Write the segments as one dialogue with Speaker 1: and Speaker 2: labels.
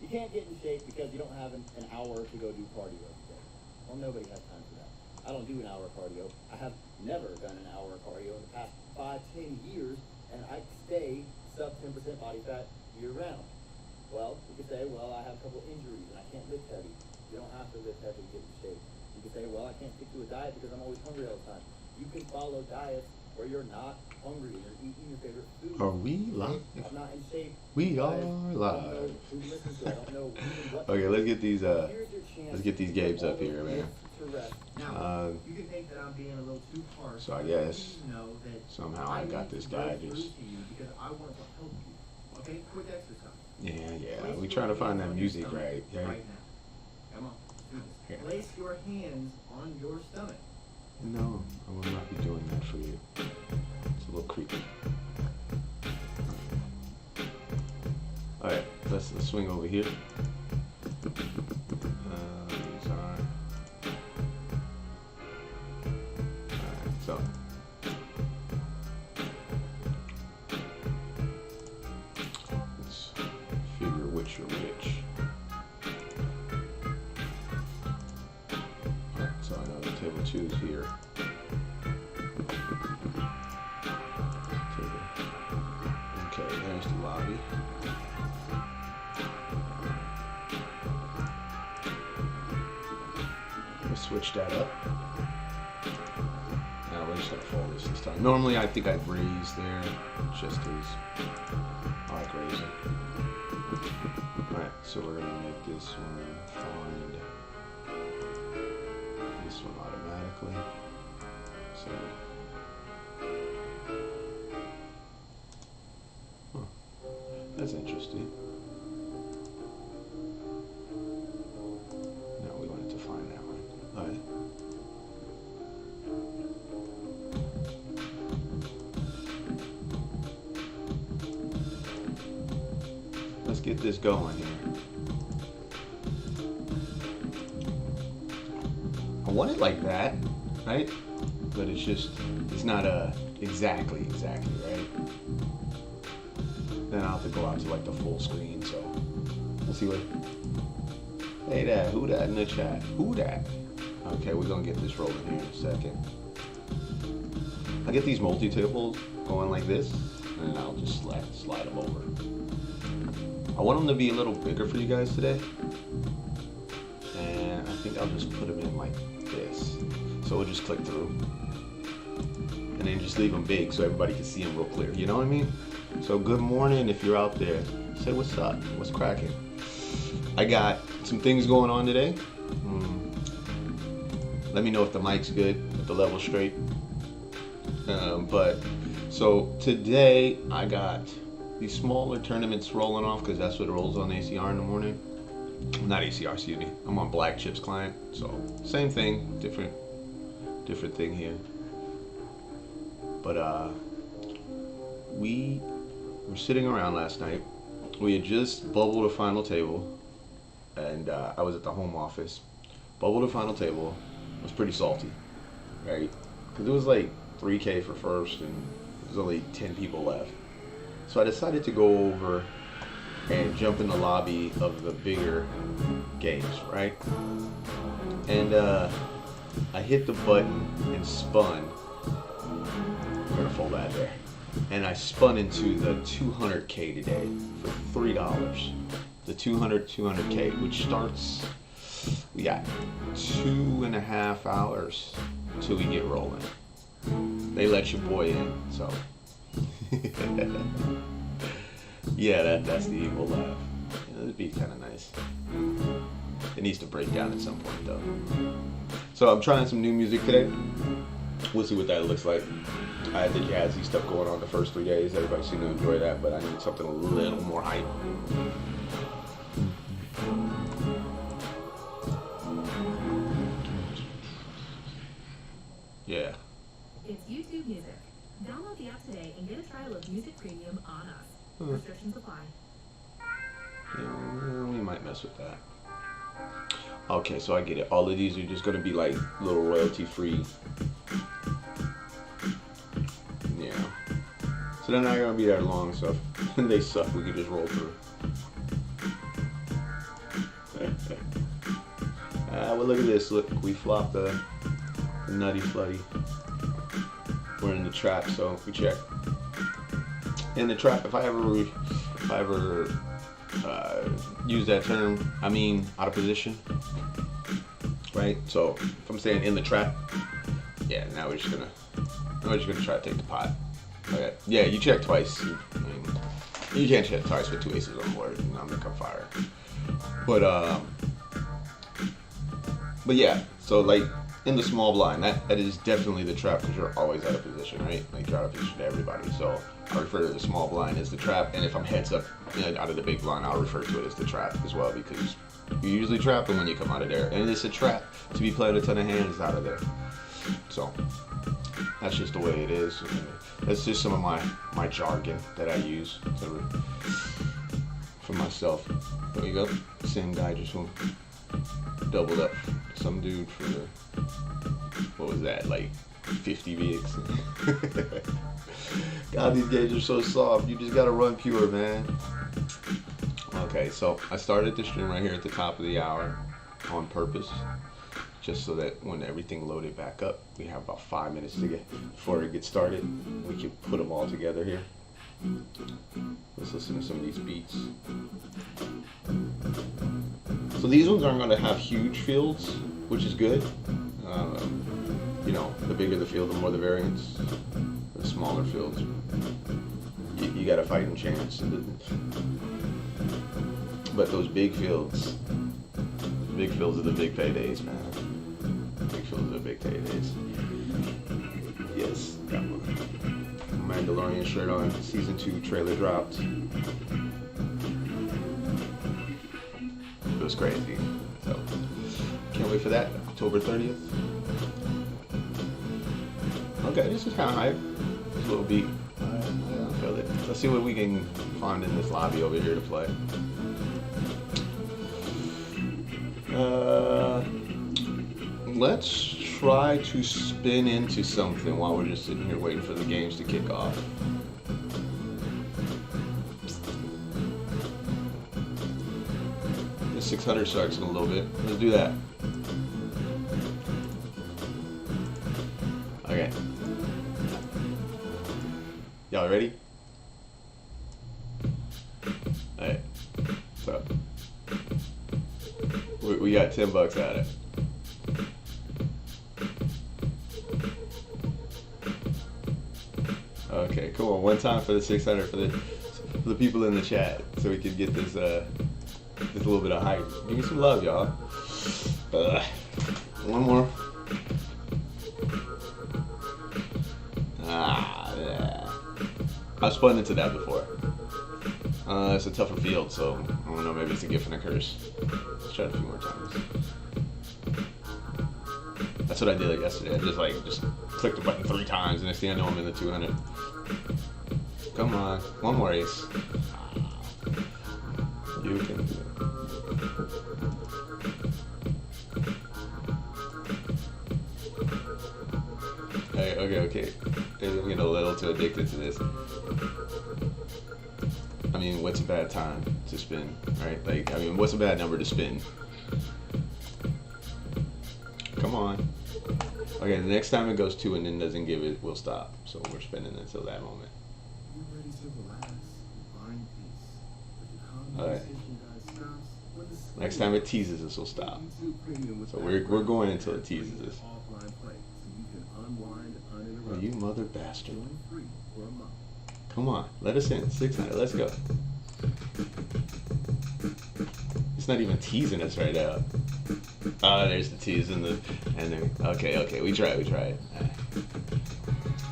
Speaker 1: You can't get in shape because you don't have an hour to go do cardio every day. Well, nobody has time for that. I don't do an hour of cardio. I have never done an hour of cardio in the past 5-10 years, and I stay sub 10% body fat year round. Well, you could say, well, I have a couple injuries and I can't lift heavy. You don't have to lift heavy to get in shape. You could say, well, I can't stick to a diet because I'm always hungry all the time. You can follow diets where you're not hungry and you're eating your favorite food.
Speaker 2: Are we live?
Speaker 1: I'm not in shape.
Speaker 2: We are live. Okay, let's get these games up here, man.
Speaker 1: Now, you can think that I'm being a little too harsh.
Speaker 2: So I guess somehow I got this guy just.
Speaker 1: Because I want to help you. Okay, quick exercise.
Speaker 2: Yeah. We trying to find that music right.
Speaker 1: Right now. Come on. Do this. Place your hands on your stomach.
Speaker 2: No, I will not be doing that for you. It's a little creepy. Alright, let's swing over here. Sorry. Alright, so. Let's figure which are which. Alright, so I know the table 2 is here. Okay, there's the lobby. Let's switch that up. Now we're just gonna fold this time. Normally I think I'd raise there, just because I like raising. Alright, so we're gonna make this one find this one automatically. So that's interesting. No, we wanted to find that one. Alright. Let's get this going here. I want it like that, right? But it's not exactly, right? Then I'll have to go out to like the full screen, so we'll see what. Hey that, who that in the chat? Who that? Okay, we're gonna get this rolling here in a second. I get these multi-tables going like this, and then I'll just slide them over. I want them to be a little bigger for you guys today, and I think I'll just put them in like this. So we'll just click through, and then just leave them big so everybody can see them real clear. You know what I mean? So good morning if you're out there. Say what's up, what's cracking. I got some things going on today. Let me know if the mic's good, if the level's straight. So today I got these smaller tournaments rolling off because that's what rolls on ACR in the morning. Not ACR, excuse me. I'm on BLACKCHIP's client, so same thing, different thing here. But we were sitting around last night. We had just bubbled a final table, and I was at the home office. Bubbled a final table. It was pretty salty, right? Because it was like 3K for first, and there's only 10 people left. So I decided to go over and jump in the lobby of the bigger games, right? And I hit the button and spun. We're gonna fold that there. And I spun into the 200K today for $3. The 200K, which starts, we got 2.5 hours till we get rolling. They let your boy in, so. Yeah, that's the evil laugh. Yeah, that'd be kind of nice. It needs to break down at some point though. So I'm trying some new music today. We'll see what that looks like. I had the jazzy stuff going on the first 3 days. Everybody seemed to enjoy that, but I need something a little more hype. Yeah.
Speaker 3: It's YouTube Music. Download the app today and get a trial of Music Premium on us. Restrictions apply.
Speaker 2: Yeah, we might mess with that. Okay, so I get it. All of these are just going to be like little royalty free. Yeah. So they're not going to be that long, so if they suck, we can just roll through. Well, look at this. Look, we flopped the nutty flutty. We're in the trap, so we check. In the trap, if I ever use that term, I mean out of position, right? So if I'm saying in the trap, yeah, now we're just gonna try to take the pot. Okay, yeah, you check twice. I mean, you can't check twice with 2 aces on board, and I'm gonna come fire. But yeah, so like in the small blind, that is definitely the trap because you're always out of position, right? Like you're out of position to everybody. So I refer to the small blind as the trap, and if I'm heads up out of the big blind, I'll refer to it as the trap as well because you usually trap them when you come out of there, and it's a trap to be playing a ton of hands out of there. So that's just the way it is. That's just some of my jargon that I use for myself. There you go. Same guy just doubled up some dude for the, what was that, like 50 VX. God, these games are so soft. You just gotta run pure, man. Okay, so I started the stream right here at the top of the hour on purpose, just so that when everything loaded back up, we have about 5 minutes to get before it gets started. We can put them all together here. Let's listen to some of these beats. So these ones aren't going to have huge fields, which is good. You know, the bigger the field, the more the variance. The smaller fields, you got a fighting chance. But those big fields are the big paydays, man. Big fields are the big paydays. Yes, got my Mandalorian shirt on. Season 2 trailer dropped. It was crazy. So can't wait for that. October 30th. Okay, this is kind of hype. This little beat. I feel it. Let's see what we can find in this lobby over here to play. Let's try to spin into something while we're just sitting here waiting for the games to kick off. The 600 starts in a little bit. Let's do that. Okay. Y'all ready? Alright. So we got $10 out of it. Okay, come on, one time for the 600 for the people in the chat, so we can get this this little bit of hype. Give me some love, y'all. One more. Yeah. I've spun into that before. It's a tougher field, so I don't know, maybe it's a gift and a curse. Let's try it a few more times. That's what I did yesterday. I just clicked the button 3 times, and next thing I know, I'm in the 200. Come on, one more ace. You can do it. Okay. Maybe I'm getting a little too addicted to this. I mean, what's a bad time to spin, right? Like, I mean, what's a bad number to spin? Come on. Okay, the next time it goes 2 and then doesn't give it, we'll stop. So we're spinning until that moment. Alright. Next time it teases us, we'll stop. So we're going until it teases us. Oh, you mother bastard. Come on, let us in. 600, let's go. It's not even teasing us right now. Oh, there's the tease and then okay, we tried.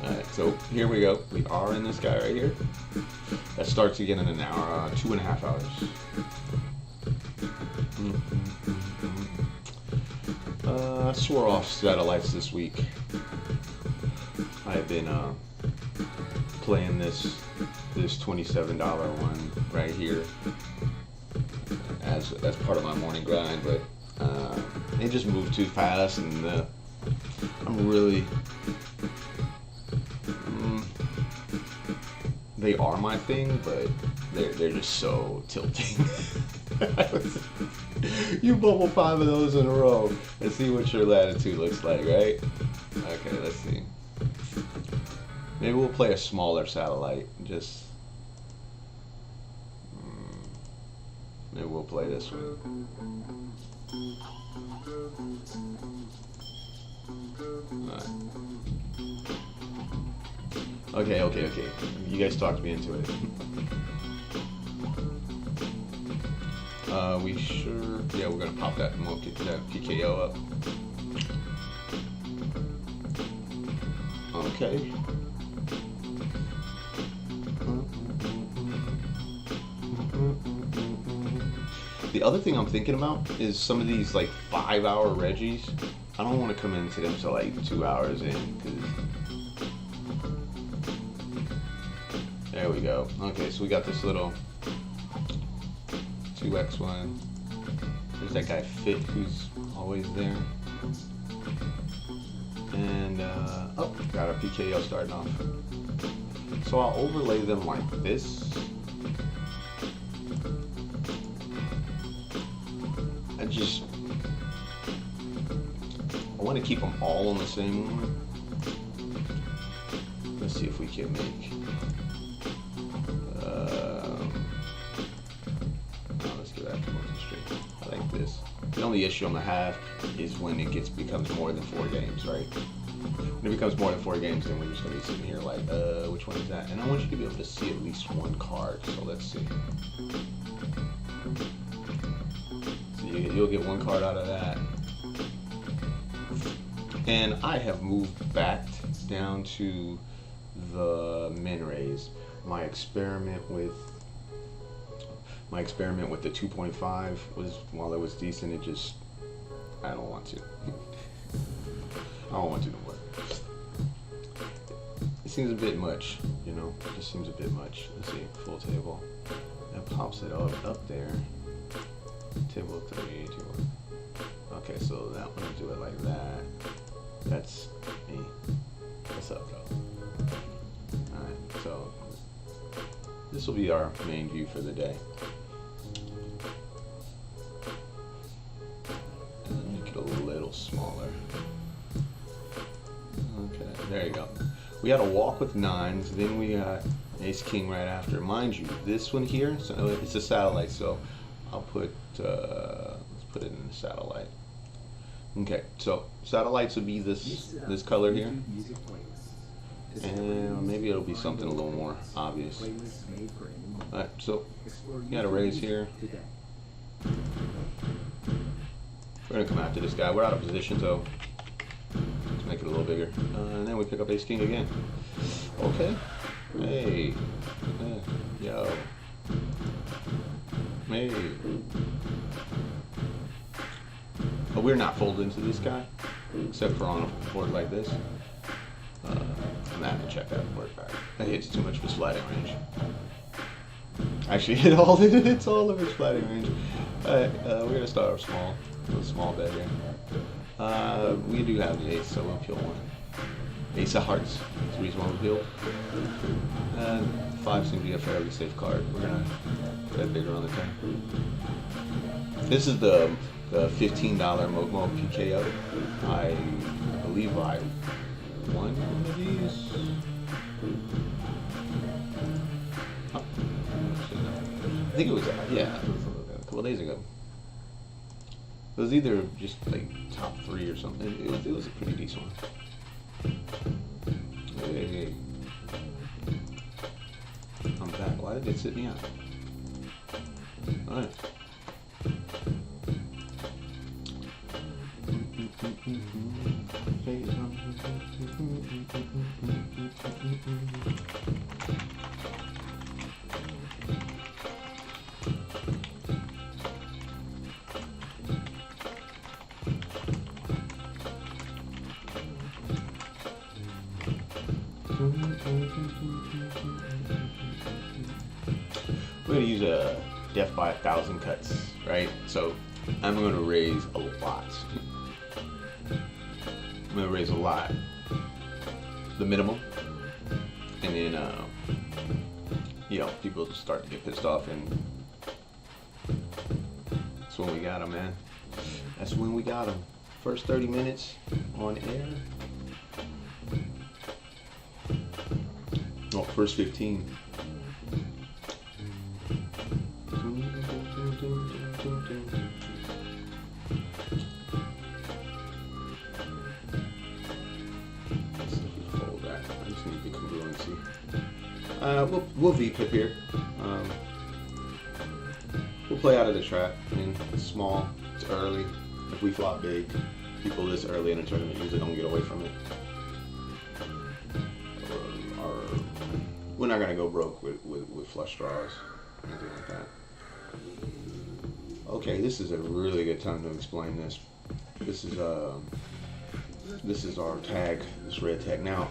Speaker 2: Alright, so here we go. We are in this guy right here. That starts again in an hour, 2.5 hours. I swore off satellites this week. I've been playing this $27 one right here as part of my morning grind, but it just moved too fast, and I'm really they are my thing, but they're just so tilting. You bubble 5 of those in a row and see what your latitude looks like, right? Okay, let's see. Maybe we'll play a smaller satellite. Just maybe we'll play this one. Alright. Okay. You guys talked me into it. We sure, yeah, we're gonna pop that PKO up. Okay. The other thing I'm thinking about is some of these like 5-hour reggies. I don't want to come into them till like 2 hours in, cause there we go. Okay, so we got this little 2x1. There's that guy Fit who's always there. And oh, got our PKO starting off. So I'll overlay them like this. I want to keep them all on the same one. Let's see if we can make. Let's go back to multi-stream. I like this. The only issue I'm gonna have is when it becomes more than 4 games, right? When it becomes more than 4 games, then we're just gonna be sitting here like, which one is that? And I want you to be able to see at least one card. So let's see. So you'll get 1 card out of that. And I have moved back down to the min rays. My experiment with the 2.5 was, while it was decent, it just, I don't want to. I don't want to no more. It seems a bit much, you know. It just seems a bit much. Let's see, full table. That pops it up there. Table 3, 2. Okay, so that one, do it like that. That's me. What's up, though? Alright, so this will be our main view for the day. And make it a little smaller. Okay, there you go. We had a walk with 9s, then we got Ace King right after. Mind you, this one here, so it's a satellite, so I'll put, let's put it in the satellite. Okay, so satellites would be this color here, and maybe it'll be something a little more obvious. Alright, so we got a raise here. We're gonna come after this guy. We're out of position, so let's make it a little bigger. And then we pick up Ace King again. Okay. Hey. Yo. Hey. But we're not folded into this guy, except for on a board like this. I'm gonna have to check that board back. That hits too much of his flatting range. Actually, it's all of his flatting range. Alright, we're gonna start off small, with a small bet here. We do have the ace, so we'll peel 1. Ace of hearts is the reason why we peeled. And 5 seems to be a fairly safe card. We're gonna put that bigger on the 10. This is the $15 Mogmo PKO. I believe I won one of these. Oh. I think it was, yeah, a couple days ago. It was either just like top 3 or something. It was a pretty decent one. Hey. I'm back. Why did they sit me out? Alright. We're going to use a death by 1,000 cuts, right? So I'm going to raise a lot. I'm going to raise a lot. The minimum. And then you know, people start to get pissed off, and that's when we got him, man. That's when we got him. First 30 minutes on air. Oh, first 15. Fold that. I just need the congruency. We'll V-pip here. We'll play out of the trap. I mean, it's small, it's early. If we flop big, people this early in a tournament usually don't get away from it. We're not gonna go broke with flush draws or anything like that. Okay, this is a really good time to explain this. This is our tag, this red tag. Now,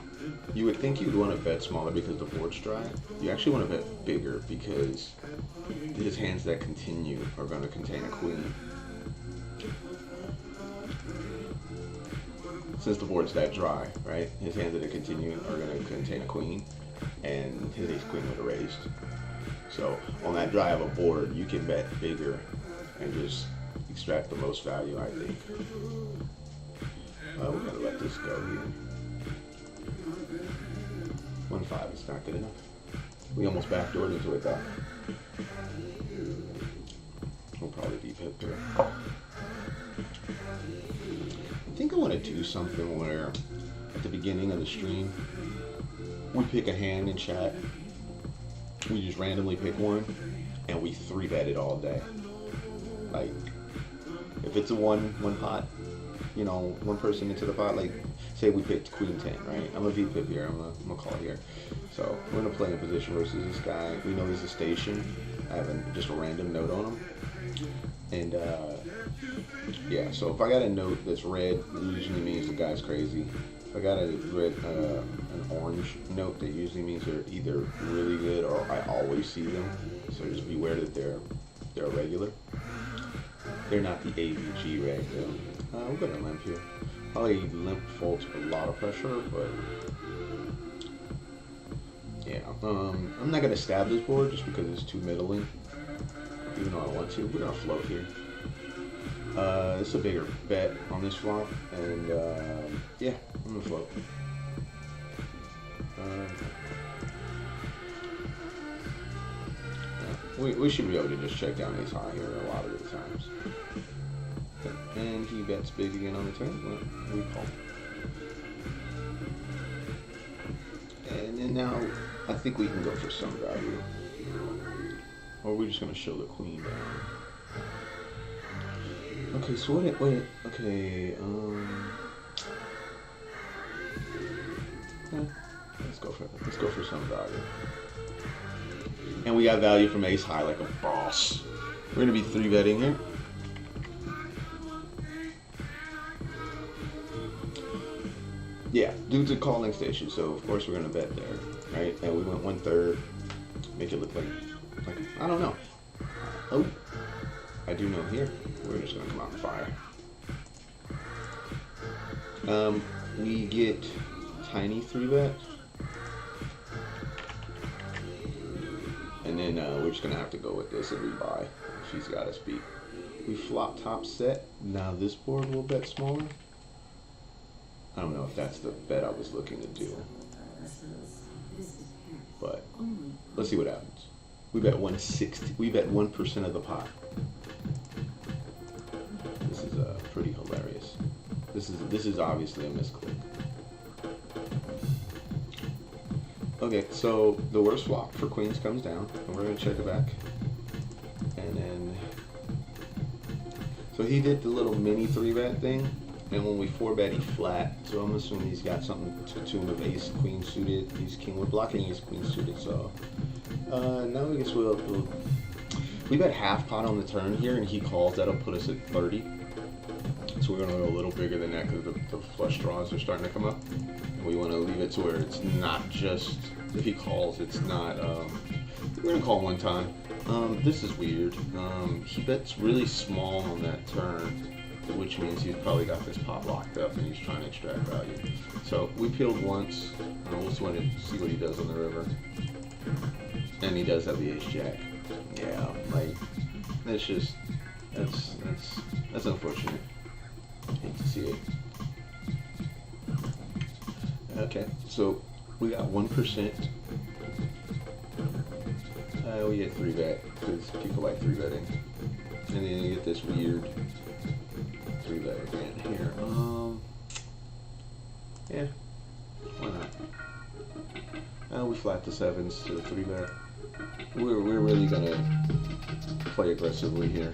Speaker 2: you would think you'd want to bet smaller because the board's dry. You actually want to bet bigger because his hands that continue are going to contain a queen. Since the board's that dry, right? His hands that continue are going to contain a queen, and his ace queen would have raised. So on that dry of a board, you can bet bigger and just extract the most value, I think. We're gonna let this go here. 1-5 is not good enough. We almost backdoored into it though. We'll probably be pipped here. I think I want to do something where at the beginning of the stream, we pick a hand in chat. We just randomly pick one and we 3-bet it all day. Like, if it's a one pot, you know, one person into the pot, like, say we picked Queen 10, right? I'm a V-pip here, I'm gonna call here. So, we're gonna play in position versus this guy. We know he's a station. I have just a random note on him. And, yeah, so if I got a note that's red, it usually means the guy's crazy. If I got a red, an orange note, that usually means they're either really good or I always see them. So just beware that they're regular. They're not the AVG reg though. We're gonna limp here. Probably limp folds a lot of pressure, but yeah. I'm not gonna stab this board just because it's too middling. Even though I want to, we're gonna float here. This is a bigger bet on this flop, and yeah, I'm gonna float. We should be able to just check down ace high here a lot of the times. Okay. And he bets big again on the turn. Well, we call. And then now, I think we can go for some value. Or we're just gonna show the queen down. Okay, so wait, okay, let's go for some value. And we got value from ace high like a boss. We're gonna be 3-betting here. Yeah, dude's a calling station, so of course we're gonna bet there, right? And we went 1/3, make it look like I don't know. Oh, I do know here. We're just gonna come out and fire. We get tiny 3-bet. And then we're just gonna have to go with this and rebuy if he's got us beat. We flop top set. Now this board will bet smaller. I don't know if that's the bet I was looking to do, but let's see what happens. We bet 160. We bet 1% of the pot. This is pretty hilarious. This is obviously a misclick. Okay, so the worst flop for queens comes down, and we're gonna check it back. And then, so he did the little mini 3-bet thing, and when we 4-bet, he flat. So I'm assuming he's got something to tune of ace queen suited. He's king. We're blocking ace queen suited. So now I guess we bet half pot on the turn here, and he calls. That'll put us at 30. So we're gonna go a little bigger than that because the flush draws are starting to come up. We want to leave it to where it's not just, if he calls, it's not, we're going to call one time. This is weird. He bets really small on that turn, which means he's probably got this pot locked up and he's trying to extract value. So we peeled once. We'll just want to see what he does on the river. And he does have the ace jack. Yeah, like it's just that's unfortunate. Hate to see it. Okay, so we got 1%. We get 3-bet because people like 3-betting, and then you get this weird 3-bet again here. Yeah, why not? We flat the 7s to the 3-bet. We're really gonna play aggressively here.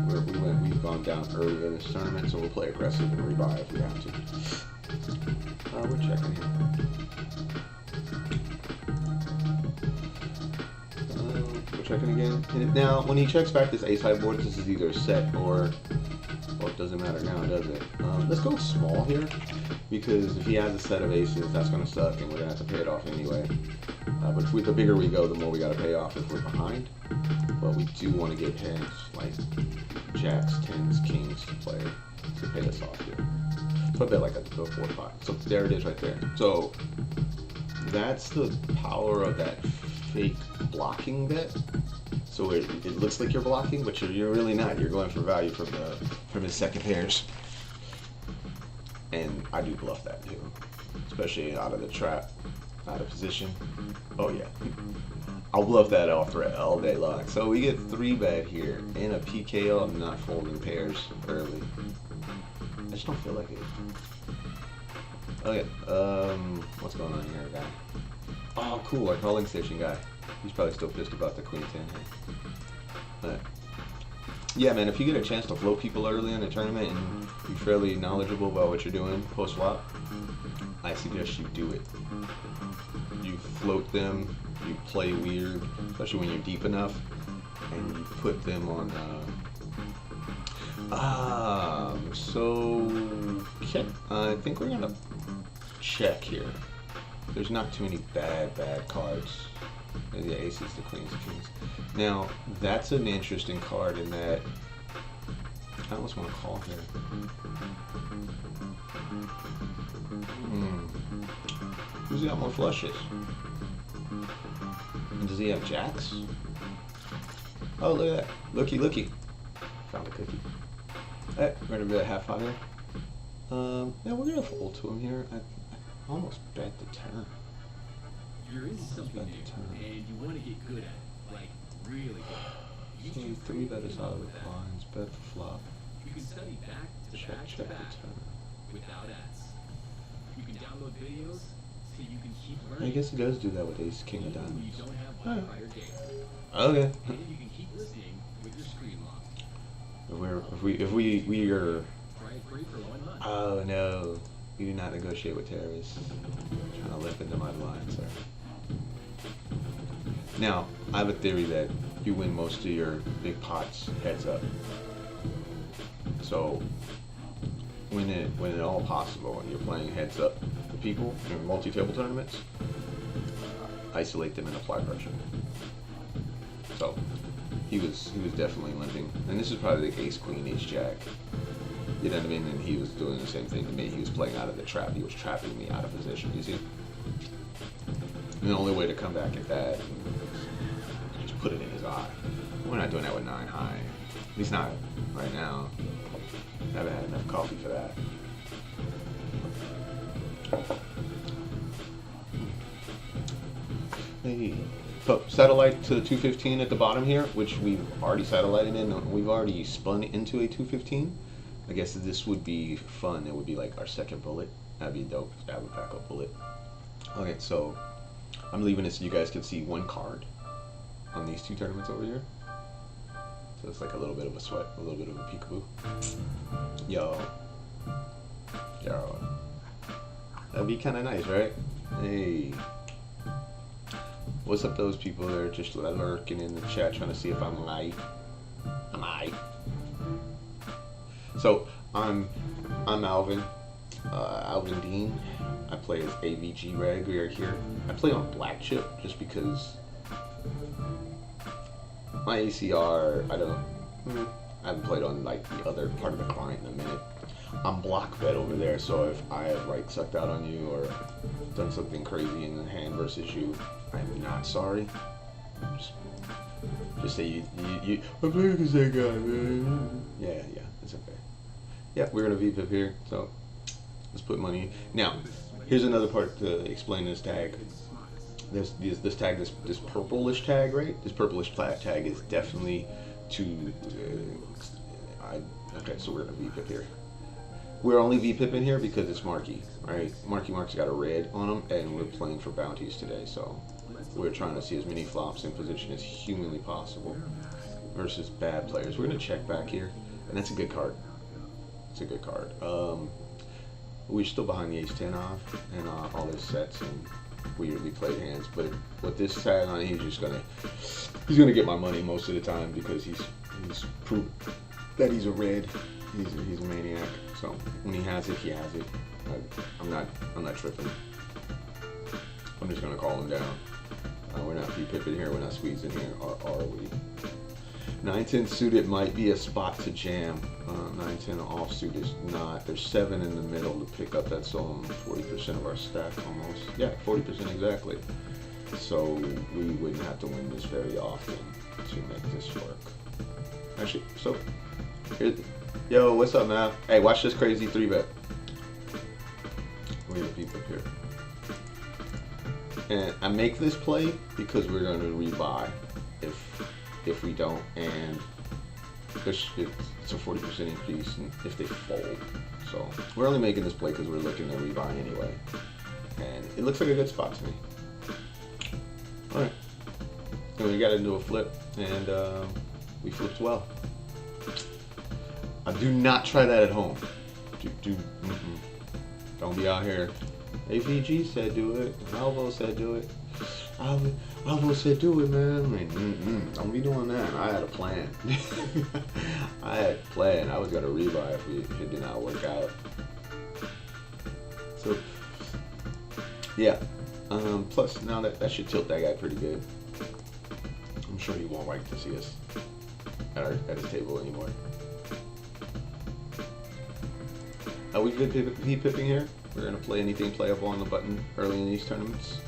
Speaker 2: We've gone down early in this tournament, so we'll play aggressive and rebuy if we have to. We're checking here. We're checking again. And now, when he checks back this ace-high board, this is either set or, well, it doesn't matter now, does it? Let's go small here, because if he has a set of aces, that's going to suck, and we're going to have to pay it off anyway. But the bigger we go, the more we got to pay off if we're behind. But we do want to get hands like jacks, 10s, kings to play to pay us off here. So I bet like a 4-5. So there it is right there. So that's the power of that fake blocking bet. So it looks like you're blocking, but you're really not. You're going for value from his second pairs. And I do bluff that too, especially out of the trap, out of position. Oh yeah, I'll bluff that off all day long. So we get 3-bet here in a PKO. I'm not folding pairs early. I just don't feel like it. Okay, what's going on here, guy? Oh, cool, our calling station guy. He's probably still pissed about the queen 10 here. But yeah, man, if you get a chance to float people early in the tournament and you're fairly knowledgeable about what you're doing post-flop, I suggest you do it. You float them, you play weird, especially when you're deep enough, and you put them on, so check. I think we're gonna check here. There's not too many bad cards. The aces, the queens, the kings. Now, that's an interesting card in that I almost want to call here. Who's got more flushes? And does he have jacks? Oh, look at that. Looky. Found a cookie. Hey, we're gonna be at half pot here. Yeah, we're gonna fold to him here. I almost bet the turn.
Speaker 4: You're in something new, and you want to get good at it, like really good.
Speaker 2: So 3-bet is out of the blinds, bet the flop.
Speaker 4: You can study back to back without ads. You can download videos so you can keep learning.
Speaker 2: I guess he does do that with ace king of diamonds.
Speaker 4: You don't have Wi-Fi or data.
Speaker 2: Okay.
Speaker 4: And you can keep listening with your screen locked.
Speaker 2: If we are.
Speaker 4: Try it free for 1 month.
Speaker 2: Oh no, we do not negotiate with terrorists. I'm trying to limp into my blinds, sir. Now, I have a theory that you win most of your big pots heads up. So, when at all possible, when you're playing heads up to people in multi-table tournaments, isolate them and apply pressure. So, he was definitely limping, and this is probably the ace queen, ace jack. You know what I mean? And he was doing the same thing to me. He was playing out of the trap. He was trapping me out of position. You see? And the only way to come back at that is just put it in his eye. We're not doing that with 9 high. At least not right now. Haven't had enough coffee for that. Hey. So satellite to 215 at the bottom here, which we've already satellited in. We've already spun into a 215. I guess this would be fun. It would be like our second bullet. That'd be dope. That would back up bullet. Okay, so I'm leaving it so you guys can see one card on these 2 tournaments over here. So it's like a little bit of a sweat, a little bit of a peekaboo. Yo. That'd be kind of nice, right? Hey. What's up, those people that are just lurking in the chat trying to see if I'm live? Am I? So I'm Alvin, Alvin Dean. I play as AVG Reg. We are here. I play on BLACKCHIP just because my ACR. I haven't played on like the other part of the client in a minute. I'm block bet over there, so if I have like sucked out on you or done something crazy in the hand versus you, I'm not sorry. Just say you I'm playing against that guy, man. Yeah, it's okay. Yeah, we're gonna VPIP here, so let's put money in. Now, here's another part to explain this tag. This tag, this purplish tag, right? This purplish flat tag is definitely to. Okay, so we're gonna VPIP here. We're only VPIPing here because it's Marky, right? Mark's got a red on him, and we're playing for bounties today, so we're trying to see as many flops in position as humanly possible versus bad players. We're gonna check back here, and that's a good card. It's a good card. We're still behind the ace-10 off and all his sets and weirdly played hands, but with this tag on, he's gonna get my money most of the time because he's proved that he's a red. He's a maniac. So when he has it, he has it. I'm not tripping. I'm just gonna call him down. We're not VPIPing here. We're not squeezing here. Are we? 9-10 suited might be a spot to jam. 9-10 offsuit is not. There's 7 in the middle to pick up. That's 40% of our stack almost. Yeah, 40% exactly. So we wouldn't have to win this very often to make this work. Actually, so here. Yo, what's up, man? Hey, watch this crazy 3-bet. We're gonna VPIP here. And I make this play because we're gonna rebuy if we don't, and it's a 40% increase if they fold. So we're only making this play because we're looking to rebuy anyway, and it looks like a good spot to me. All right, so we got to do a flip, and we flipped well. Do not try that at home. Don't be out here. AVG said do it. Alvo said do it. Alvo said do it, man. I mean, don't be doing that. I had a plan. I had a plan. I was gonna rebuy if it did not work out. So yeah. Plus now that should tilt that guy pretty good. I'm sure he won't like to see us at his table anymore. We VPIPing here. We're gonna play anything playable on the button early in these tournaments,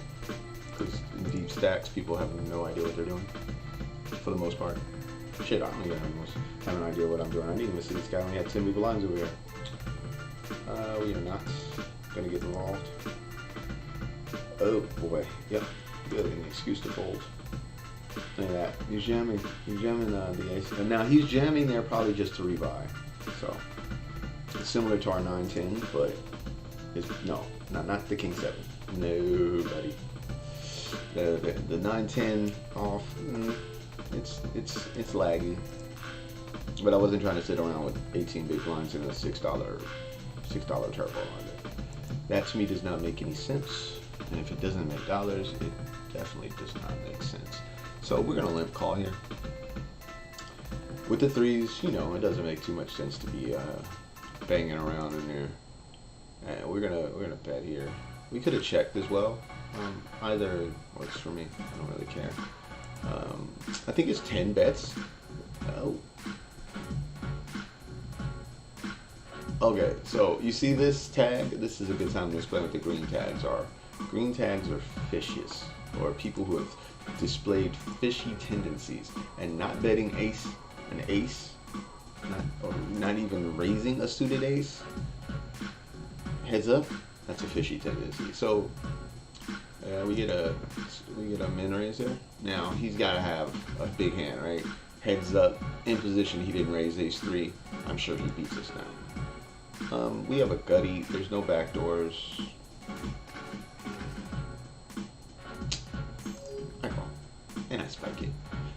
Speaker 2: because in deep stacks people have no idea what they're doing for the most part. Shit, I don't even have an idea what I'm doing. I didn't even see this guy only had 10 big blinds over here. We are not gonna get involved. Oh boy, yep, good, an excuse to fold. Look at that, he's jamming the ace, and now he's jamming there probably just to rebuy. So it's similar to our 9-10, but it's not the king 7. No, buddy. The 9-10 off. It's lagging. But I wasn't trying to sit around with 18 big blinds and a $6 turbo on it. That to me does not make any sense. And if it doesn't make dollars, it definitely does not make sense. So we're gonna limp call here. With the threes, it doesn't make too much sense to be banging around in there. And we're gonna bet here. We could have checked as well. Either works for me. I don't really care. I think it's 10 bets. Oh. Okay, so you see this tag? This is a good time to explain what the green tags are. Green tags are fishies, or people who have displayed fishy tendencies, and not betting an ace, or not even raising a suited ace. Heads up, that's a fishy tendency. So we get a min raise there. Now he's got to have a big hand, right? Heads up, in position. He didn't raise ace 3. I'm sure he beats us now. We have a gutty. There's no backdoors. I call, and I spike it.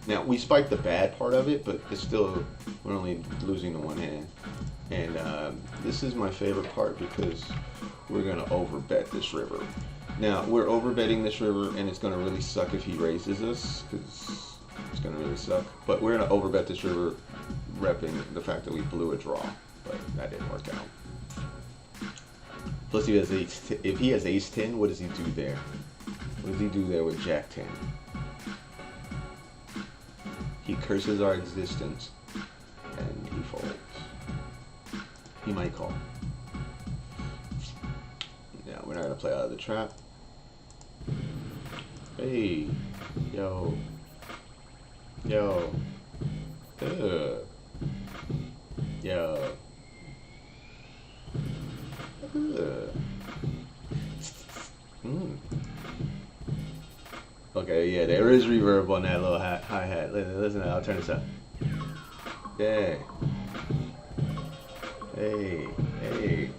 Speaker 2: Now we spike the bad part of it, but it's still, we're only losing the one hand. And this is my favorite part because we're gonna overbet this river. Now we're overbetting this river, and it's gonna really suck if he raises us, because it's gonna really suck. But we're gonna overbet this river, repping the fact that we blew a draw, but that didn't work out. Plus, if he has ace 10, what does he do there? What does he do there with jack 10? He curses our existence, and he folds. He might call. Yeah, we're not gonna play out of the trap. Hey, yo, Yo. Ugh. Yo. Ugh. Okay, yeah, there is reverb on that little hi-hat. Listen, I'll turn this up. Yeah. Hey, hey.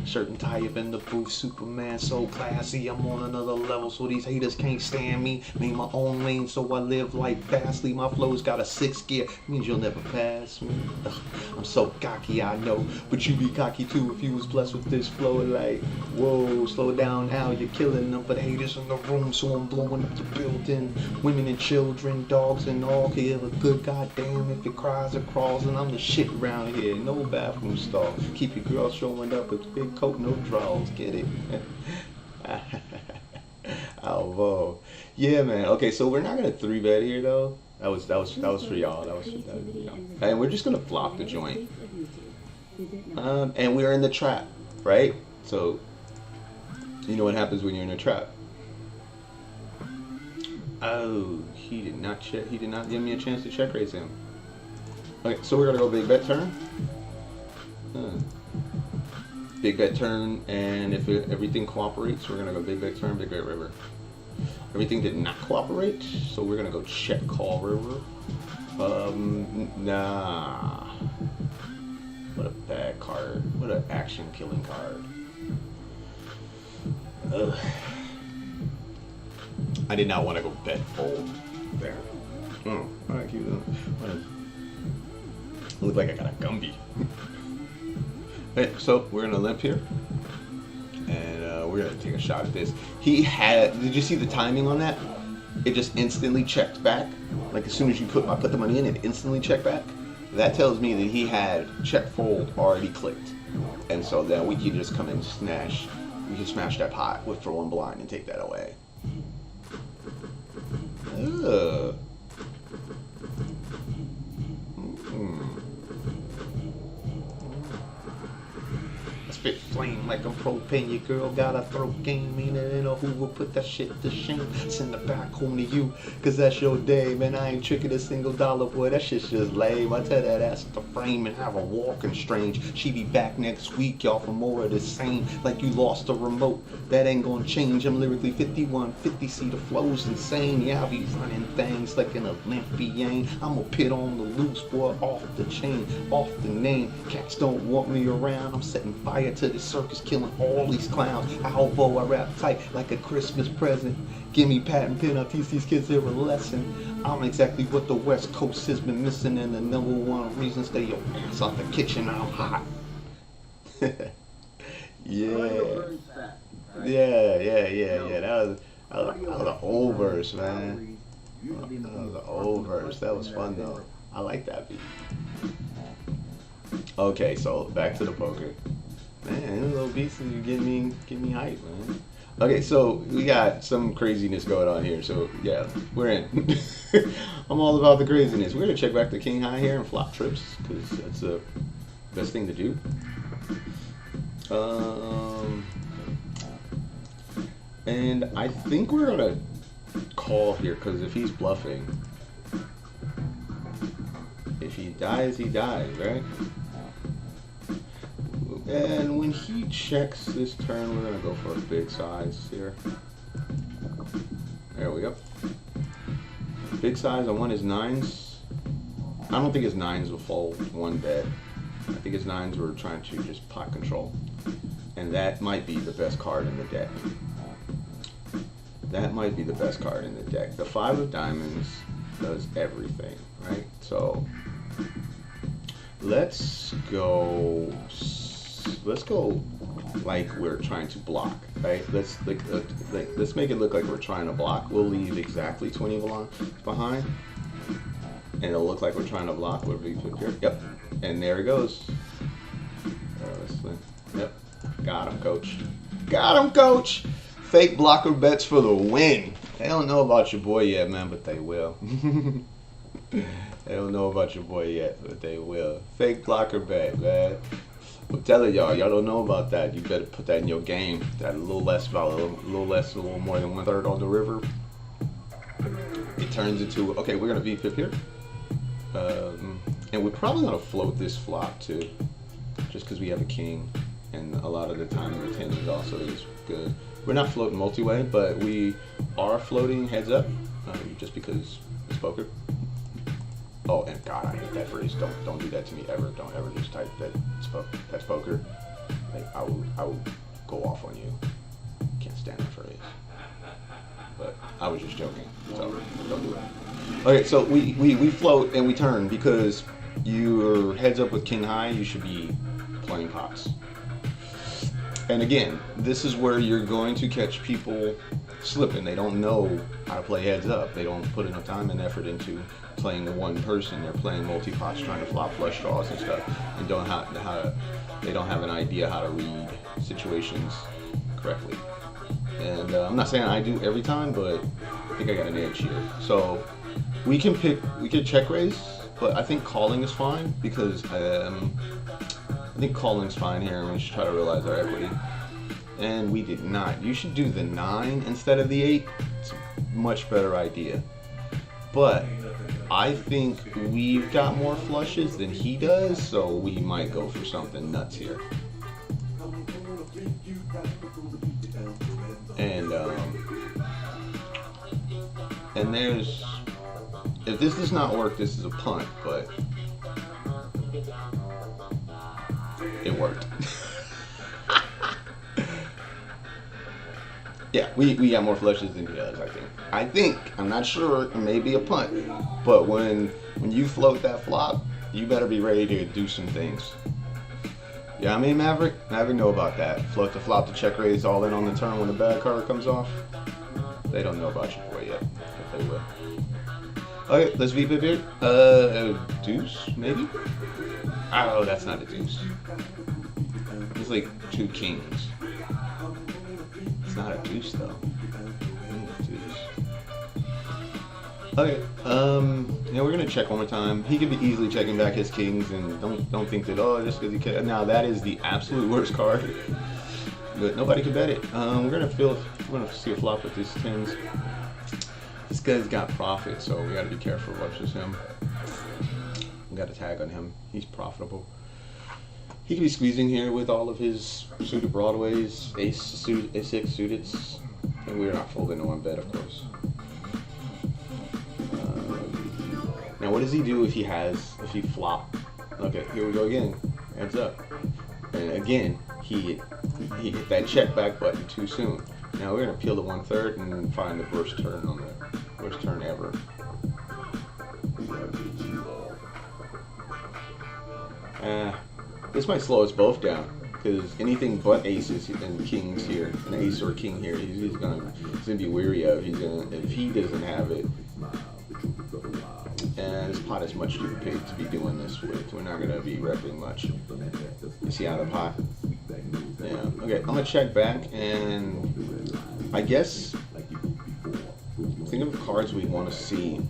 Speaker 2: Shirt and tie up in the booth, Superman so classy, I'm on another level so these haters can't stand me. Made my own lane so I live life fastly, my flow's got a 6th gear, means you'll never pass me. Ugh, I'm so cocky I know, but you be cocky too if you was blessed with this flow. Like, whoa, slow down now, you're killing them for the haters in the room, so I'm blowing up the building. Women and children, dogs and all, hear a good goddamn if it cries or crawls, and I'm the shit around here, no bathroom stall. Keep your girl showing up with big coat, no draws, get it? Alvo. Yeah, man. Okay, so we're not gonna 3-bet here though. That was for y'all. That was for y'all. And we're just gonna flop the joint. And we're in the trap, right? So you know what happens when you're in a trap. Oh, he did not check. He did not give me a chance to check raise him. Okay, so we're gonna go big bet turn. Big bet turn, and if everything cooperates, we're gonna go big bet turn, big bet river. Everything did not cooperate, so we're gonna go check call river. Nah. What a bad card. What an action killing card. Ugh. I did not want to go bet fold there. Oh, alright, keep doing it. I look like I got a Gumby. Okay, so we're gonna limp here, and we're gonna take a shot at this. He had, did you see the timing on that? It just instantly checked back. Like as soon as I put the money in, it instantly checked back. That tells me that he had check fold already clicked, and so then we can just come and smash. We can smash that pot with for one blind and take that away. Ugh. Spit flame like I'm propane. Your girl got a throat game. Ain't it know who will put that shit to shame. Send it back home to you, cause that's your day. Man, I ain't tricking a single dollar, boy. That shit's just lame. I tell that ass to frame and have her walking strange. She be back next week, y'all, for more of the same. Like you lost a remote. That ain't gonna change. I'm lyrically 5150. See the flow's insane. Yeah, I be running things like an Olympian. I'm a pit on the loose, boy. Off the chain, off the name. Cats don't want me around. I'm setting fire to the circus, killing all these clowns. Alvo, I rap tight like a Christmas present. Give me patent pen, I'll teach these kids here a lesson. I'm exactly what the West Coast has been missing, and the #1 reason stay your ass out the kitchen. I'm hot. Yeah. That was an old verse, man. That was an old verse. That was fun though. I like that beat. Okay, so back to the poker. Man, little beats you give me hype, man. Okay, so we got some craziness going on here. So yeah, we're in. I'm all about the craziness. We're gonna check back the king high here and flop trips because that's the best thing to do. And I think we're gonna call here because if he's bluffing, if he dies, right? And when he checks this turn, we're gonna go for a big size here. There we go. Big size on one is 9s. I don't think his 9s will fold one bet. I think his 9s were trying to just pot control. And that might be the best card in the deck. That might be the best card in the deck. The 5 of diamonds does everything, right? So let's go like we're trying to block, right? Let's make it look like we're trying to block. We'll leave exactly 20 behind, and it'll look like we're trying to block. We'll be here. Yep, and there he goes. Yep, got him, coach. Got him, coach. Fake blocker bets for the win. They don't know about your boy yet, man, but they will. They don't know about your boy yet, but they will. Fake blocker bet, man. I'm telling y'all don't know about that. You better put that in your game. That a little more than 1/3 on the river. It turns into, okay, we're gonna VPip here. And we're probably gonna float this flop too, just because we have a king, and a lot of the time the 10 is also is good. We're not floating multi-way, but we are floating heads up, just because it's poker. Oh, and God, I hate that phrase. Don't do that to me ever. Don't ever just type that that's poker. Like, I will go off on you. Can't stand that phrase. But I was just joking, so don't do it. Okay, so we float and we turn because you're heads up with king high. You should be playing pots. And again, this is where you're going to catch people slipping. They don't know how to play heads up. They don't put enough time and effort into playing one person. They're playing multi-pots, trying to flop flush draws and stuff, and they don't have an idea how to read situations correctly. And I'm not saying I do every time, but I think I got an edge here. So we can check raise, but I think calling is fine because I think calling's fine here, and we should try to realize our equity. And we did not. You should do the 9 instead of the 8. It's a much better idea. But I think we've got more flushes than he does, so we might go for something nuts here. And there's, if this does not work, this is a punt, but it worked. Yeah, we got more flushes than he does, I think. I'm not sure, it may be a punt, but when you float that flop, you better be ready to do some things. Yeah, I mean, Maverick know about that. Float the flop to check raise all in on the turn when the bad card comes off. They don't know about your boy yet, but they will. Okay, let's VPip here. A deuce, maybe? Oh, that's not a deuce. It's like 2 kings. It's not a deuce though. Okay, yeah, we're gonna check one more time. He could be easily checking back his kings, and don't think that, oh, just because he can. Now that is the absolute worst card, but nobody can bet it. We're gonna see a flop with these 10s. This guy's got profit, so we gotta be careful versus him. We got a tag on him. He's profitable. He could be squeezing here with all of his suited broadways, ace6 suiteds, and we're not folding to 1 bet, of course. Now what does he do if he flop? Okay, here we go again. Heads up. And again, he hit that check back button too soon. Now we're gonna peel to 1/3 and then find the worst turn on the worst turn ever. This might slow us both down because anything but aces and kings here, an ace or a king here, he's gonna be weary of. If he doesn't have it. And this pot is much too big to be doing this with. We're not gonna be repping much. You see how the pot? Yeah. Okay, I'm gonna check back, and I guess think of the cards we want to see.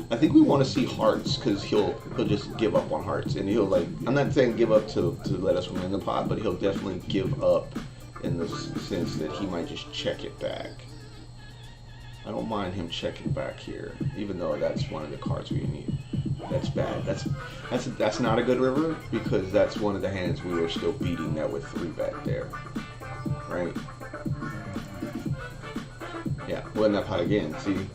Speaker 2: I think we want to see hearts because he'll just give up on hearts, and he'll I'm not saying give up to let us win the pot, but he'll definitely give up in the sense that he might just check it back. I don't mind him checking back here, even though that's one of the cards we need. That's bad. That's not a good river because that's one of the hands we were still beating that with 3-bet there, right? Yeah, win that pot again. See,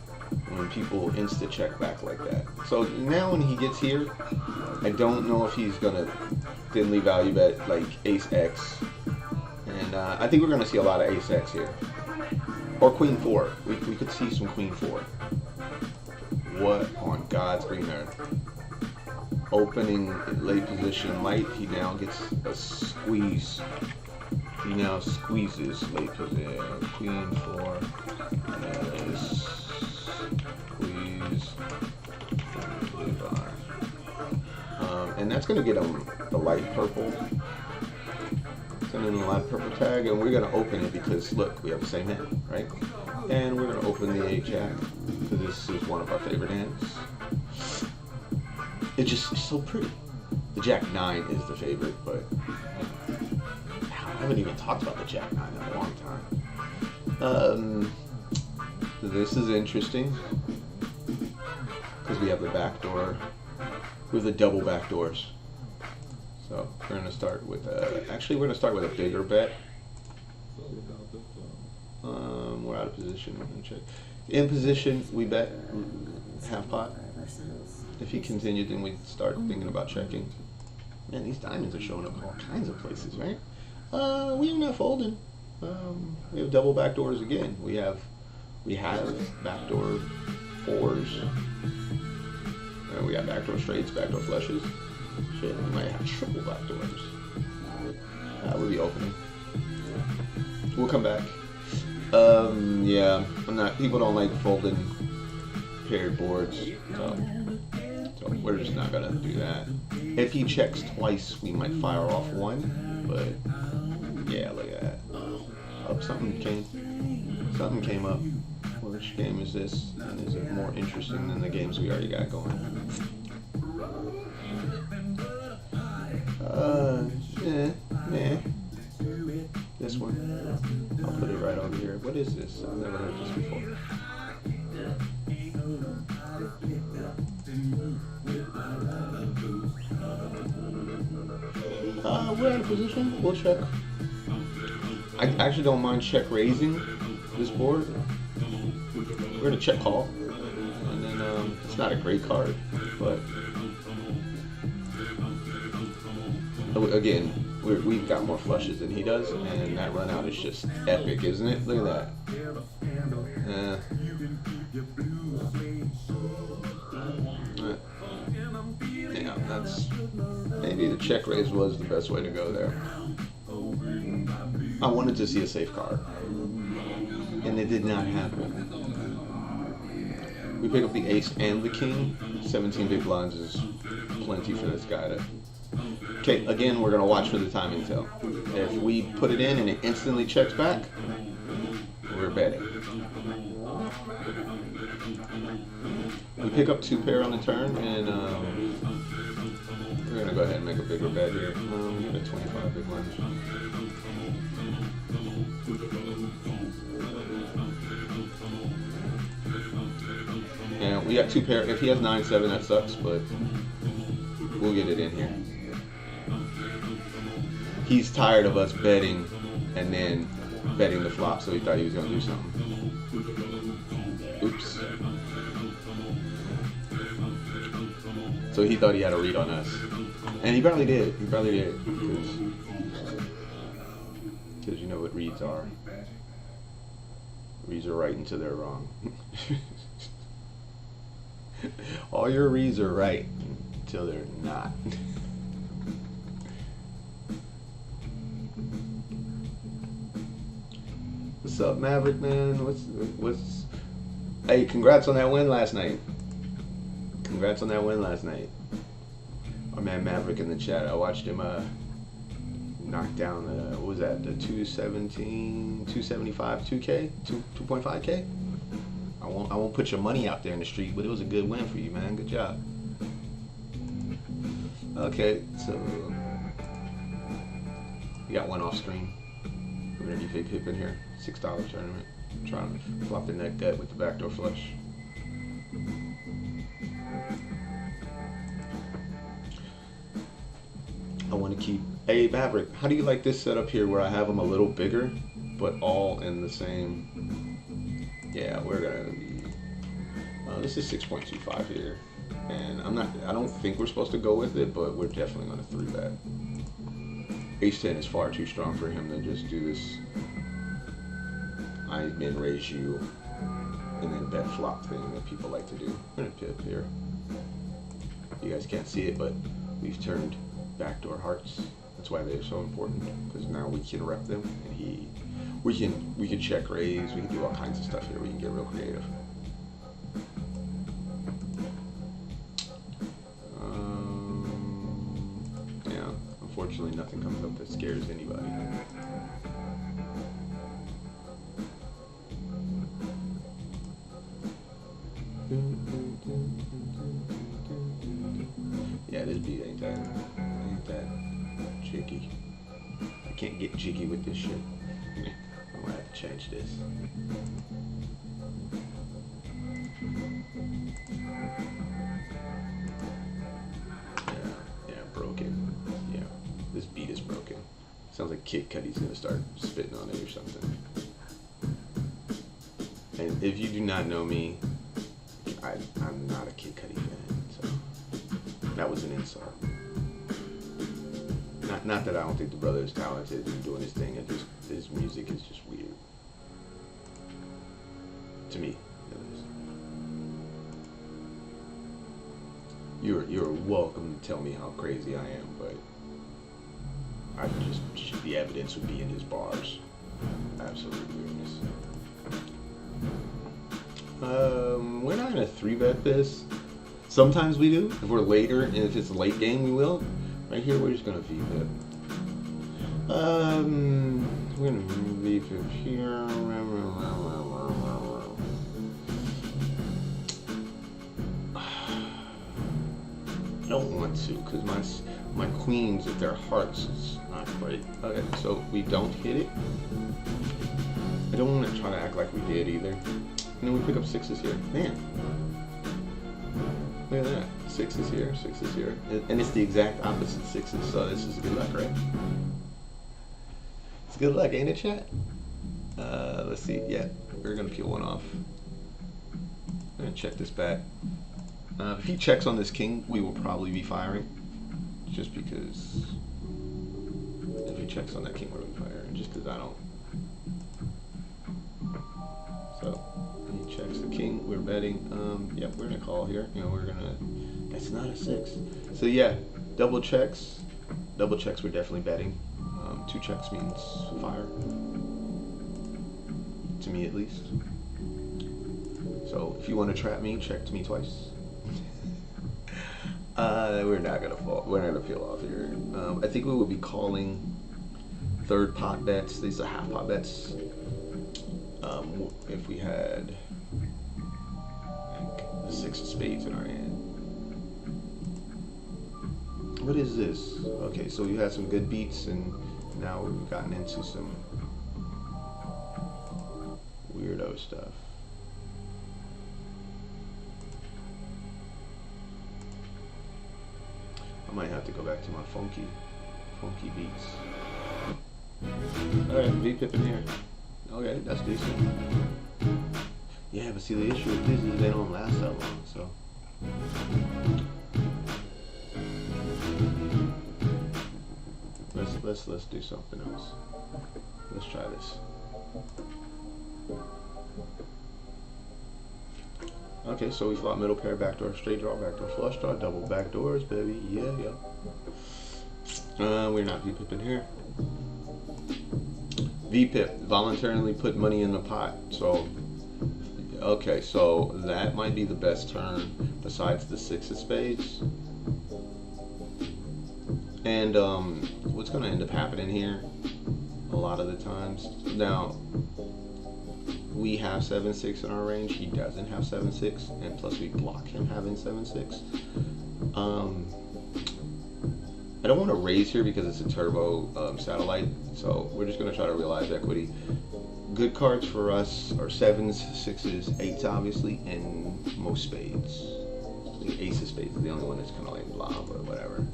Speaker 2: when people insta check back like that. So now when he gets here, I don't know if he's gonna thinly value bet like ace X, and I think we're gonna see a lot of ace X here. Or queen 4. We could see some queen 4. What on God's green earth? Opening in late position light, he now gets a squeeze. He now squeezes late position. Queen 4. Squeeze. And that's going to get him the light purple. And then the light purple tag, and we're going to open it because look, we have the same hand, right? And we're going to open the 8-jack because this is one of our favorite hands. It's so pretty. The Jack 9 is the favorite, but I haven't even talked about the Jack 9 in a long time. This is interesting because we have the back door with the double back doors. So we're gonna start with actually we're gonna start with a bigger bet. We're out of position. We're gonna check. In position, we bet half pot. If he continued, then we'd start thinking about checking. Man, these diamonds are showing up in all kinds of places, right? We're not folding. We have double back doors again. We have backdoor fours. We got backdoor straights, backdoor flushes. Shit, we might have triple back doors. That would be opening. We'll come back. Yeah, I'm not. People don't like folding paired boards, so we're just not gonna do that. If he checks twice, we might fire off one, but yeah, look at that. Oh, something came up. Which game is this? And is it more interesting than the games we already got going? Yeah. This one. I'll put it right over here. What is this? I've never heard this before. We're out of position. We'll check. I actually don't mind check raising this board. We're gonna check call, and then it's not a great card, but again, we've got more flushes than he does, and that run out is just epic, isn't it? Look at that. Yeah, that's maybe the check raise was the best way to go there. I wanted to see a safe card, and it did not happen. We pick up the ace and the king. 17 big blinds is plenty for this guy to. Okay, again, we're gonna watch for the timing tell. If we put it in and it instantly checks back, we're betting. We pick up 2 pair on the turn, and we're gonna go ahead and make a bigger bet here. We got a 25 big blinds. Yeah, we got 2 pair. If he has 9-7, that sucks, but we'll get it in here. He's tired of us betting and then betting the flop, so he thought he was gonna do something. Oops. So he thought he had a read on us, and he probably did. He probably did, because you know what reads are. Reads are right until they're wrong. All your reads are right until they're not. What's up, Maverick, man? What's? Hey, congrats on that win last night. Congrats on that win last night. Our man Maverick in the chat. I watched him knock down what was that? The 217, 275, 2K, 2.5K. I won't put your money out there in the street, but it was a good win for you, man. Good job. Okay, so we got one off screen. We're gonna be big hip in here. $6 tournament. I'm trying to flop the neck gut with the backdoor flush. I want to keep. Hey Maverick, how do you like this setup here where I have them a little bigger, but all in the same? Yeah, we're gonna be. This is 6.25 here, and I don't think we're supposed to go with it, but we're definitely gonna 3-bet. Ace-10 is far too strong for him to just do this. I min raise you, and then bet flop thing that people like to do. I'm gonna pip here. You guys can't see it, but we've turned backdoor hearts. That's why they're so important, because now we can rep them, and we can check raise. We can do all kinds of stuff here. We can get real creative. Yeah, unfortunately, nothing comes up that scares anybody. Yeah, this beat ain't that. jiggy. I can't get jiggy with this shit. I'm gonna have to change this. Yeah, broken. Yeah, this beat is broken. Sounds like Kid Cudi's gonna start spitting on it or something. And if you do not know me, I'm not a Kid Cudi fan, so that was an insult. Not that I don't think the brother is talented and doing his thing, and just his music is just weird. To me, at least. You're welcome to tell me how crazy I am, but the evidence would be in his bars. Absolute weirdness. We're not gonna 3-bet this. Sometimes we do. If we're later, and if it's a late game, we will. Right here, we're just gonna V-bet. We're gonna V-bet here. I don't want to, because my queens at their hearts is not great. Okay, so we don't hit it. I don't want to try to act like we did either. And then we pick up 6s here. Man. Look at that. 6 is here, 6 is here. And it's the exact opposite 6s, so this is good luck, right? It's good luck, ain't it, chat? Let's see. Yeah, we're going to peel one off. I'm going to check this back. If he checks on this king, we will probably be firing. Just because... If he checks on that king, we're going to be firing. Just because I don't... So, he checks the king, we're betting. Yep, we're going to call here. You know, we're going to... That's not a 6. So yeah, double checks. Double checks, we're definitely betting. 2 checks means fire. To me, at least. So if you want to trap me, check to me twice. We're not gonna fall. We're not gonna peel off here. I think we would be calling 3rd pot bets. These are half pot bets. If we had like the 6 of spades in our hand. What is this? Okay, so you had some good beats, and now we've gotten into some weirdo stuff. I might have to go back to my funky beats. Alright, V-pip in here. Okay, that's decent. Yeah, but see, the issue with this is they don't last that long, so. Let's do something else. Let's try this. Okay, so we flop middle pair, backdoor, straight draw, backdoor, flush draw, double backdoors, baby. Yeah. We're not V-pipping here. V-pip, voluntarily put money in the pot. So, okay, so that might be the best turn besides the 6 of spades. And what's going to end up happening here a lot of the times, now we have 7-6 in our range, he doesn't have 7-6, and plus we block him having 7-6. I don't want to raise here because it's a turbo satellite, so we're just going to try to realize equity. Good cards for us are 7s, 6s, 8s obviously, and most spades. The ace of spades is the only one that's kind of like blah, but whatever.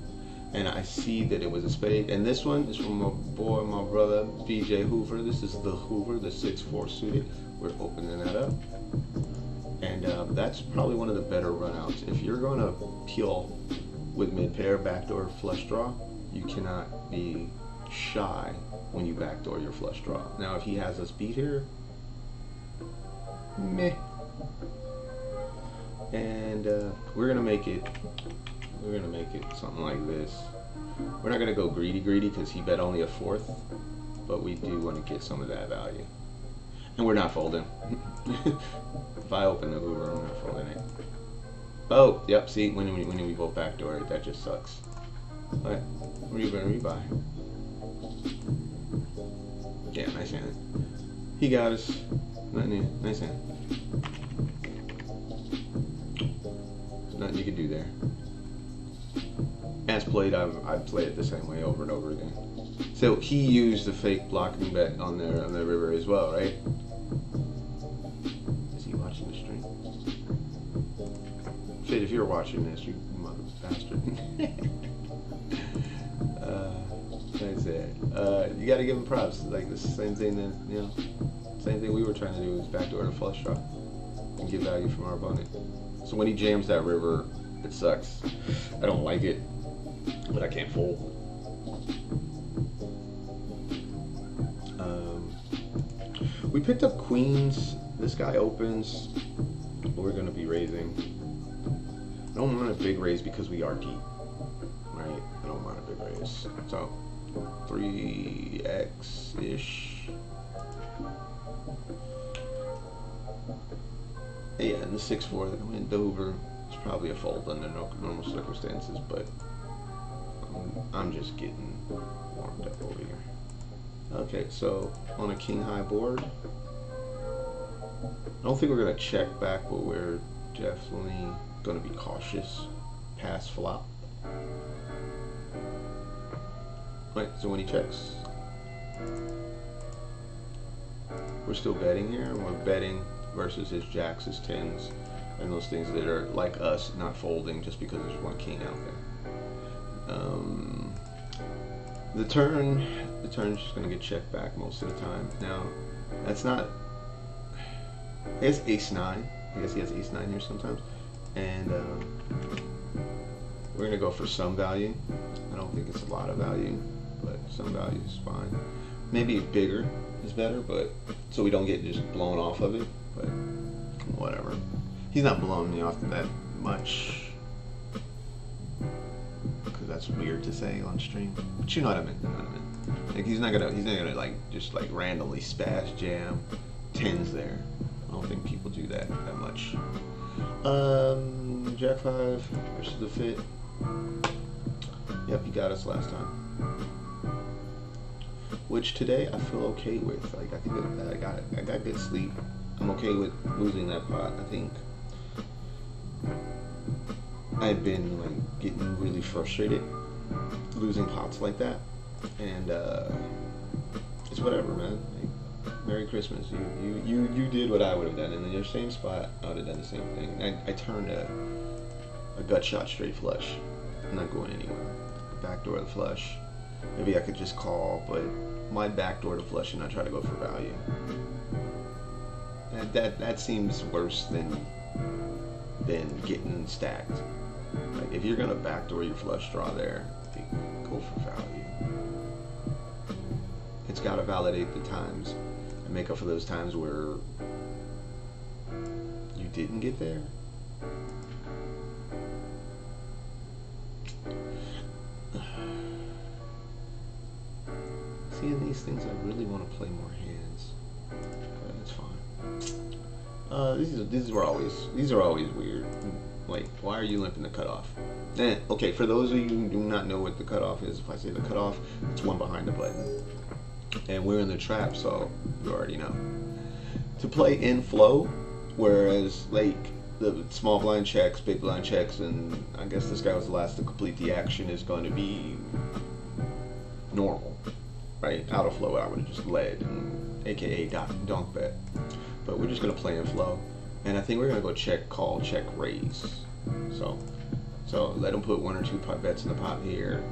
Speaker 2: And I see that it was a spade, and this one is from my boy, my brother, VJ Hoover. This is the Hoover, the 6-4 suited. We're opening that up, and that's probably one of the better runouts. If you're going to peel with mid pair, backdoor, flush draw, you cannot be shy when you backdoor your flush draw. Now, if he has us beat here, meh. And we're gonna make it. We're gonna make it something like this. We're not gonna go greedy because he bet only a 4th, but we do want to get some of that value. And we're not folding. If I open the Hoover, I'm not folding it. Oh, yep. See, when we both backdoor, that just sucks. All right, rebuy. Yeah, nice hand. He got us. Nice hand. There's nothing you can do there. And it's played, I'd play it the same way over and over again. So he used the fake blocking bet on the river as well, right? Is he watching the stream? Shit, if you're watching this, you mother bastard. That's it. You gotta give him props. Like, the same thing that, you know, same thing we were trying to do is backdoor the flush draw and get value from our opponent. So when he jams that river, it sucks. I don't like it, but I can't fold. We picked up queens. This guy opens. We're gonna be raising. I don't want a big raise because we are deep, right? I don't want a big raise. So 3x-ish. Yeah, and the 6-4 that went Dover is probably a fold under normal circumstances, but I'm just getting warmed up over here. Okay, so on a king high board, I don't think we're gonna check back, but we're definitely gonna be cautious past flop. Right, so when he checks, we're still betting here, and we're betting versus his jacks, his tens, and those things that are like us, not folding just because there's one king out there. The turn's just gonna get checked back most of the time. Now, that's not. He has ace-9. I guess he has ace-9 here sometimes, and we're gonna go for some value. I don't think it's a lot of value, but some value is fine. Maybe bigger is better, but so we don't get just blown off of it. But whatever. He's not blowing me off that much. That's weird to say on stream, but you know what I mean. You know what I mean. Like he's not gonna like just like randomly spash jam tens there. I don't think people do that much. Jack 5 versus the fit. Yep, he got us last time. Which today I feel okay with. Like I think that I got good sleep. I'm okay with losing that pot. I think I've been like getting really frustrated losing pots like that, and it's whatever, man. Like, Merry Christmas. You did what I would have done, and in your same spot, I would have done the same thing. I turned a gut shot straight flush. I'm not going anywhere. Backdoor the flush. Maybe I could just call, but my backdoor to flush and not try to go for value. That seems worse than getting stacked. Like if you're gonna backdoor your flush draw there, go for value. It's gotta validate the times and make up for those times where you didn't get there. Seeing these things, I really want to play more hands, but it's fine. These are always weird. Like, why are you limping the cutoff? Okay, for those of you who do not know what the cutoff is, if I say the cutoff, it's one behind the button. And we're in the trap, so you already know. To play in flow, whereas like the small blind checks, big blind checks, and I guess this guy was the last to complete the action, is going to be normal, right? Out of flow, I would have just led, and AKA donk bet. But we're just going to play in flow. And I think we're gonna go check, call, check, raise. So let him put 1 or 2 pot bets in the pot here.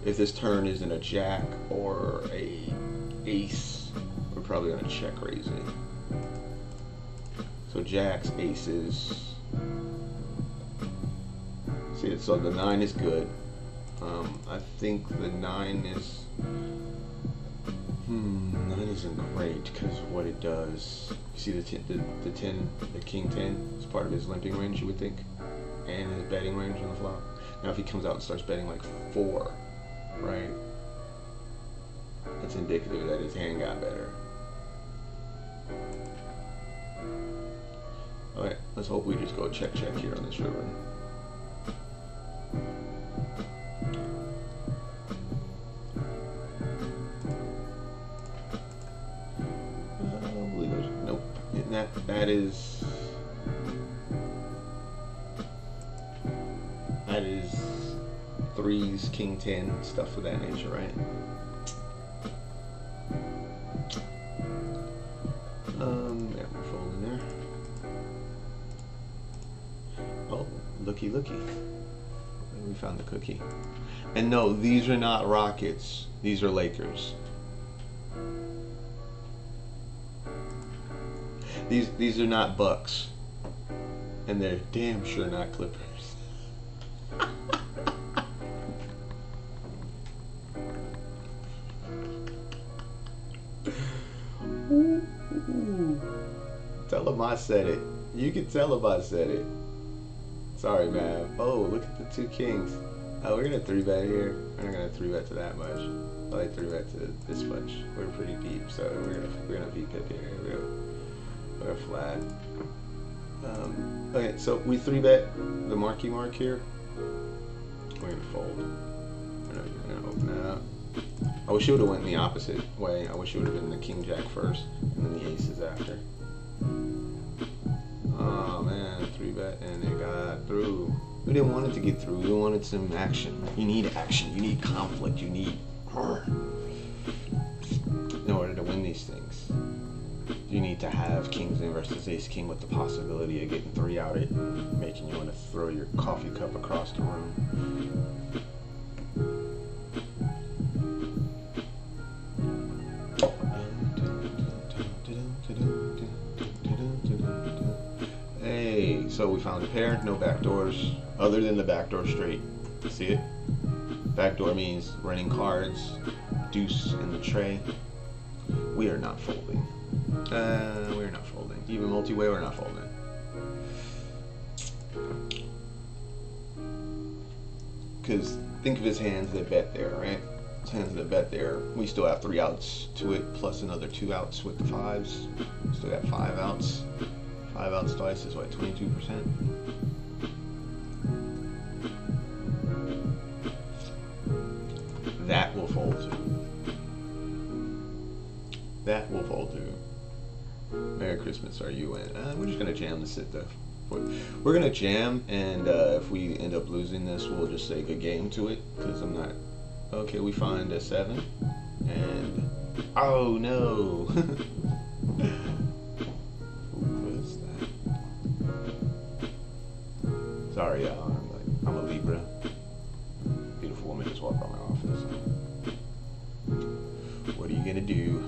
Speaker 2: If this turn isn't a jack or a ace, we're probably gonna check raise it. So jacks, aces. See, so the 9 is good. I think the 9 is. 9 isn't great because of what it does. You see the king 10 is part of his limping range, you would think, and his betting range on the flop. Now if he comes out and starts betting like 4, right, that's indicative that his hand got better. Alright, let's hope we just go check here on this river. Nope. That is 3. threes, king 10, stuff of that nature, right? Yeah, we're folding there. Oh, looky. We found the cookie. And no, these are not Rockets. These are Lakers. These are not Bucks. And they're damn sure not Clippers. Tell him I said it. You can tell him I said it. Sorry, man. Oh, look at the two kings. Oh, we're gonna 3-bet here. We're not gonna 3-bet to that much. I like 3-bet to this much. We're pretty deep, so we're gonna V-pip here. We're flat. Okay, so we 3-bet the marquee mark here. We're gonna fold. We're gonna open that up. I wish it would have went in the opposite way. I wish it would have been the king jack first and then the aces after. Oh man, 3-bet and it got through. We didn't want it to get through. We wanted some action. You need action. You need conflict. You need in order to win these things. You need to have kings in versus ace king with the possibility of getting 3 out it, making you want to throw your coffee cup across the room. Hey, so we found a pair, no backdoors, other than the backdoor straight. See it? Backdoor means running cards, deuce in the tray. We are not folding. We're not folding. Even multi-way, we're not folding. Because think of his hands that bet there, right? His hands that bet there. We still have 3 outs to it, plus another 2 outs with the 5s. Still got 5 outs. 5 outs twice is what, 22%? That will fold too. That will fold too. Merry Christmas, are you in? We're just gonna jam the sit though. We're gonna jam, and if we end up losing this, we'll just say good game to it, because I'm not. Okay, we find a 7, and oh no. What is that? Sorry, y'all. I'm a Libra. Beautiful woman just walked by my office. What are you gonna do?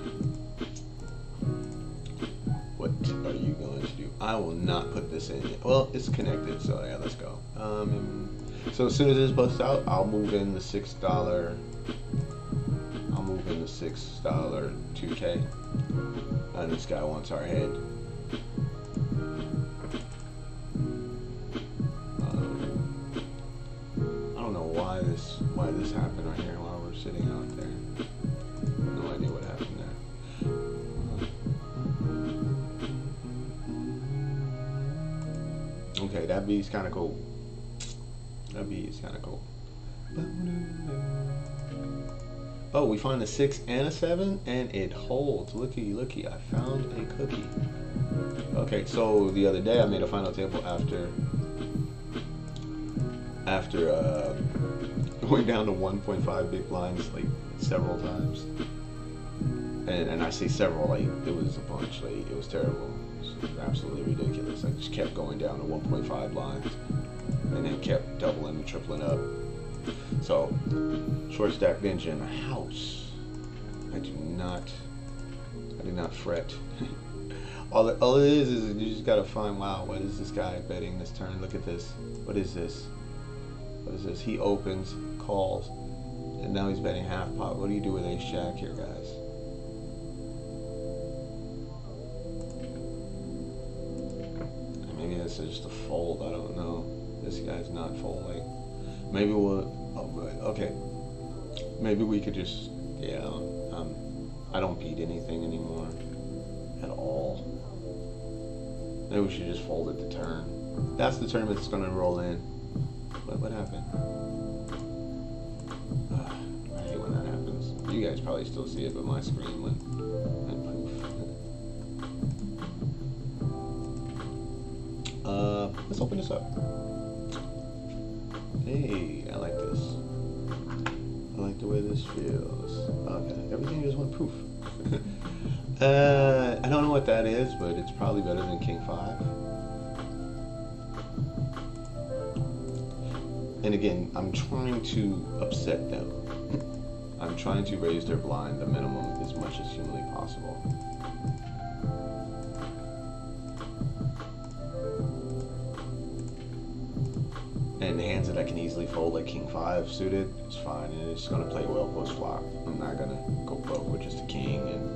Speaker 2: What are you going to do? I will not put this in yet. Well, it's connected, so yeah, let's go. So as soon as this busts out, I'll move in the $6. I'll move in the $6 2K. And this guy wants our head. I don't know why this happened right here while we're sitting out there. No idea what happened there. Okay, that beat's kind of cool. That beat is kind of cool. Oh, we find a 6 and a 7, and it holds. Looky, looky, I found a cookie. Okay, so the other day I made a final table after going down to 1.5 big blinds like several times. And I say several, like it was a bunch, like it was terrible. It was absolutely ridiculous. I just kept going down to 1.5 blinds and then kept doubling and tripling up. So, short stack ninja in the house. I do not fret. all it is you just gotta find, wow, what is this guy betting this turn? Look at this. What is this? What is this? He opens, calls, and now he's betting half pot. What do you do with ace jack here, guys? Maybe this is just a fold. I don't know. This guy's not folding. Maybe we'll. Oh, okay. Maybe we could just. Yeah. I don't beat anything anymore. At all. Maybe we should just fold at the turn. That's the tournament that's going to roll in. What happened? I hate when that happens. You guys probably still see it, but my screen went poof. Let's open this up. Hey, I like this. like the way this feels. Okay, everything just went poof. I don't know what that is, but it's probably better than King 5. And again, I'm trying to upset them. I'm trying to raise their blind the minimum as much as humanly possible. And hands that I can easily fold, like King 5 suited, is fine, and it's going to play well post flop. I'm not going to go broke with just a king, and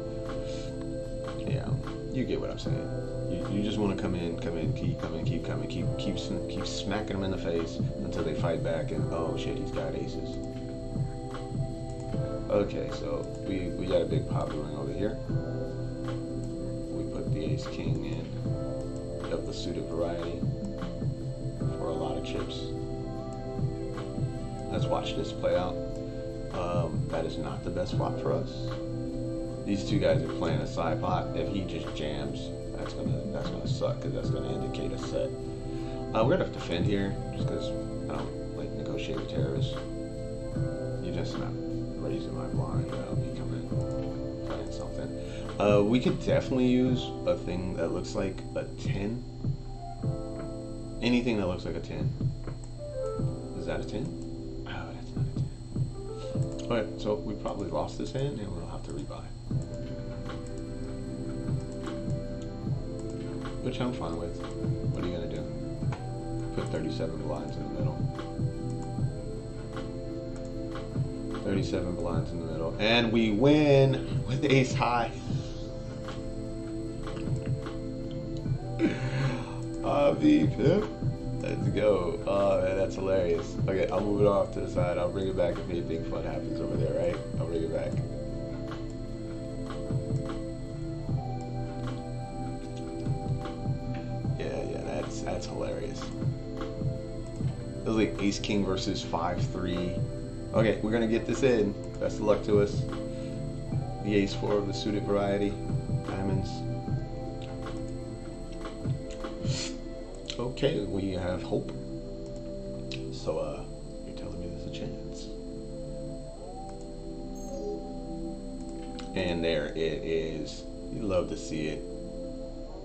Speaker 2: yeah, you get what I'm saying. You just want to come in, keep coming, keep coming, keep smacking them in the face until they fight back, and oh shit, he's got aces. Okay, so we got a big pot going over here. We put the ace king in of the suited variety for a lot of chips. Let's watch this play out. That is not the best flop for us. These two guys are playing a side pot. If he just jams, that's gonna suck, because that's gonna indicate a set. We're gonna defend here, just because I don't like negotiate with terrorists. You're just not raising my blind. I'll be coming playing something. We could definitely use a thing that looks like a 10. Anything that looks like a 10. Is that a 10? Oh, that's not a 10. Alright, so we probably lost this hand, and we'll have to rebuy. Which I'm fine with. What are you gonna do? Put 37 blinds in the middle. 37 blinds in the middle. And we win with ace high. Pip. Let's go. Oh man, that's hilarious. Okay, I'll move it off to the side. I'll bring it back if anything fun happens over there, right? I'll bring it back. Yeah, that's hilarious. It was like ace king versus 5-3. Okay, we're gonna get this in. Best of luck to us. The ace 4 of the suited variety. Diamonds. Okay, we have hope. So, you're telling me there's a chance. And there it is. You love to see it.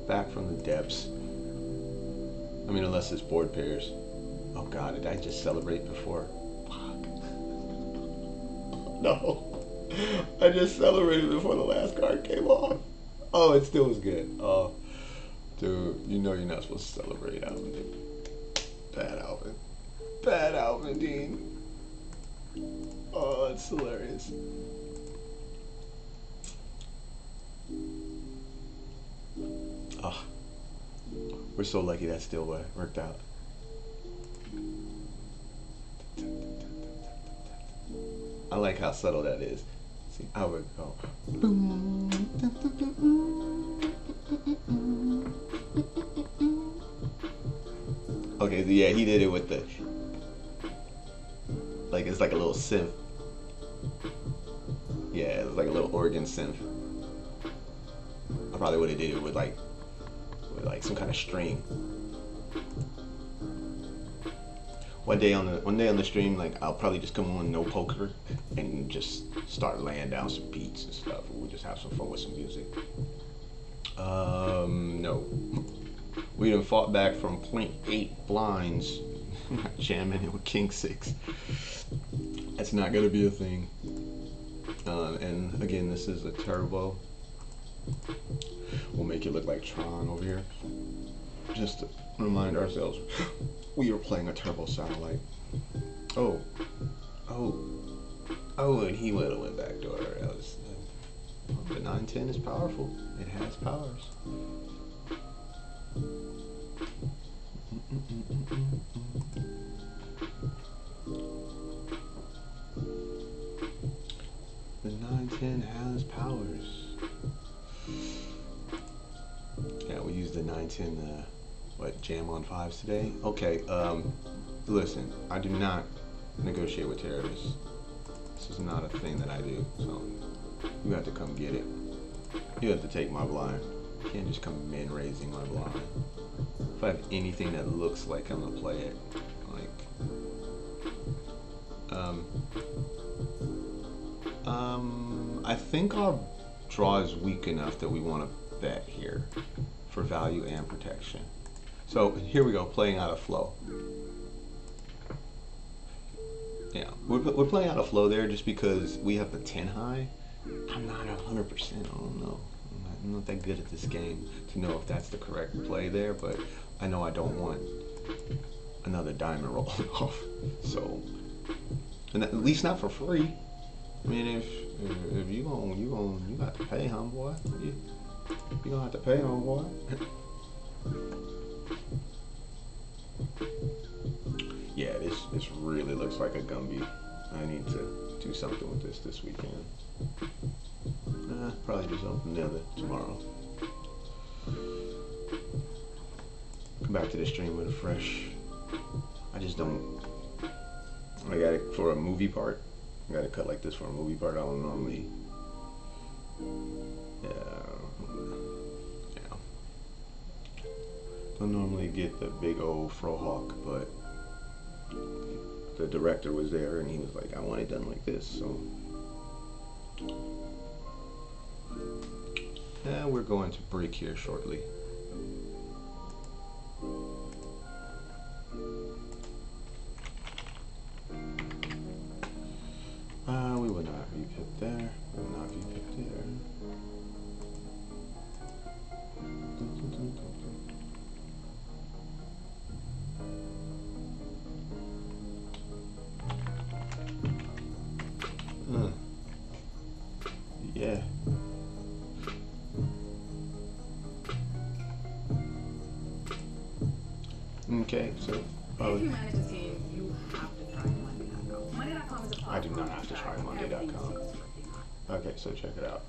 Speaker 2: Back from the depths. I mean, unless it's board pairs. Oh god, did I just celebrate before? Fuck. No. I just celebrated before the last card came off. Oh, it still was good. Oh. Dude, you know you're not supposed to celebrate, Alvin. Bad Alvin. Bad Alvin, Dean. Oh, it's hilarious. Oh, we're so lucky that still worked out. I like how subtle that is. See, I would go boom. Okay, yeah, he did it with the, like, it's like a little synth. Yeah, it's like a little organ synth. I probably would have did it with like some kind of string. One day on the stream, like, I'll probably just come on no poker and just start laying down some beats and stuff. We'll just have some fun with some music. No. We done fought back from 0.8 blinds, jamming it with King 6. That's not gonna be a thing. And again, this is a turbo. We'll make it look like Tron over here. Just to remind ourselves, we are playing a turbo satellite. Oh, and he would have went backdoor. That was, the 910 is powerful. It has powers. The 910 has powers. Yeah, we use the 910 jam on 5s today? Okay, listen, I do not negotiate with terrorists. This is not a thing that I do, so you have to come get it. You have to take my blind. You can't just come in raising my blind. If I have anything that looks like I'm gonna play it, like, I think our draw is weak enough that we want to bet here for value and protection. So here we go, playing out of flow. Yeah, we're playing out of flow there just because we have the 10 high. I'm not 100%, I don't know. I'm not that good at this game to know if that's the correct play there, but I know I don't want another diamond rolling off. So, and at least not for free. I mean, if you got to pay, homeboy. You gonna have to pay, homeboy. Yeah, this really looks like a Gumby. I need to do something with this weekend. Probably just open the other tomorrow. Come back to the stream with a fresh. I just don't. I got it for a movie part. I got it cut like this for a movie part. I don't normally. Don't normally get the big old frohawk, but the director was there and he was like, I want it done like this, so. Yeah, we're going to break here shortly. We will not re-pip there. We will not re-pip there. Yeah. Okay, so
Speaker 5: if you manage to see, you have to try Monday.com. Monday.com is a platform.
Speaker 2: I do not have to try Monday.com. Okay, so check it out.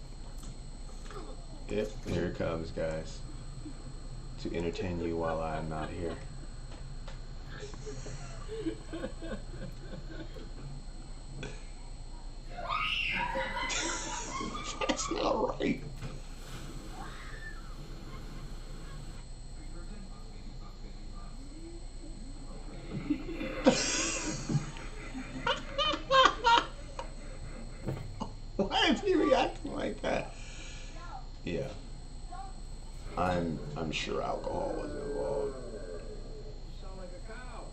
Speaker 2: Yep, here it comes, guys. To entertain you while I'm not here. That's not right. Why is he reacting like that? Yeah. I'm sure alcohol was involved.
Speaker 4: Sound like a cow.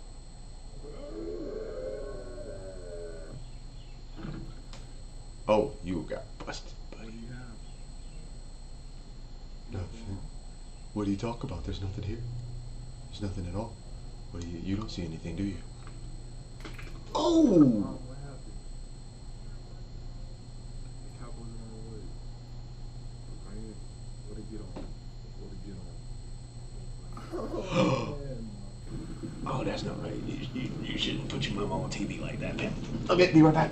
Speaker 2: Oh, you got busted, buddy.
Speaker 4: What do you have?
Speaker 2: Nothing. What do you talk about? There's nothing here. There's nothing at all. What do you don't see anything, do you? Oh!
Speaker 4: What happened? The Cowboys are on the way. I need what to get on.
Speaker 2: Oh, that's not right. You shouldn't put your mama on TV like that, man. Okay, be right back.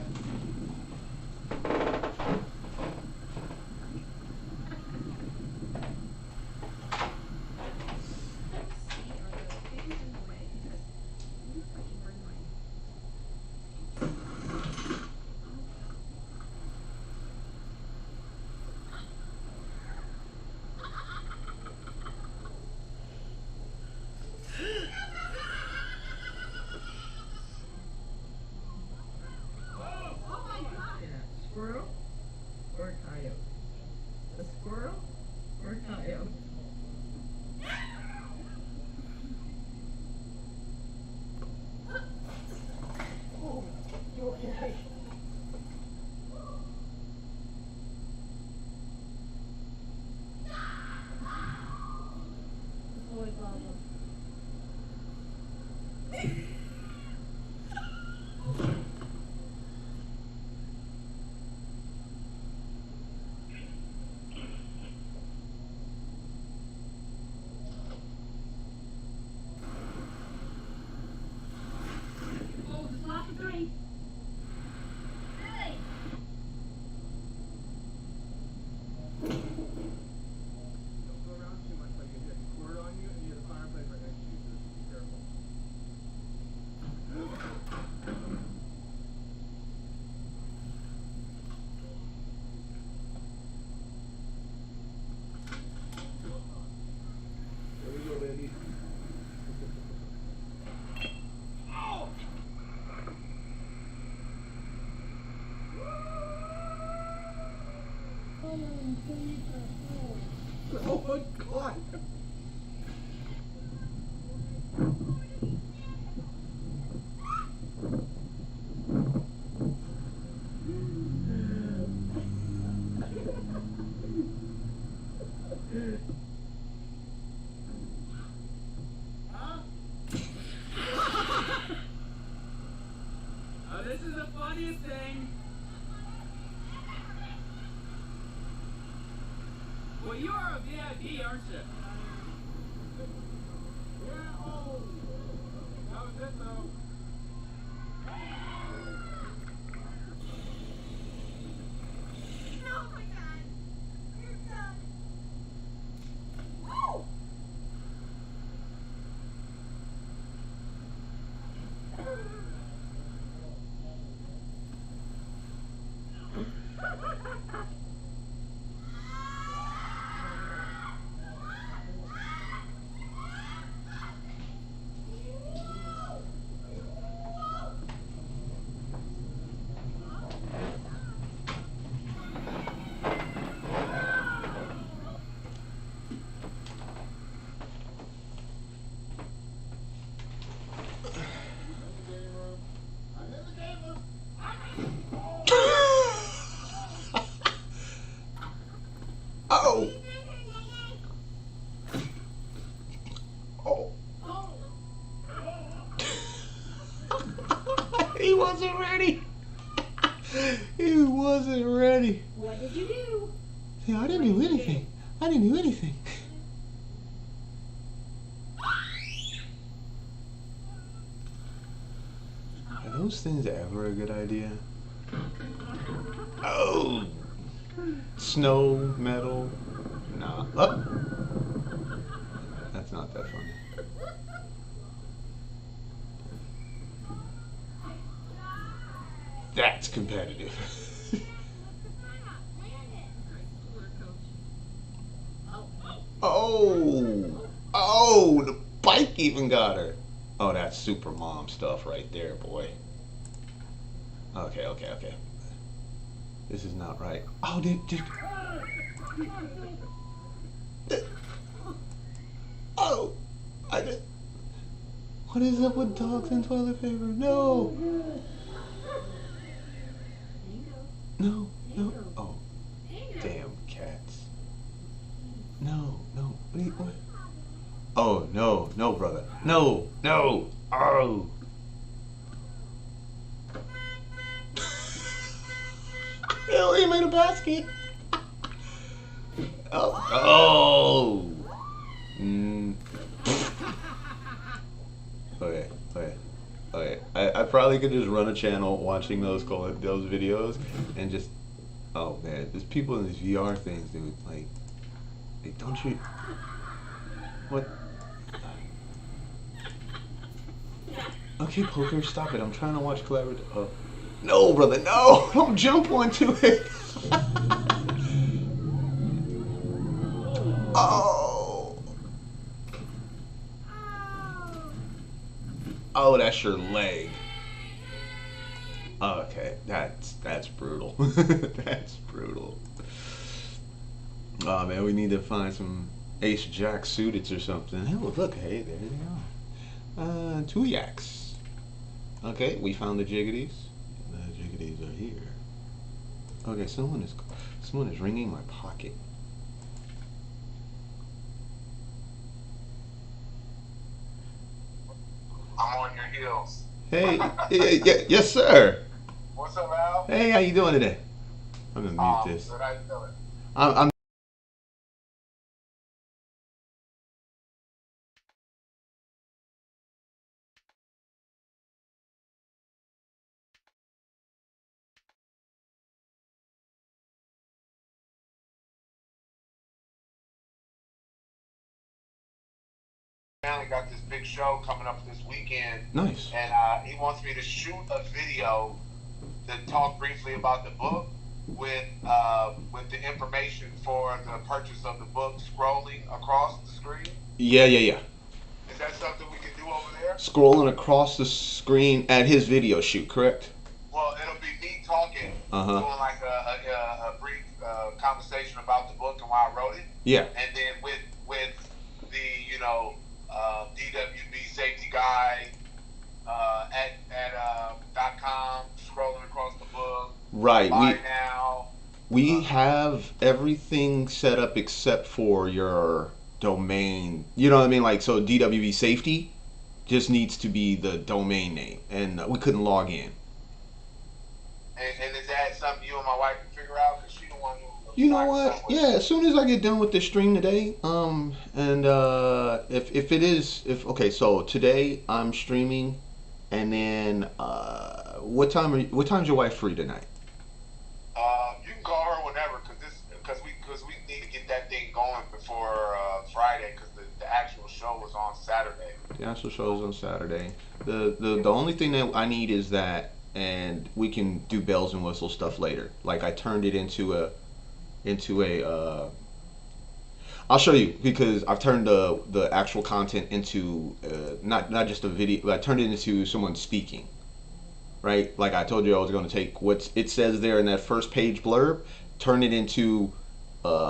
Speaker 5: Squirrel or coyote? A squirrel or coyote? Oh, you okay? Boy problem.
Speaker 4: Don't go around too much like you get a cord on you and you have a fireplace right next to you, so just be careful. This is the funniest thing. Well, you are a VIP, aren't you? Yeah, oh. That was it, though.
Speaker 6: No, my God. You're done. Woo!
Speaker 2: Oh. Oh. He wasn't ready. He wasn't ready.
Speaker 6: What did you do?
Speaker 2: Yeah, I didn't do anything. I didn't do anything. Are those things ever a good idea? Oh. Snow, metal. Nah. Oh. That's not that funny. That's competitive. Oh. Oh, the bike even got her. Oh, that's super mom stuff right there, boy. Okay, okay, okay. This is not right. Oh, did oh, I did. What is up with dogs and toilet paper? No. No, no. Oh, damn cats. No, no. What? Oh, no, no, brother. No, no. Oh. Oh, he made a basket. Oh. Oh. Okay, okay, okay. I probably could just run a channel watching those videos and just, oh man, there's people in these VR things, dude. Like, don't you? What? Okay, poker, stop it. I'm trying to watch collaborative. Oh. No, brother, no! Don't jump onto it. Oh. Oh, that's your leg. Okay, that's brutal. That's brutal. Oh man, we need to find some Ace Jack suiteds or something. Oh, look, hey, there they are. 2 yaks. Okay, we found the jiggities. The jiggities are here. Okay, someone is ringing my pocket.
Speaker 7: I'm on your heels.
Speaker 2: Hey, yes, sir.
Speaker 7: What's up, Al?
Speaker 2: Hey, how you doing today? I'm gonna mute this.
Speaker 7: Good, how you doing?
Speaker 2: I'm
Speaker 7: Family got this big show coming up this weekend.
Speaker 2: nice.
Speaker 7: And he wants me to shoot a video to talk briefly about the book with the information for the purchase of the book scrolling across the screen.
Speaker 2: Yeah.
Speaker 7: Is that something we can do over there?
Speaker 2: Scrolling across the screen at his video shoot, correct?
Speaker 7: Well, it'll be me talking, doing like a brief conversation about the book and why I wrote it.
Speaker 2: Yeah.
Speaker 7: And then with the DWB Safety Guide at .com, scrolling across the book.
Speaker 2: Right.
Speaker 7: Buy now.
Speaker 2: We have everything set up except for your domain. You know what I mean? Like, so DWB Safety just needs to be the domain name, and we couldn't log in.
Speaker 7: And is that something you and my wife can figure out? Because she's the one who.
Speaker 2: You know what? Yeah, as soon as I get done with this stream today, and if so today I'm streaming, and then what time's your wife free tonight?
Speaker 7: You can call her whenever, because we need to get that thing going before Friday, because the actual show was on Saturday.
Speaker 2: The actual show is on Saturday. The only thing that I need is that, and we can do bells and whistles stuff later. Like, I turned it into a I'll show you, because I've turned the actual content into not just a video, but I turned it into someone speaking. Right? Like I told you, I was going to take what it says there in that first page blurb, turn it into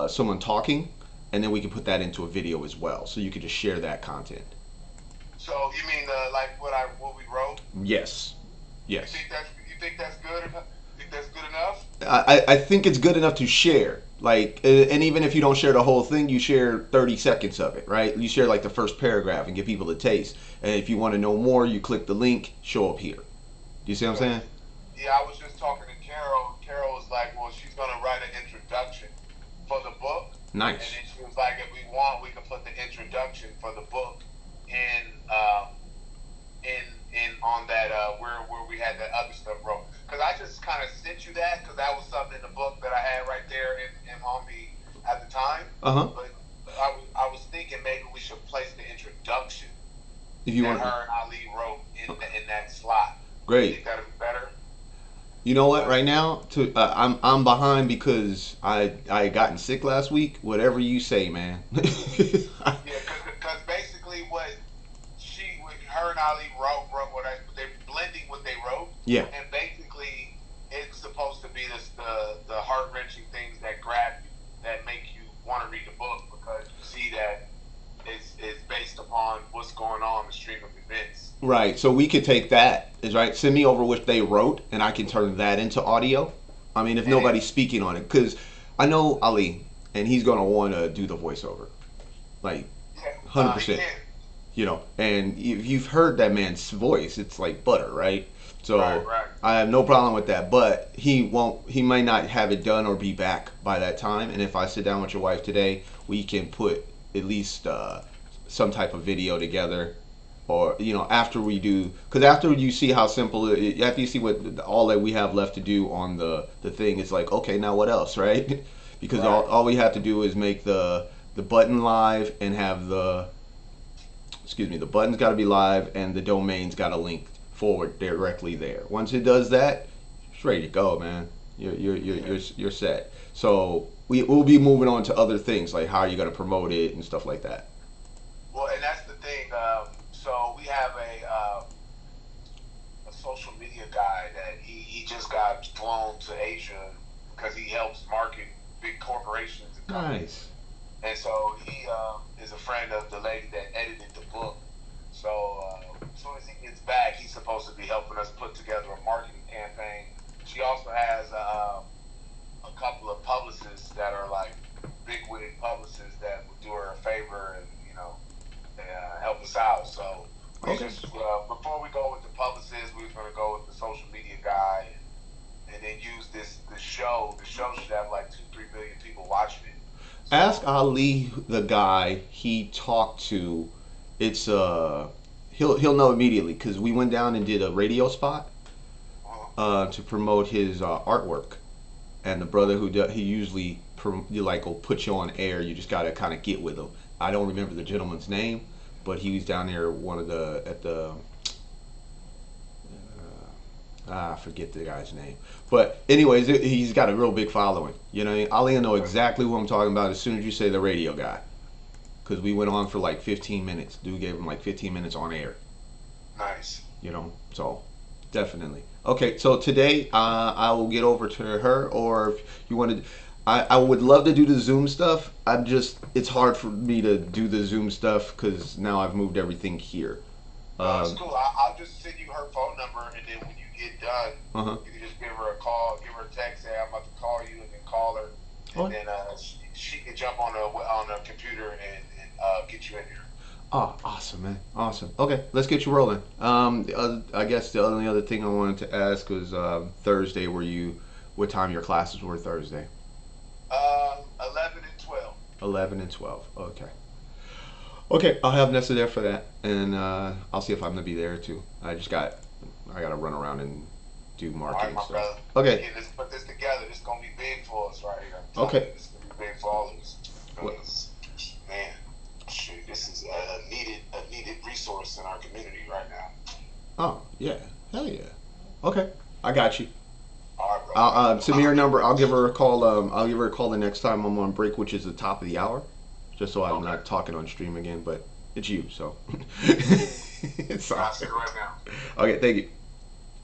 Speaker 2: someone talking, and then we can put that into a video as well. So you could just share that content.
Speaker 7: So you mean like what we wrote?
Speaker 2: Yes. Yes.
Speaker 7: You think that's good enough? You think that's good enough?
Speaker 2: I think it's good enough to share. Like, and even if you don't share the whole thing, you share 30 seconds of it, right? You share like the first paragraph and give people a taste. And if you want to know more, you click the link, show up here. Do you see what I'm saying?
Speaker 7: Yeah, I was just talking to Carol. Carol was like, well, she's going to write an introduction for the book.
Speaker 2: Nice.
Speaker 7: And then she was like, if we want, we can put the introduction for the book in on that where we had that other stuff wrote. Because I just kind of sent you that, because that was something in the book that I had right there in on me at the time. But I was thinking maybe we should place the introduction
Speaker 2: if you
Speaker 7: that
Speaker 2: want
Speaker 7: her and Ali wrote in that slot.
Speaker 2: Great.
Speaker 7: You think that'd be better?
Speaker 2: You know what? Right now, I'm behind because I gotten sick last week. Whatever you say, man.
Speaker 7: Yeah, because basically what her and Ali wrote what they're blending what they wrote.
Speaker 2: Yeah.
Speaker 7: And basically, it's supposed to be the heart wrenching things that grab you, that make you want to read the book, because you see that it's based upon what's going on in the stream of events.
Speaker 2: Right. So we could take that, is right. Send me over what they wrote, and I can turn that into audio. I mean, if nobody's speaking on it, because I know Ali, and he's gonna want to do the voiceover, like 100%. You know, and if you've heard that man's voice, it's like butter, right? So
Speaker 7: right.
Speaker 2: I have no problem with that, but he might not have it done or be back by that time. And if I sit down with your wife today, we can put at least some type of video together, or after we do, because after you see how simple after you see what all that we have left to do on the thing, it's like, okay, now what else, right? Because all we have to do is make the button live and have the button's got to be live and the domain's got to link forward directly there. Once it does that, it's ready to go, man. You're set. So we'll be moving on to other things, like how are you going to promote it and stuff like that.
Speaker 7: Well, and that's the thing. So we have a social media guy that he just got flown to Asia because he helps market big corporations and companies.
Speaker 2: Nice.
Speaker 7: And so he is a friend of the lady that edited the book. So as soon as he gets back, he's supposed to be helping us put together a marketing campaign. She also has a couple of publicists that are like big-witted publicists that would do her a favor and help us out. So we just before we go with the publicist, we was going to go with the social media guy, and then use the show. The show should have like 2-3 billion people watching it. So,
Speaker 2: ask Ali, the guy he talked to. It's he'll know immediately, because we went down and did a radio spot to promote his artwork, and the brother he usually will put you on air. You just gotta kind of get with him. I don't remember the gentleman's name, but he was down there I forget the guy's name. But anyways, he's got a real big following. Ali will know exactly who I'm talking about as soon as you say the radio guy. Because we went on for like 15 minutes. Dude gave him like 15 minutes on air.
Speaker 7: Nice.
Speaker 2: So definitely. Okay, so today I will get over to her, or if you want to, I would love to do the Zoom stuff. It's hard for me to do the Zoom stuff because now I've moved everything here.
Speaker 7: It's cool. I'll just send you her phone number, and then when you get done, you can just give her a call, give her a text, say I'm about to call you, and then call her, and then she can jump on a computer and get you in here.
Speaker 2: Oh, awesome, man. Awesome. Okay, let's get you rolling. I guess the only other thing I wanted to ask was Thursday. What time your classes were Thursday?
Speaker 7: 11 and 12.
Speaker 2: 11 and 12. Okay. Okay, I'll have Nessa there for that, and I'll see if I'm gonna be there too. I gotta run around and do marketing
Speaker 7: my
Speaker 2: stuff.
Speaker 7: brother.
Speaker 2: Okay.
Speaker 7: Yeah, let's put this together. This is gonna be big for us right here.
Speaker 2: Okay.
Speaker 7: This is gonna be big for all of us. Because, man, shoot, this is a needed resource in our community right now.
Speaker 2: Oh yeah, hell yeah. Okay, I got you.
Speaker 7: All right, bro.
Speaker 2: Send me her number. I'll give her a call. I'll give her a call the next time I'm on break, which is the top of the hour, just so I'm not talking on stream again. But it's you, so. It's
Speaker 7: I'll see you right now.
Speaker 2: Okay, thank you.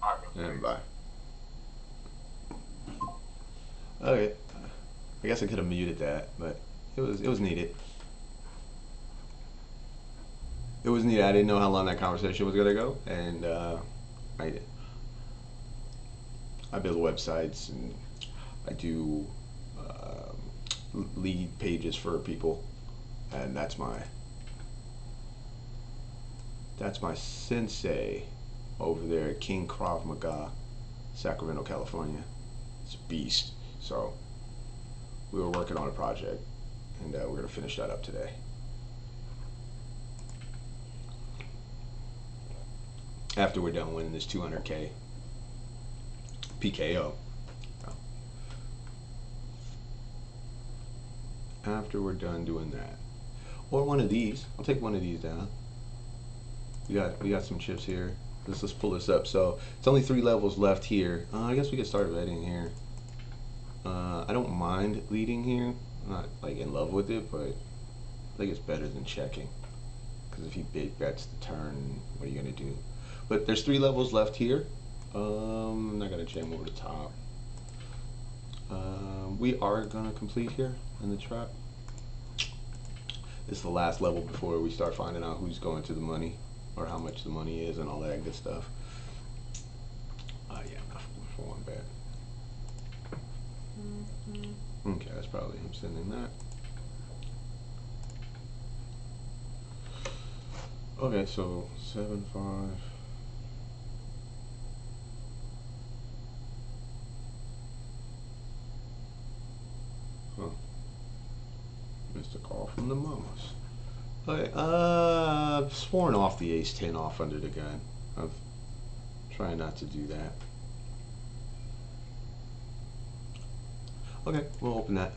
Speaker 7: All right, bro.
Speaker 2: And bye. Okay, I guess I could have muted that, but it was needed. It was needed. I didn't know how long that conversation was gonna go, and I build websites and I do lead pages for people, and that's my sensei over there at King Krav Maga, Sacramento, California. It's a beast. So we were working on a project, and we're gonna finish that up today. After we're done winning this 200K PKO. After we're done doing that, or one of these, I'll take one of these down. We got some chips here. Let's pull this up. So it's only 3 levels left here. I guess we can start betting here. I don't mind leading here. I'm not like in love with it, but I think it's better than checking. Because if he big bets the turn, what are you gonna do? But there's 3 levels left here. I'm not gonna jam over the top. We are gonna complete here in the trap. This is the last level before we start finding out who's going to the money, or how much the money is, and all that good stuff. Yeah, enough for one bet. Okay, that's probably him sending that. Okay, so 7-5. Huh. Missed a call from the mamas. Okay, I've sworn off the ace-10 off under the gun. I'm trying not to do that. Okay, we'll open that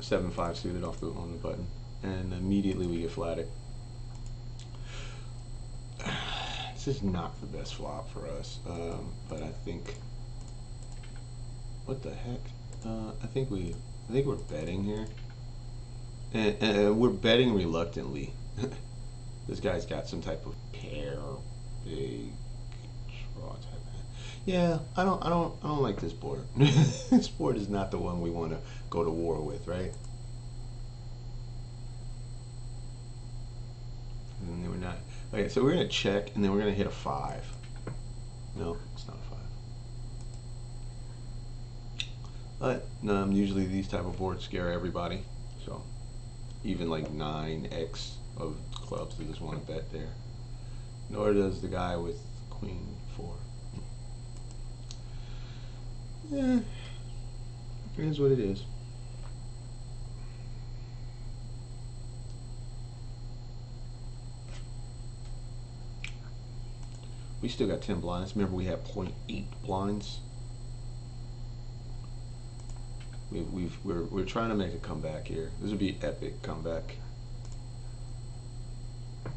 Speaker 2: 7-5 suited off on the button, and immediately we get flatted. This is not the best flop for us, but I think. What the heck? I think we're betting here, and we're betting reluctantly. This guy's got some type of pair, big draw type. Yeah, I don't like this board. This board is not the one we want to go to war with, right? And then we're not. Okay, so we're gonna check, and then we're gonna hit a 5. No, it's not a 5. But usually these type of boards scare everybody. So even like 9x of clubs, they just want to bet there. Nor does the guy with Queen 4. Yeah, it is what it is. We still got 10 blinds. Remember, we have 0.8 blinds. We're trying to make a comeback here. This would be an epic comeback. This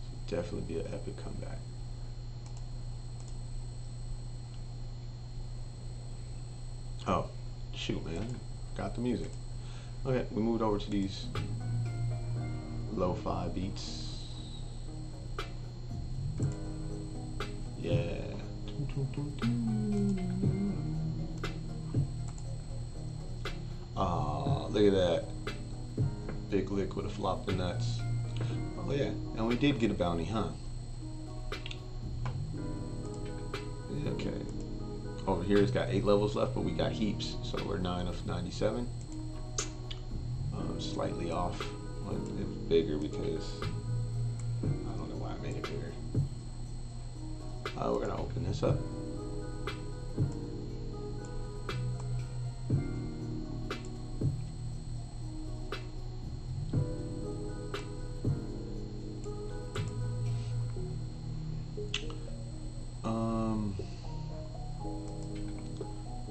Speaker 2: would definitely be an epic comeback. Oh, shoot, man. Got the music. Okay, we moved over to these lo-fi beats. Yeah. Look at that. Big lick would have flopped the nuts. Oh yeah, and we did get a bounty, huh? Okay. Over here it's got 8 levels left, but we got heaps, so we're 9 of 97. Slightly off. It's bigger because I don't know why I made it bigger. We're gonna open this up.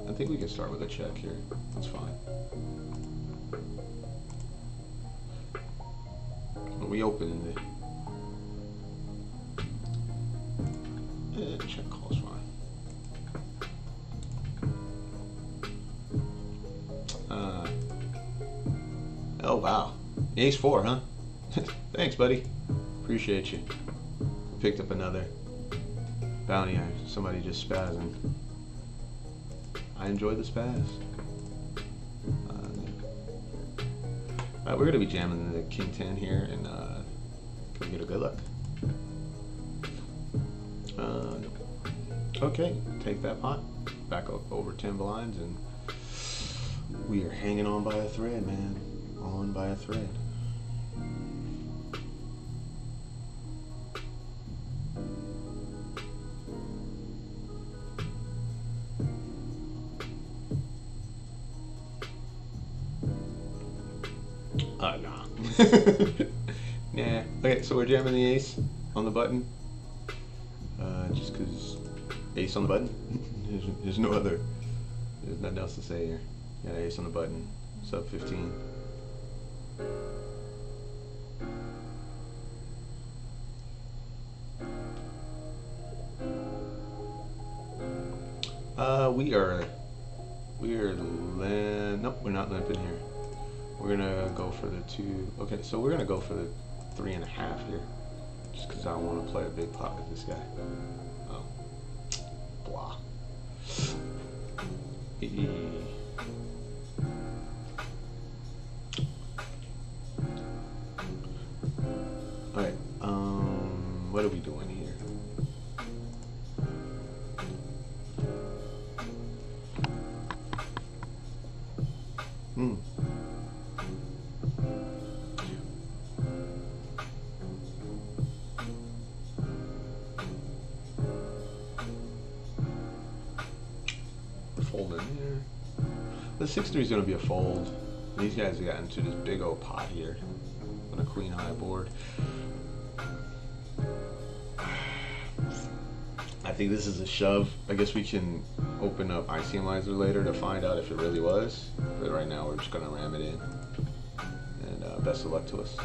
Speaker 2: I think we can start with a check here. That's fine. We opened it. Yeah, check calls fine. Oh wow, Ace 4, huh? Thanks, buddy. Appreciate you. Picked up another bounty. Somebody just spazzing. I enjoy the spaz. Alright, we're gonna be jamming the King 10 here, and can we get a good luck? No. Okay, take that pot. Back up over 10 blinds, and we are hanging on by a thread, man. On by a thread. Nah. Nah. Okay, so we're jamming the ace on the button. Just because ace on the button. There's no other. There's nothing else to say here. Yeah, ace on the button. Sub 15. Nope, we're not limping here. We're gonna go for the 2. Okay, so we're gonna go for the 3.5 here, just because I want to play a big pot with this guy. Oh, blah. All right. What are we doing here? Fold in there. The 6-3 is going to be a fold. These guys have gotten into this big old pot here on a queen high board. I think this is a shove. I guess we can open up ICMizer later to find out if it really was. But right now we're just going to ram it in. And best of luck to us.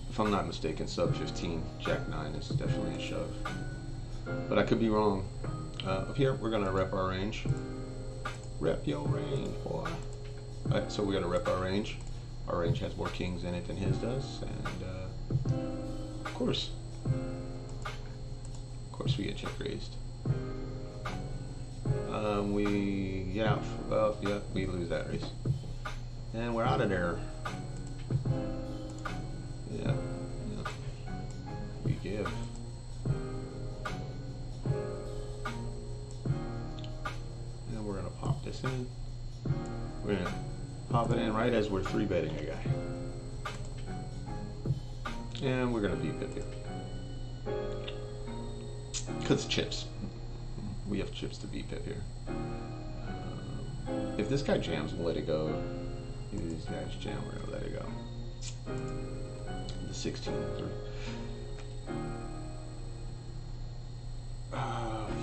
Speaker 2: If I'm not mistaken, sub 15, Jack 9 is definitely a shove. But I could be wrong. Up here, we're going to rep our range. Rep your range, boy. Alright, so we're going to rep our range. Our range has more kings in it than his does. And, of course, we get check raised. We get out. Well, yeah, we lose that race. And we're out of there. Yeah. We give. Pop this in. We're gonna pop it in right as we're 3-betting a guy. And we're gonna B-pip here. Because chips. We have chips to B-pip here. If this guy jams, we'll let it go. If these guys jam, we're gonna let it go. The 16 and 3.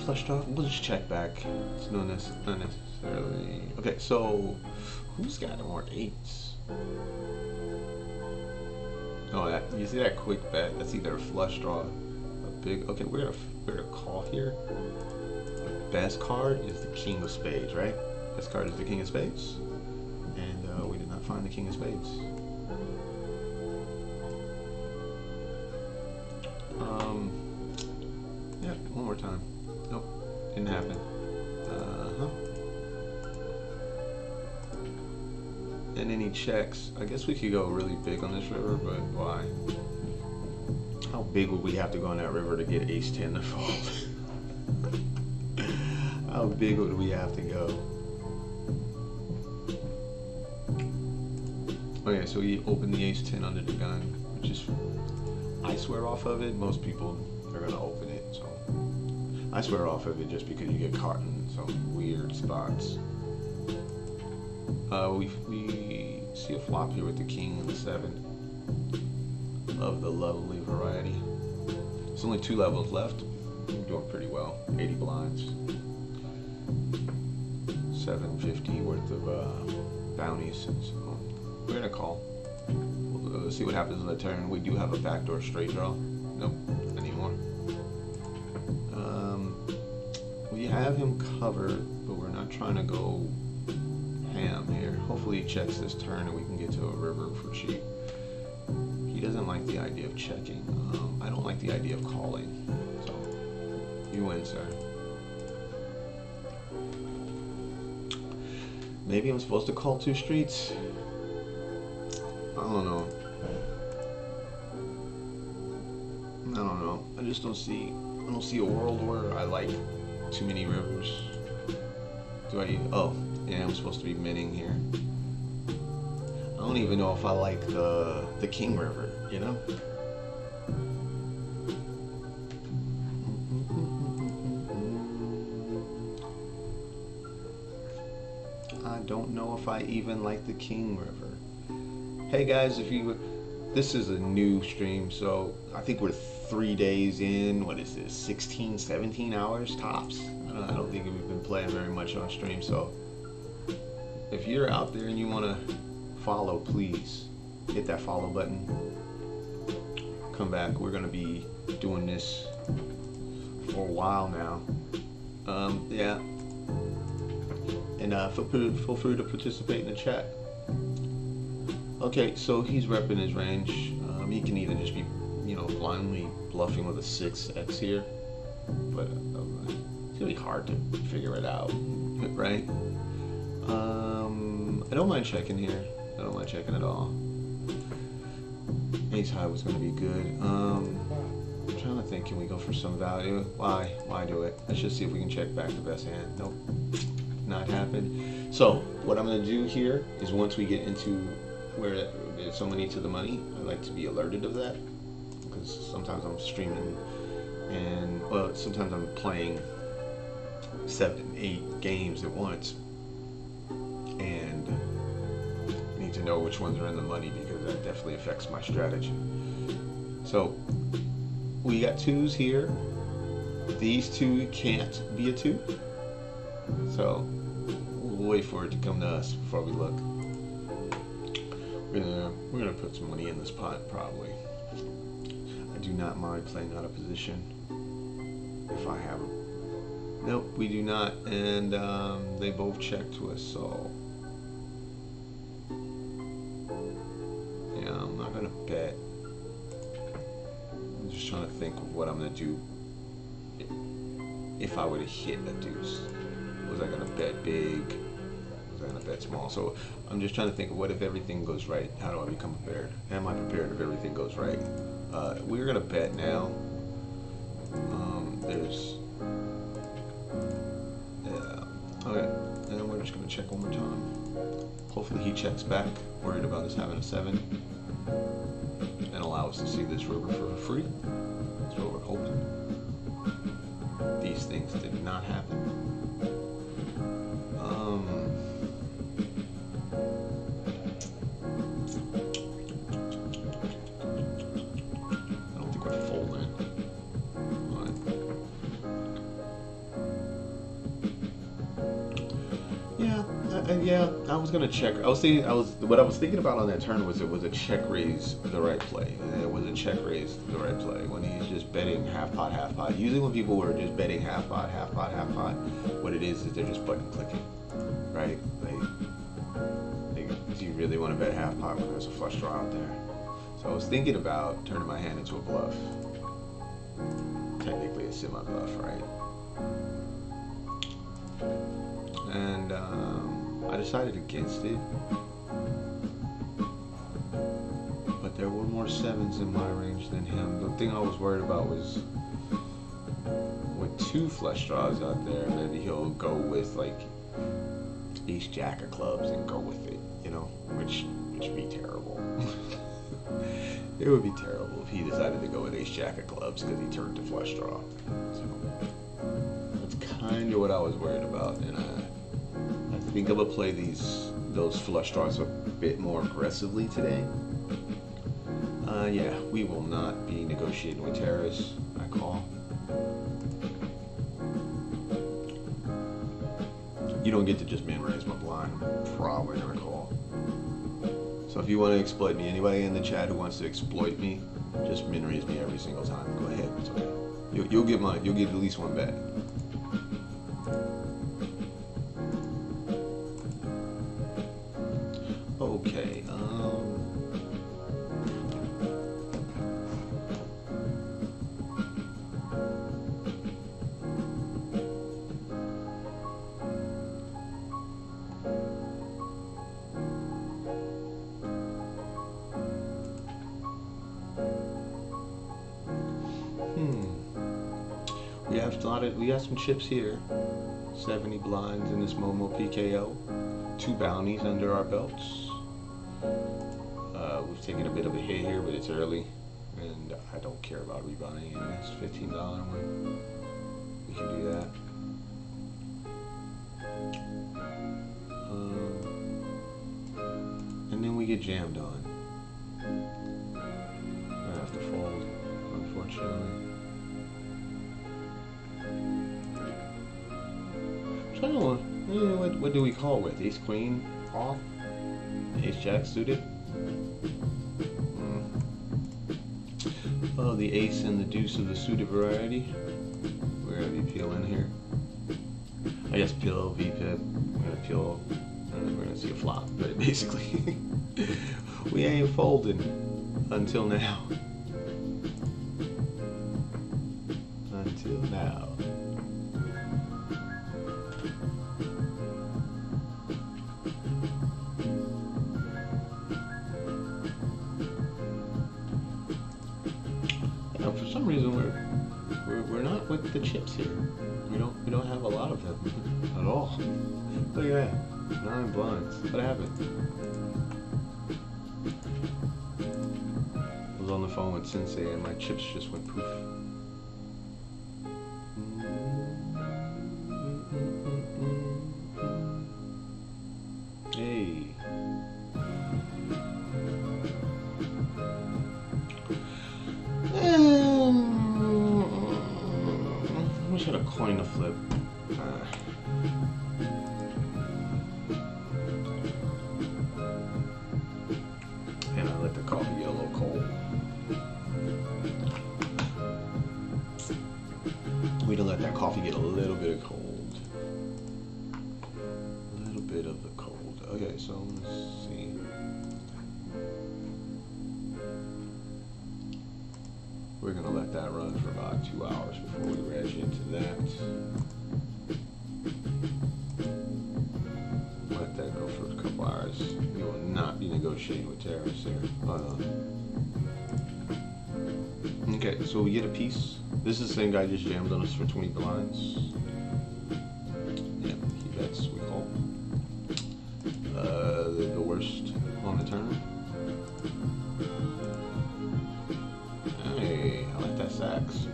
Speaker 2: Flushed off. We'll just check back. It's not necessarily. Okay, so who's got more 8s? Oh, that, you see that quick bet? That's either a flush draw, a big. Okay, we're gonna call here. The best card is the King of Spades, right? Best card is the King of Spades, and we did not find the King of Spades. Yeah, one more time. Nope, didn't happen. And then he checks. I guess we could go really big on this river, but why? How big would we have to go on that river to get ace 10 to fold? How big would we have to go? Okay, so he opened the ace 10 under the gun, which is, I swear off of it, most people are gonna open it, so. I swear off of it just because you get caught in some weird spots. We see a flop here with the king and the 7 of the lovely variety. There's only 2 levels left. We're doing pretty well. 80 blinds. 750 worth of bounties. So we're gonna call. We'll see what happens on the turn. We do have a backdoor straight draw. Nope, anymore. We have him covered, but we're not trying to go ham here. Hopefully he checks this turn and we can get to a river for cheap. He doesn't like the idea of checking. I don't like the idea of calling. So you win, sir. Maybe I'm supposed to call 2 streets. I don't know. I don't know. I just don't see. I don't see a world where I like too many rivers. Do I? Oh, yeah. I'm supposed to be minting here. I don't even know if I like the King River. You know. I don't know if I even like the King River. Hey guys, this is a new stream, so I think we're 3 days in. What is this? 16, 17 hours tops. I don't think we've been playing very much on stream. So if you're out there and you want to follow, please hit that follow button. Come back. We're gonna be doing this for a while now. Yeah. And feel free to participate in the chat. Okay, so he's repping his range. He can either just be, blindly bluffing with a 6x here, but it's gonna be hard to figure it out, right? I don't mind checking here. I don't mind checking at all. Ace high was gonna be good. I'm trying to think, can we go for some value? Why do it? Let's just see if we can check back the best hand. Nope, not happen. So what I'm gonna do here is once we get into where there's so many to the money, I like to be alerted of that, because sometimes I'm streaming and sometimes I'm playing 7, 8 games at once and I need to know which ones are in the money, because that definitely affects my strategy. So we got 2s here. These 2 can't be a 2, so we'll wait for it to come to us before we look. We're gonna put some money in this pot probably. I do not mind playing out of position if I have them. Nope, we do not, and they both check to us, so yeah, I'm not gonna bet. I'm just trying to think of what I'm gonna do if I were to hit a deuce. Was I gonna bet big? Was I gonna bet small? So I'm just trying to think of what if everything goes right? How do I become prepared? Am I prepared if everything goes right? We're gonna bet now. Okay, and we're just gonna check one more time. Hopefully he checks back, worried about us having a 7, and allow us to see this river for free. That's what we're hoping. These things did not happen. I don't think we're folding. Yeah, I was gonna check. What I was thinking about on that turn was it was a check raise the right play. It was a check raise the right play when he's just betting half pot, half pot. Usually when people are just betting half pot, half pot, half pot, what it is they're just button clicking, right? Do you really want to bet half pot when there's a flush draw out there? So I was thinking about turning my hand into a bluff. Technically a semi bluff, right? And I decided against it. more 7s in my range than him. The thing I was worried about was with 2 flush draws out there, maybe he'll go with like ace jack of clubs and go with it, you know, which would be terrible. It would be terrible if he decided to go with ace jack of clubs because he turned to flush draw. So that's kind of what I was worried about, and I think I'm gonna play those flush draws a bit more aggressively today. Yeah, we will not be negotiating with terrorists. I call. You don't get to just man raise my blind. I'm probably gonna call. So if you want to exploit me, anybody in the chat who wants to exploit me, just min raise me every single time. Go ahead. It's okay. You'll get at least one bet. Okay. We got some chips here. 70 blinds in this Momo PKO. 2 bounties under our belts. We've taken a bit of a hit here, but it's early, and I don't care about rebounding in this $15 one. We can do that. And then we get jammed on. I have to fold, unfortunately. So what do we call with? Ace queen off? Ace jack suited? Oh, the ace and the deuce of the suited variety. Where have you peel in here? I guess peel, VPIP, we're gonna peel, and we're gonna see a flop, but basically, we ain't folding until now. Until now. For some reason we're not with the chips here. We don't have a lot of them at all. Look at that, 9 blinds. What happened? I was on the phone with Sensei and my chips just went poof. Hey. We should have coined a flip. And I let the coffee get a little cold. We'd have let that coffee get a little bit of cold. A little bit of the cold. Okay, so let's see. We're gonna let that run for about 2 hours before we rush into that. Let that go for a couple hours. We will not be negotiating with terrorists here. Okay, so we get a piece. This is the same guy just jammed on us for 20 blinds. Yep, he bets, we call. The worst on the turn. Hey, I like that sax.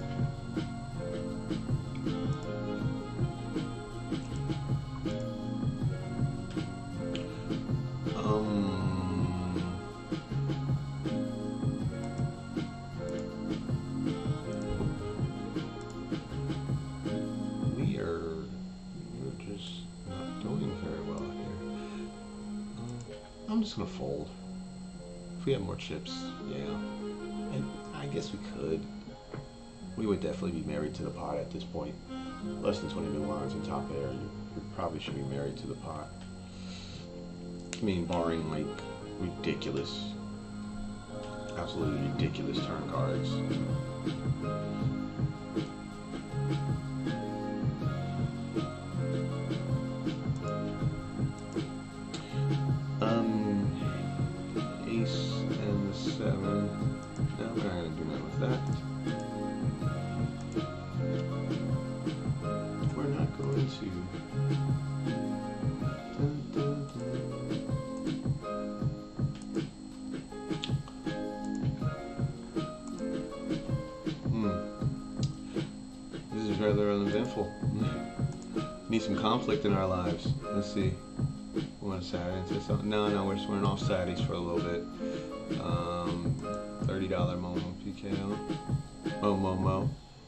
Speaker 2: We're just not doing very well here. I'm just gonna fold. If we had more chips, yeah. I guess we could. We would definitely be married to the pot at this point. Less than 20 big blinds in top pair, you probably should be married to the pot. I mean, barring like ridiculous, absolutely ridiculous turn cards. Ace and the 7. No, we're not gonna do nothing with that. We're not going to. Dun, dun, dun. This is rather uneventful. Need some conflict in our lives. Let's see. We want to side into something? No, we're just running off saddies for a little bit. $30 Momo PKO.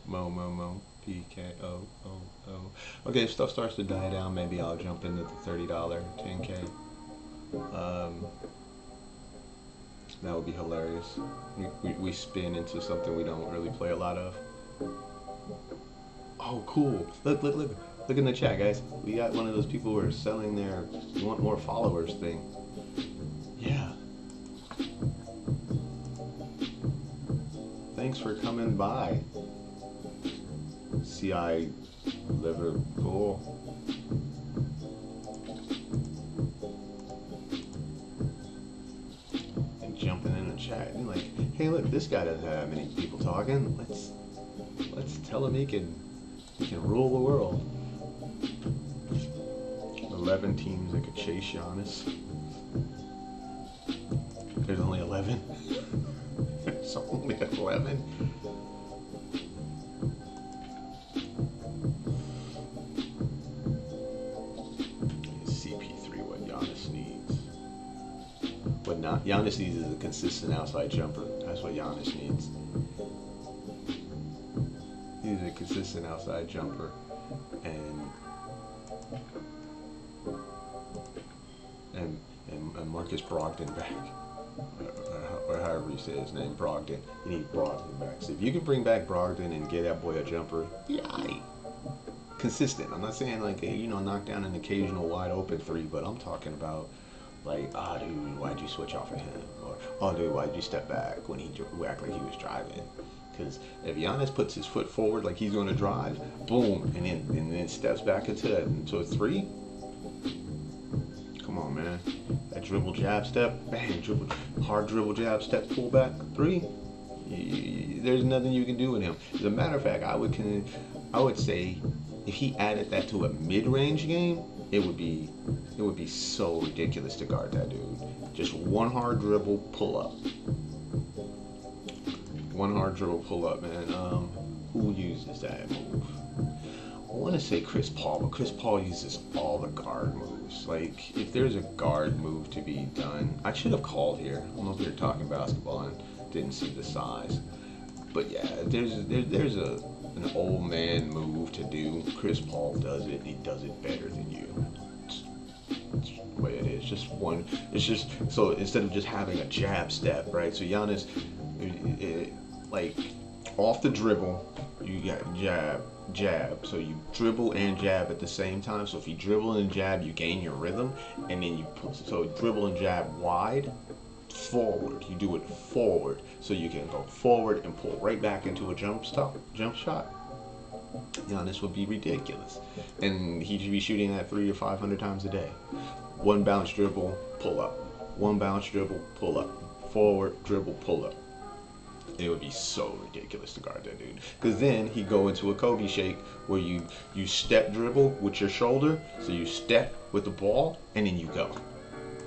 Speaker 2: Mo PKO. Okay, if stuff starts to die down, maybe I'll jump into the $30 10K. That would be hilarious. We spin into something we don't really play a lot of. Oh, cool. Look in the chat, guys. We got one of those people who are selling their "you want more followers" thing. Yeah. Thanks for coming by. CI Liverpool. And jumping in the chat and like, hey, look, this guy doesn't have many people talking. Let's tell him he can rule the world. 11 teams that could chase Giannis. There's only 11. There's only 11. CP3, what Giannis needs. What not Giannis needs is a consistent outside jumper. That's what Giannis needs. He needs a consistent outside jumper, and Marcus Brogdon back, or however you say his name, Brogdon. You need Brogdon back. So if you can bring back Brogdon and get that boy a jumper, yeah, consistent. I'm not saying like knock down an occasional wide open 3, but I'm talking about like, dude, why'd you switch off of him? Or, oh, dude, why'd you step back when he acted like he was driving? Because if Giannis puts his foot forward like he's going to drive, boom, and then steps back into a 3. Come on, man. That dribble, jab, step, bang, dribble, hard dribble, jab, step, pull back, 3. There's nothing you can do with him. As a matter of fact, I would say if he added that to a mid-range game, it would be so ridiculous to guard that dude. Just one hard dribble, pull up. One hard dribble, pull up, man. Who uses that move? I want to say Chris Paul, but Chris Paul uses all the guard moves. Like, if there's a guard move to be done, I should have called here. I don't know if we were talking basketball and didn't see the size. But yeah, there's an old man move to do. Chris Paul does it. He does it better than you. It's the way it is. Just one. It's just so instead of just having a jab step, right? So Giannis, like off the dribble, you got jab. So you dribble and jab at the same time. So if you dribble and jab, you gain your rhythm, and then you dribble and jab wide, forward. You do it forward, so you can go forward and pull right back into a jump shot. Giannis would be ridiculous, and he should be shooting that 300 to 500 times a day. One bounce dribble, pull up. One bounce dribble, pull up. Forward dribble, pull up. It would be so ridiculous to guard that dude. Because then he'd go into a Kobe shake where you step dribble with your shoulder. So you step with the ball and then you go.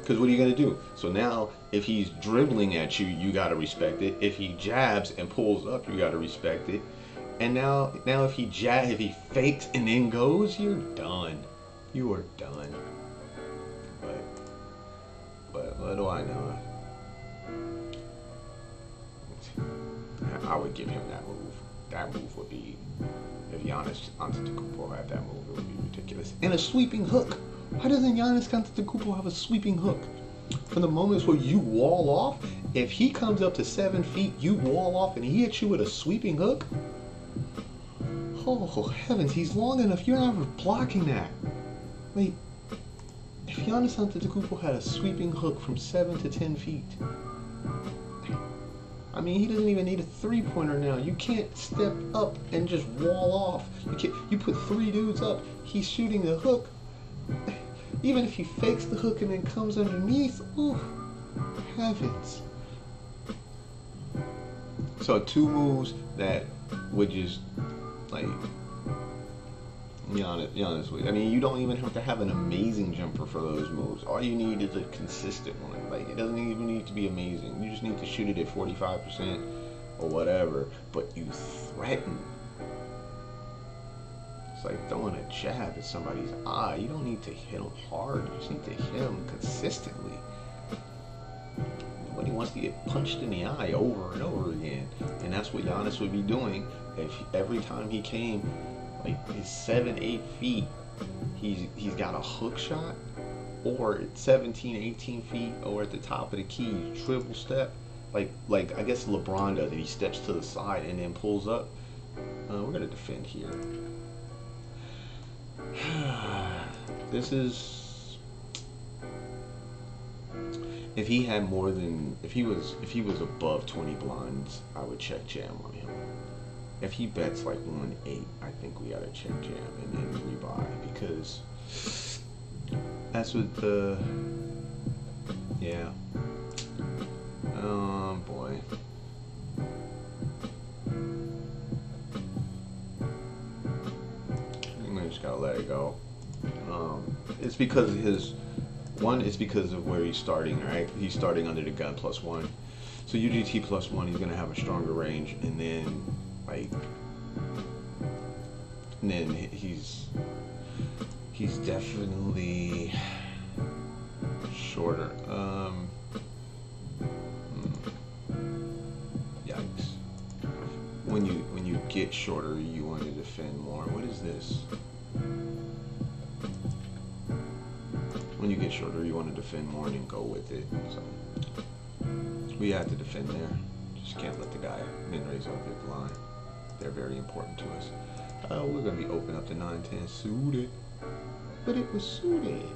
Speaker 2: Because what are you going to do? So now if he's dribbling at you, you got to respect it. If he jabs and pulls up, you got to respect it. And now if he fakes and then goes, you're done. You are done. But what do I know? I would give him that move. That move would be, if Giannis Antetokounmpo had that move, it would be ridiculous. And a sweeping hook. Why doesn't Giannis Antetokounmpo have a sweeping hook? From the moments where you wall off, if he comes up to 7 feet, you wall off and he hits you with a sweeping hook. Oh heavens, he's long enough. You're never blocking that. Wait, if Giannis Antetokounmpo had a sweeping hook from 7 to 10 feet. I mean, he doesn't even need a 3-pointer now. You can't step up and just wall off. You put 3 dudes up. He's shooting the hook. Even if he fakes the hook and then comes underneath, ooh, heavens. So 2 moves that would just like be honest with you. I mean, you don't even have to have an amazing jumper for those moves. All you need is a consistent one. Like, it doesn't even need to be amazing. You just need to shoot it at 45% or whatever, but you threaten. It's like throwing a jab at somebody's eye. You don't need to hit them hard. You just need to hit them consistently. Nobody wants to get punched in the eye over and over again. And that's what Giannis would be doing if every time he came, like his 7-8 feet, he's got a hook shot, or at 17-18 feet, or at the top of the key, triple step, like I guess LeBron does it. He steps to the side and then pulls up. We're gonna defend here. This is, if he had more than, if he was above 20 blinds, I would check jam on him. If he bets like 1-8, I think we gotta check jam and then rebuy, because that's what the, yeah. Boy. I just gotta let it go. It's because of his, one, it's because of where he's starting, right? He's starting under the gun +1. So UGT +1, he's gonna have a stronger range, and then like, and then he's definitely shorter. Yikes. When you get shorter, you want to defend more. What is this? When you get shorter, you want to defend more and then go with it. So we have to defend there. Just can't let the guy min-raise our big blind. They're very important to us. We're gonna be open up to 9-10 suited, but it was suited.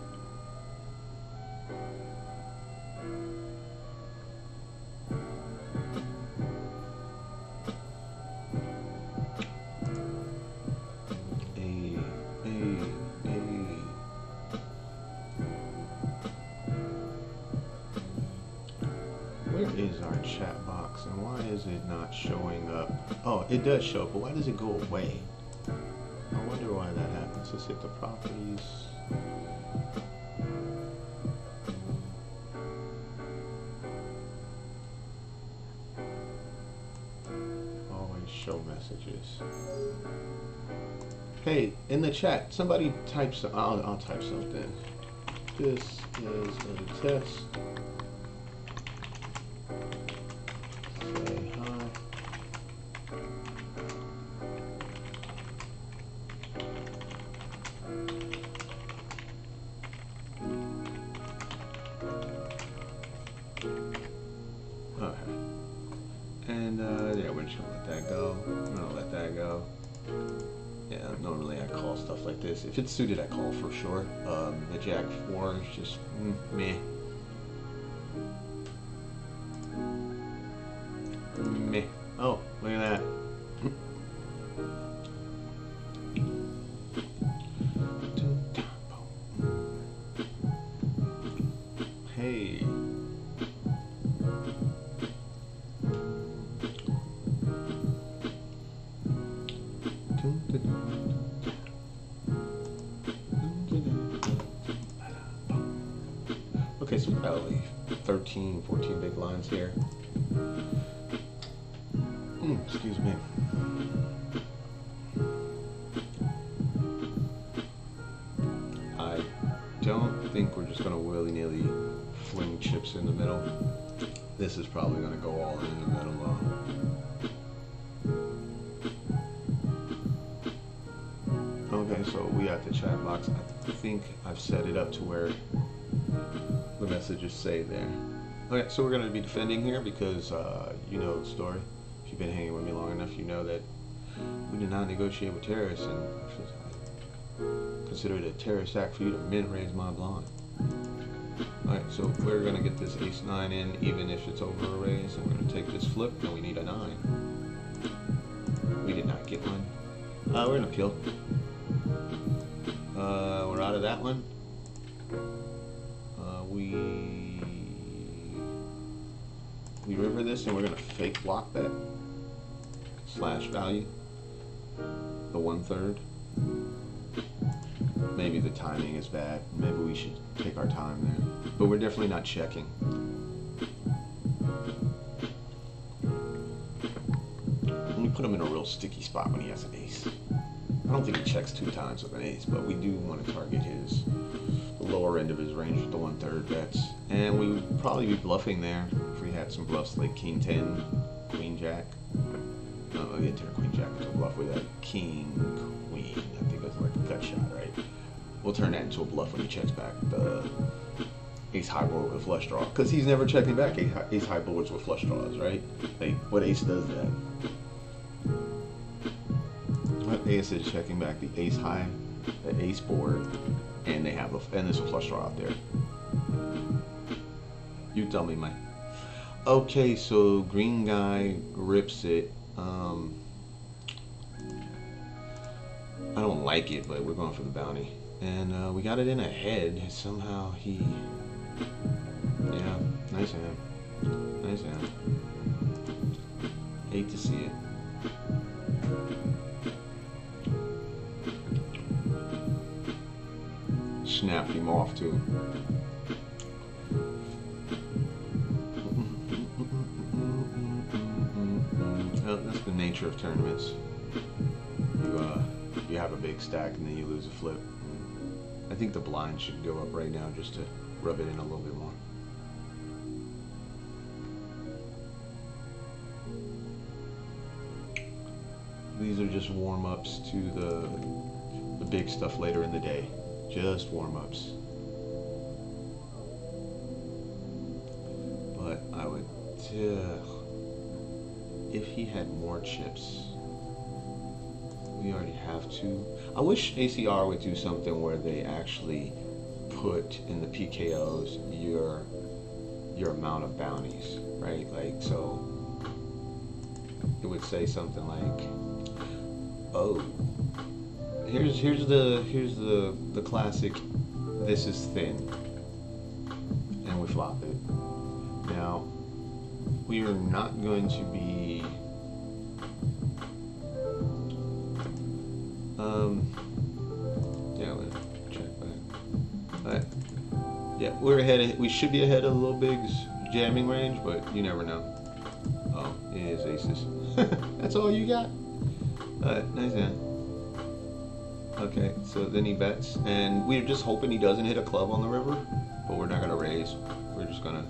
Speaker 2: Where is our chat box and why is it not showing up? Oh, it does show up, but why does it go away? I wonder why that happens. Let's hit the properties. Always show messages. Hey, in the chat, somebody type some. I'll type something. This is a test. Say hi. Okay. And yeah, we're just gonna let that go. I'm gonna let that go. Yeah, normally I call stuff like this. If it's suited, I call for sure. The Jack 4 is just meh. Meh. Oh, look at that. Hey. Okay, so we've got only 13, 14 big lines here. Excuse me. I don't think we're just going to willy-nilly fling chips in the middle. This is probably going to go all in the middle though. Okay, so we got the chat box. I think I've set it up to where the messages say there. Okay, so we're going to be defending here because you know the story. If you've been hanging with me long enough, you know that we did not negotiate with terrorists, and I consider it a terrorist act for you to min-raise my blind. Alright, so we're going to get this ace-9 in even if it's over a raise, and we're going to take this flip, and we need a 9. We did not get one. We're going to kill. We're out of that one. We river this, and we're going to fake block bet. slash value, the 1/3. Maybe the timing is bad. Maybe we should take our time there. But we're definitely not checking. Let me put him in a real sticky spot when he has an ace. I don't think he checks 2 times with an ace, but we do want to target the lower end of his range with the 1/3 bets. And we would probably be bluffing there if we had some bluffs like King 10, Queen Jack. No, we didn't turn Queen Jack into a bluff with a King Queen. I think it was like a gut shot, right? We'll turn that into a bluff when he checks back the ace high board with a flush draw, because he's never checking back ace high boards with flush draws, right? Like, what ace does that? What ace is checking back the ace high, the ace board, and they have and there's a flush draw out there? You tell me, Mike. Okay, so green guy rips it. I don't like it, but we're going for the bounty. And we got it in a head. Somehow he... Yeah, nice hand. Nice hand. Hate to see it. Snapped him off, too. Well, that's the nature of tournaments. You have a big stack and then you lose a flip. I think the blind should go up right now just to rub it in a little bit more. These are just warm-ups to the big stuff later in the day. Just warm-ups. But I would, if he had more chips. We already have 2. I wish ACR would do something where they actually put in the PKOs your amount of bounties, right? Like, so it would say something like, oh, here's the classic, this is thin, and we flop it. Now we are not going to be yeah, we'll check back. Alright. Yeah, we should be ahead of the little big's jamming range, but you never know. Oh, it is aces. That's all you got? Alright, nice hand. Okay, so then he bets, and we're just hoping he doesn't hit a club on the river, but we're not gonna raise. We're just gonna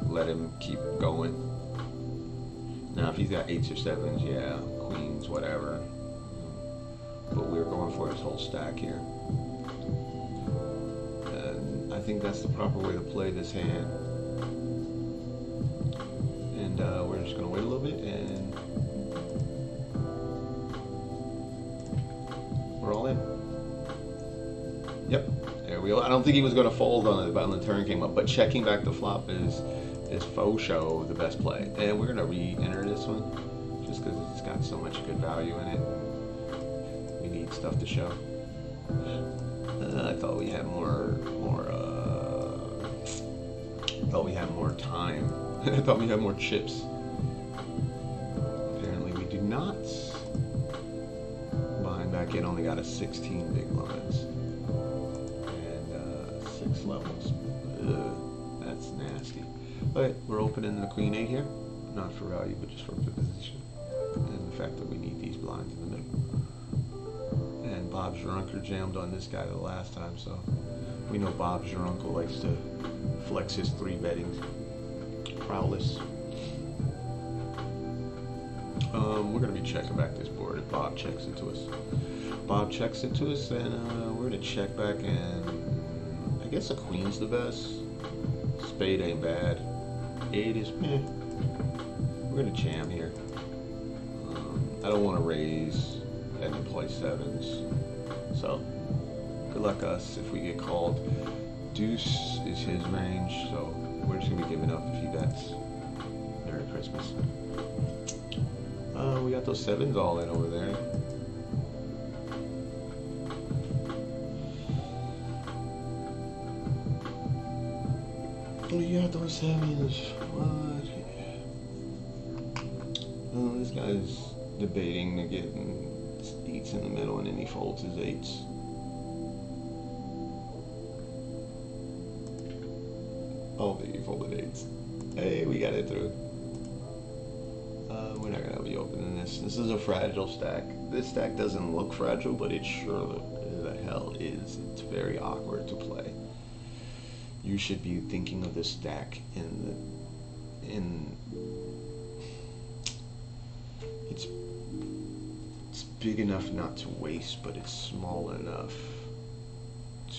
Speaker 2: let him keep going. Now, if he's got 8s or 7s, yeah, queens, whatever. But we're going for his whole stack here. And I think that's the proper way to play this hand. And we're just going to wait a little bit, and we're all in. Yep, there we go. I don't think he was going to fold on it when the turn came up, but checking back the flop is faux show the best play. And we're going to re-enter this one, just because it's got so much good value in it. We need stuff to show. I thought we had more time. I thought we had more chips. Apparently we do not. Buying back in, only got a 16 big blinds. And 6 levels. Ugh, that's nasty. But we're opening the Queen 8 here. Not for value, but just for position. And the fact that we need these blinds in the middle. And Bob's your uncle jammed on this guy the last time, so we know Bob's your uncle likes to flex his 3-betting prowess. We're going to be checking back this board if Bob checks it to us. Bob checks it to us, and we're going to check back, and I guess a queen's the best. Spade ain't bad. 8 is meh. We're going to jam here. I don't want to raise and then play 7s. So, good luck us if we get called. Deuce is his range, so we're just going to be giving up if he bets. Merry Christmas. We got those 7s all in over there. We got those 7s. What? Oh, this guy's debating to get 8s in the middle, and then he folds his 8s. Oh, he folded 8s. Hey, we got it through. We're not gonna be opening this. This is a fragile stack. This stack doesn't look fragile, but it sure the hell is. It's very awkward to play. You should be thinking of this stack it's big enough not to waste, but it's small enough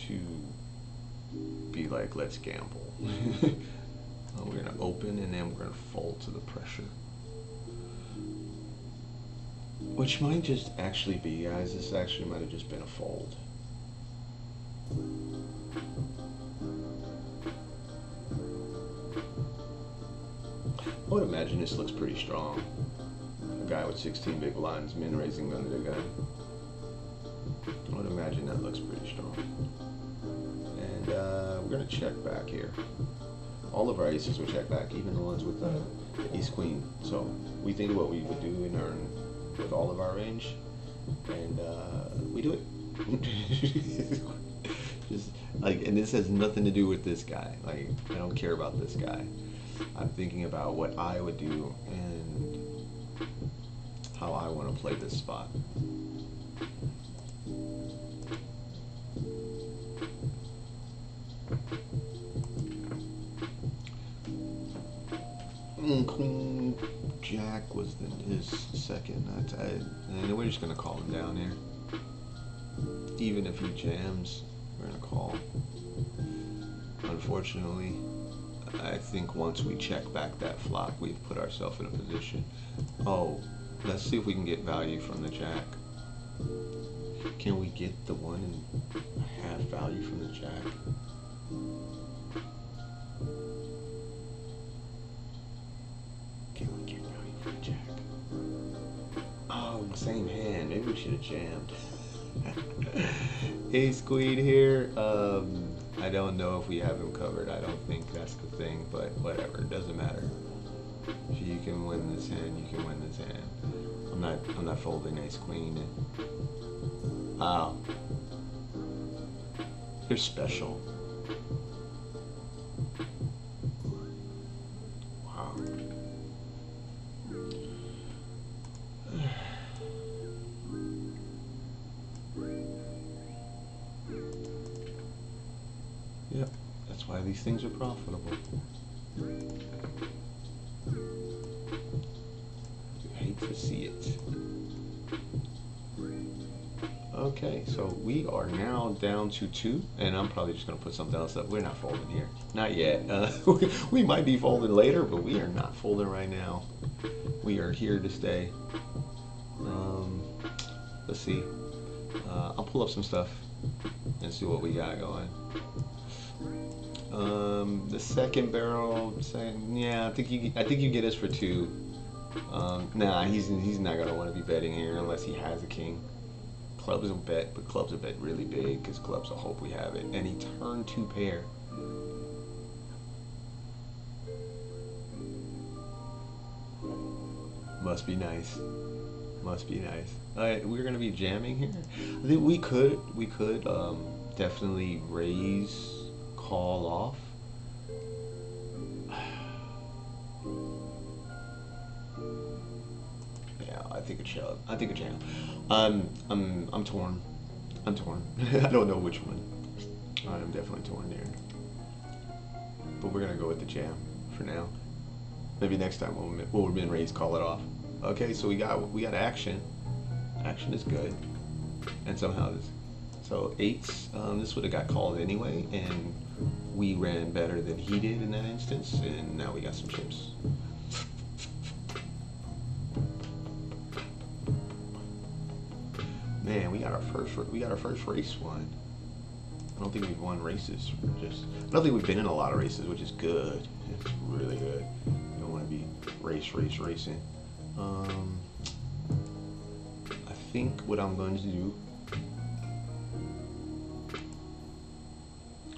Speaker 2: to be like, let's gamble. We're gonna open and then we're gonna fold to the pressure. Which might just actually be, guys, this actually might have just been a fold. I would imagine this looks pretty strong. A guy with 16 big blinds, min raising under the gun. I would imagine that looks pretty strong. And we're gonna check back here. All of our aces will check back, even the ones with ace queen. So we think what we would do in our with all of our range, and we do it. Just like, and this has nothing to do with this guy. Like, I don't care about this guy. I'm thinking about what I would do and how I want to play this spot. Queen Jack was his second. And we're just gonna call him down here. Even if he jams, we're gonna call. Unfortunately, I think once we check back that flop, we've put ourselves in a position. Oh, let's see if we can get value from the Jack. Can we get the 1.5 value from the Jack? Can we get value from the Jack? Oh, same hand. Maybe we should have jammed. Ace Queen here. I don't know if we have him covered. I don't think that's the thing, but whatever. It doesn't matter. If you can win this hand, you can win this hand. I'm not folding Ace Queen. Wow. You're special. Wow. Yep, that's why these things are profitable. You hate to see it. Okay, so we are now down to 2, and I'm probably just going to put something else up. We're not folding here. Not yet. We might be folding later, but we are not folding right now. We are here to stay. Let's see. I'll pull up some stuff and see what we got going. The second barrel, yeah, I think you get us for 2. Nah, he's not gonna want to be betting here unless he has a king. Clubs will bet, but clubs will bet really big because clubs will hope we have it. And he turned 2 pair. Must be nice. Must be nice. Alright, we're gonna be jamming here. I think we could definitely raise, call off. Yeah, I think a jam. I think a jam. I'm torn. I'm torn. I don't know which one. I'm definitely torn there. But we're gonna go with the jam for now. Maybe next time we'll min raise, call it off. Okay, so we got action. Action is good, and somehow this. So 8s. This would have got called anyway, and we ran better than he did in that instance, and now we got some chips. Man, we got our first race won. I don't think we've won races. I don't think we've been in a lot of races, which is good. It's really good. You don't want to be racing. I think what I'm going to do.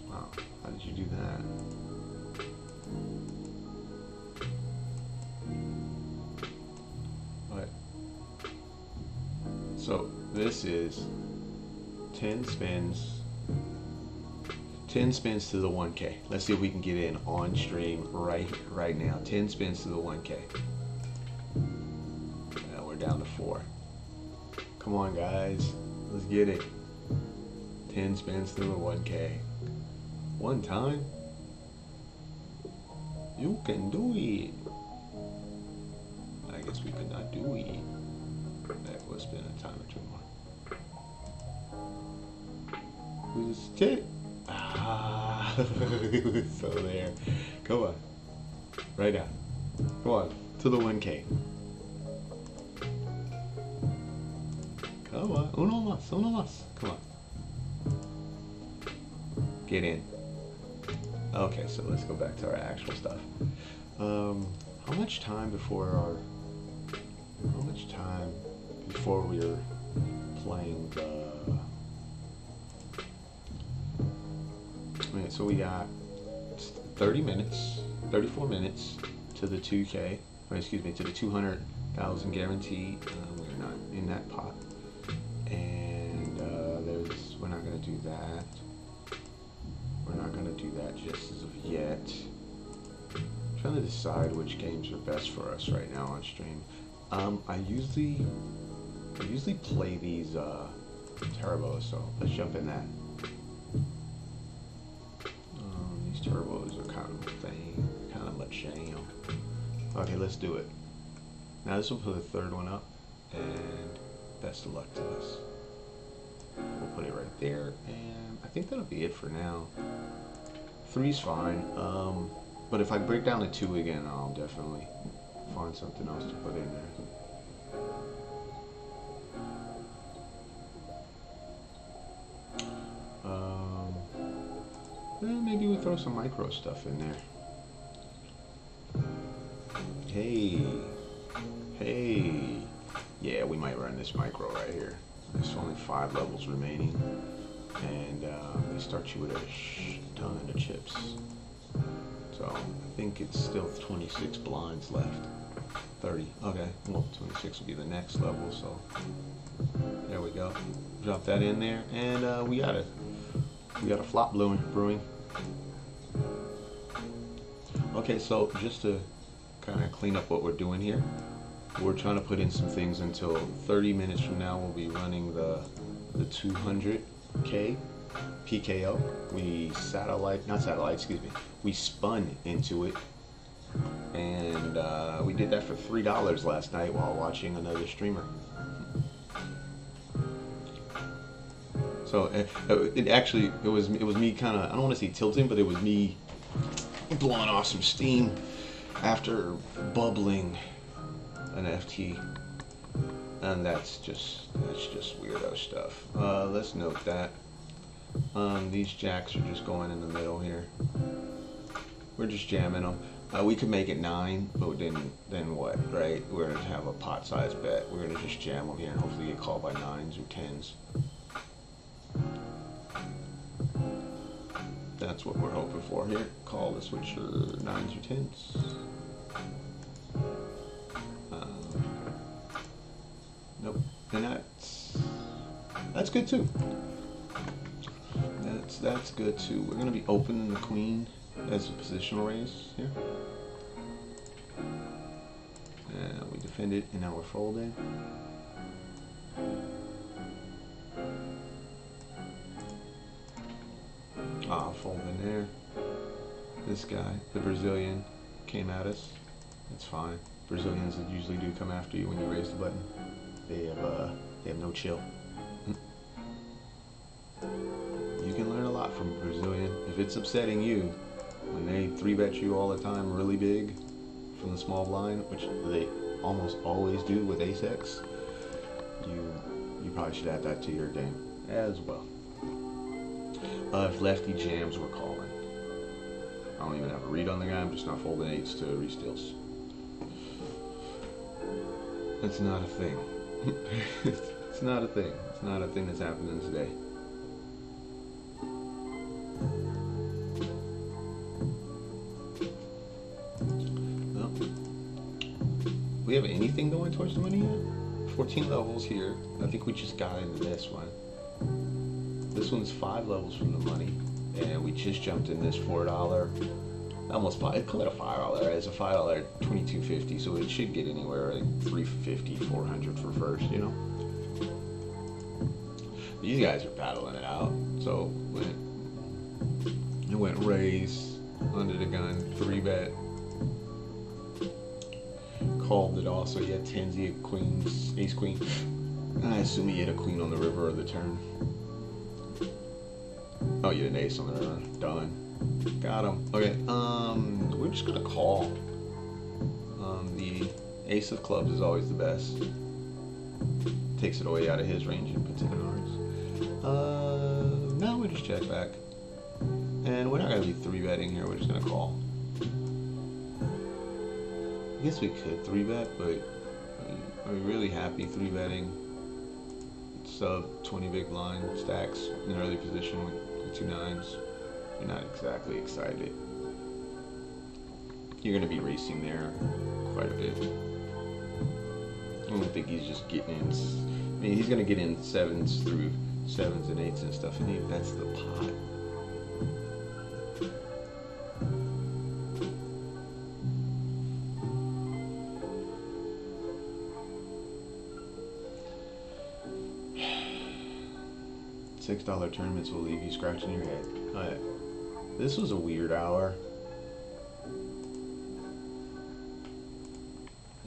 Speaker 2: Wow, how did you do that? What? So this is 10 spins. 10 spins to the 1K. Let's see if we can get in on stream right now. 10 spins to the 1K. Now we're down to 4. Come on, guys. Let's get it. 10 spins to the 1K. One time. You can do it. I guess we could not do it. That will spin a time or two more. Who's this? Ah, it was so there. Come on. Right now. Come on. To the 1K. Come on. Uno más. Uno más. Come on. Get in. Okay, so let's go back to our actual stuff. How much time before we're playing the... Okay, so we got 34 minutes to the 2K, or excuse me, to the 200,000 guarantee. We're not in that pot. And we're not going to do that. We're not going to do that just as of yet. I'm trying to decide which games are best for us right now on stream. I usually play these turbos, so let's jump in that. These turbos are kind of much jam. Okay, let's do it. Now this will put the third one up, and best of luck to us. We'll put it right there, and I think that'll be it for now. 3's fine, but if I break down to 2 again, I'll definitely find something else to put in there. Maybe we throw some micro stuff in there. Hey, yeah, we might run this micro right here. There's only 5 levels remaining, and they start you with a ton of chips. So I think it's still 26 blinds left. 30. Okay, well, 26 will be the next level. So there we go. Drop that in there, and we got a flop brewing. Okay, so just to kind of clean up what we're doing here, we're trying to put in some things until 30 minutes from now. We'll be running the 200K PKO. We spun into it, and we did that for $3 last night while watching another streamer. So it was me kind of, I don't want to say tilting, but it was me blowing off some steam after bubbling an FT, and that's just weirdo stuff. Let's note that these jacks are just going in the middle here. We're just jamming them. We could make it 9, but then what, right? We're gonna have a pot size bet. We're gonna just jam them here and hopefully get called by 9s or 10s. That's what we're hoping for here. Call the switcher 9s or 10s. Nope. And that's good too. That's good too. We're gonna be opening the queen as a positional raise here. And we defend it, and now we're folding. Folding there. This guy, the Brazilian, came at us. That's fine. Brazilians usually do come after you when you raise the button. They have no chill. You can learn a lot from a Brazilian. If it's upsetting you when they 3-bet you all the time really big from the small blind, which they almost always do with ace-x, you probably should add that to your game as well. If lefty jams, we're calling. I don't even have a read on the guy. I'm just not folding 8s to re-steals. That's not a thing. It's not a thing. It's not a thing that's happening today. Well, we have anything going towards the money yet? 14 levels here. I think we just got into this one. This one's 5 levels from the money, and we just jumped in this $4. Almost $5. Call it a $5. It's a $5 $22.50, so it should get anywhere like $3.50, $400 for first. You know. These guys are battling it out. So it went raise under the gun 3-bet. Called it also. He had tens, he had queens, ace queen. I assume he had a queen on the river of the turn. Oh, you had an ace on the river. Done. Got him. Okay. We're just gonna call. The ace of clubs is always the best. Takes it away out of his range and puts it in ours. Now we just check back, and we're not gonna be 3-betting here. We're just gonna call. I guess we could 3-bet, but are we really happy 3-betting? Sub 20 big blind stacks in an early position with 2 9s. You're not exactly excited. You're going to be racing there quite a bit. I don't think he's just getting in. I mean, he's going to get in 7s through 7s and 8s and stuff, and that's the pot. $6 tournaments will leave you scratching your head. Alright. This was a weird hour.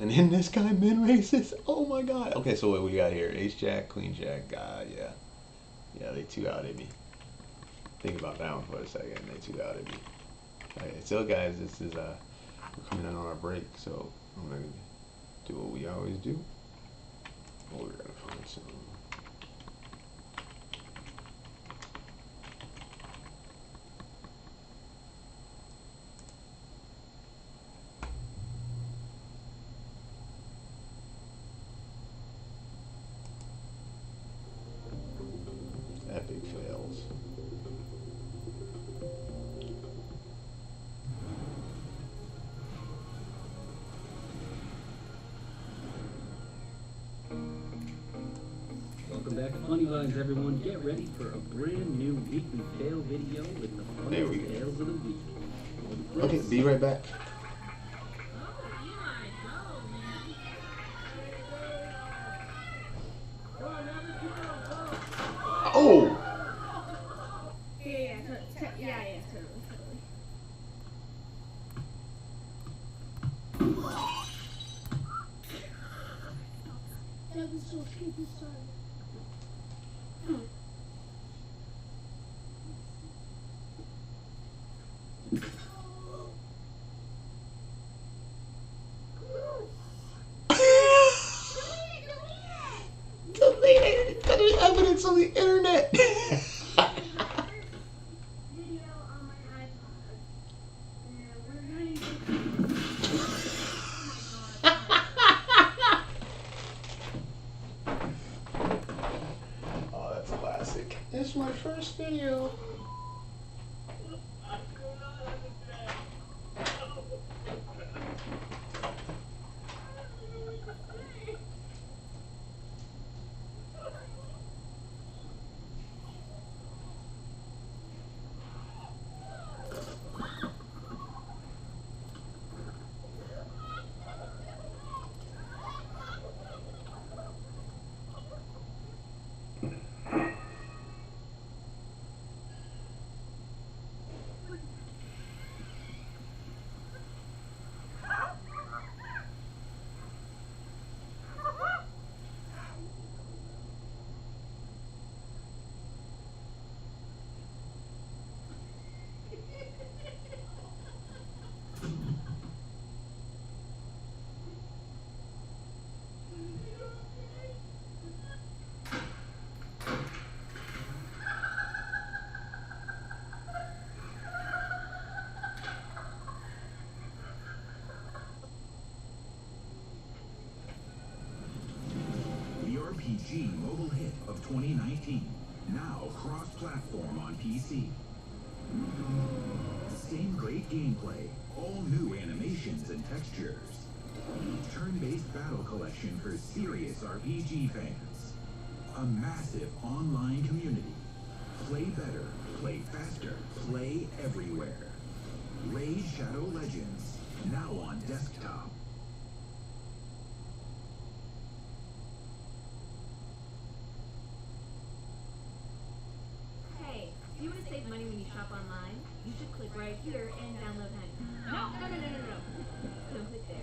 Speaker 2: And then this guy min races. Oh my god. Okay, so what we got here? Ace jack, queen jack. God, yeah. Yeah, they 2-outed me. Think about that one for a second. They 2-outed me. Alright, so guys, this is we're coming in on our break, so I'm gonna do what we always do. Oh, we're gonna find some. Epic fails.
Speaker 4: Welcome back to Funny Vibes, everyone. Get ready for a brand new weekly fail video with the
Speaker 2: There we
Speaker 4: funniest
Speaker 2: go.
Speaker 4: fails of the week.
Speaker 2: Okay, be right back. Oh!
Speaker 6: Yeah, totally. That was so creepy, sorry.
Speaker 2: There's evidence on the internet.
Speaker 6: Video on my iPod. And we're going to
Speaker 2: Oh, that's classic. It's my first video.
Speaker 8: RPG mobile hit of 2019, now cross-platform on PC. Same great gameplay, all new animations and textures. Turn-based Ace Battle Collection for serious RPG fans. A massive online community. Play better, play faster, play everywhere. Raid Shadow Legends, now on desktop.
Speaker 9: Hey, if you want to save money when you shop online, you should click right here and download Honey. No. Don't click there.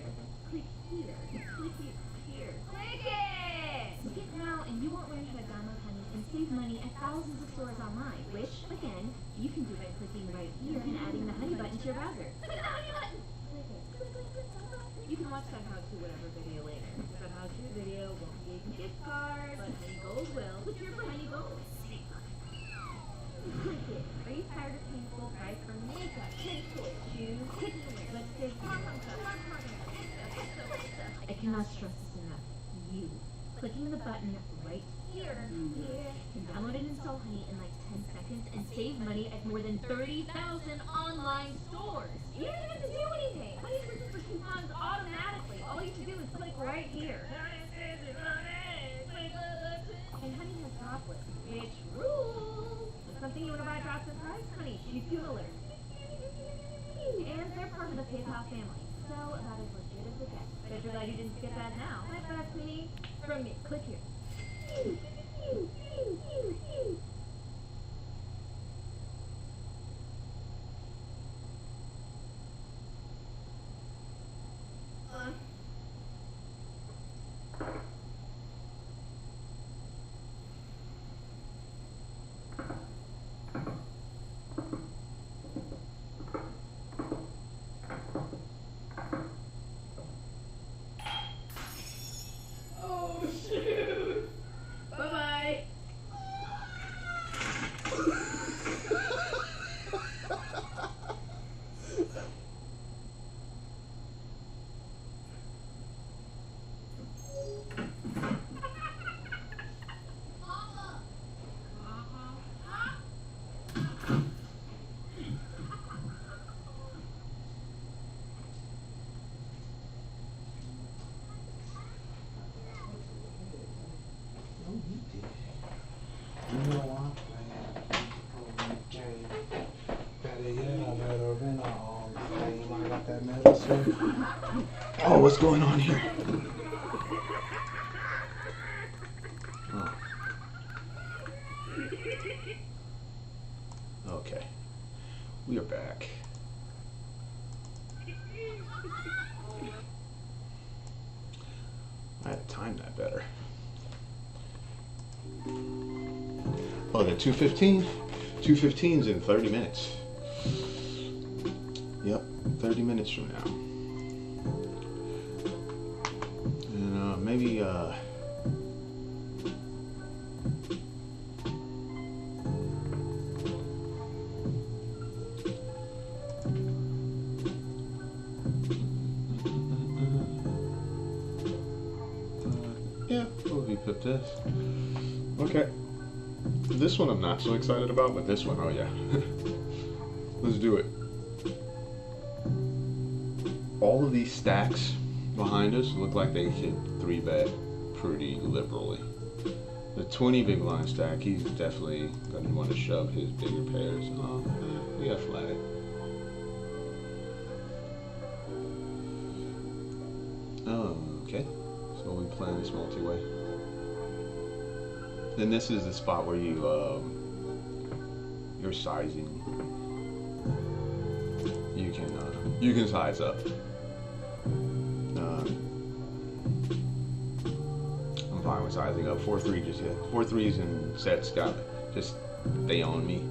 Speaker 9: Click here. Click it here. Click it! Click it now and you won't learn how to download Honey and save money at thousands of stores online, which, again, you can do by clicking right here and adding the Honey button to your browser. Click the Honey button! Click it. You can watch that how-to whatever video later. That how-to video won't give you gift cards, but Honey Gold will. Click here for Honey Gold. Click it. Are you tired of paying full price for makeup, kids' toys, shoes? Click here. Let's say, come on. I cannot stress this enough. You clicking the button right here can download and install Honey in like 10 seconds and save money at more than 30,000 online stores. You don't even have to do anything. Honey searches for coupons automatically. All you have to do is click right here. And Honey has drop lists, which rules. If something you want to buy drops in price, Honey shoots you an alert. And they're part of the PayPal family, so about as legit as it gets. Bet you're glad you didn't skip that now. That's me. From me. Click here.
Speaker 5: Oh, shoot. Bye-bye.
Speaker 10: You know I'm playing game. Better yet, I better win all the game. I got that medicine.
Speaker 2: Oh, what's going on here? Oh. Okay. We are back. I had to time that better. Oh, the 2:15? 2:15's in 30 minutes. Yep, 30 minutes from now. And maybe yeah, we'll repip this. Okay. This one I'm not so excited about, but this one, oh yeah. Let's do it. All of these stacks behind us look like they should 3-bet pretty liberally. The 20 big blind stack, he's definitely going to want to shove his bigger pairs. Oh, we got flat. Oh, okay. So we plan this multi-way. Then this is the spot where you're sizing. You can size up. I'm fine with sizing up. 4-3 just hit. 4-3s and sets they own me.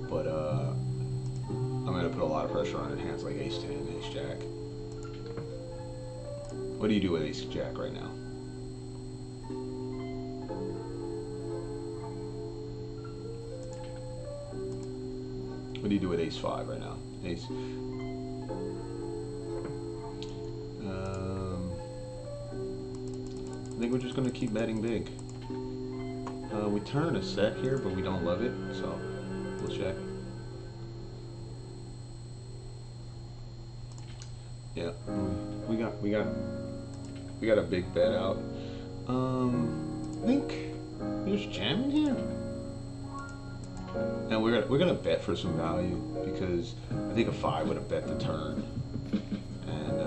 Speaker 2: But I'm gonna put a lot of pressure on hands like Ace 10, Ace Jack. What do you do with Ace Jack right now? What do you do with Ace 5 right now? Ace. I think we're just going to keep betting big. We turn a set here, but we don't love it, so we'll check. Yeah, we got We got a big bet out. I think there's jam in here. And we're gonna bet for some value because I think a 5 would have bet the turn. And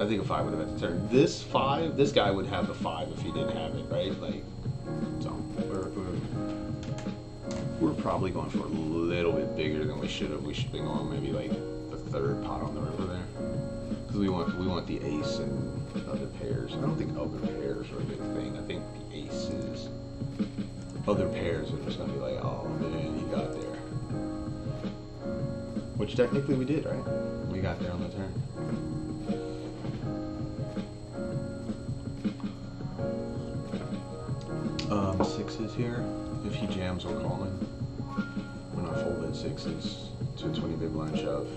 Speaker 2: I think a 5 would have bet the turn. This guy would have the 5 if he didn't have it, right? Like, so we're probably going for a little bit bigger than we should have. We should be going maybe like the 3rd pot on the river there, because we want the ace and other pairs. I don't think other pairs are a big thing. I think the aces, other pairs are just gonna be like, oh man, he got there. Which technically we did, right? We got there on the turn. Sixes here. If he jams, we're calling. We're not folding 6s to a 20 big blind shove.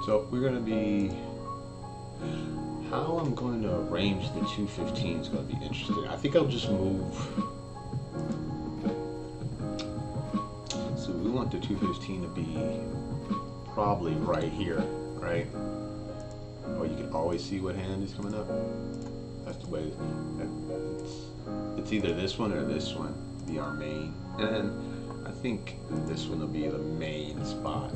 Speaker 2: So we're going to be, how I'm going to arrange the 215 is going to be interesting. I think I'll just move. So we want the 215 to be probably right here, right? Oh, you can always see what hand is coming up. That's the way. It's either this one or this one be our main, and I think this one will be the main spot,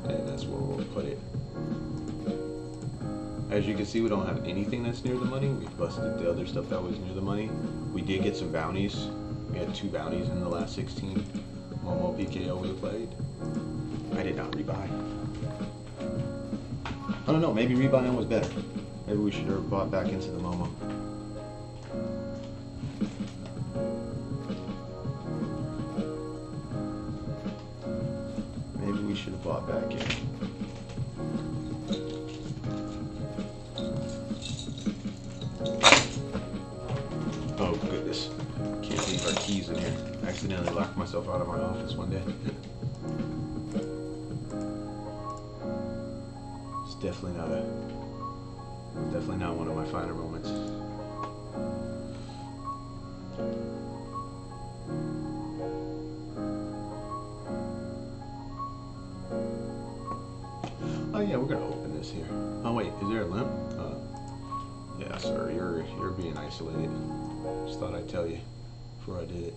Speaker 2: and that's where we'll put it. As you can see, we don't have anything that's near the money. We busted the other stuff that was near the money. We did get some bounties. We had 2 bounties in the last 16 Momo PKO we played. I did not rebuy. I don't know, maybe rebuying was better. Maybe we should have bought back into the Momo. Maybe we should have bought back in. Oh goodness. Can't leave our keys in here. I accidentally locked myself out of my office one day. It's definitely not one of my finer moments. Oh yeah, we're gonna open this here. Oh wait, is there a limp? Yeah, sir, you're being isolated. Just thought I'd tell you before I did it.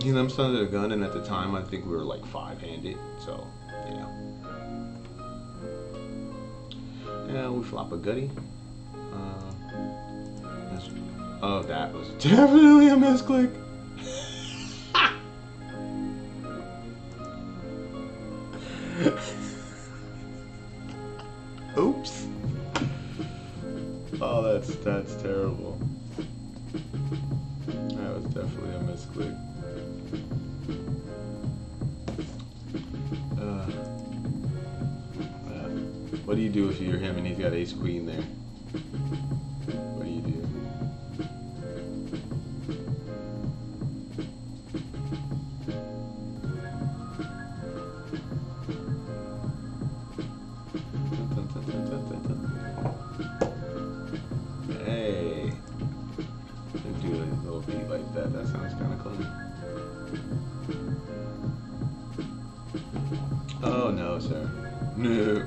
Speaker 2: He limps under the gun, and at the time I think we were like 5-handed, so yeah. Yeah, we flop a gutty. Oh, that was definitely a misclick. Oops. Oh, that's terrible. That was definitely a misclick. What do you do if you're him and he's got ace queen there? What do you do? Hey, do a little beat like that. That sounds kind of clean. Oh no, sir. No.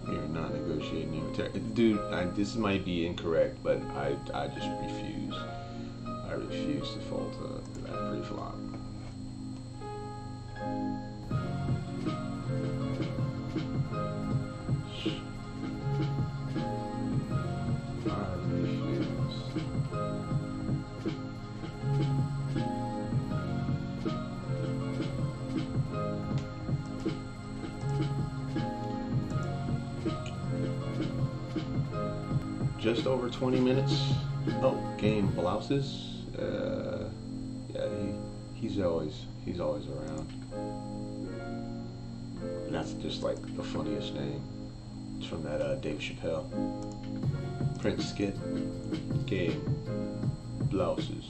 Speaker 2: You're not negotiating your dude. This might be incorrect, but I just refuse. I refuse to fold to that pre-flop. Just over 20 minutes. Oh, game blouses. Yeah, he's always around. And that's just like the funniest name. It's from that Dave Chappelle. Prince skit. Game blouses.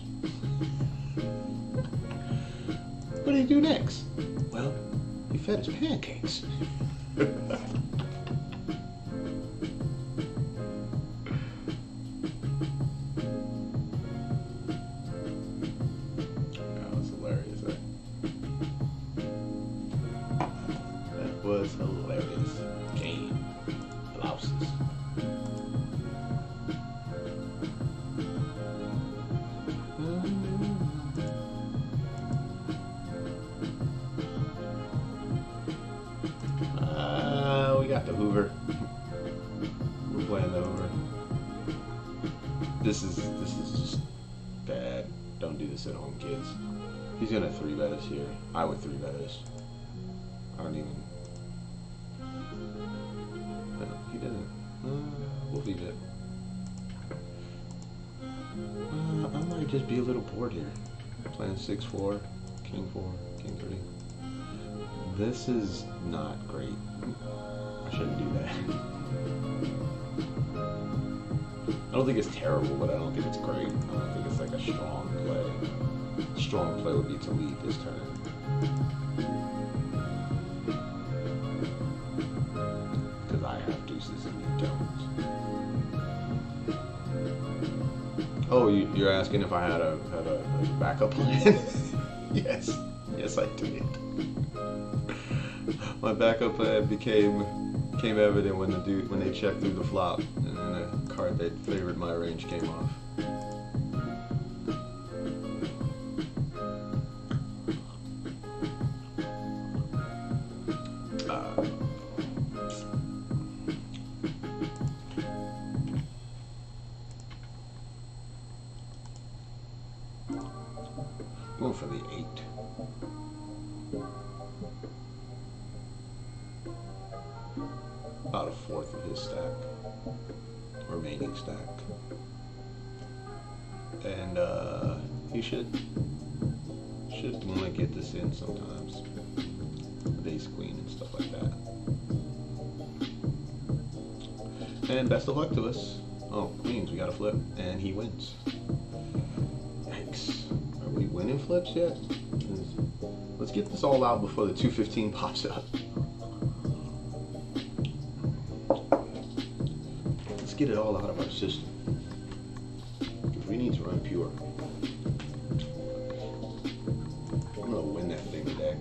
Speaker 2: What did he do next? Well, he fed his pancakes. Hoover. We're playing the Hoover. This is just bad. Don't do this at home, kids. He's gonna 3-bet us here. I would 3-bet us. I don't even. No, he didn't. We'll leave it. I might just be a little bored here. Playing 6-4, King 4, King 3. This is not great. I shouldn't do that. I don't think it's terrible, but I don't think it's great. I don't think it's like a strong play. Strong play would be to lead this turn. Because I have deuces and you don't. Oh, you're asking if I had a backup plan? Yes. Yes, I did. My backup plan became evident when they checked through the flop and then a card that favored my range came off. Going for the 8. About a fourth of his stack, remaining stack, and he should want to get this in sometimes. With ace queen and stuff like that. And best of luck to us. Oh, queens, we got to flip, and he wins. Yikes. Are we winning flips yet? Let's get this all out before the 215 pops up. Let's get it all out of our system. Because we need to run pure. I'm gonna win that thing today.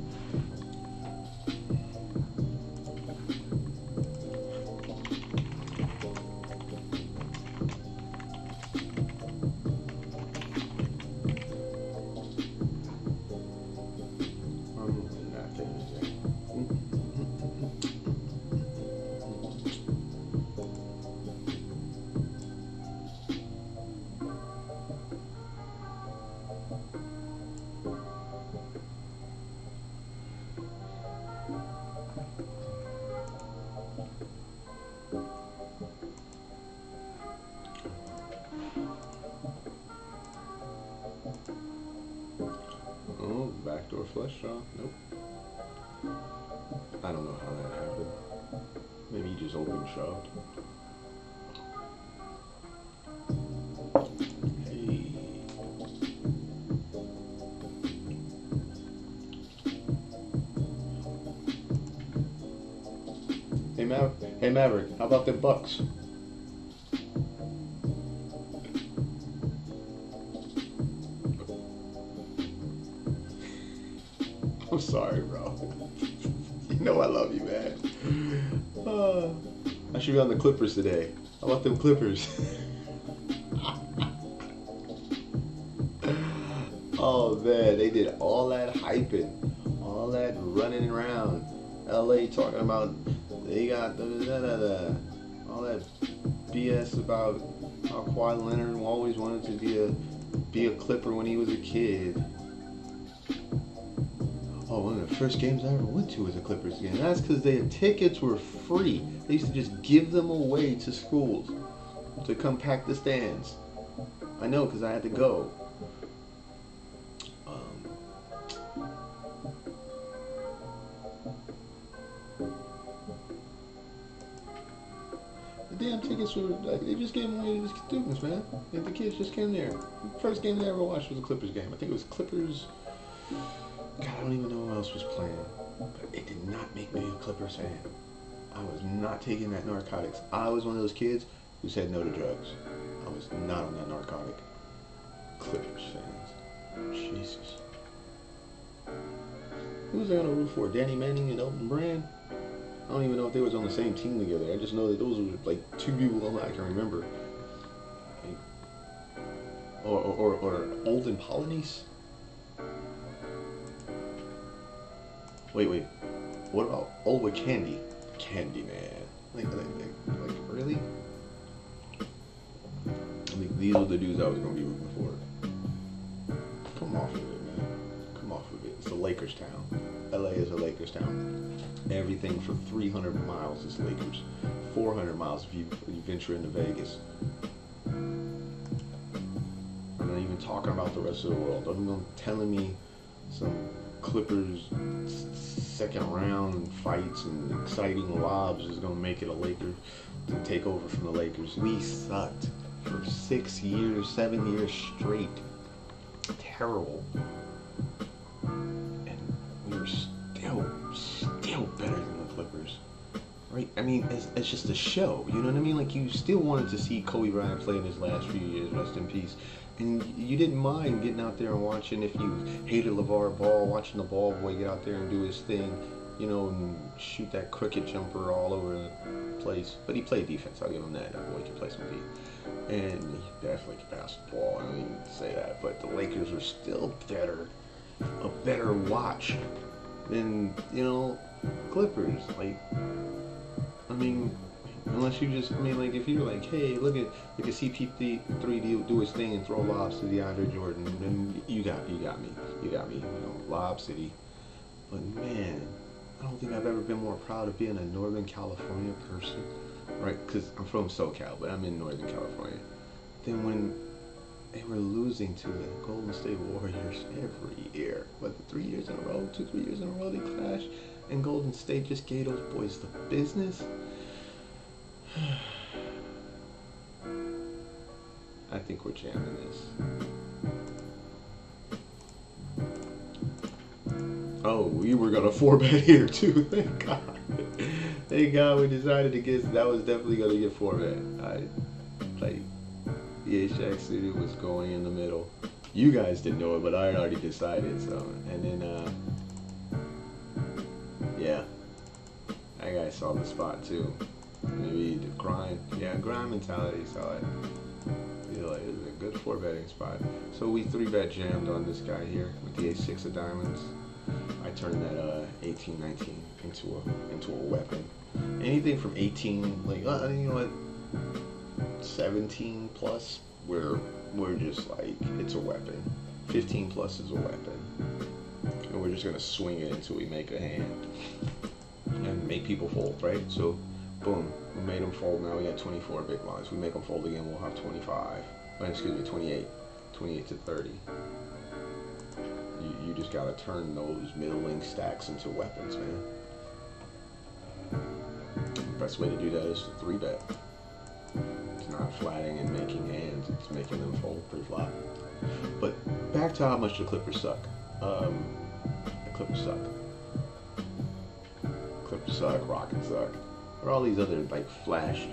Speaker 2: Oh, backdoor flush draw. Nope. I don't know how that happened. Maybe he just open shoved. Hey. Hey Maverick, how about the Bucks? I'm sorry, bro. You know I love you, man. I should be on the Clippers today. How about them Clippers? Oh man, they did all that hyping, all that running around LA talking about they got all that BS about how Kawhi Leonard always wanted to be a Clipper when he was a kid. Oh, one of the first games I ever went to was a Clippers game. That's because their tickets were free. They used to just give them away to schools to come pack the stands. I know, because I had to go. The damn tickets were like they just gave them away to the students, man. Like, the kids just came there. The first game they ever watched was a Clippers game. I think it was Clippers. God, I don't even know who else was playing. But it did not make me a Clippers fan. I was not taking that narcotics. I was one of those kids who said no to drugs. I was not on that narcotic. Clippers fans. Jesus. Who was I on the root for? Danny Manning and Elton Brand? I don't even know if they was on the same team together. I just know that those were like two people I can remember. Or Olden Polynice? Wait. What about Olwa Candy? Candy Man. Like, of the dudes I was gonna be rooting for. Come off of it, man. Come off of it. It's a Lakers town. LA is a Lakers town. Everything for 300 miles is Lakers. 400 miles if you venture into Vegas. I'm not even talking about the rest of the world. I'm even telling me some Clippers second round fights and exciting lobs is going to make it a Lakers to take over from the Lakers. We sucked for 6 years, 7 years straight. Terrible. And we were still better than the Clippers. Right? I mean, it's just a show. You know what I mean? Like, you still wanted to see Kobe Bryant play in his last few years. Rest in peace. And you didn't mind getting out there and watching, if you hated LeVar Ball, watching the ball boy get out there and do his thing, you know, and shoot that cricket jumper all over the place. But he played defense. I'll give him that. That boy can play some D. And he definitely can pass the ball. I don't even say that. But the Lakers are still better, a better watch than, you know, Clippers. Like, I mean, unless you just, I mean, like, if you're like, hey, look at CP3 do his thing and throw lobs to DeAndre Jordan, then you got me, you know, Lob City. But man, I don't think I've ever been more proud of being a Northern California person, right? Because I'm from SoCal, but I'm in Northern California. Then when they were losing to the Golden State Warriors every year, but 3 years in a row, 3 years in a row they clashed, and Golden State just gave those boys the business. I think we're jamming this. Oh, we were gonna 4-bet here too. Thank God. Thank God we decided to get. That was definitely gonna get 4-bet. I like the HX City was going in the middle. You guys didn't know it, but I had already decided. So, and then yeah, that guy saw the spot too. Maybe the grind, yeah, grind mentality saw it. Feel like it was a good 4-betting spot. So we 3-bet jammed on this guy here with the A6 of diamonds. I turned that 18-19 into a weapon. Anything from 18, like you know what, 17 plus, we're just like, it's a weapon. 15 plus is a weapon, and we're just gonna swing it until we make a hand and make people fold, right? So. Boom, we made them fold. Now we got 24 big blinds. We make them fold again, we'll have 25. Excuse me, 28 to 30. You just gotta turn those middling stacks into weapons, man. The best way to do that is to 3-bet. It's not flatting and making hands, it's making them fold pre-flop. But back to how much the Clippers suck. The Clippers suck. Clippers suck, Rockets suck. Or all these other, like, flash,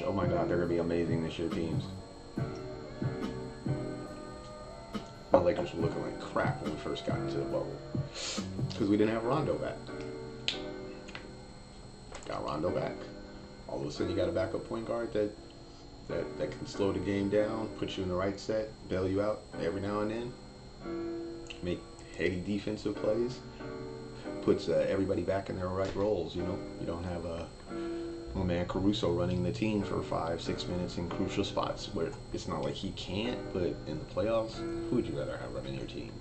Speaker 2: oh my God, they're going to be amazing this year teams. The Lakers were looking like crap when we first got into the bubble. Because we didn't have Rondo back. Got Rondo back. All of a sudden you got a backup point guard that can slow the game down, put you in the right set, bail you out every now and then, make heady defensive plays. Puts everybody back in their right roles, you know. You don't have my man Caruso running the team for 5-6 minutes in crucial spots where it's not like he can't, but in the playoffs, who would you rather have running your team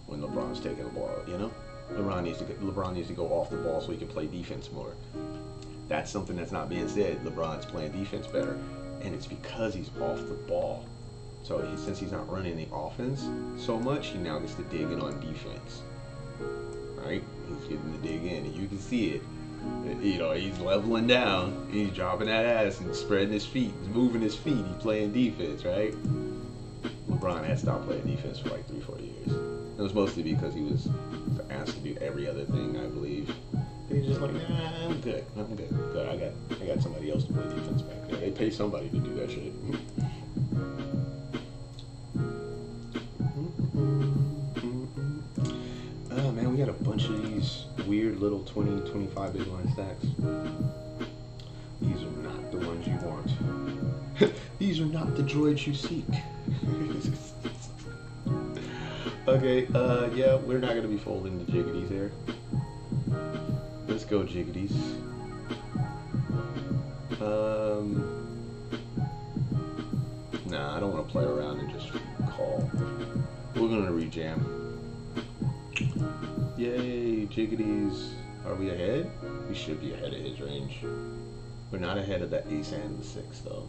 Speaker 2: when LeBron's taking the ball, you know? LeBron needs to go off the ball so he can play defense more. That's something that's not being said. LeBron's playing defense better, and it's because he's off the ball. So since he's not running the offense so much, he now gets to dig in on defense. Right? He's getting to dig in, and you can see it. You know, he's leveling down, he's dropping that ass and spreading his feet, he's moving his feet, he's playing defense, right? LeBron had stopped playing defense for like 3-4 years. It was mostly because he was asked to do every other thing, I believe. And he's just like, nah, I'm good. Good. I got somebody else to play defense back there. They pay somebody to do that shit. Man, we got a bunch of these weird little 20, 25 big line stacks. These are not the ones you want. These are not the droids you seek. Okay, yeah, we're not gonna be folding the jiggities here. Let's go jiggities. Nah, Nah, I don't want to play around and just call. We're gonna rejam. Yay, jiggities. Are we ahead? We should be ahead of his range. We're not ahead of the ace and the 6 though.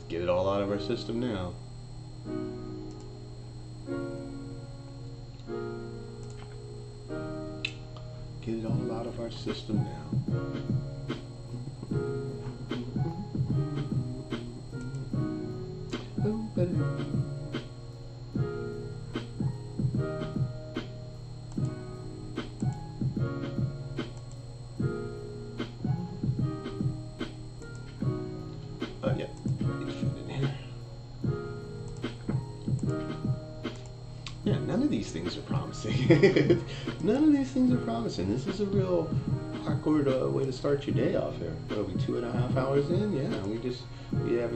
Speaker 2: Get it all out of our system now. Get it all out of our system now. Yeah. Yeah, none of these things are promising. None of these things are promising. This is a real awkward way to start your day off here. What are we, 2.5 hours in? Yeah,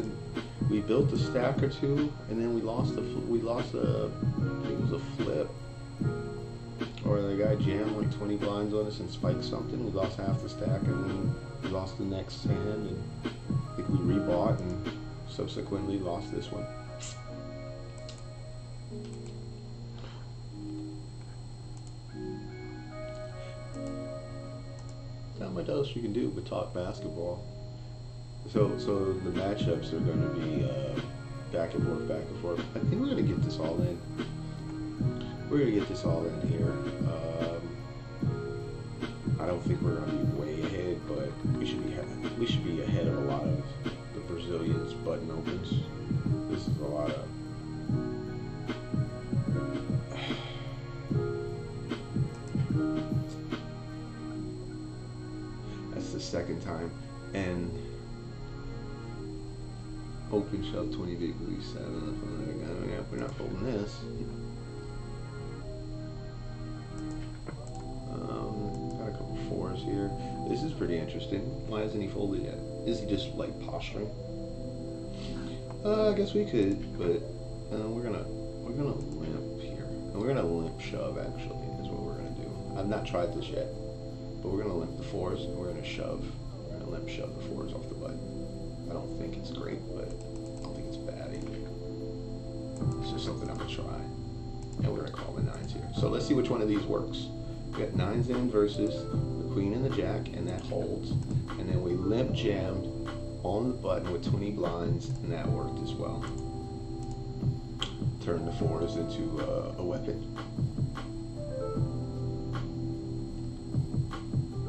Speaker 2: we built a stack or two, and then we lost a, I think it was a flip, or the guy jammed like 20 blinds on us and spiked something. We lost half the stack, and then we lost the next hand, and I think we rebought and subsequently lost this one. Not much else you can do but talk basketball. So the matchups are going to be back and forth, back and forth. I think we're going to get this all in. We're going to get this all in here. I don't think we're going to be way ahead, but we should be ahead of a lot of the Brazilians' button opens. This is a lot of. That's the second time, and open shove 20 big blue 7. We're not folding this. Got a couple 4s here. This is pretty interesting. Why hasn't he folded yet? Is he just like posturing? I guess we could, but we're gonna limp here, and we're gonna limp shove. Actually, is what we're gonna do. I've not tried this yet, but we're gonna limp the 4s, and we're gonna shove. We're gonna limp shove the 4s off the button. I don't think it's great, but I don't think it's bad either. It's just something I'm gonna try, and we're gonna call the 9s here. So let's see which one of these works. We got 9s in versus the queen and the jack, and that holds. And then we limp jammed on the button with 20 blinds, and that worked as well. Turn the 4s into a weapon.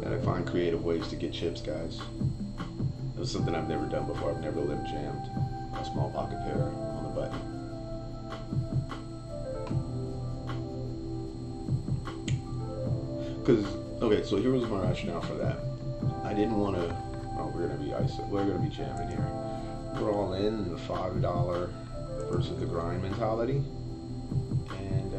Speaker 2: Gotta find creative ways to get chips, guys. It was something I've never done before. I've never limp jammed a small pocket pair on the button. Because, okay, so here was my rationale for that. I didn't want to, oh, we're going to be ISO, we're going to be jamming here. We're all in the $5 versus the grind mentality. And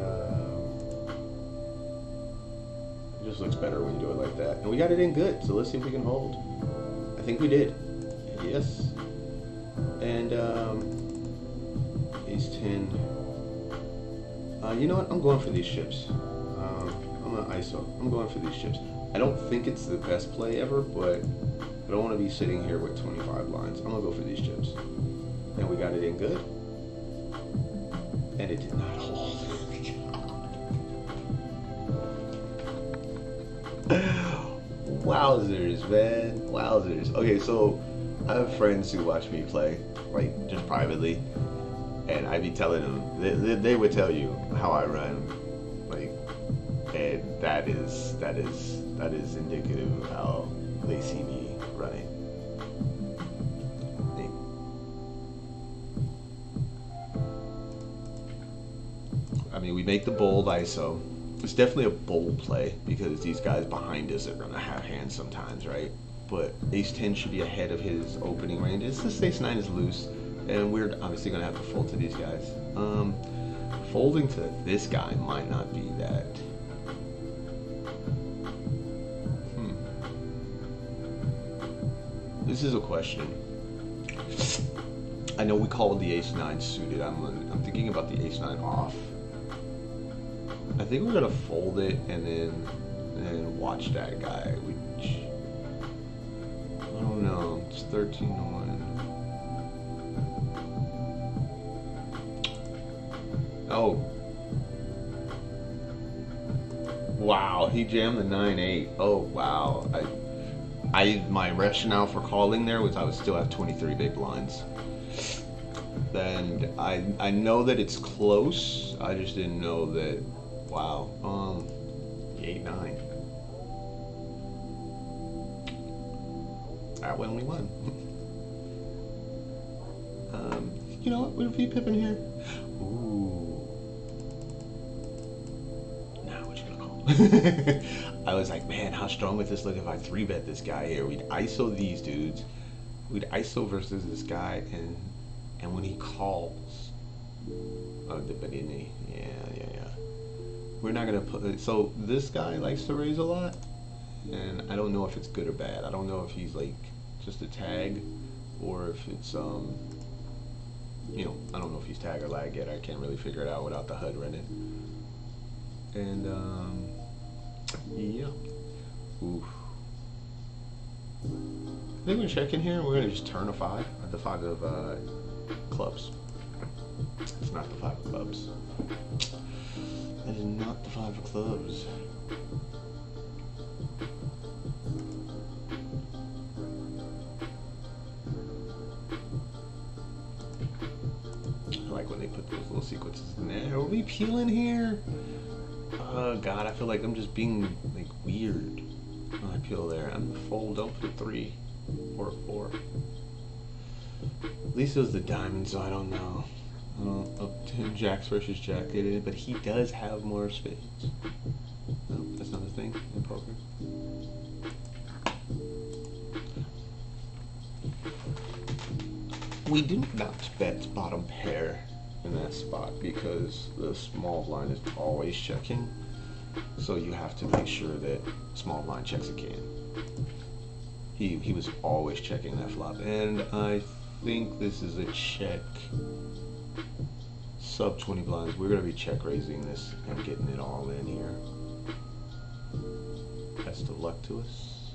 Speaker 2: it just looks better when you do it like that. And we got it in good, so let's see if we can hold. I think we did. Yes. And ace 10. You know what? I'm going for these chips. I'm an ISO. I'm going for these chips. I don't think it's the best play ever, but I don't want to be sitting here with 25 blinds. I'm going to go for these chips. And we got it in good. And it did not hold. Wowzers, man. Wowzers. Okay, so I have friends who watch me play, like, just privately. And I'd be telling them, they would tell you how I run. Like, and that is indicative of how they see me running. I mean, we make the bold ISO. It's definitely a bold play because these guys behind us are gonna have hands sometimes, right? But ace 10 should be ahead of his opening range. It's just ace 9 is loose, and we're obviously gonna have to fold to these guys. Folding to this guy might not be that This is a question. I know we called the ace-9 suited. I'm thinking about the ace-9 off. I think we're gonna fold it and then watch that guy, which I don't know. It's 13-1. Oh. Wow, he jammed the 9-8. Oh wow. My rationale for calling there was I would still have 23 big blinds. And I know that it's close. I just didn't know that. Wow. 8-9. That when we won. You know what? We're V-pipping here. Ooh. Now what you gonna call? I was like, man, how strong would this look if I 3-bet this guy here? We'd ISO these dudes. We'd ISO versus this guy, and when he calls, yeah. We're not gonna put. So this guy likes to raise a lot, and I don't know if it's good or bad. I don't know if he's like just a tag, or if it's you know, I don't know if he's tag or lag yet. I can't really figure it out without the HUD running. And yeah. Oof. I think we're checking here, and we're gonna just turn a 5, the 5 of clubs. It's not the 5 of clubs. That is not the 5 of clubs. I like when they put those little sequences in there. Are we peeling here? Oh God, I feel like I'm just being like weird when I peel there. I'm gonna fold, don't put a 3 or a 4. At least it was the diamond, so I don't know. Up to jacks versus jack, but he does have more spades. No, that's not a thing in poker. We do not bet bottom pair in that spot because the small blind is always checking. So you have to make sure that small blind checks again. He was always checking that flop, and I think this is a check. Sub 20 blinds. We're gonna be check raising this and getting it all in here. Best of luck to us.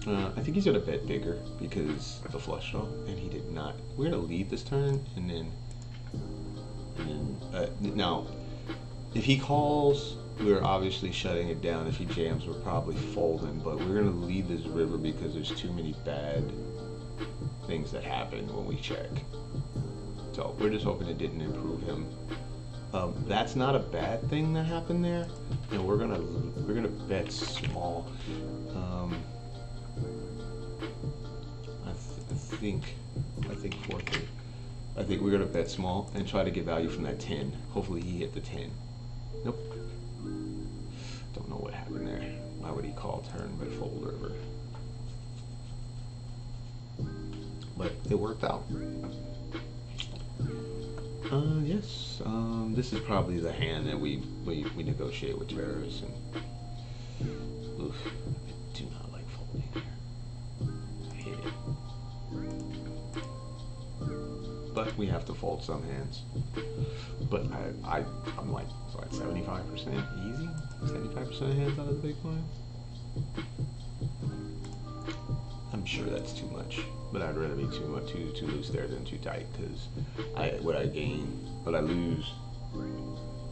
Speaker 2: I think he's gonna bet bigger because of the flush draw, and he did not. We're gonna lead this turn, and then now, if he calls, we're obviously shutting it down. If he jams, we're probably folding, but we're gonna lead this river because there's too many bad things that happen when we check. So we're just hoping it didn't improve him. That's not a bad thing that happened there, and we're gonna bet small. I think 4-3. I think we're gonna bet small and try to get value from that 10. Hopefully he hit the 10. Nope. Don't know what happened there. Why would he call turn but fold river? But it worked out. Yes. This is probably the hand that we negotiate with terrorists. And oof, I do not like folding here. I hate it. But we have to fold some hands. But I'm like, so at 75% easy? 75% of hands out of the big blind? I'm sure that's too much, but I'd rather be too loose there than too tight, because what I lose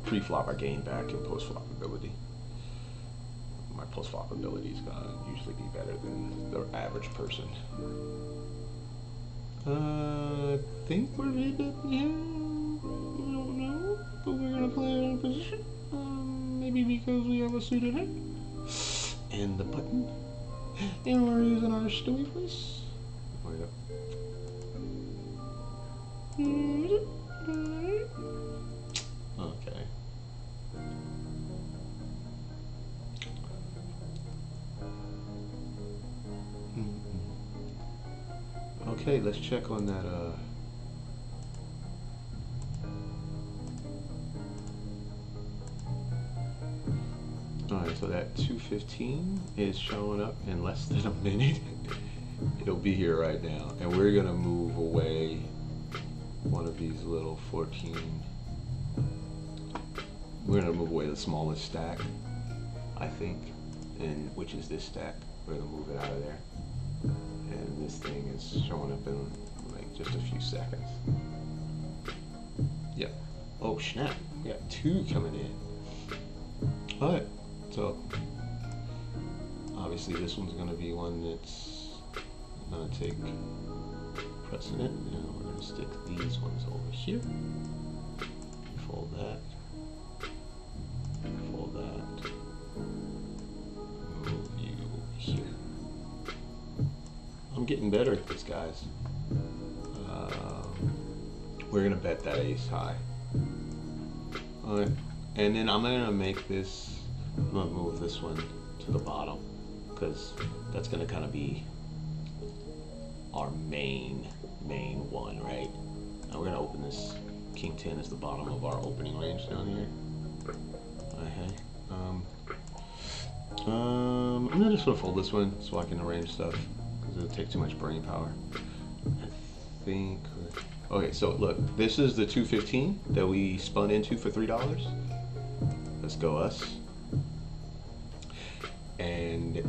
Speaker 2: pre-flop, I gain back in post-flop ability. My post-flop ability is gonna usually be better than the average person. I think we're V-betting here. I don't know, but we're gonna play it in position. Maybe because we have a suited hand and the button. And we're using our Stewie voice. Wait up. Okay. Okay, let's check on that. Alright, so that 215 is showing up in less than a minute. It'll be here right now. And we're gonna move away one of these little 14. We're gonna move away the smallest stack, I think, and which is this stack. We're gonna move it out of there. And this thing is showing up in like just a few seconds. Yep. Oh snap, we got 2 coming in. Alright, so obviously this one's gonna be one that's gonna take precedent. And we're gonna stick these ones over here. Fold that. Fold that. Move you over here. I'm getting better at this, guys. We're gonna bet that ace high. Alright, and then I'm gonna make this, I'm gonna move this one to the bottom, because that's gonna kind of be our main one, right? Now we're gonna open this King 10 as the bottom of our opening range down here. Okay. I'm gonna just sort of fold this one so I can arrange stuff, because it'll take too much brain power. I think. Okay, so look, this is the 215 that we spun into for $3. Let's go us. And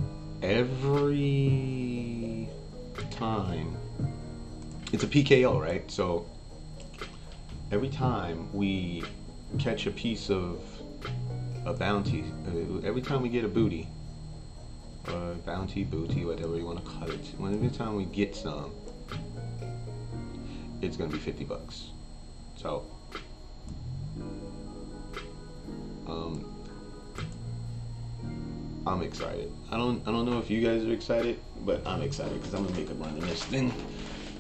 Speaker 2: every time, it's a PKO, right? So every time we catch a piece of a bounty, every time we get a booty, or bounty, booty, whatever you want to call it, every time we get some, it's gonna be 50 bucks. So I'm excited. I don't know if you guys are excited, but I'm excited because I'm gonna make a run in this thing,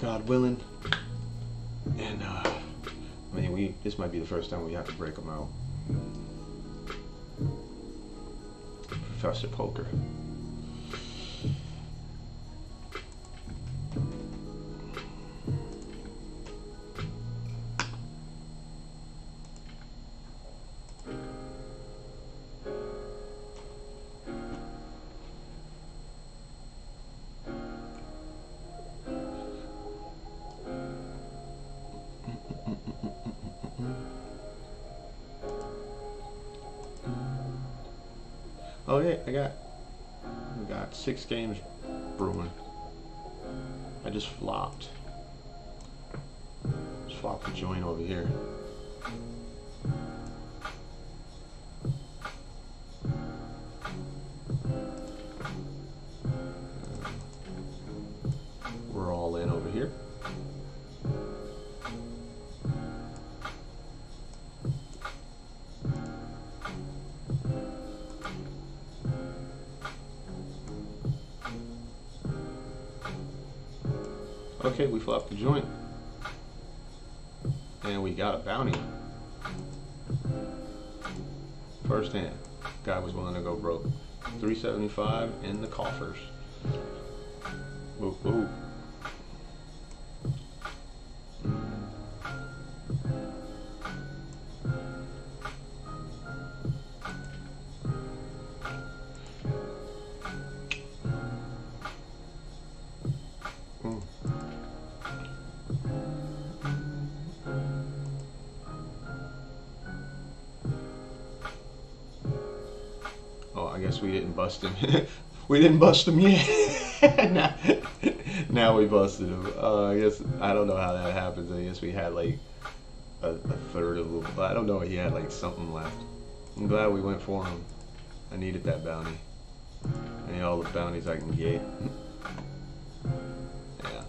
Speaker 2: God willing. And I mean, this might be the first time we have to break them out. Professor Poker. Oh yeah, we got 6 games brewing. I just flopped. Just flopped the joint over here. We're all in over here. Okay, we flopped the joint. And we got a bounty. First hand. Guy was willing to go broke. $375 in the coffers. Whoa, whoa. I guess we didn't bust him. We didn't bust him yet. now we busted him. I guess, I don't know how that happens. I guess we had like a third of the, I don't know, he had like something left. I'm glad we went for him. I needed that bounty. I need all the bounties I can get. Yeah.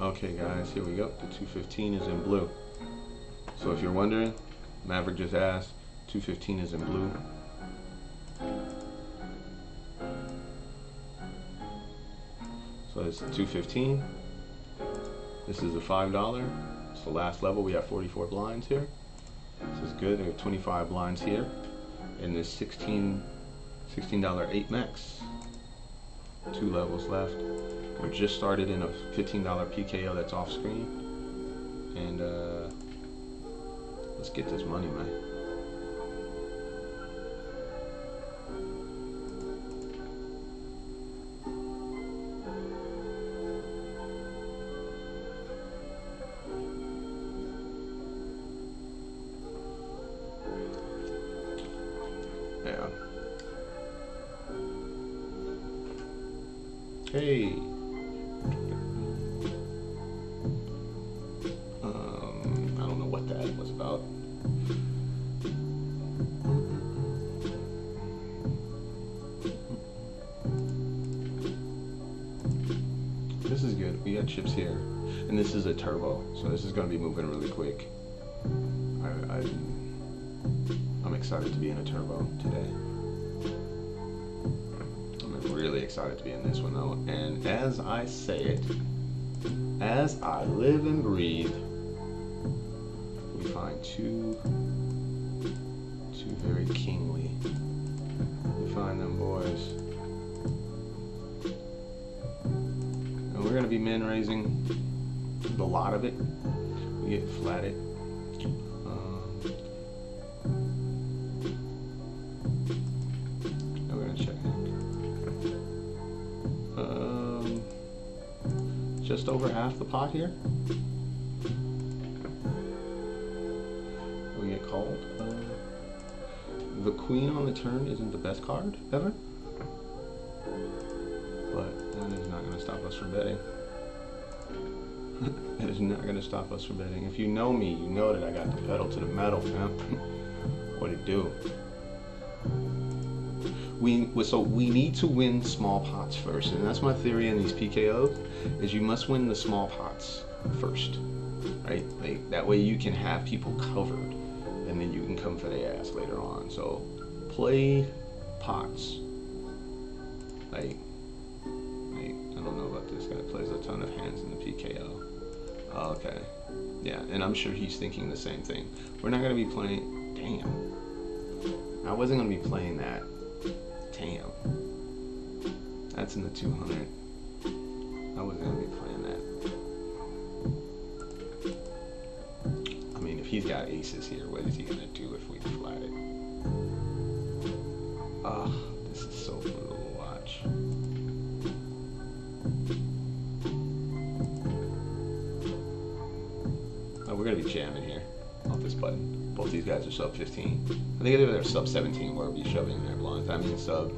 Speaker 2: Okay guys, here we go. The 215 is in blue. So if you're wondering, Maverick just asked, 215 is in blue. So it's 215. This is a $5. It's the last level. We have 44 blinds here. This is good. There are 25 blinds here. And there's 16 $16 8 max. 2 levels left. We're just started in a $15 PKO that's off screen. And let's get this money, man. Yeah. Hey. I don't know what that was about. This is good. We got chips here, and this is a turbo, so this is going to be moving really quick. I'm excited to be in a turbo today. I'm really excited to be in this one though, and as I say it, as I live and breathe, we find two very kingly. We find them boys. And we're gonna be min raising the lot of it. We get flatted. And we're gonna check just over half the pot here. We get called. The queen on the turn isn't the best card ever, but that is not going to stop us from betting. That is not going to stop us from betting. If you know me, you know that I got the pedal to the metal, man. What it do? So we need to win small pots first, and that's my theory in these PKOs, is you must win the small pots first, right? Like, that way you can have people covered, and then you can come for their ass later on. So play pots. Like I don't know about this guy. Plays a ton of hands in the PKO. Okay, yeah, and I'm sure he's thinking the same thing. We're not gonna be playing. Damn, I wasn't gonna be playing that. Damn, that's in the 200. I wasn't gonna be playing that. I mean, if he's got aces here, what is he gonna do if we flat it? Ah, this is so brutal to watch. Oh, we're gonna be jamming here off this button. Both these guys are sub 15. I think they're sub 17 where we'll be shoving their blinds. I mean sub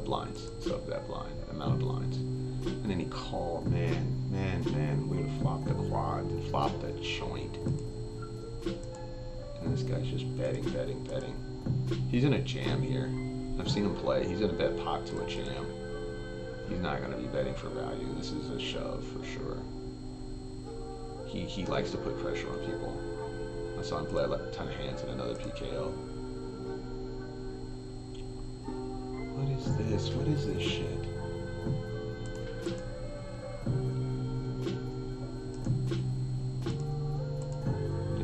Speaker 2: blinds, sub that blind, amount of blinds. And then he called, man, we would have flopped the quad and flopped the joint. And this guy's just betting. He's in a jam here. I've seen him play. He's gonna bet pot to a jam. He's not gonna be betting for value. This is a shove for sure. He likes to put pressure on people. I saw him play a ton of hands in another PKO. What is this? What is this shit?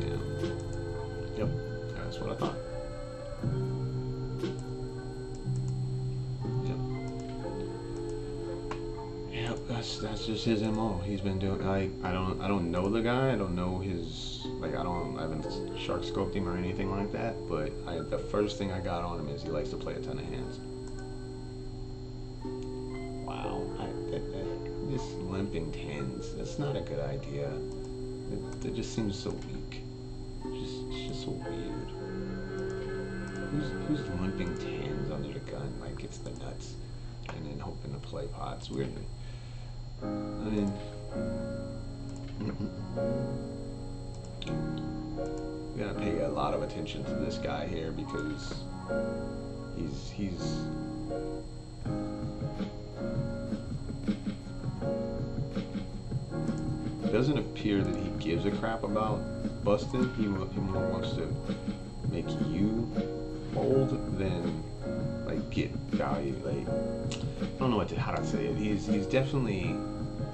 Speaker 2: Yeah. Yep. That's what I thought. Yep. That's just his MO. He's been doing. I don't know the guy. I don't know his. Like, I haven't shark scoped him or anything like that, but the first thing I got on him is he likes to play a ton of hands. Wow, this limping tens, that's not a good idea. It just seems so weak. It's just so weird. Who's limping tens under the gun like it's the nuts, and then hoping to play pots? Weird. I mean. We gotta pay a lot of attention to this guy here because he's it doesn't appear that he gives a crap about busting. He more wants to make you fold than like get value. Like, I don't know how to say it. He's definitely,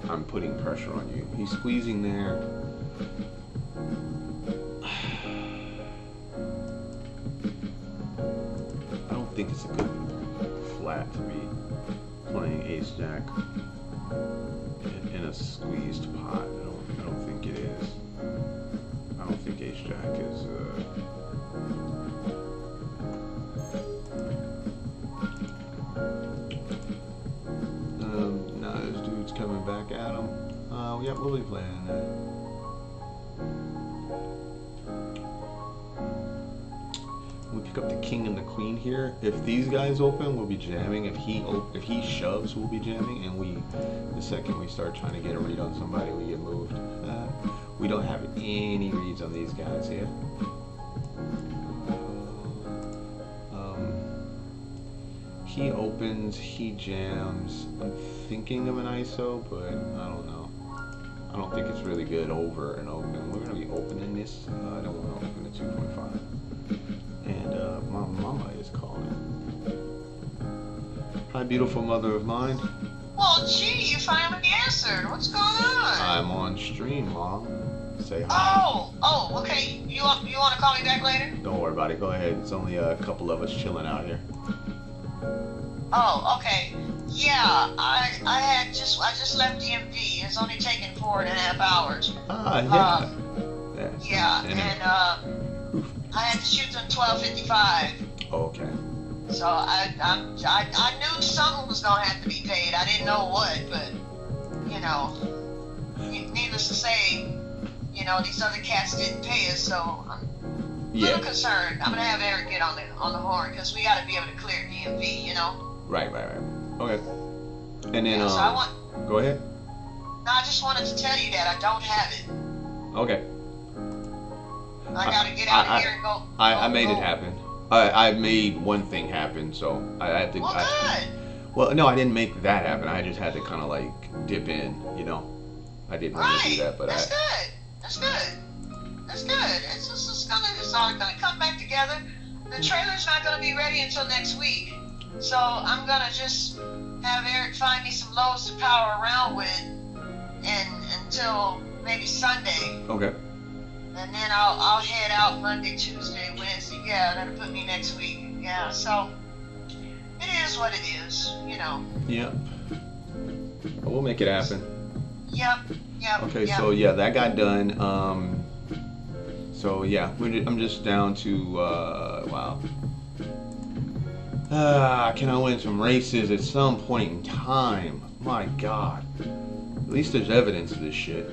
Speaker 2: I'm putting pressure on you. He's squeezing there. I don't think it's a good flat to be playing ace jack in a squeezed pot. I don't think it is. I don't think ace jack is. Nah, this dude's coming back at him. Yeah, we'll be playing that. We pick up the king and the queen here. If these guys open, we'll be jamming. If he shoves, we'll be jamming. And the second we start trying to get a read on somebody, we get moved. We don't have any reads on these guys here. He opens, he jams. I'm thinking of an ISO, but I don't know. I don't think it's really good over and open. We're gonna be opening this. I don't want to open the 2.5. And my mama is calling. Hi, beautiful mother of mine.
Speaker 11: Well, gee, you finally answered. What's going on?
Speaker 2: I'm on stream, Mom. Say hi.
Speaker 11: Oh, okay. You want to call me back later?
Speaker 2: Don't worry about it. Go ahead. It's only a couple of us chilling out here.
Speaker 11: Oh, okay. Yeah, I just left DMV. It's only taken 4.5 hours.
Speaker 2: Yeah.
Speaker 11: Yeah, and I had to shoot them 12:55.
Speaker 2: Okay.
Speaker 11: So I knew something was gonna have to be paid. I didn't know what, but you know, needless to say, you know, these other cats didn't pay us, so I'm a little concerned. I'm gonna have Eric get on the horn because we got to be able to clear DMV, you know.
Speaker 2: Right. Okay. And then
Speaker 11: so I want.
Speaker 2: Go ahead.
Speaker 11: No, I just wanted to tell you that I don't have it.
Speaker 2: Okay.
Speaker 11: I gotta get out of here and go.
Speaker 2: I made it happen. I made one thing happen, so I had to.
Speaker 11: Well, good.
Speaker 2: Well, no, I didn't make that happen. I just had to kind of like dip in, you know. I didn't want to do that, but
Speaker 11: That's good. It's all gonna come back together. The trailer's not gonna be ready until next week, so I'm gonna just have Eric find me some loads to power around with, and until maybe Sunday.
Speaker 2: Okay.
Speaker 11: And then I'll head out Monday, Tuesday, Wednesday. Yeah, that'll put me next week. Yeah, so it is what it is, you know.
Speaker 2: Yep. We'll make it happen.
Speaker 11: Yep.
Speaker 2: Okay, so yeah, that got done. So yeah, I'm just down to wow. Can I win some races at some point in time? My God. At least there's evidence of this shit.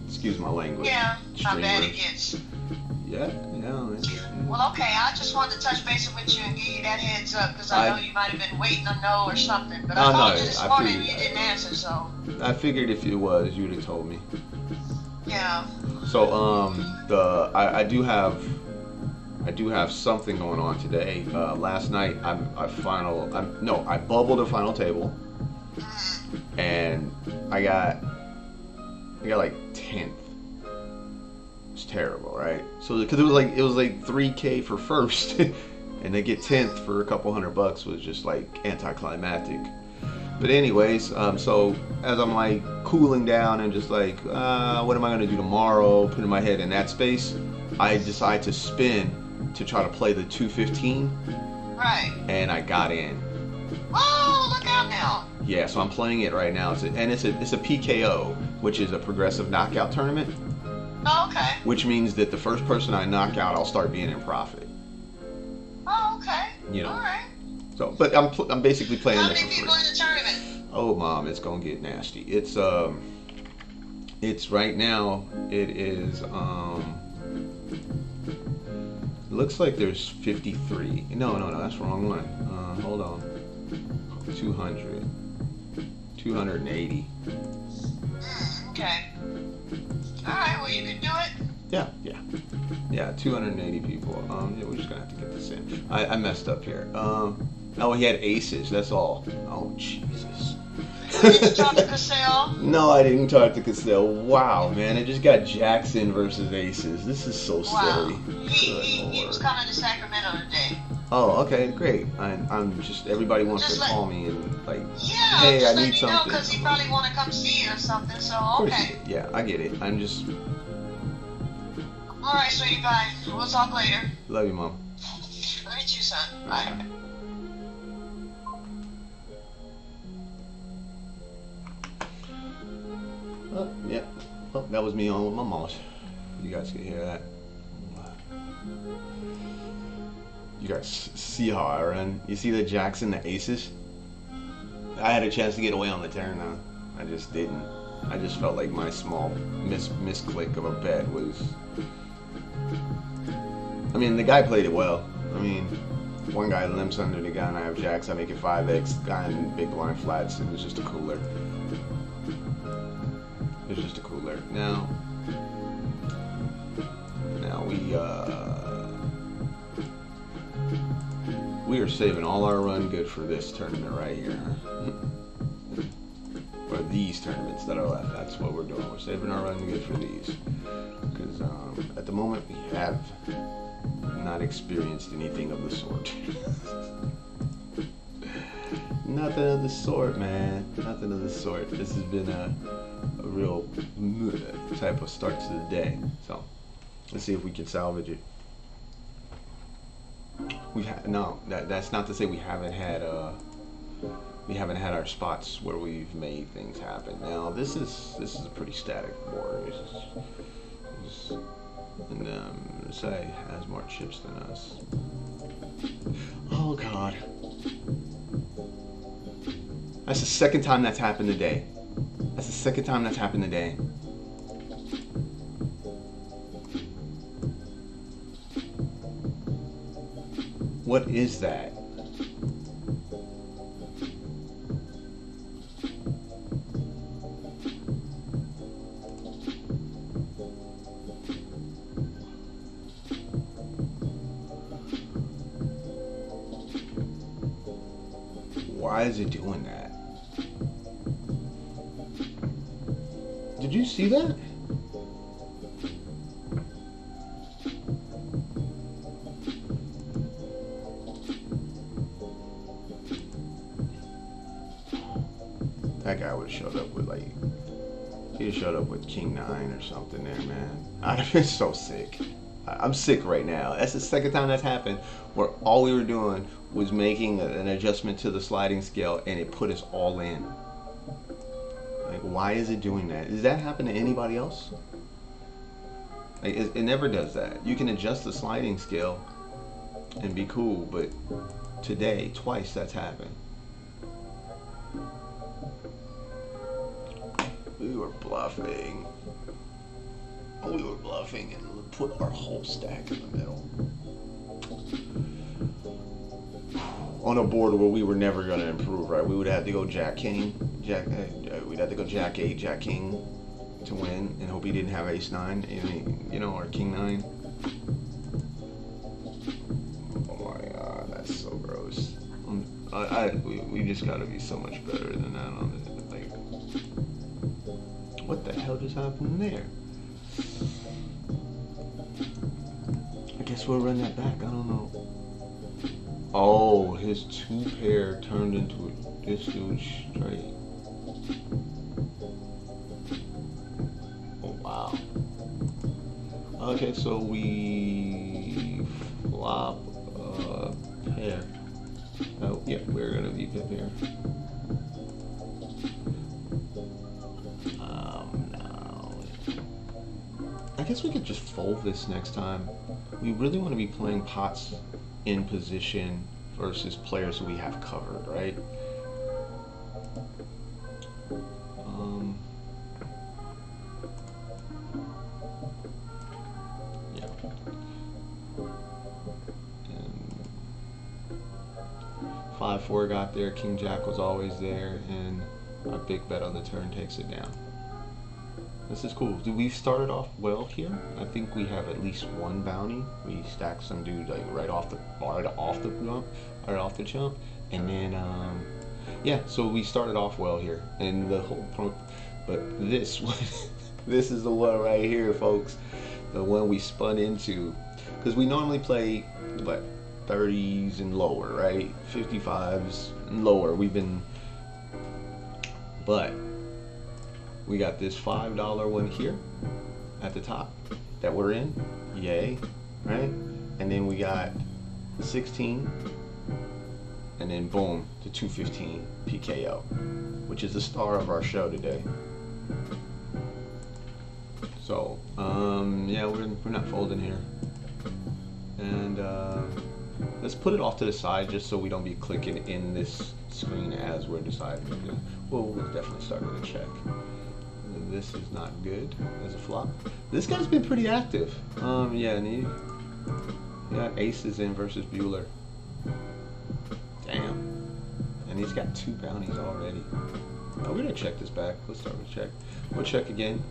Speaker 2: Excuse my language.
Speaker 11: Yeah, how bad it gets.
Speaker 2: Yeah.
Speaker 11: Well, okay, I just wanted to touch base with you and give you that heads up because I know you might have been waiting to know or something. But I called you this morning and you didn't answer, so.
Speaker 2: I figured if it was, you'd have told me.
Speaker 11: Yeah.
Speaker 2: So I do have something going on today. Last night I bubbled a final table, and I got like 10th. It's terrible, right? So because it was like $3K for first, and they get 10th for a couple $100 was just like anticlimactic. But anyways, so as I'm like cooling down and just like, what am I gonna do tomorrow? Putting my head in that space, I decide to spin to try to play the 215.
Speaker 11: Right.
Speaker 2: And I got in.
Speaker 11: Oh, look out now.
Speaker 2: Yeah, so I'm playing it right now. It's a PKO, which is a progressive knockout tournament.
Speaker 11: Oh, okay.
Speaker 2: Which means that the first person I knock out, I'll start being in profit.
Speaker 11: Oh, okay.
Speaker 2: You know.
Speaker 11: All right.
Speaker 2: So, but I'm basically playing.
Speaker 11: How many people in the tournament?
Speaker 2: Oh, Mom, it's gonna get nasty. It's right now. It is looks like there's 53. No, that's the wrong one. Hold on. 280.
Speaker 11: Okay. All right. Well, you can do it.
Speaker 2: Yeah. 280 people. Yeah, we're just gonna have to get this in. I messed up here. Oh, he had aces. That's all. Oh, Jesus.
Speaker 11: Did you talk to Cassell?
Speaker 2: No, I didn't talk to Cassell. Wow, man, I just got Jackson versus aces. This is so silly.
Speaker 11: He was coming to Sacramento today.
Speaker 2: Oh, okay, great. I'm just everybody wants to call me and like,
Speaker 11: yeah,
Speaker 2: hey, I need
Speaker 11: just let me know because he probably want to come see you or something. So okay.
Speaker 2: Yeah, I get it. I'm just.
Speaker 11: All right, sweetie pie. We'll talk later.
Speaker 2: Love you, Mom.
Speaker 11: Love you too, son. Bye.
Speaker 2: Oh, yeah. Oh, that was me on with my mouse. You guys can hear that. You guys see how I run? You see the jacks and the aces? I had a chance to get away on the turn now. I just didn't. I just felt like my small misclick of a bet was... I mean, the guy played it well. I mean, one guy limps under the gun, I have jacks, I make it 5x, guy in big blind flats, it was just a cooler. It was just a cooler. Now we are saving all our run good for this tournament right here, huh? Or these tournaments that are left. That's what we're doing. We're saving our run good for these, because at the moment we have not experienced anything of the sort. Nothing of the sort, man. Nothing of the sort. This has been a real type of start to the day. So let's see if we can salvage it. No, that's not to say we haven't had our spots where we've made things happen. Now this is a pretty static board. And say has more chips than us. Oh God. That's the second time that's happened today. That's the second time that's happened today. What is that? Why is it doing that? Did you see that? That guy would have showed up with he'd have showed up with King 9 or something there, man. I'd have been so sick. I'm sick right now. That's the second time that's happened where all we were doing was making an adjustment to the sliding scale and it put us all in. Like, why is it doing that? Does that happen to anybody else? Like, it never does that. You can adjust the sliding scale and be cool, but today, twice that's happened. We were bluffing. We were bluffing and put our whole stack in the middle. On a board where we were never going to improve, right? We would have to go Jack King, we'd have to go Jack 8, Jack King to win, and hope he didn't have Ace 9, you know, or King 9. Oh my God, that's so gross. We just got to be so much better than that on it. Like, what the hell just happened there? I guess we'll run that back. I don't know. Oh, his 2 pair turned into this dude straight. Oh, wow. Okay, so we flop a pair. Oh, yeah, we're gonna be pip here. No. I guess we could just fold this next time. We really want to be playing pots in position versus players who we have covered, right? Yeah. And 5-4 got there, King Jack was always there, and our big bet on the turn takes it down. This is cool. We started off well here. I think we have at least one bounty. We stacked some dude like right off the jump, and then yeah. So we started off well here, and the whole point. But this one, this is the one right here, folks. The one we spun into, because we normally play what 30s and lower, right? 55s and lower. But we got this $5 one here at the top that we're in, yay, right? And then we got 16, and then boom, the 215 PKO, which is the star of our show today. So, yeah, we're not folding here. And let's put it off to the side just so we don't be clicking in this screen as we're deciding. Well, we'll definitely start with a check. This is not good as a flop. This guy's been pretty active. Yeah, and he got aces in versus Bueller. Damn. And he's got 2 bounties already. Oh, we're gonna check this back. Let's start with check. We'll check again.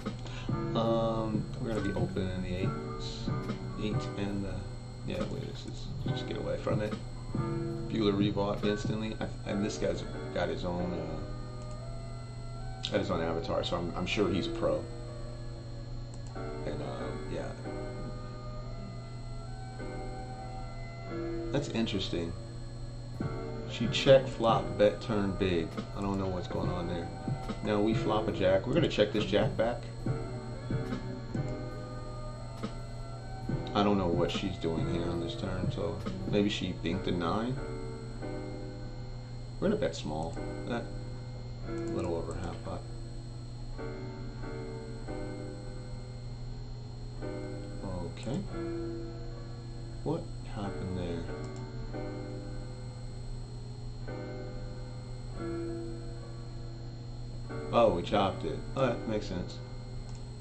Speaker 2: We're gonna be opening the 8s. 8 and the, yeah, wait, this is, just get away from it. Bueller rebought instantly. And this guy's got his own avatar, so I'm sure he's a pro. And yeah, that's interesting. She check flop, bet turn big. I don't know what's going on there. Now we flop a jack. We're gonna check this jack back. I don't know what she's doing here on this turn, so maybe she binked a 9. We're gonna bet small. That a little over half pot. Okay. What happened there? Oh, we chopped it. Oh, that makes sense.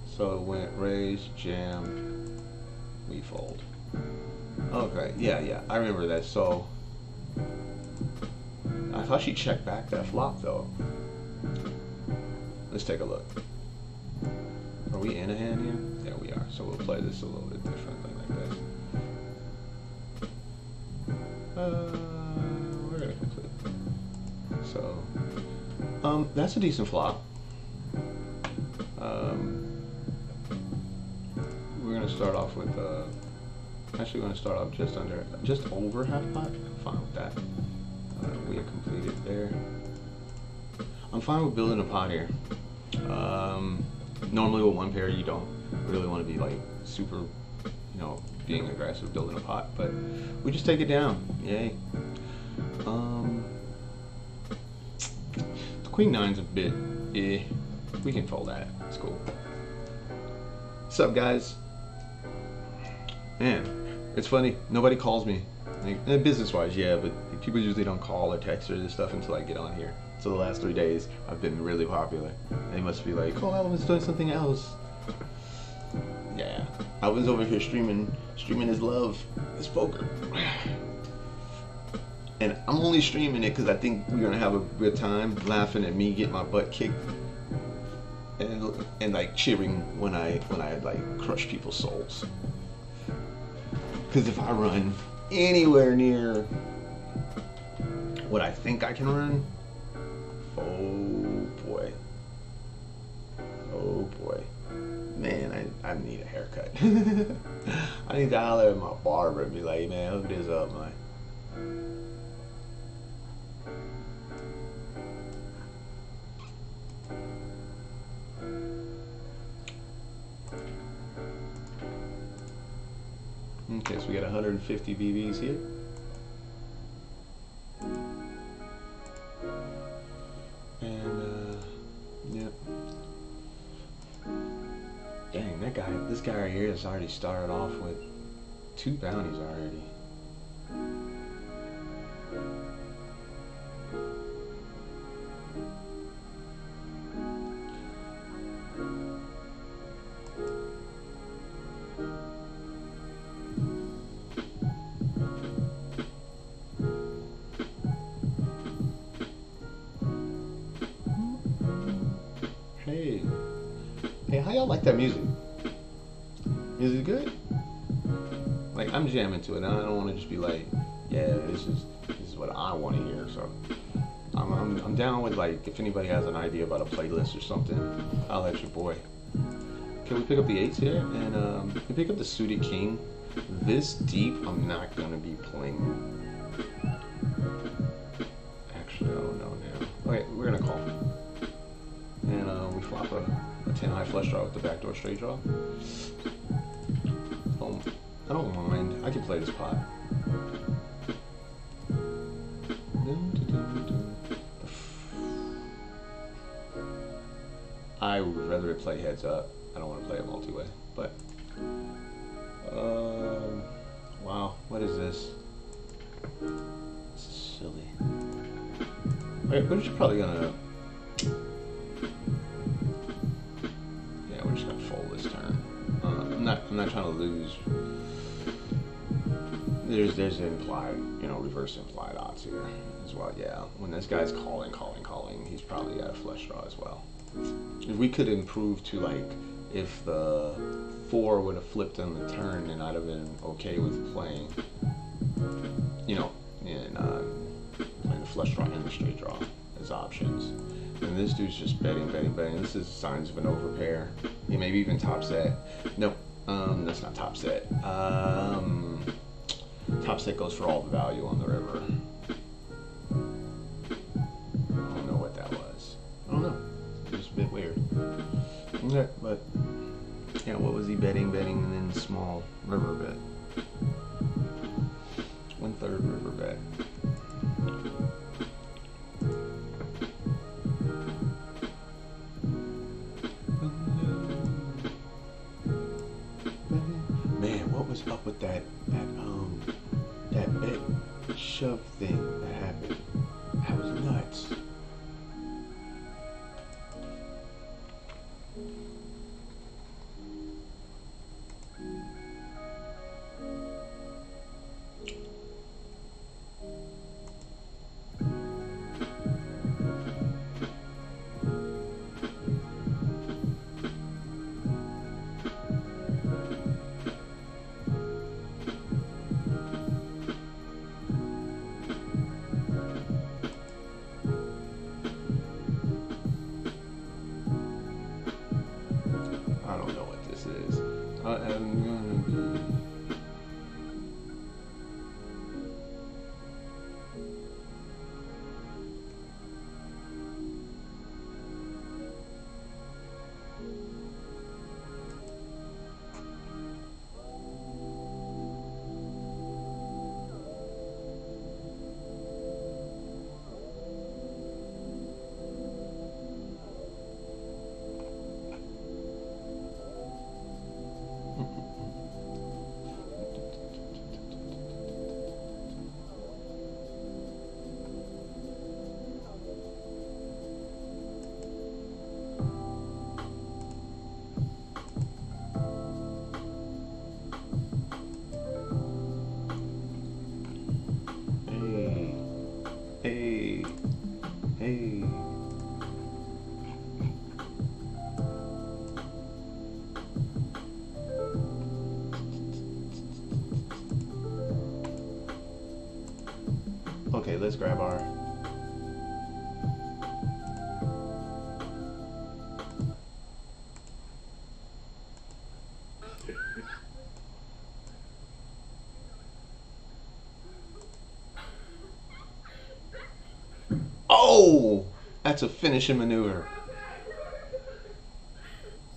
Speaker 2: So it went raise, jam, we fold. Okay, yeah, I remember that. So I thought she checked back that flop though. Let's take a look. Are we in a hand here? Yeah, we are. So we'll play this a little bit differently like this. We're gonna complete. So, that's a decent flop. We're gonna start off with actually we're gonna start off just over half pot. I'm fine with that. We are completed there. I'm fine with building a pot here. Normally with 1 pair you don't really want to be like super, you know, being aggressive building a pot, but we just take it down. Yay. The queen 9's a bit we can fold that. It's cool. What's up, guys? Man, it's funny. Nobody calls me. Like, business-wise, yeah, but people usually don't call or text or this stuff until I get on here. So the last 3 days, I've been really popular. They must be like, oh, Alvin's doing something else. Yeah, Alvin's over here streaming his love, his poker. And I'm only streaming it because I think we're gonna have a good time laughing at me getting my butt kicked and like cheering when I like crush people's souls. Because if I run anywhere near what I think I can run, oh boy, man, I need a haircut. I need to holler at my barber and be like, man, hook this up, man. Okay, so we got 150 BBs here. And, yep. Dang, this guy right here has already started off with 2 bounties already. Hey, how y'all like that music? Music good? Like, I'm jamming to it. I don't want to just be like, yeah, this is what I want to hear. So I'm down with, like, if anybody has an idea about a playlist or something, I'll let your boy. Can we pick up the 8s here? And we pick up the suited king. This deep, I'm not gonna be playing. Actually, I don't know now. Okay, we're gonna call. And we flop a 10 high flush draw with the backdoor straight draw. I don't mind. I can play this pot. I would rather play heads up. I don't want to play it multi-way, but wow, what is this? This is silly. Alright, we're just probably gonna, yeah, we're just gonna fold this turn. I'm not trying to lose. There's implied, you know, reverse implied odds here as well. Yeah, when this guy's calling, he's probably got a flush draw as well. If we could improve to, like, if the 4 would have flipped on the turn, then I'd have been okay with playing, you know, in playing the flush draw and the straight draw as options. And this dude's just betting. This is signs of an overpair. He maybe even top set. Nope, that's not top set. Top set goes for all the value on the river. I don't know what that was. I don't know. It was a bit weird. Okay, but yeah, what was he betting? And then small river bet. 1/3 river bet. Man, what was up with that bet shove thing that happened? That was nuts. Hey. Okay, let's grab our Oh, that's a finishing maneuver.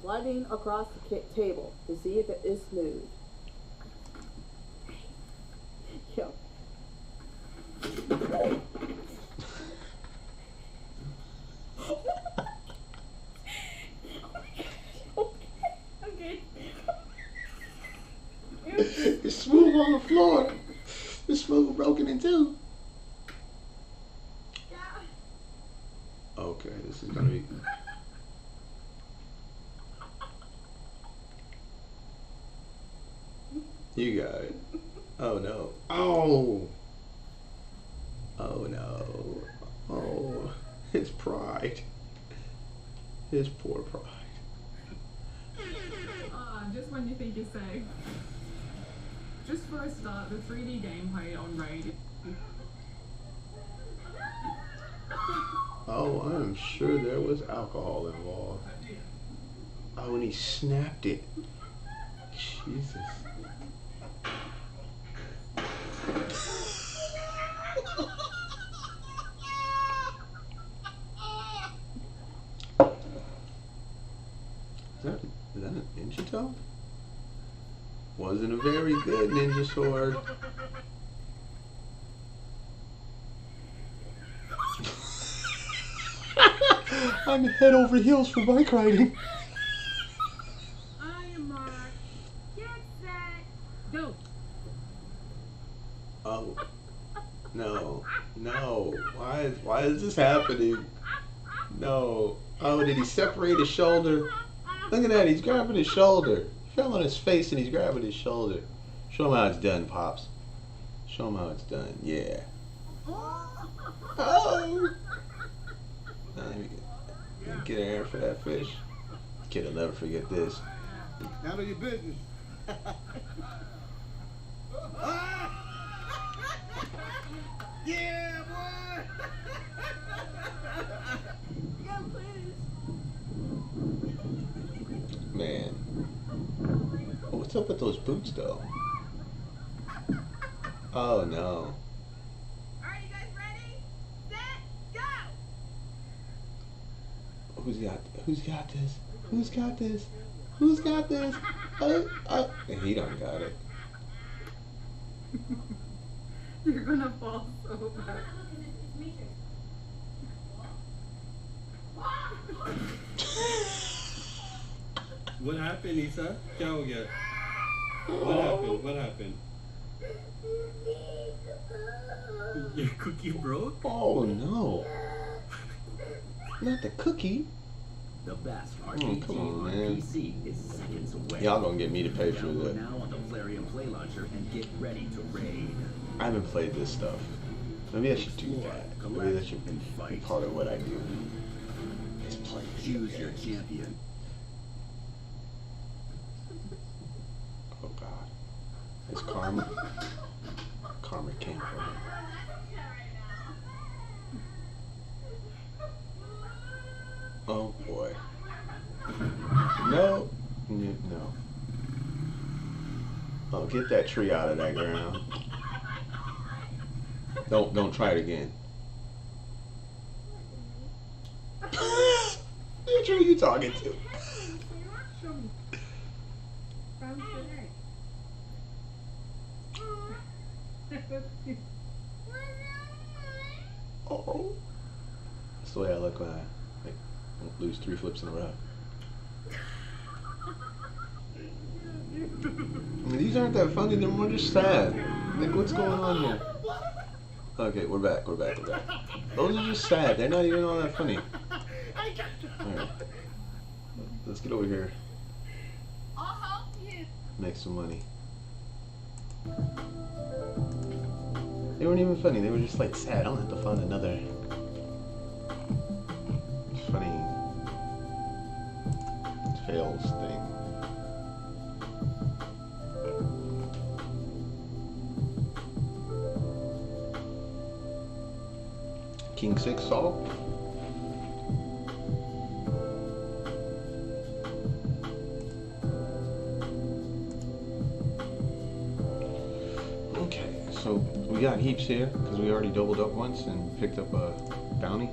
Speaker 12: Sliding across the table to see if it is smooth. Yo.
Speaker 5: Okay.
Speaker 2: It's smooth on the floor. It's smooth broken in two. Okay, this is gonna be. You got it. Oh no. Oh. Oh no. Oh, his pride. His poor pride.
Speaker 5: Just when you think you're safe. Just for a start, the 3D gameplay on Raid.
Speaker 2: Oh, I'm sure there was alcohol involved. Oh, and he snapped it. Jesus. Is that an ninja toe? Wasn't a very good ninja sword. I'm head over heels for bike riding. No. Why is this happening? No. Oh, did he separate his shoulder? Look at that. He's grabbing his shoulder. He fell on his face and he's grabbing his shoulder. Show him how it's done, Pops. Show him how it's done. Yeah. Oh. Let me get an air for that fish. Kid will never forget this.
Speaker 13: Handle your business. Yeah, boy.
Speaker 6: Yeah, please.
Speaker 2: Man. Oh, what's up with those boots, though? Oh, no.
Speaker 6: Are you guys ready? Set, go!
Speaker 2: Who's got this? Who's got this? Who's got this? He done got it.
Speaker 5: You're gonna fall so bad.
Speaker 14: What happened, Isa? क्या हो गया? What happened? What happened? Your cookie broke?
Speaker 2: Oh no. Not the cookie.
Speaker 15: The best
Speaker 2: Come on, man.
Speaker 15: PC is seconds away.
Speaker 2: Y'all gonna get me to pay for
Speaker 15: Download
Speaker 2: that.
Speaker 15: now on the Flareon Play Launcher and get ready to raid.
Speaker 2: I haven't played this stuff. Maybe I should do that. Maybe that should be part of what I do. Is play.
Speaker 15: Choose your champion.
Speaker 2: Oh God. It's karma. Karma came for me. Oh boy. No. No. Oh, get that tree out of that ground. Don't try it again. Which are you talking to? Oh. That's the way I look when I don't lose 3 flips in a row. I mean, these aren't that funny, they're more just sad. Like, what's going on here? Okay, we're back. Those are just sad, they're not even all that funny. Alright. Let's get over here.
Speaker 6: I'll help you.
Speaker 2: Make some money. They weren't even funny, they were just like sad. I'll have to find another funny fails thing. King 6 salt. Okay, so we got heaps here because we already doubled up once and picked up a bounty.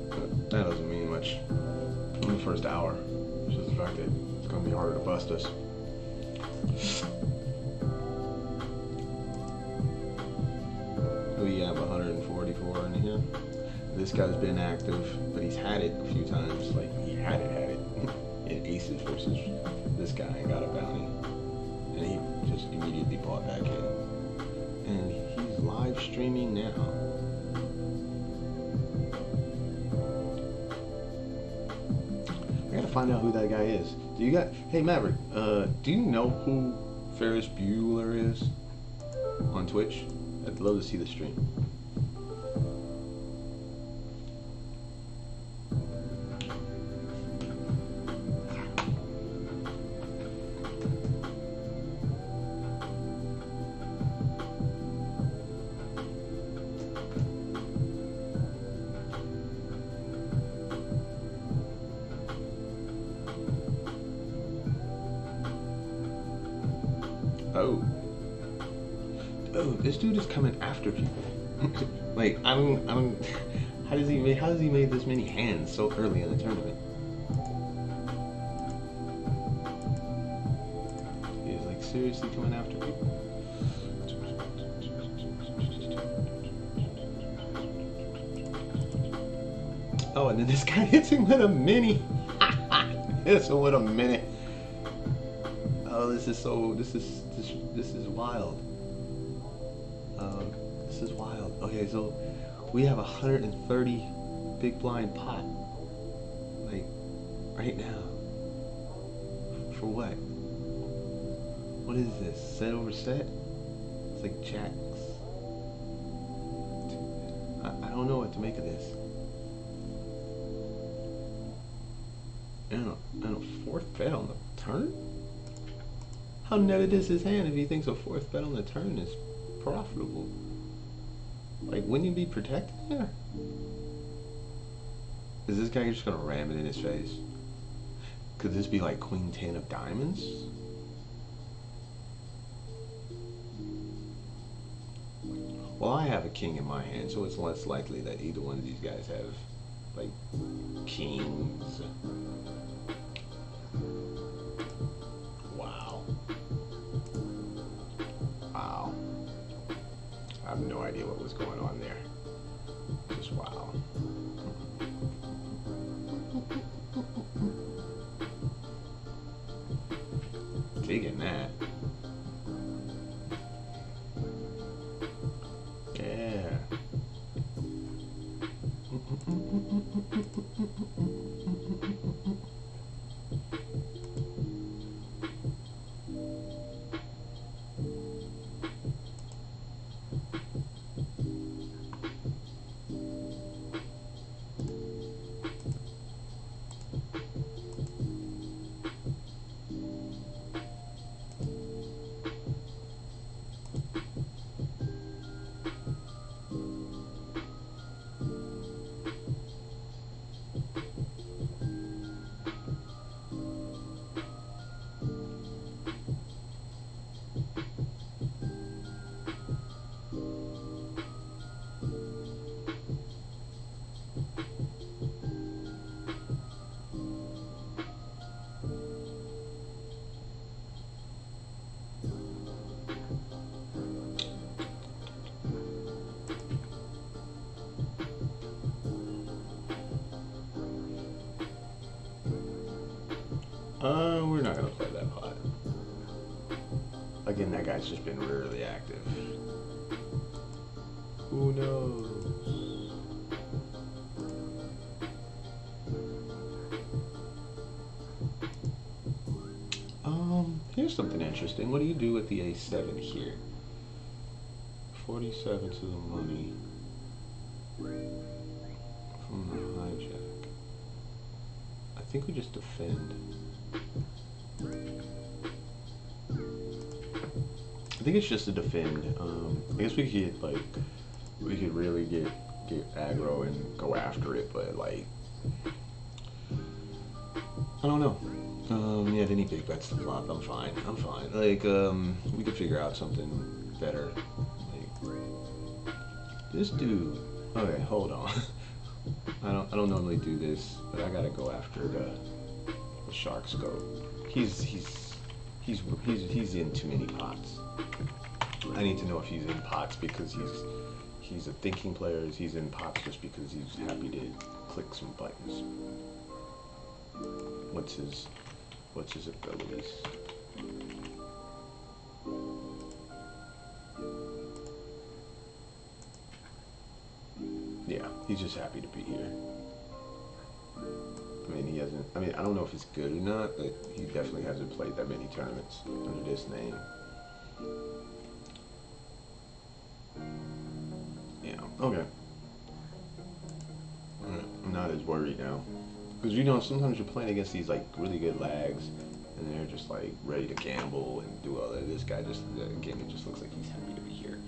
Speaker 2: But that doesn't mean much in the first hour. It's just the fact that it's going to be harder to bust us. We have 144 in here. This guy's been active, but he's had it a few times. Like, he had it. In aces versus this guy and got a bounty. And he just immediately bought back in. And he's live streaming now. I gotta find out who that guy is. Hey Maverick, do you know who Ferris Bueller is on Twitch? I'd love to see the stream. Oh, this dude is coming after people. Like, I'm how does he make this many hands so early in the tournament? He's like seriously coming after people. Oh, and then this guy hits him with a mini. Hits him with a mini. Oh, this is wild. This is wild. Okay, so we have 130 big blind pot, like, right now. For what? What is this? Set over set? It's like jacks. I don't know what to make of this. And a fourth bet on the turn? How netted is his hand if he thinks a fourth bet on the turn is profitable? Like, wouldn't he be protected there? Is this guy just gonna ram it in his face? Could this be like Queen 10 of diamonds? Well, I have a king in my hand, so it's less likely that either one of these guys have, like, kings. Wow. Wow. I have no idea what was going on there. Just wow. Digging that. Yeah. We're not gonna play that pot. Again, that guy's just been rarely active. Who knows? Here's something interesting. What do you do with the A7 here? 47 to the money from the hijack. I think we just defend. I think it's just a defend. I guess we could really get aggro and go after it, but like, I don't know. Yeah, if any big bets to flop, I'm fine. Like, we could figure out something better. Like, this dude. Okay, hold on. I don't normally do this, but I gotta go after the shark scope. He's in too many pots. I need to know if he's in pots because he's a thinking player. He's in pots just because he's happy to click some buttons. What's his abilities? Yeah, he's just happy to be here. I mean, he hasn't. I mean, I don't know if it's good or not, but he definitely hasn't played that many tournaments under this name. Yeah. Okay. I'm not as worried now, because you know sometimes you're playing against these like really good lags, and they're just like ready to gamble and do all that. This guy just again, it just looks like he's happy to be here.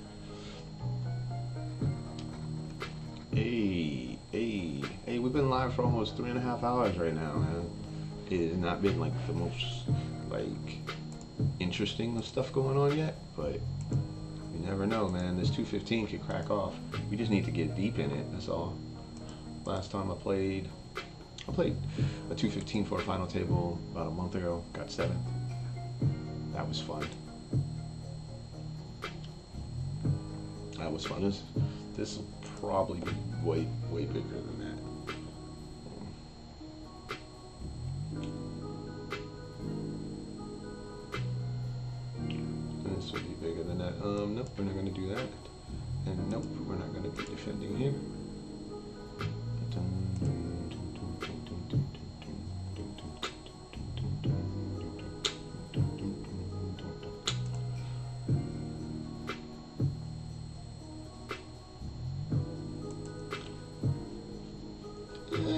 Speaker 2: Hey, we've been live for almost 3.5 hours right now, man. It has not been like the most like interesting stuff going on yet, but you never know, man. This 215 could crack off. We just need to get deep in it, that's all. Last time I played a 215 for a final table about a month ago, got 7. That was fun. That was fun. This will probably be way bigger than that. This will be bigger than that. Nope, we're not going to do that. And nope, we're not going to ending here.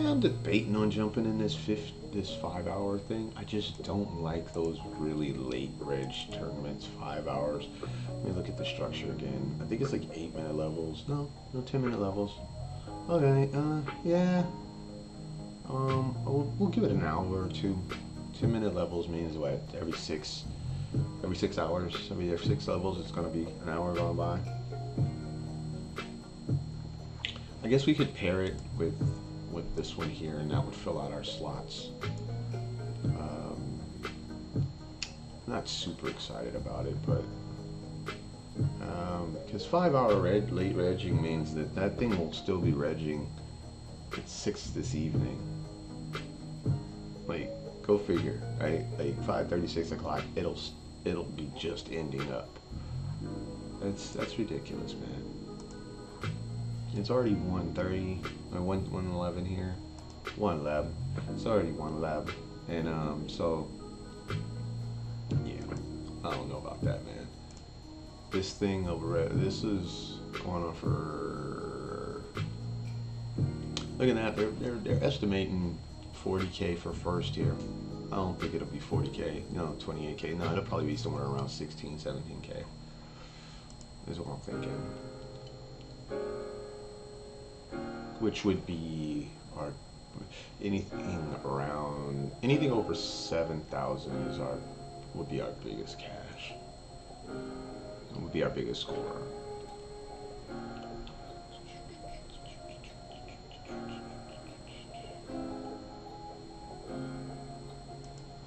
Speaker 2: I'm debating on jumping in this 5-hour thing. I just don't like those really late reg tournaments, 5 hours. Let me look at the structure again. I think it's like 8-minute levels. No, 10-minute levels. Okay, yeah. We'll give it an hour or two. 10-minute levels means what? Every 6 hours, every 6 levels, it's gonna be an hour gone by. I guess we could pair it with this one here, and that would fill out our slots. Not super excited about it, but because 5-hour late regging means that thing will still be regging at 6 this evening. Like, go figure, right? Like 5:30, 6 o'clock, it'll be just ending up. That's ridiculous, man. It's already 1:30 or 1:11 here. 1:11. It's already 1:11, and so yeah, I don't know about that, man. This thing over this is going on for. Look at that. They're estimating 40K for first here. I don't think it'll be 40K. No, 28K. No, it'll probably be somewhere around 16, 17K. Is what I'm thinking. Which would be our anything over 7,000 would be our biggest cash. It would be our biggest score.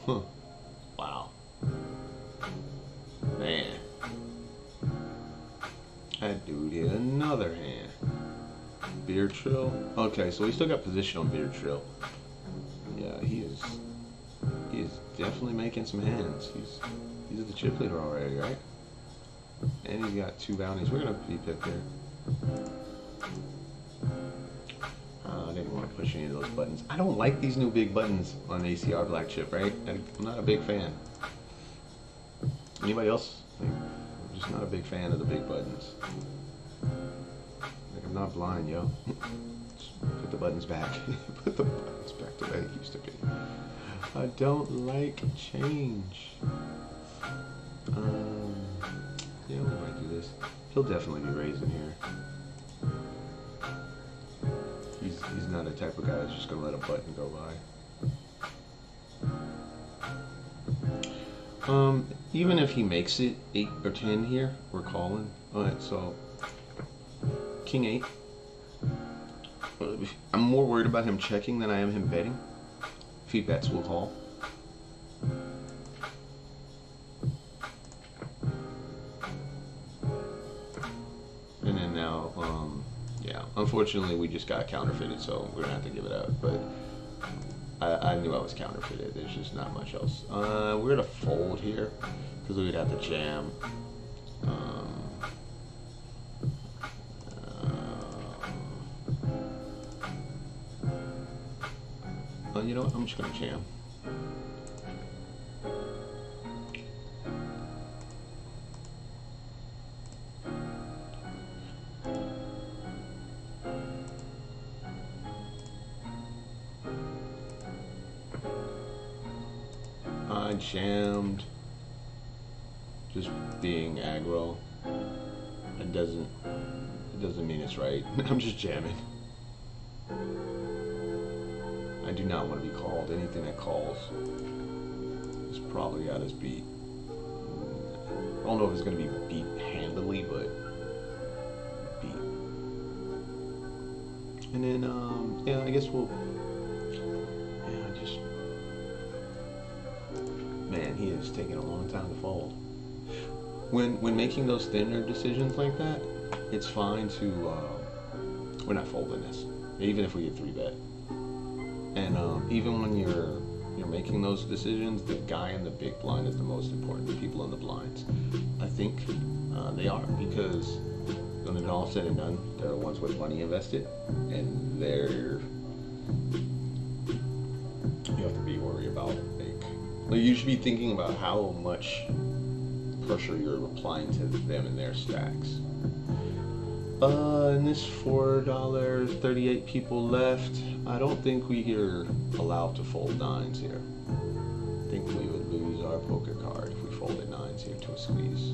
Speaker 2: Huh. Wow. Man. That dude hit another hand. Beard Trill. Okay, so we still got position on Beard Trill. Yeah, he is definitely making some hands. He's the chip leader already, right? And he's got 2 bounties. We're gonna be picked here. I didn't want to push any of those buttons. I don't like these new big buttons on ACR BLACKCHIP, right? I'm not a big fan. Anybody else? Like, I'm just not a big fan of the big buttons. I'm not blind, yo. Just put the buttons back. Put the buttons back the way it used to be. I don't like change. Yeah, we might do this. He'll definitely be raising here. He's not the type of guy that's just gonna let a button go by. Even if he makes it 8 or 10 here, we're calling. Alright, so King 8. I'm more worried about him checking than I am him betting. If he bets, we'll call. And then now, yeah, unfortunately we just got counterfeited, so we're gonna have to give it up. But I knew I was counterfeited. There's just not much else. We're gonna fold here because we would have to jam. You know what? I'm just gonna jam. I jammed. Just being aggro. It doesn't mean it's right. I'm just jamming. I do not want to be called. Anything that calls is probably got us beat. I don't know if it's going to be beat handily, but beat. And then, yeah, I guess we'll, yeah, just, man, he is taking a long time to fold. When making those thinner decisions like that, it's fine to, we're not folding this, even if we get 3-bet. And even when you're making those decisions, the guy in the big blind is the most important. The people in the blinds, I think they are, because when it's all said and done, they're the ones with money invested, and you have to be worried about like you should be thinking about how much pressure you're applying to them and their stacks. In this $4, 38 people left. I don't think we are allowed to fold 9s here. I think we would lose our poker card if we folded 9s here to a squeeze.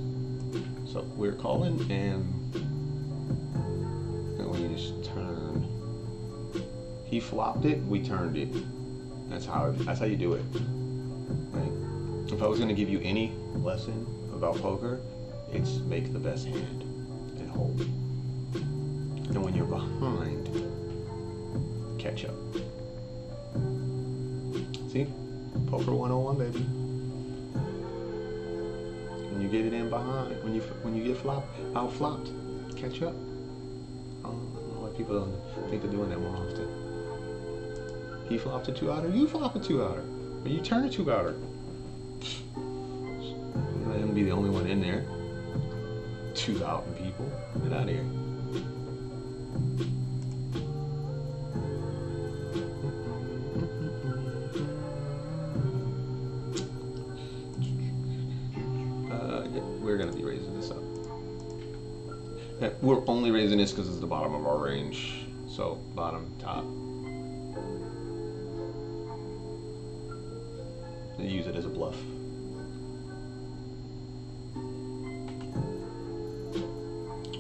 Speaker 2: So we're calling, and we just turn. He flopped it, we turned it. That's how you do it. Right? If I was going to give you any lesson about poker, it's make the best hand and hold. And when you're behind, catch up. See? Poker 101, baby. When you get it in behind, when you get out flopped, catch up. I don't know why people don't think they're doing that more often. He flopped a 2-outer, you flop a 2-outer. Or you turn a 2-outer. Let him be the only one in there. 2,000 people. Get out of here. We're going to be raising this up. We're only raising this because it's the bottom of our range. So, bottom, top. And use it as a bluff.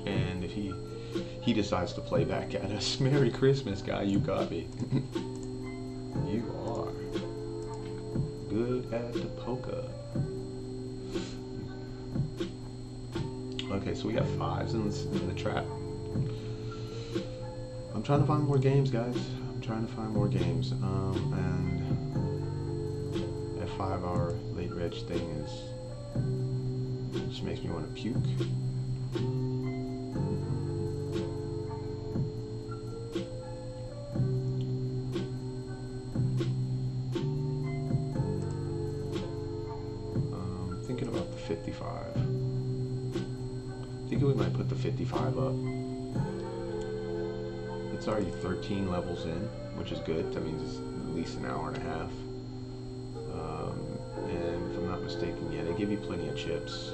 Speaker 2: And if he decides to play back at us, Merry Christmas, guy, you got me. You are good at the poker. Okay, so we got 5s in the trap. I'm trying to find more games, guys. I'm trying to find more games. And that 5-hour late reg thing just makes me want to puke. Thinking about the 55. I think we might put the 55 up. It's already 13 levels in, which is good. That means it's at least an hour and a half. And if I'm not mistaken, yeah, they give you plenty of chips.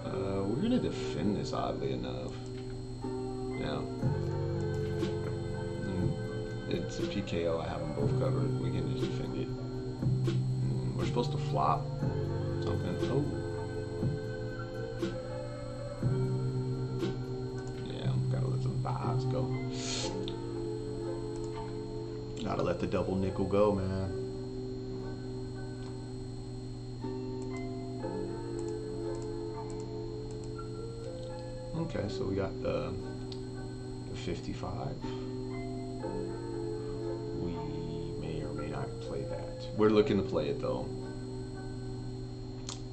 Speaker 2: We're going to defend this, oddly enough. Now, it's a PKO. I have them both covered. We can just defend it. We're supposed to flop something. Oh. Go. Gotta let the double nickel go, man. Okay, so we got the 55. We may or may not play that. We're looking to play it though.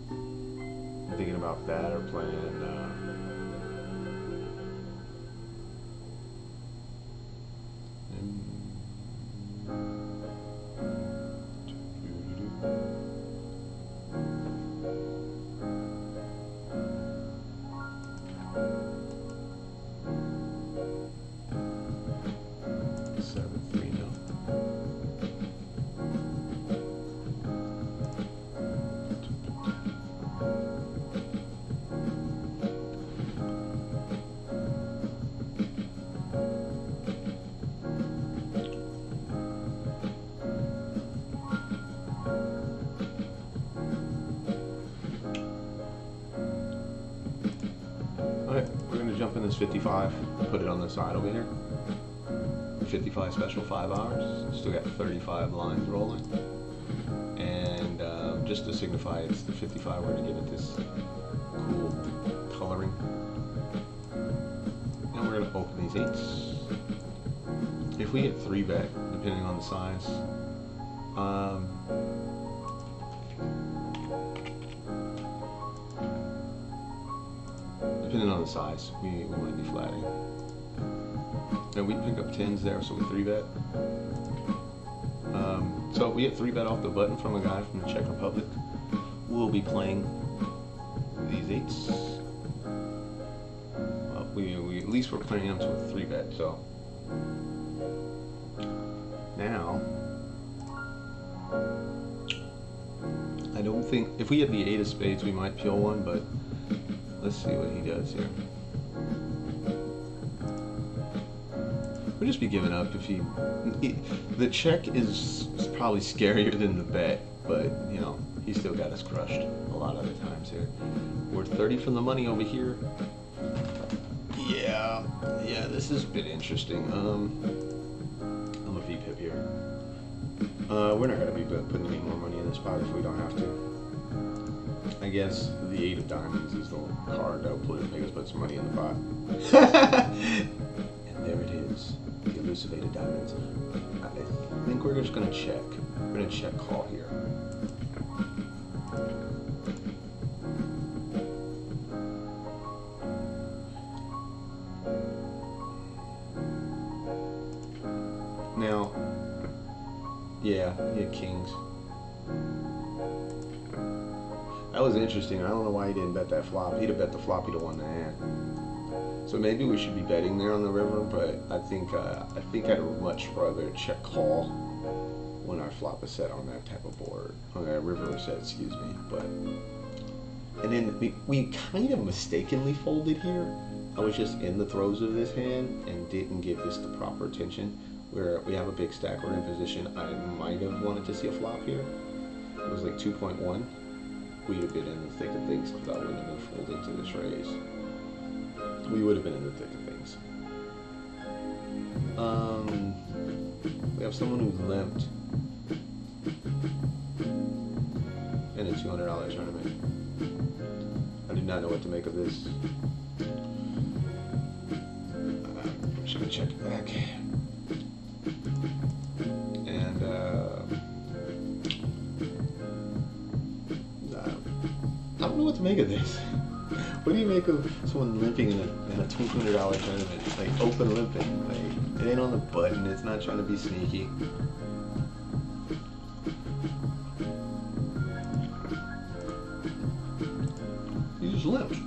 Speaker 2: I'm thinking about that or playing. Jump in this 55, put it on the side over here. 55 special 5 hours. Still got 35 lines rolling. And just to signify it's the 55, we're going to give it this cool coloring. And we're going to open these 8s. If we get 3-bet, depending on the size, depending on the size, we might be flatting. And we pick up 10s there, so we 3-bet. So we get 3-bet off the button from a guy from the Czech Republic. We'll be playing these 8s. Well, we at least we're playing him to a 3-bet. So now I don't think if we had the 8 of spades we might peel one, but let's see what he does here. We'll just be giving up if the check is probably scarier than the bet, but you know, he still got us crushed a lot of the times here. We're 30 from the money over here. Yeah, this has been interesting. I'm a VPIP here. We're not gonna be putting any more money in this pot if we don't have to. I guess the 8 of diamonds is the card that will make us put some money in the pot. And there it is, the elucivated diamonds. I think we're just gonna check. We're gonna check call here. Now, yeah, he had kings. That was interesting. I don't know why he didn't bet that flop. He'd have bet the flop, he'd have won the hand. So maybe we should be betting there on the river, but I think I'd much rather check call when our flop is set on that type of board. On that river is set, excuse me. But and then we kind of mistakenly folded here. I was just in the throes of this hand and didn't give this the proper attention. Where we have a big stack, we're in position. I might have wanted to see a flop here. It was like 2.1. We'd have been in the thick of things because I wouldn't have been folding to this raise. We would have been in the thick of things. We have someone who's limped in a $200 tournament. I do not know what to make of this. I'm just gonna check it back. And I don't know what to make of this. What do you make of someone limping in a $200 tournament? Like open limping. Like it ain't on the button. It's not trying to be sneaky. He just limped.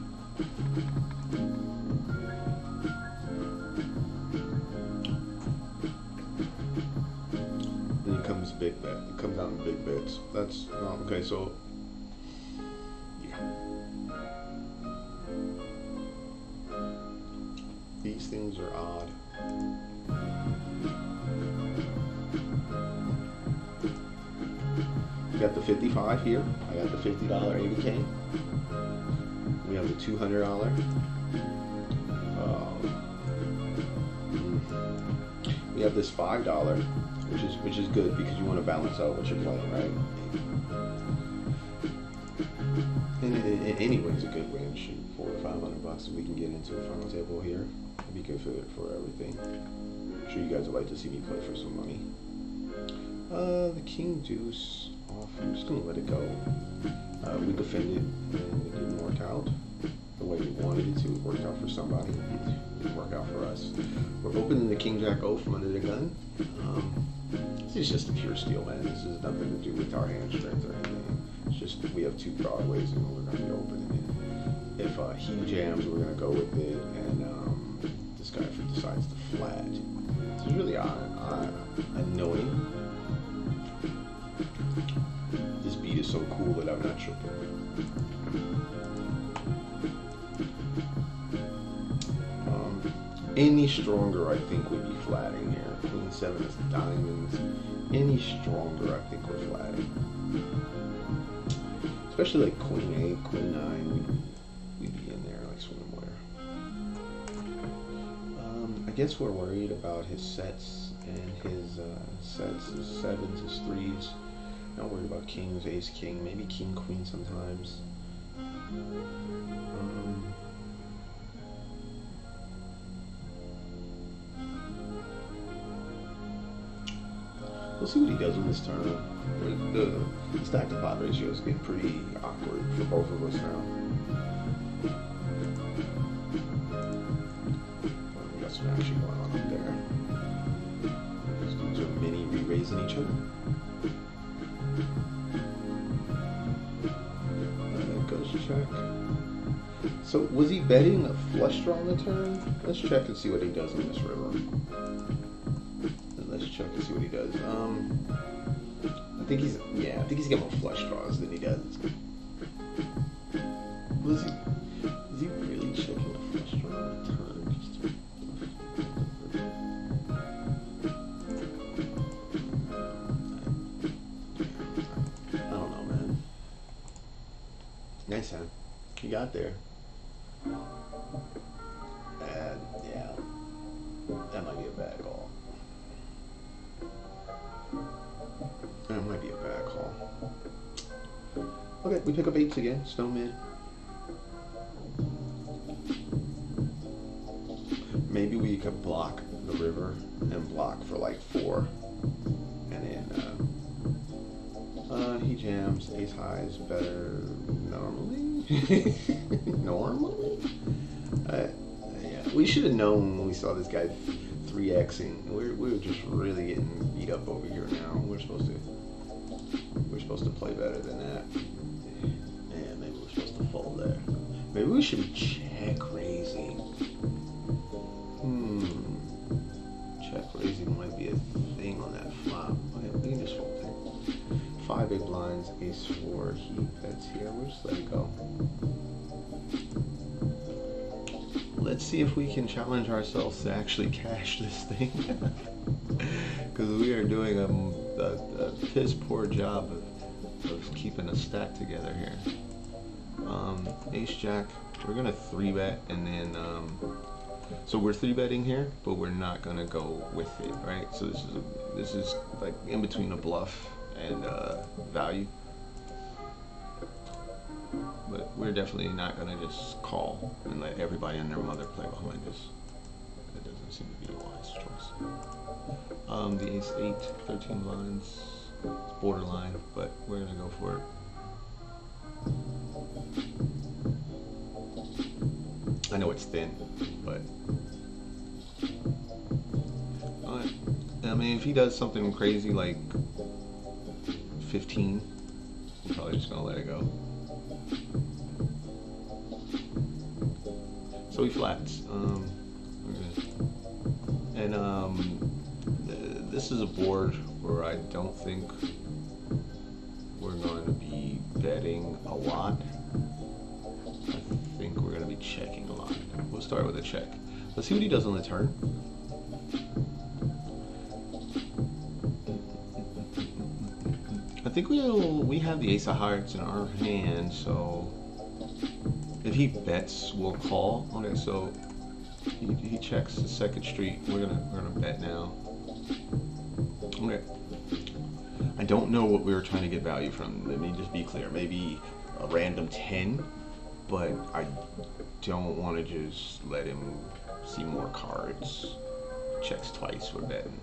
Speaker 2: Then he comes big bet. It comes out in big bets. That's okay. So. These things are odd. We got the 55 here. I got the $50 80K. We have the $200. We have this $5, which is good because you want to balance out what you're playing, right? And anyway, it's a good win. Shoot, $400 to $500 if we can get into a final table here. It'd be good for everything. I'm sure you guys would like to see me play for some money. The king deuce off. I'm just gonna let it go. We defended and it didn't work out the way we wanted it to. It worked out for somebody. It didn't work out for us. We're opening the king jack O from under the gun. This is just a pure steal, man. This has nothing to do with our hand strength or anything. It's just we have 2 broadways and we're gonna be opening it. If he jams, we're gonna go with it, and this guy decides to flat. This is really annoying. This beat is so cool that I'm not tripping. Any stronger, I think, would be flatting here. Queen 7 is diamonds. Any stronger, I think we're flatting. Especially like Queen 8, Queen 9, we'd be in there like swimwear. I guess we're worried about his sets and his sets, his 7s, his 3s. Not worried about kings, ace, king, maybe king, queen sometimes. We'll see what he does with this tournament. The stack to pot ratio is getting pretty awkward for both of us now. We got some action going on up there. These dudes are mini re-raising each other. Goes check. So was he betting a flush draw on the turn? Let's check and see what he does in this river. Let's check and see what he does. I think he's getting more flush draws than he does. Is he really checking a flush draw on the turn? I don't know, man. Nice hand. He got there. And yeah, that might be a bad call. That might be a bad call. Okay, we pick up 8s again. Snow mid. Maybe we could block the river and block for like 4, and then he jams. Ace high is better normally. Normally. Yeah, we should have known when we saw this guy 3xing. We're just really getting beat up over here now. We're supposed to play better than that. Yeah, maybe we're supposed to fold there. Maybe we should be check raising. Check raising might be a thing on that flop. We can just fold there. 5 big blinds, ace 4. He bets here. We'll just let it go. Let's see if we can challenge ourselves to actually cash this thing. Because we are doing a piss poor job of keeping a stack together here. Ace jack, we're gonna 3-bet, and then so we're 3-betting here, but we're not gonna go with it, right? So this is like in between a bluff and value. But we're definitely not gonna just call and let everybody and their mother play behind us. That doesn't seem to be a wise choice. The ace 8, 13 blinds. It's borderline, but we're gonna go for it. I know it's thin, but I mean, if he does something crazy like 15, I'm probably just gonna let it go. So he flats. And this is a board where I don't think we're going to be betting a lot. I think we're going to be checking a lot. We'll start with a check. Let's see what he does on the turn. I think we have the ace of hearts in our hand, so if he bets, we'll call. Okay, so he checks the second street. We're gonna bet now. Okay. I don't know what we were trying to get value from. Let me just be clear. Maybe a random 10, but I don't want to just let him see more cards. Checks twice. We're betting.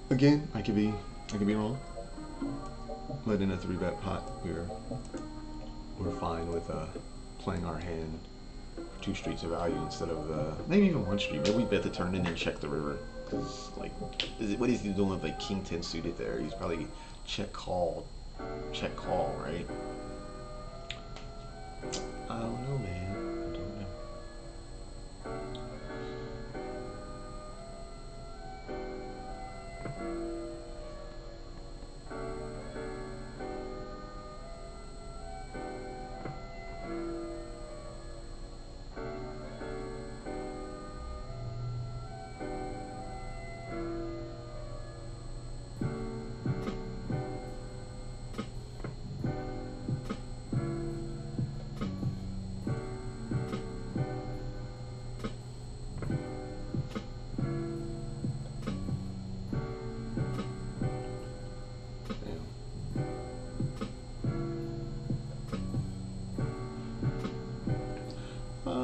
Speaker 2: Again, I could be wrong. But in a 3-bet pot, we're fine with playing our hand for 2 streets of value instead of maybe even 1 street. Maybe we bet the turn and then check the river. Because like, what is he doing with like king 10 suited there? He's probably check call, right? I don't know, man. I don't know.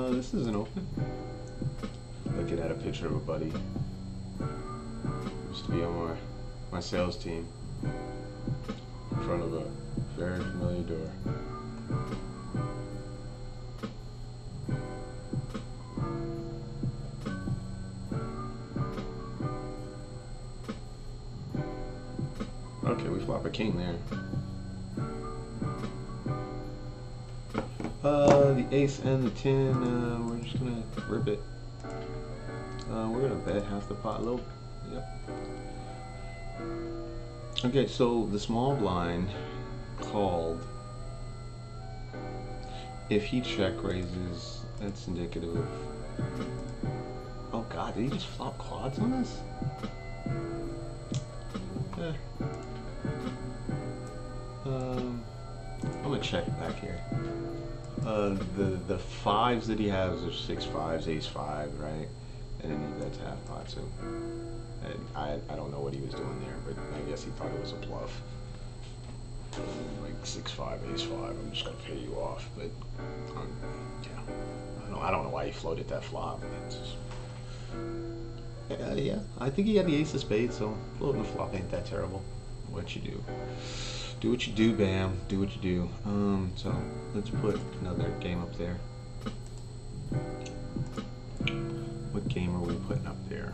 Speaker 2: This isn't open. Looking at a picture of a buddy. Used to be on my sales team. In front of a very familiar door. Okay, we flop a king there. The ace and the 10, we're just gonna rip it. We're gonna bet half the pot low. Yep. Okay, so the small blind called. If he check raises, that's indicative of. Oh God, did he just flop quads on us? Yeah. I'm gonna check back here. The fives that he has are 6-5s, ace-5, right? And then he bets half pot, so I don't know what he was doing there, but I guess he thought it was a bluff. Like 6-5, ace-5, I'm just gonna pay you off, but yeah, I don't know why he floated that flop. It's just, yeah, I think he had the ace of spades, so floating the flop ain't that terrible. What you do? Do what you do, Bam. Do what you do. So let's put another game up there. What game are we putting up there?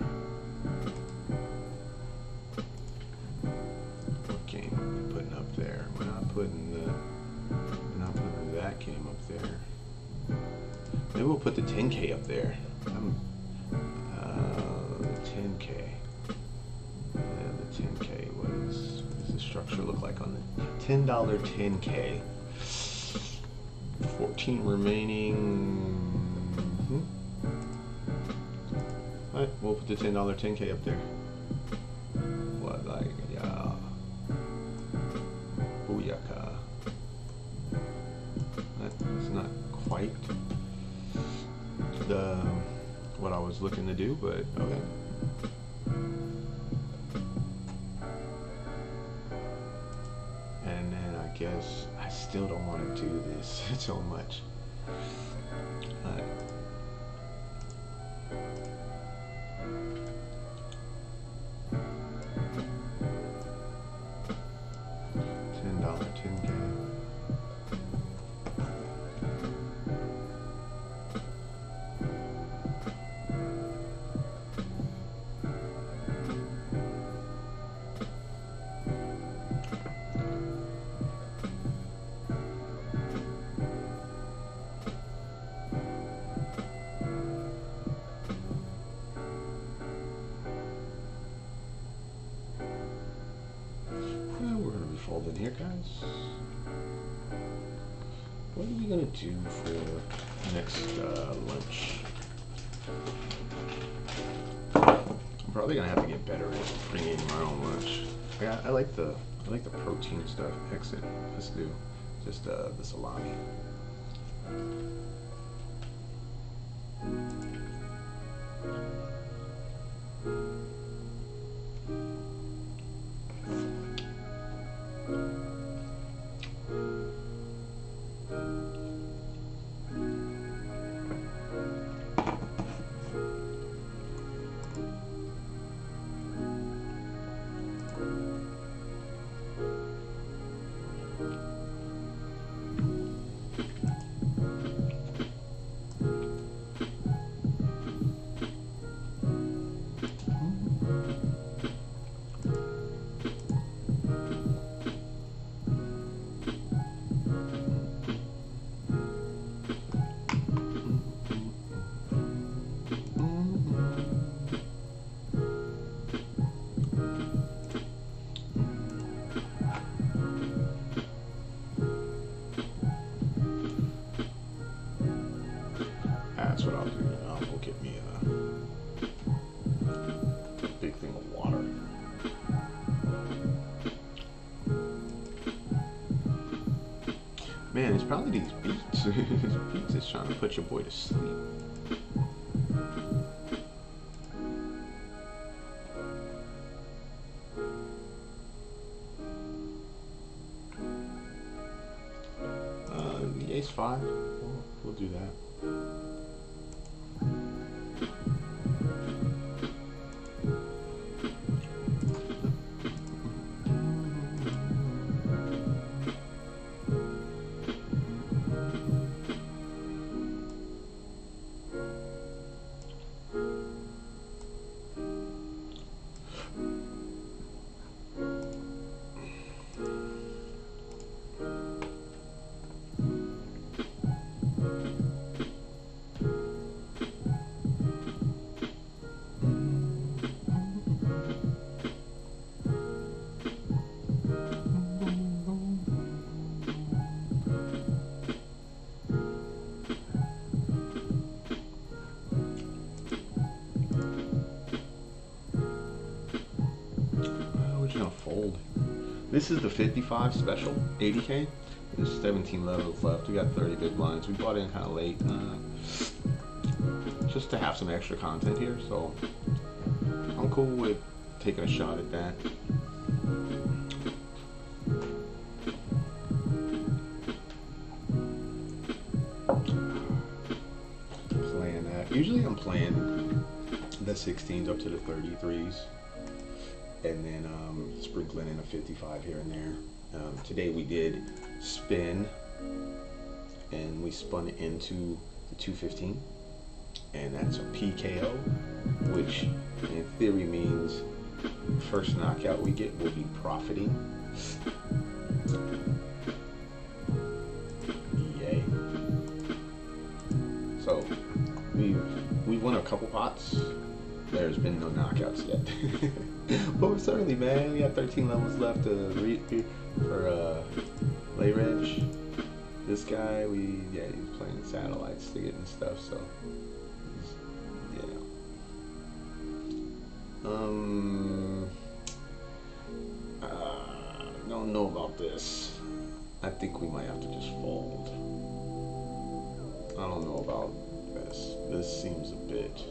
Speaker 2: What game are we putting up there? We're not putting that game up there. Maybe we'll put the 10K up there. The 10K. Yeah, the 10K. What does the structure look like on the $10 10K? 14 remaining. Alright, we'll put the $10 10K up there. What, like, yeah. Booyaka. That's not quite what I was looking to do, but okay. And then I guess I still don't want to do this so much. $10 10K. Folding here, guys. What are we gonna do for next lunch? I'm probably gonna have to get better at bringing my own lunch. Yeah, I like the protein stuff. Exit. Let's do just the salami. That's what I'll do. I'll go get me a big thing of water. Man, it's probably these beats. These beats is trying to put your boy to sleep. The ace-5. We'll do that. fold. This is the 55 special, 80K. There's 17 levels left. We got 30 big blinds. We bought in kind of late, just to have some extra content here. So I'm cool with taking a shot at that. Playing that. Usually I'm playing the 16s up to the 33s, and then sprinkling in a 55 here and there. Today we did spin, and we spun into the 215, and that's a PKO, which in theory means first knockout we get will be profiting. Yay. So we've won a couple pots. There's been no knockouts yet. But we're certainly, man, we got 13 levels left for Lay Reg. This guy, he's playing satellites to get and stuff, so yeah. Don't know about this. I think we might have to just fold. I don't know about this. This seems a bit,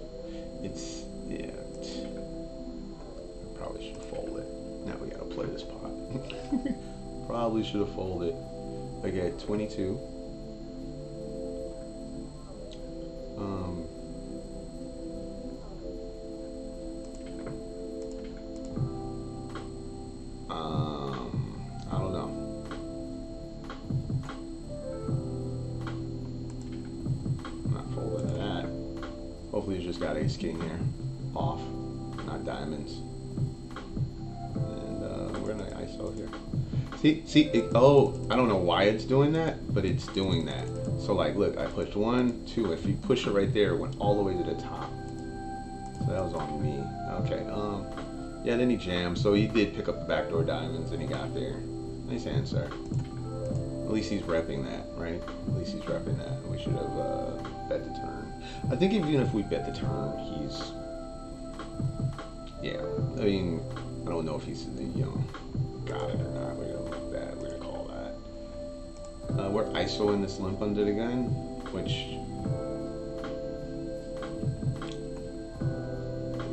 Speaker 2: probably should fold it. Now we gotta play this pot. Probably should have folded. I get 22. I don't know. I'm not folding to that. Hopefully he's just got ace king here. Off, not diamonds. And we're gonna ISO here. See, oh, I don't know why it's doing that, but it's doing that. So like, look, I pushed 1, 2, if you push it right there, it went all the way to the top. So that was on me. Okay, yeah, then he jammed, so he did pick up the backdoor diamonds and he got there. Nice answer. At least he's repping that, right? At least he's repping that. We should have bet the turn. I think even if we bet the turn, he's, yeah, I mean, I don't know if he's, got it or not. We're gonna look that. We're gonna call that. We're ISO in this limp under the gun, which,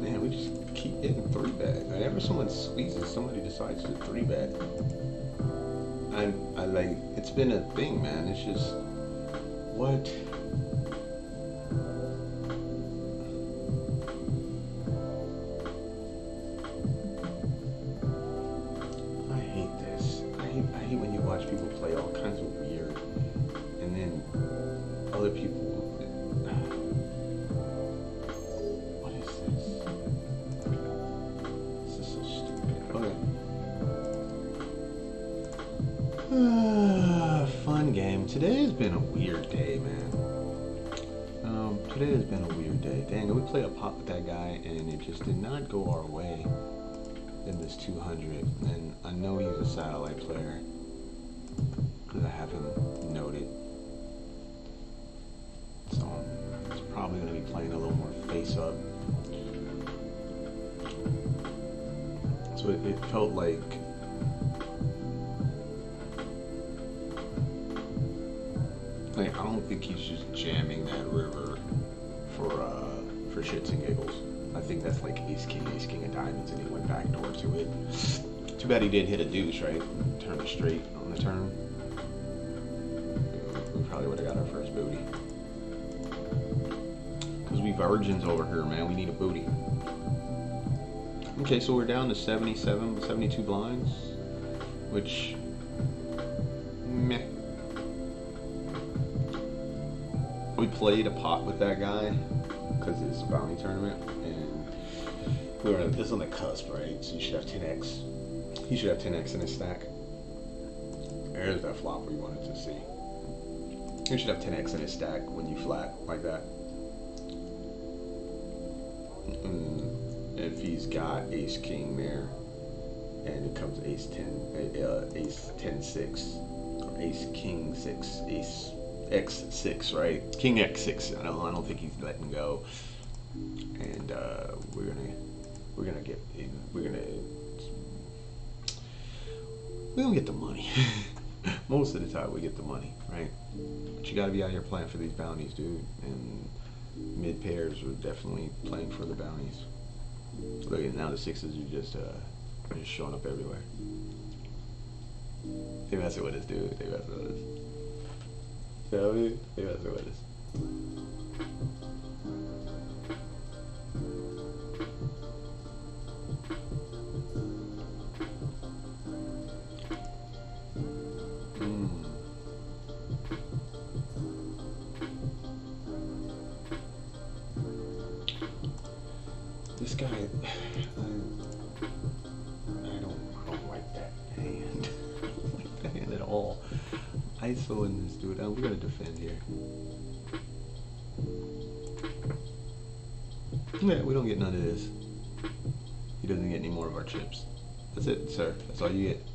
Speaker 2: man, we just keep getting 3-bet. Whenever someone squeezes, somebody decides to 3-bet. I like, it's been a thing, man. It's just, what? I hate when you watch people play all kinds of weird, and then other people. What is this? This is so stupid. Okay. Fun game. Today has been a weird day, man. Today has been a weird day. Dang, we played a pot with that guy, and it just did not go our way in this 200. And I know he's a satellite player, because I have him noted. So he's probably going to be playing a little more face up. So it felt like I don't think he's just jamming that river for shits and giggles. I think that's like ace king of diamonds, and he went backdoor to it. Too bad he did hit a deuce, right? Turn it straight on the turn. We probably would have got our first booty. Because we virgins over here, man. We need a booty. Okay, so we're down to 72 blinds, which, meh. We played a pot with that guy because it's a bounty tournament, and we were this on the cusp, right? So you should have 10x. He should have 10x in his stack. There's that flop we wanted to see. He should have 10x in his stack when you flat like that. If he's got ace king there, and it comes ace 10 6, or ace king 6, ace x6, right? King x6. I don't think he's letting go. And we're gonna we don't get the money. Most of the time we get the money, right? But you got to be out here playing for these bounties, dude. And mid pairs are definitely playing for the bounties. Look at now the sixes are just showing up everywhere. They messing with us, dude. They messing with us. You know what I mean? They messing with us. This guy, I don't like that hand. I don't like that hand at all. ISO in this dude. We gotta defend here. Yeah, we don't get none of this. He doesn't get any more of our chips. That's it, sir. That's all you get.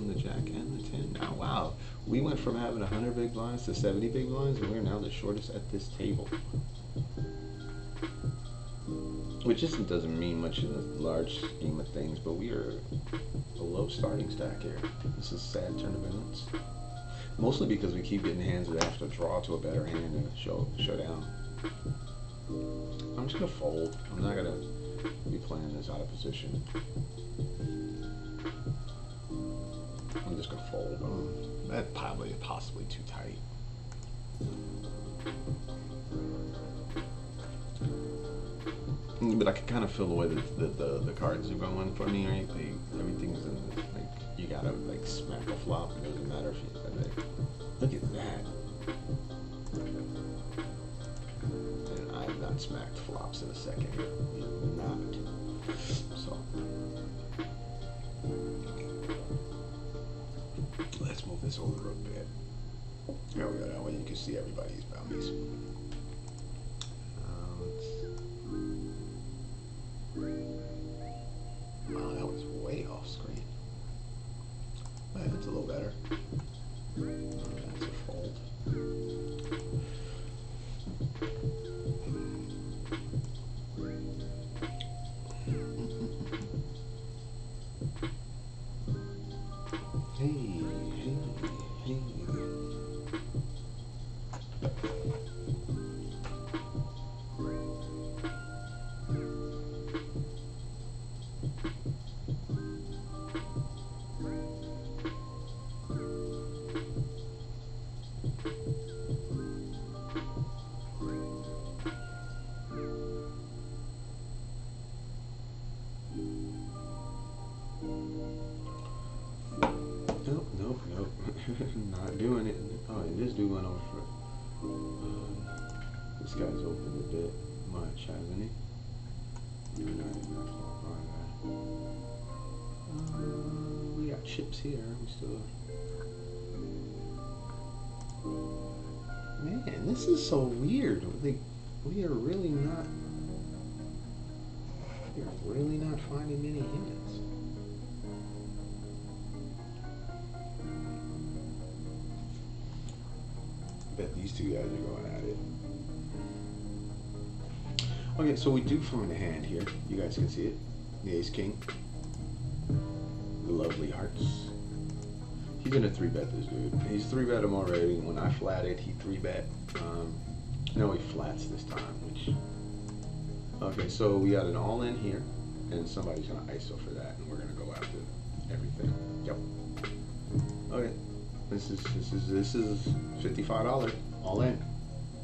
Speaker 2: The jack and the 10. Now, wow. We went from having 100 big blinds to 70 big blinds, and we're now the shortest at this table. Which doesn't mean much in the large scheme of things, but we are a low starting stack here. This is sad turn of events. Mostly because we keep getting hands that have to draw to a better hand and show down. I'm just gonna fold. I'm not gonna be playing this out of position. I'm just gonna fold. That probably is possibly too tight. But I can kind of feel the way that the cards are going for me, right? Everything's in like you gotta like smack a flop. It doesn't matter if you look at that. And I have not smacked flops in a second. Not. So let's move this over a bit. There we go. That way you can see everybody's bounties. Wow, that was way off screen. Right, that's a little better. That's a fold. Hey. Nope. Not doing it. Oh, and this dude went over for this guy's opened a bit much, hasn't he? We got chips here. We still. Man, this is so weird. Like, we are really not. We're really not finding many hands. I bet these two guys are going at it. Okay, so we do find a hand here. You guys can see it. The ace king. The lovely hearts. He's gonna 3-bet this dude. He's 3-bet him already. When I flatted, he 3-bet. No, he flats this time, which. Okay, so we got an all-in here, and somebody's gonna ISO for that, and we're gonna go after everything. Yep. Okay. This is $55 all in.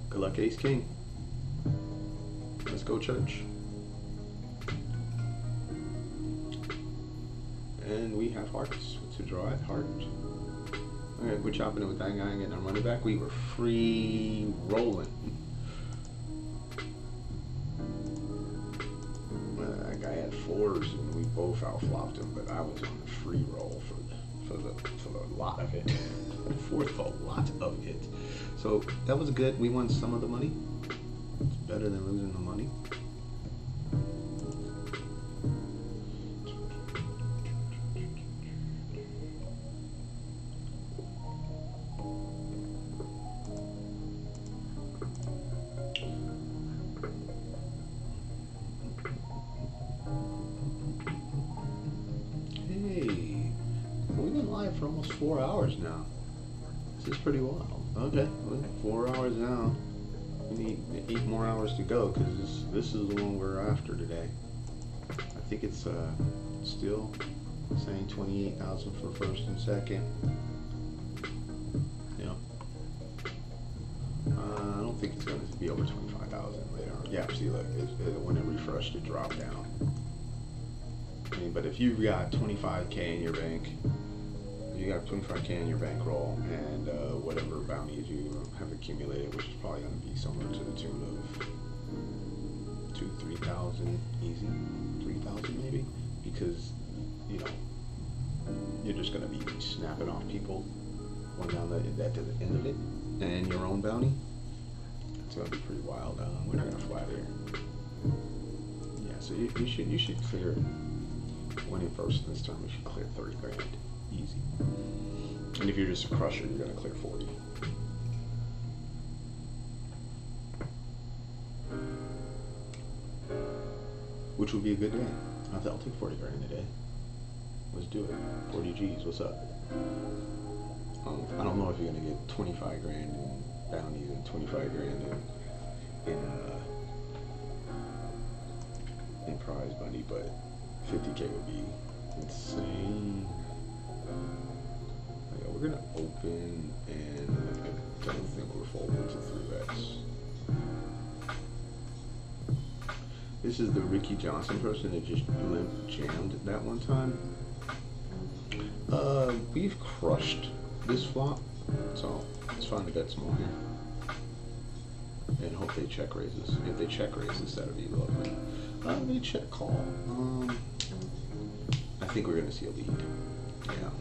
Speaker 2: Good luck, ace king. Let's go, church. And we have hearts. What's a draw at heart? Okay, we're chopping it with that guy and getting our money back. We were free rolling. That guy had 4s and we both outflopped him, but I was on the free roll for the lot of it. For the lot of it. So that was good. We won some of the money. It's better than losing the money. 4 hours now. This is pretty wild. Okay, well, 4 hours now. We need 8 more hours to go because this is the one we're after today. I think it's still saying 28,000 for first and second. Yeah. I don't think it's going to be over 25,000 later on. Yeah, see, look, when it refreshed, it dropped down. I mean, but if you've got 25K in your bank, you got 25K in your bankroll, and whatever bounties you have accumulated, which is probably going to be somewhere to the tune of 2,000-3,000 easy, 3,000 maybe, because you know you're just going to be snapping off people going down that to the end of it, and your own bounty. It's going to be pretty wild. We're not going to fly there. Yeah, so you should clear when it first this time. You should clear 30 grand. Easy. And if you're just a crusher, you're gonna clear 40. Which would be a good day. I'll take 40 grand a day. Let's do it. 40 G's, what's up? I don't know if you're gonna get 25 grand in bounties and 25 grand in prize money, but 50K would be insane. Yeah, we're gonna open, and I don't think we're folding to 3x. This is the Ricky Johnson person that just limp jammed that one time. We've crushed this flop, so it's fine to bet small here. And hope they check raises. If they check raises, that'd be lovely. They check call. I think we're gonna see a lead. Yeah.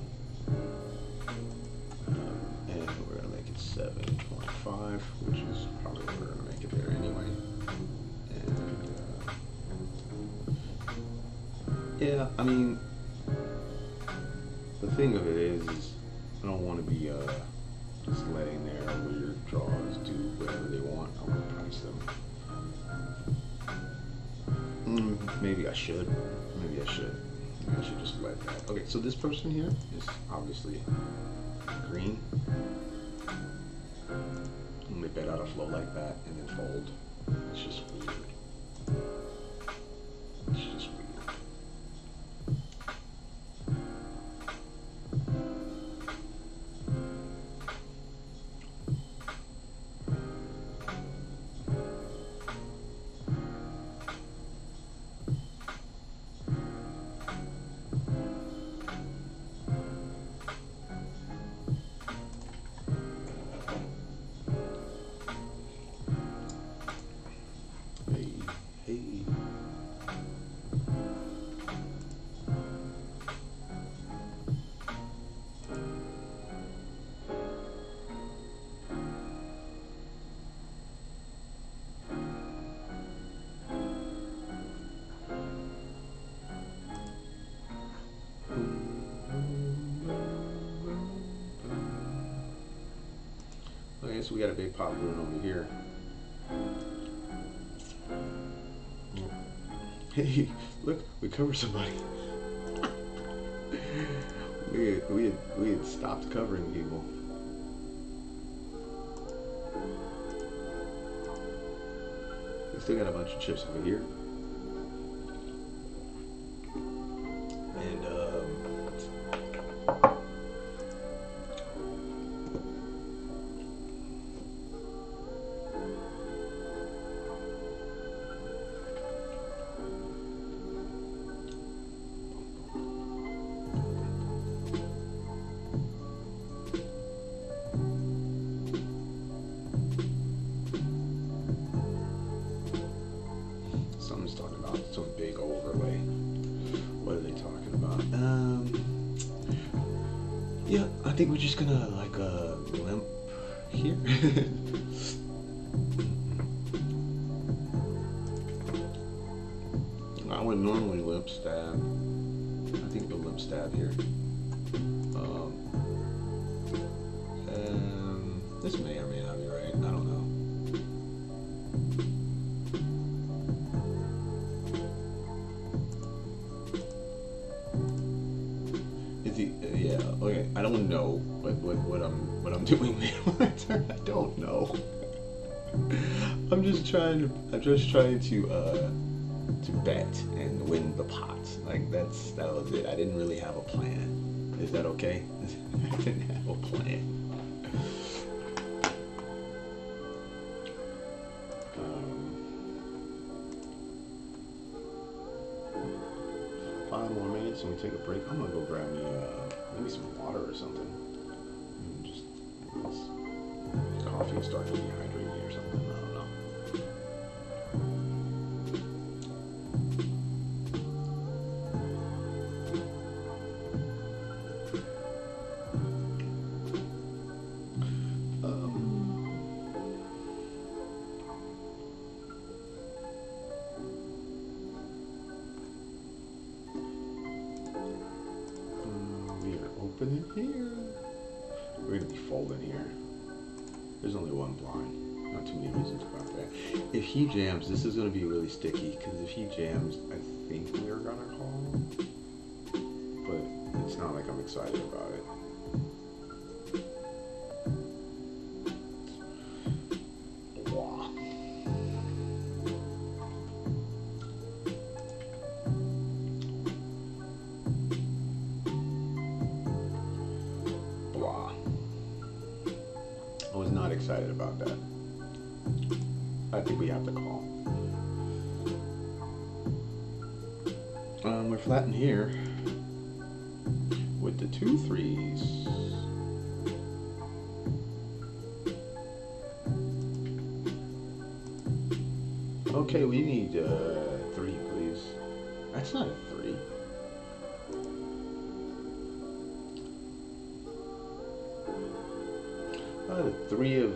Speaker 2: And we're gonna make it 7.25, which is probably we're gonna make it there anyway. And yeah, I mean, the thing of it is I don't want to be just letting their weird draws do whatever they want. I want to price them. Maybe I should. Maybe I should. I should just let that. Okay, so this person here is obviously green. And they bet out a flow like that and then fold. It's just weird. It's just weird. Okay, so we got a big pot brewing over here. Hey, look, we covered somebody. we had stopped covering people. We still got a bunch of chips over here. And someone's talking about some big overlay. What are they talking about? Yeah, I think we're just gonna like limp here. I would normally limp stab. I think we'll limp stab here. This may or may not be right. I don't know. Yeah, okay. I don't don't know what I'm doing there. I don't know. I'm just trying to bet and win the pot. Like that was it. I didn't really have a plan. Is that okay? I didn't have a plan. 5 more minutes and we take a break. I'm gonna go grab me maybe some water or something. And just coffee will start to dehydrate me or something. I don't know. Open it here. We're gonna be folding here. There's only one blind. Not too many reasons about that. If he jams, this is gonna be really sticky because if he jams, I think we're gonna call. But it's not like I'm excited about it. Wow. Excited about that. I think we have to call. We're flat in here with the 2 3s. Okay, we need 3, please. That's not a 3. The 3 of,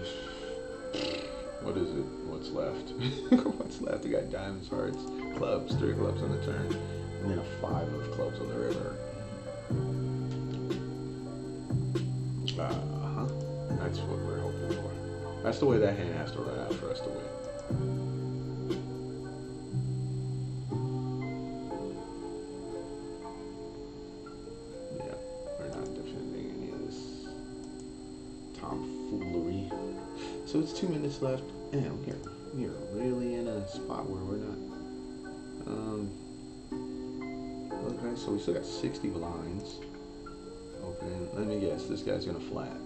Speaker 2: what is it? What's left? What's left? We got diamonds, hearts, clubs, 3 clubs on the turn, and then a 5 of clubs on the river. That's what we're hoping for. That's the way that hand has to run out for us to win. Yeah, we're not defending any of this tomfoolery. So it's 2 minutes left, and we're really in a spot where we're not. Okay, so we still got 60 blinds open. Let me guess, this guy's gonna flat.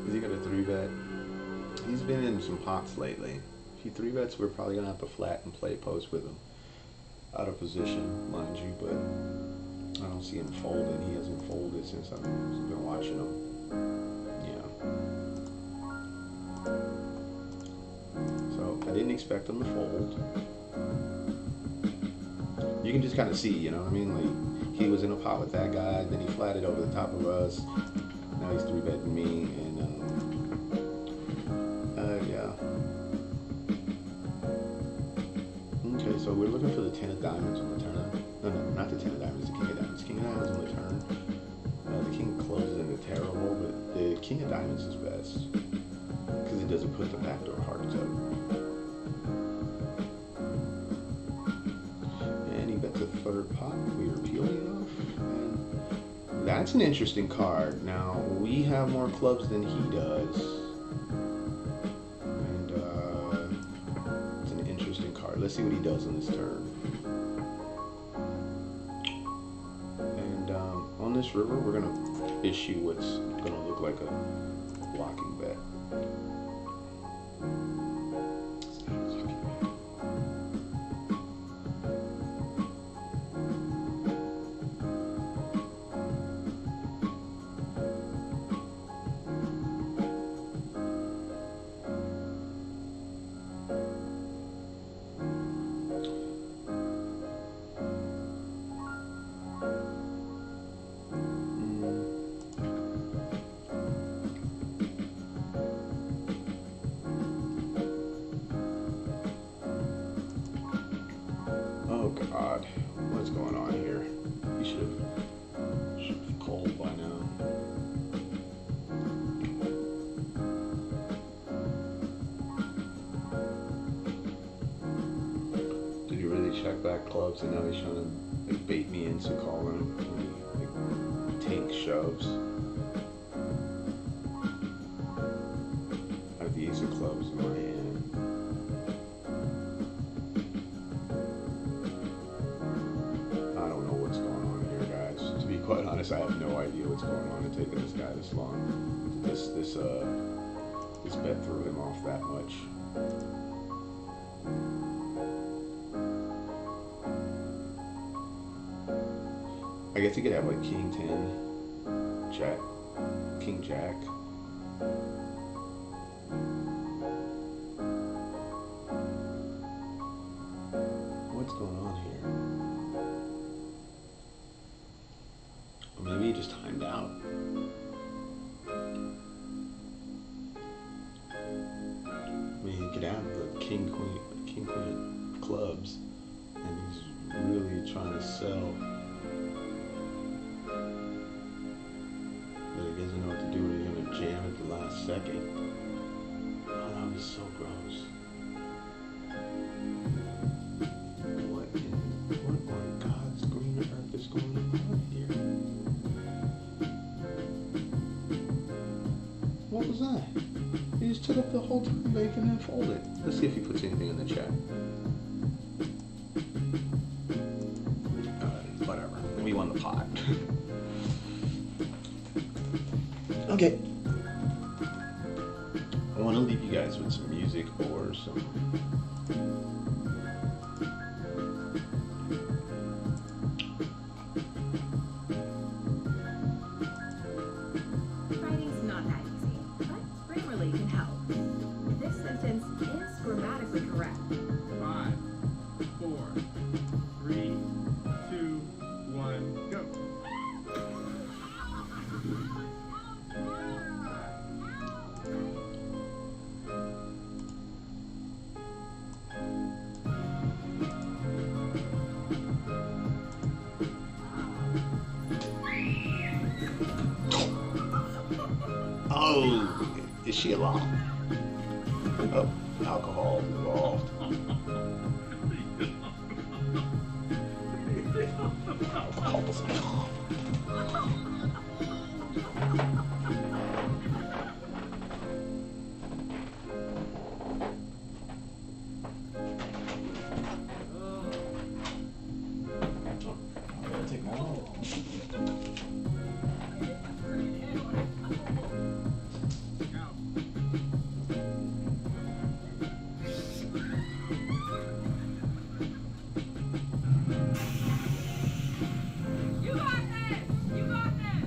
Speaker 2: Is he gonna 3-bet? He's been in some pots lately. If he 3-bets, we're probably gonna have to flat and play post with him. Out of position, mind you, but I don't see him folding. He hasn't folded since I've been watching him. Yeah. So I didn't expect him to fold. You can just kind of see, you know what I mean? Like, he was in a pot with that guy, then he flatted over the top of us. Now he's 3-betting me, and yeah. Okay, so we're looking for the 10 of diamonds on the turn. No, not the 10 of diamonds, the king of diamonds. King of diamonds on the turn. The king closes into terrible, but the king of diamonds is best because it doesn't put the backdoor hearts up. And he bets a 3rd pot. We are peeling off, and that's an interesting card. Now we have more clubs than he does, and it's an interesting card. Let's see what he does on this turn. On this river, we're going to issue what's going to look like a blocking bet. clubs, and now he's trying to like, bait me into calling him when he like, tank shoves. I have the ace of clubs in my hand. I don't know what's going on here, guys. To be quite honest, I have no idea what's going on in taking this guy this long. This bet threw him off that much. I guess he could have like King 10, Jack, King Jack. What's going on here? Or maybe he just timed out. I mean, he could have the King Queen of clubs, and he's really trying to sell. But he doesn't know what to do when he's gonna jam at the last second. Oh, that would be so gross. What on God's green earth is going on here? What was that? He just took up the whole time making and fold it. Let's see if he puts anything in the chat. Whatever. We won the pot. Okay. I want to leave you guys with some music or some.
Speaker 3: Writing's not that easy, but Grammarly can help. This sentence is grammatically correct.
Speaker 4: 5, 4, 3, 2, 1, go.
Speaker 2: Oh, is she alive? Oh, alcohol involved. Take my own.
Speaker 5: You got this! You got this!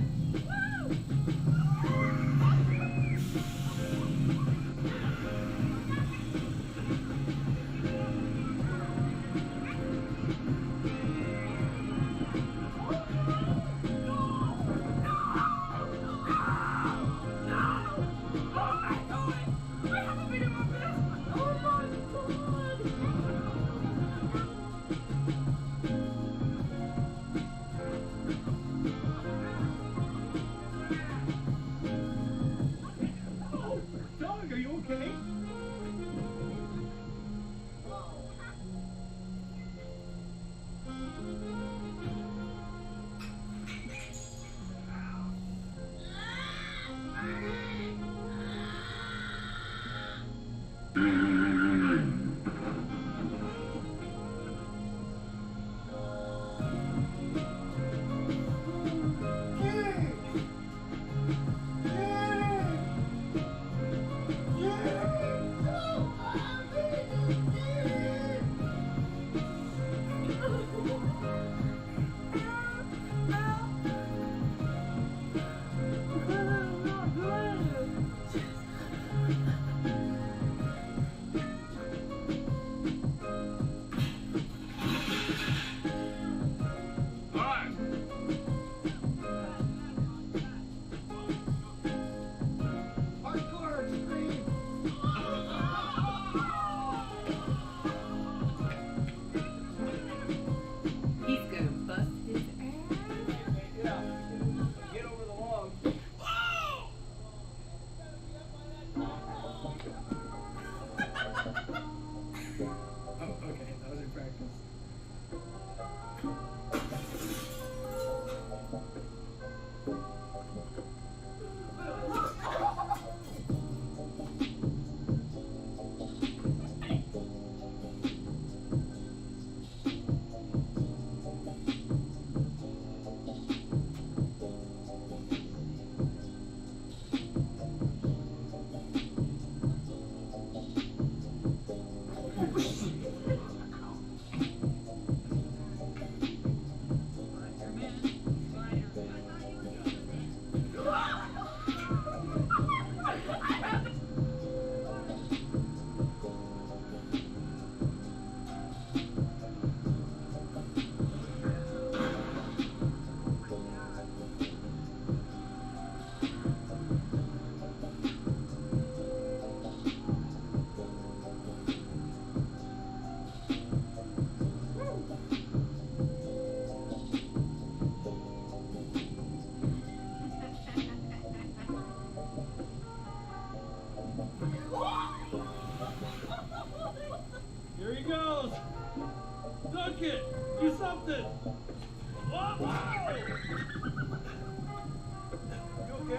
Speaker 14: Oh,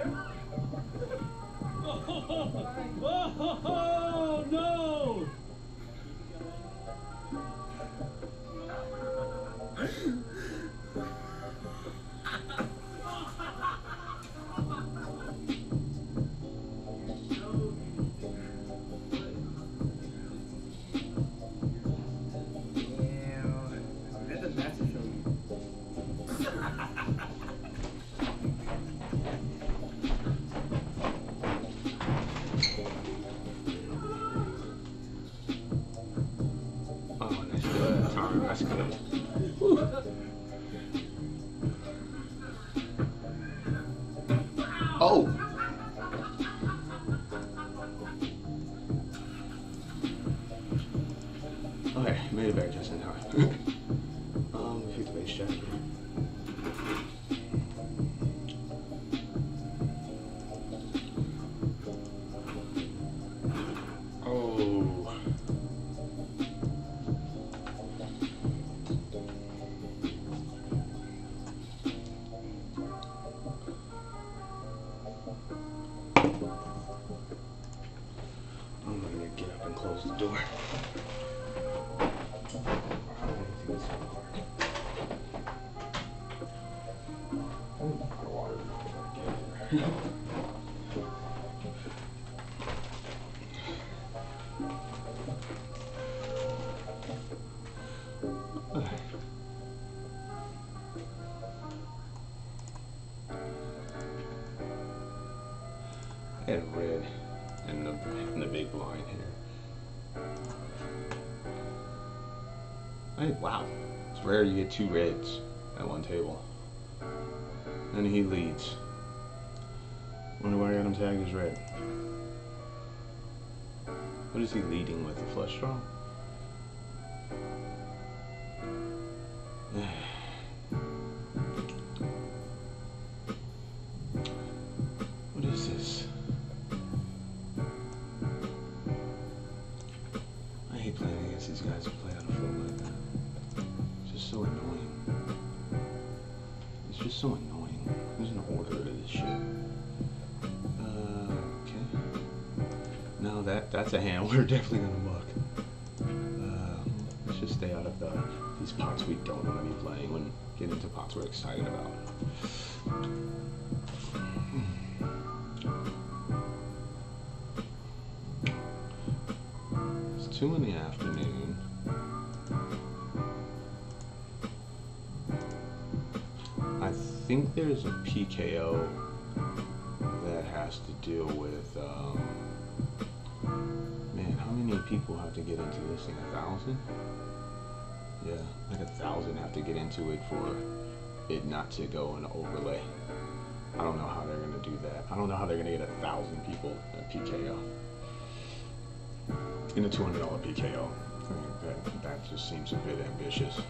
Speaker 14: no!
Speaker 2: Oh, nice good time. That's good. Whew. Oh! Okay, made it back just in time. Let me fix the bass jack here. Oh. I'm gonna get up and close the door. I don't want to do this so hard. I need more water before I get here. I had red in the big blind here. Wow, it's rare you get 2 reds at one table. And he leads. Wonder why I got him tagged as red. What is he leading with? A flush draw? What is this? I hate playing against these guys who play out of flow like that. It's just so annoying. It's just so annoying. There's an order to this shit. Okay. Now that's a hand we're definitely gonna muck. Let's just stay out of these pots we don't want to be playing when get into pots we're excited about. It's 2 in the afternoon. I think there's a PKO that has to deal with, man, how many people have to get into this thing? 1,000? Yeah, like 1,000 have to get into it for it not to go in overlay. I don't know how they're gonna do that. I don't know how they're gonna get 1,000 people at PKO. In a $200 PKO. I think that just seems a bit ambitious.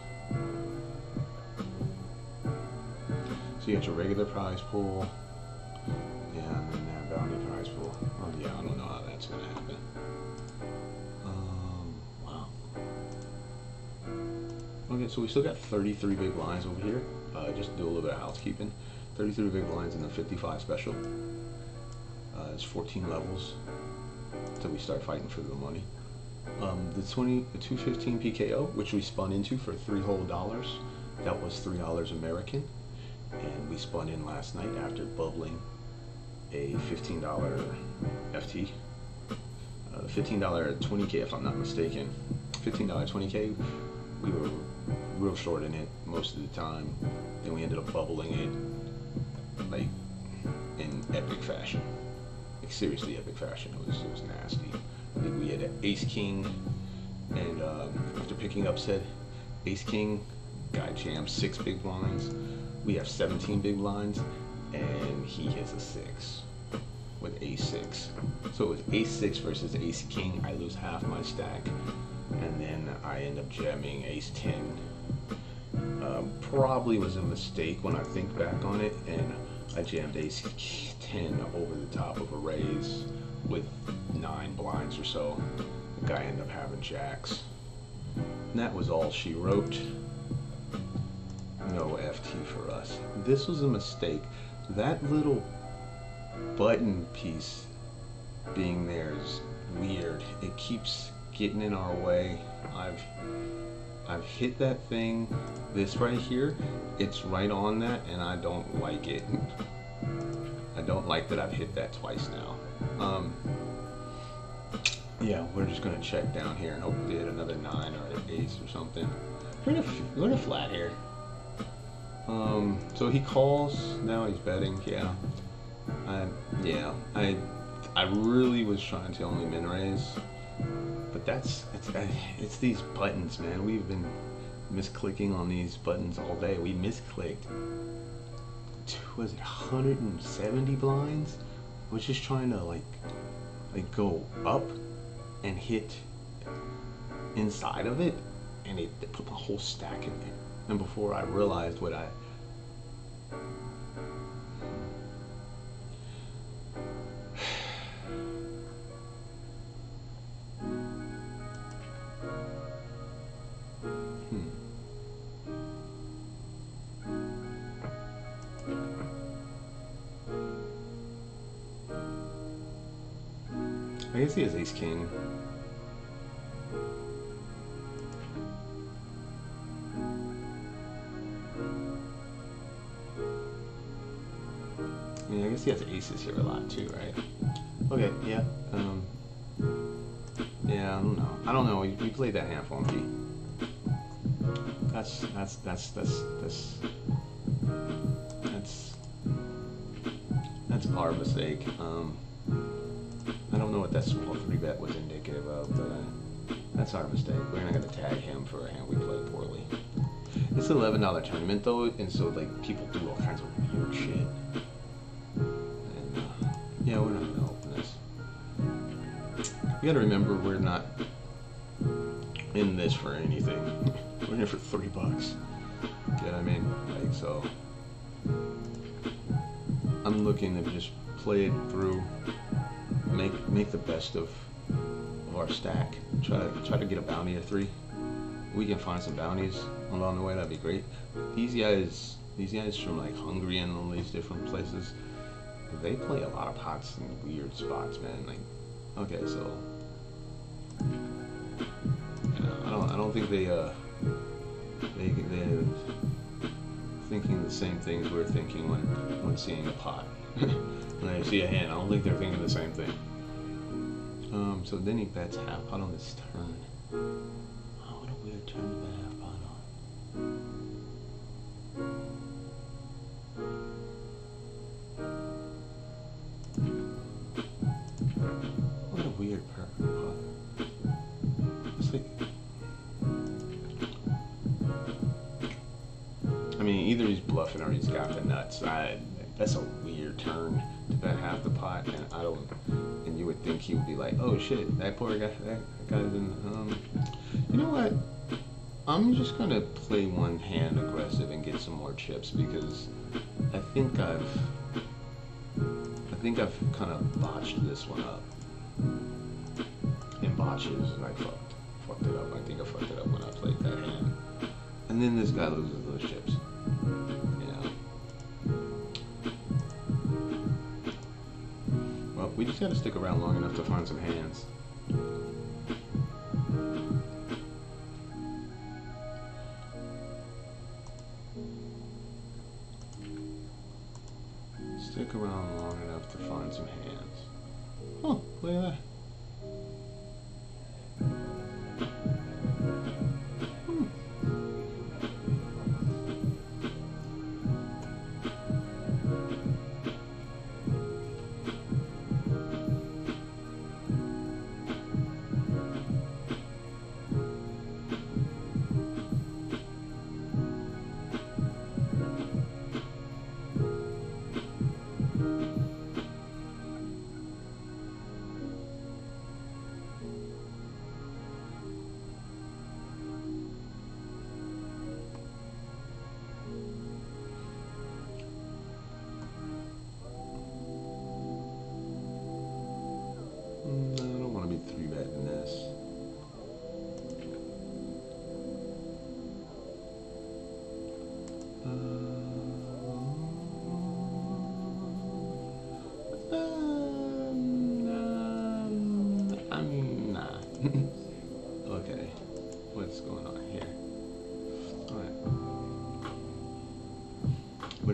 Speaker 2: So you got your regular prize pool, yeah, and then that bounty prize pool. Oh yeah, I don't know how that's gonna happen. Wow. Okay, so we still got 33 big blinds over here. Just to do a little bit of housekeeping. 33 big blinds in the 55 special. It's 14 levels until we start fighting for the money. The 215 PKO, which we spun into for $3 whole, that was $3 American. And we spun in last night after bubbling a $15 FT. $15 20K if I'm not mistaken. $15 20K, we were real short in it most of the time. Then we ended up bubbling it like in epic fashion. Like seriously epic fashion. It was nasty. I think we had an Ace King, and after picking up said Ace King, guy jammed 6 big blinds. We have 17 big blinds, and he hits a 6 with Ace 6. So it was Ace 6 versus Ace King. I lose half my stack, and then I end up jamming Ace 10. Probably was a mistake when I think back on it, and I jammed Ace 10 over the top of a raise with 9 blinds or so. The guy ended up having jacks. And that was all she wrote. No FT for us. This was a mistake. That little button piece being there is weird. It keeps getting in our way. I've hit that thing, this right here, it's right on that, and I don't like it. I don't like that I've hit that twice now. Yeah, we're just gonna check down here and hopefully hit another 9 or an ace or something. We're in a flat here. So he calls, now he's betting, yeah. I really was trying to only min raise, but it's these buttons, man. We've been misclicking on these buttons all day. We misclicked, was it 170 blinds? I was just trying to like go up and hit inside of it, and it put the whole stack in there. And before I realized what I guess he has ace king. Yeah, I guess he has aces here a lot too, right? Okay, yeah. Yeah, I don't know. We played that hand funky. That's our mistake. I don't know what that small 3-bet was indicative of, but that's our mistake. We're not gonna tag him for a hand we played poorly. It's an $11 tournament though, and so like people do all kinds of weird shit. And yeah, we're not gonna open this. You gotta remember, we're not in this for anything. We're in it for $3. You know what I mean? Like, so I'm looking to just play it through, make the best of our stack. Try to get a bounty or 3. We can find some bounties along the way. That'd be great. These guys from like Hungary and all these different places, they play a lot of pots in weird spots, man. Like, okay, so I don't think they're thinking the same things we're thinking when seeing a pot. When I see a hand, I don't think they're thinking the same thing. So then he bets half pot on this turn. Oh, what a weird turn to bet half pot on. What a weird pot. It's like, I mean, either he's bluffing or he's got the nuts. That's a weird turn to bet half the pot, and you would think he would be like, oh shit, that poor guy, that guy's in, you know what? I'm just gonna play one hand aggressive and get some more chips, because I think I've kind of botched this one up. And botches, and I fucked it up. I think I fucked it up when I played that hand. And then this guy loses those chips. Well, we just gotta stick around long enough to find some hands. Stick around long enough to find some hands. Oh, look at that.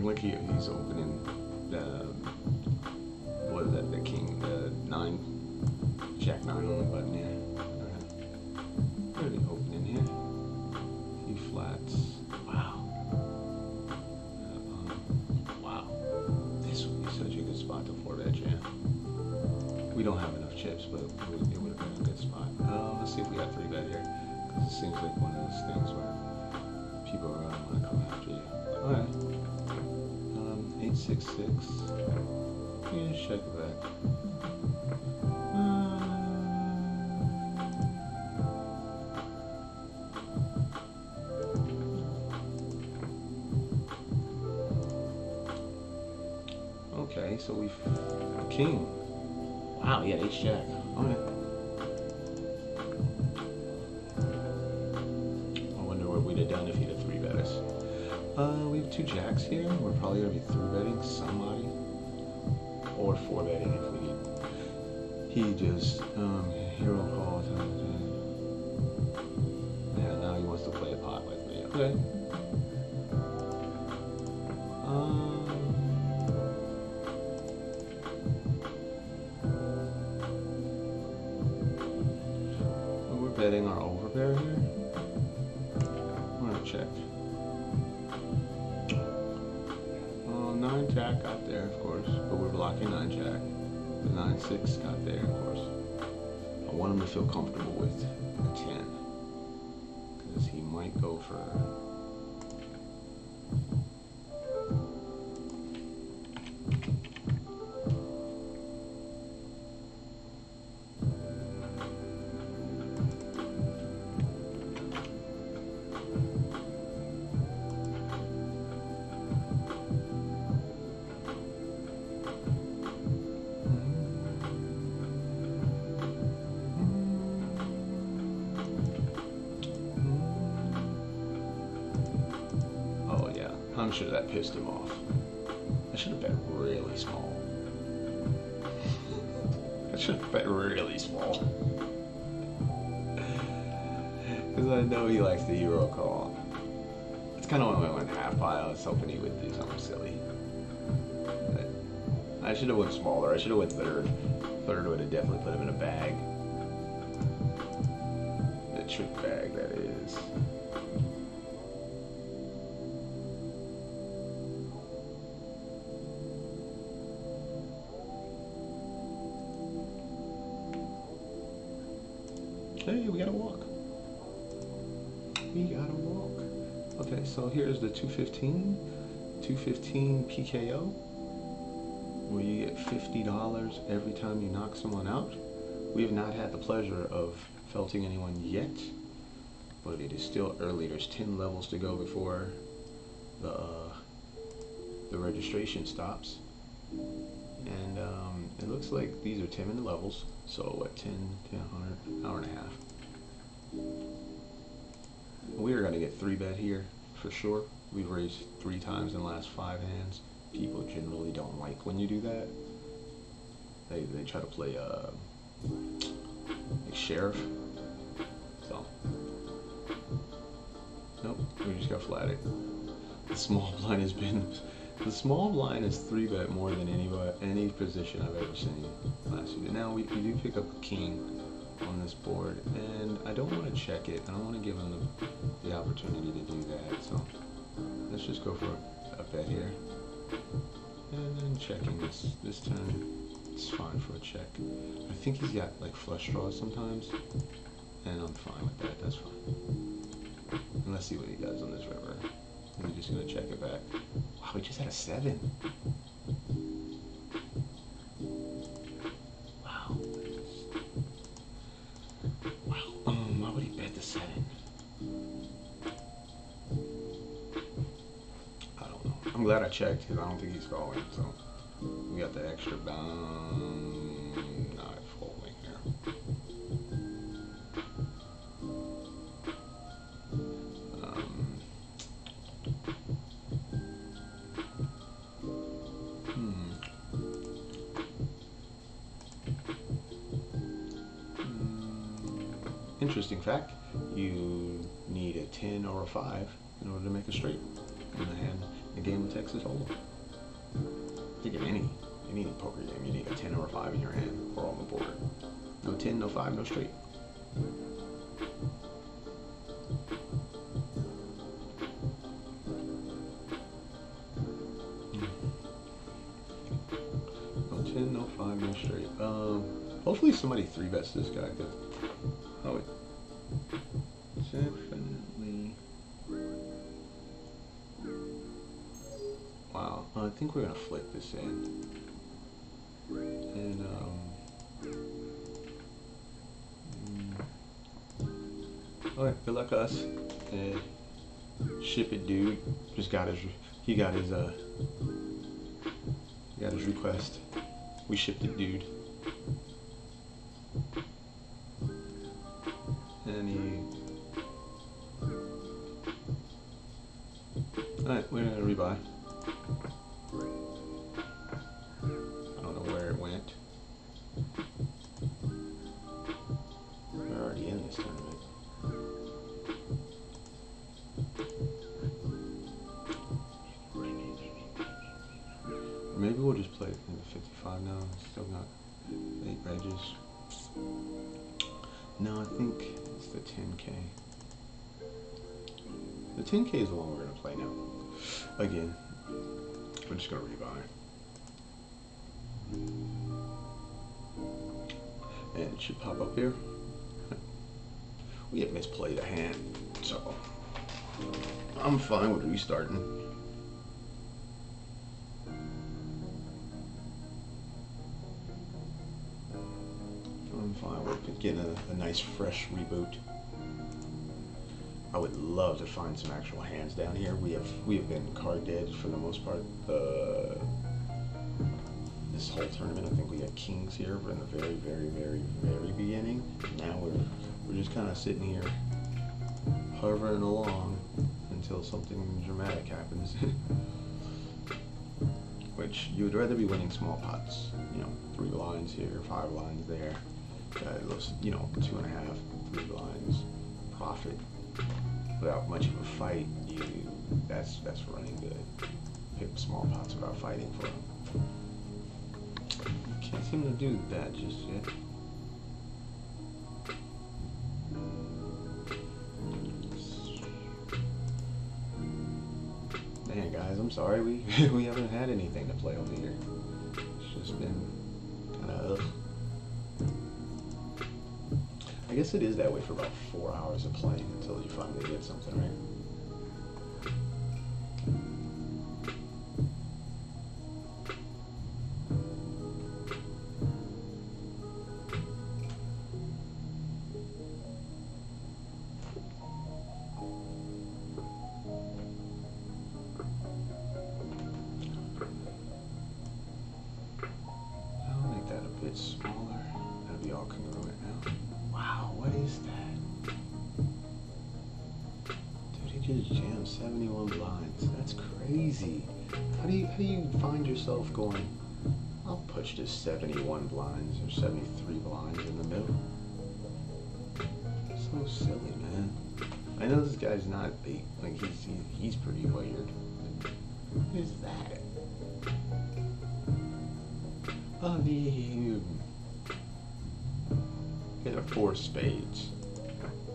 Speaker 2: look here, he's opening the, what is that, the king, the 9, jack 9 on the button here. What are they opening here? Few flats. Wow. Wow. This would be such a good spot to 4-bet jam. We don't have enough chips, but it would have been a good spot. Let's see if we got 3-bet here. Because it seems like one of those things where people are going to want to come after you. Alright. 866. Yeah, just check it back. Okay, so we've king. Wow, he had H-jack. Okay. I wonder what we'd have done if he'd have 3-bet us. We have 2 jacks here. We're probably gonna be 3-betting somebody, or 4-betting if we need. He just hero call. Yeah, now he wants to play a pot with me. Okay. We're betting our overbear here. We're gonna check. 9 jack got there, of course, but we're blocking 9 jack. The 9-6 got there, of course. I want him to feel comfortable with a 10, because he might go for. I'm sure that pissed him off. I should have bet really small. I should have bet really small. Because I know he likes the Euro call. It's kind of when I went half pile. I was hoping he would do something silly. But I should have went smaller. I should have went third. Third would have definitely put him in a bag. The trick bag, that is. Hey, we gotta walk. We gotta walk. Okay, so here's the 215 PKO, where you get $50 every time you knock someone out. We have not had the pleasure of felting anyone yet, but it is still early. There's 10 levels to go before the registration stops. And it looks like these are 10-minute levels, so what, 10, 100, hour and a half. We are going to get 3-bet here for sure. We've raised 3 times in the last 5 hands. People generally don't like when you do that. They try to play like sheriff. So nope, we just got flatted. The small blind has been. The small blind is 3-bet more than any position I've ever seen last year. Now we do pick up a king on this board, and I don't want to check it. I don't want to give him the opportunity to do that. So let's just go for a bet here, and then checking this turn. It's fine for a check. I think he's got like flush draws sometimes, and I'm fine with that. That's fine. And let's see what he does on this river. We're just gonna check it back. Wow, we just had a 7. Wow. Wow. Why would he bet the 7? I don't know. I'm glad I checked because I don't think he's calling. So we got the extra bound. Not folding here. Interesting fact, you need a 10 or a 5 in order to make a straight in the hand. a game of Texas Hold'em. I think in any poker game, you need a 10 or a 5 in your hand or on the board. No 10, no 5, no straight. No 10, no 5, no straight. Hopefully somebody 3-bets this guy, but I would definitely. Wow, I think we're gonna flip this in, and alright, good luck us. And ship it, dude. Just got his, he got his request. We shipped it, dude. And he. Alright, we're gonna rebuy. I don't know where it went. We're already in this tournament. Or maybe we'll just play it in the 55 now. Still got 8 wedges. No, I think it's the 10K. The 10K is the one we're gonna play now. Again, we're just gonna rebuy. And it should pop up here. We have misplayed a hand, so I'm fine with restarting. I'm fine with getting a nice fresh reboot. I would love to find some actual hands down here. We have been card dead for the most part. This whole tournament, I think we had kings here in the very, very, very, very beginning. Now we're just kind of sitting here, hovering along until something dramatic happens. Which you would rather be winning small pots, you know, 3 blinds here, 5 blinds there, you know, 2.5, 3 blinds profit. Without much of a fight, that's running good. Pick small pots without fighting for them. Can't seem to do that just yet. Man, guys, I'm sorry we haven't had anything to play over here. It's just been kind of. I guess it is that way for about 4 hours of playing until you finally get something, right? I'll make that a bit smaller. That'll be all congruent now. Wow, what is that? Dude, he just jammed 71 blinds. That's crazy. How do you find yourself going, I'll push this 71 blinds or 73 blinds in the middle? So silly, man. I know this guy's not bait. Like he's pretty weird. What is that? Oh, get a 4 spades.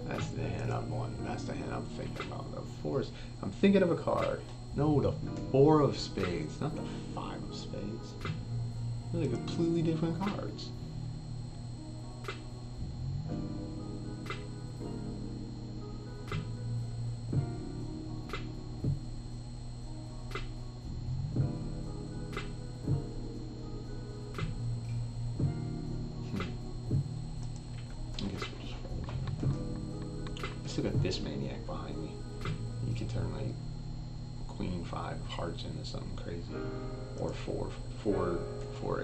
Speaker 2: That's the hand I'm on. That's the hand I'm thinking about. The 4. I'm thinking of a card. No, the 4 of spades, not the 5 of spades. They're completely different cards. Look at this maniac behind me. You can turn like queen 5 of hearts into something crazy, or 4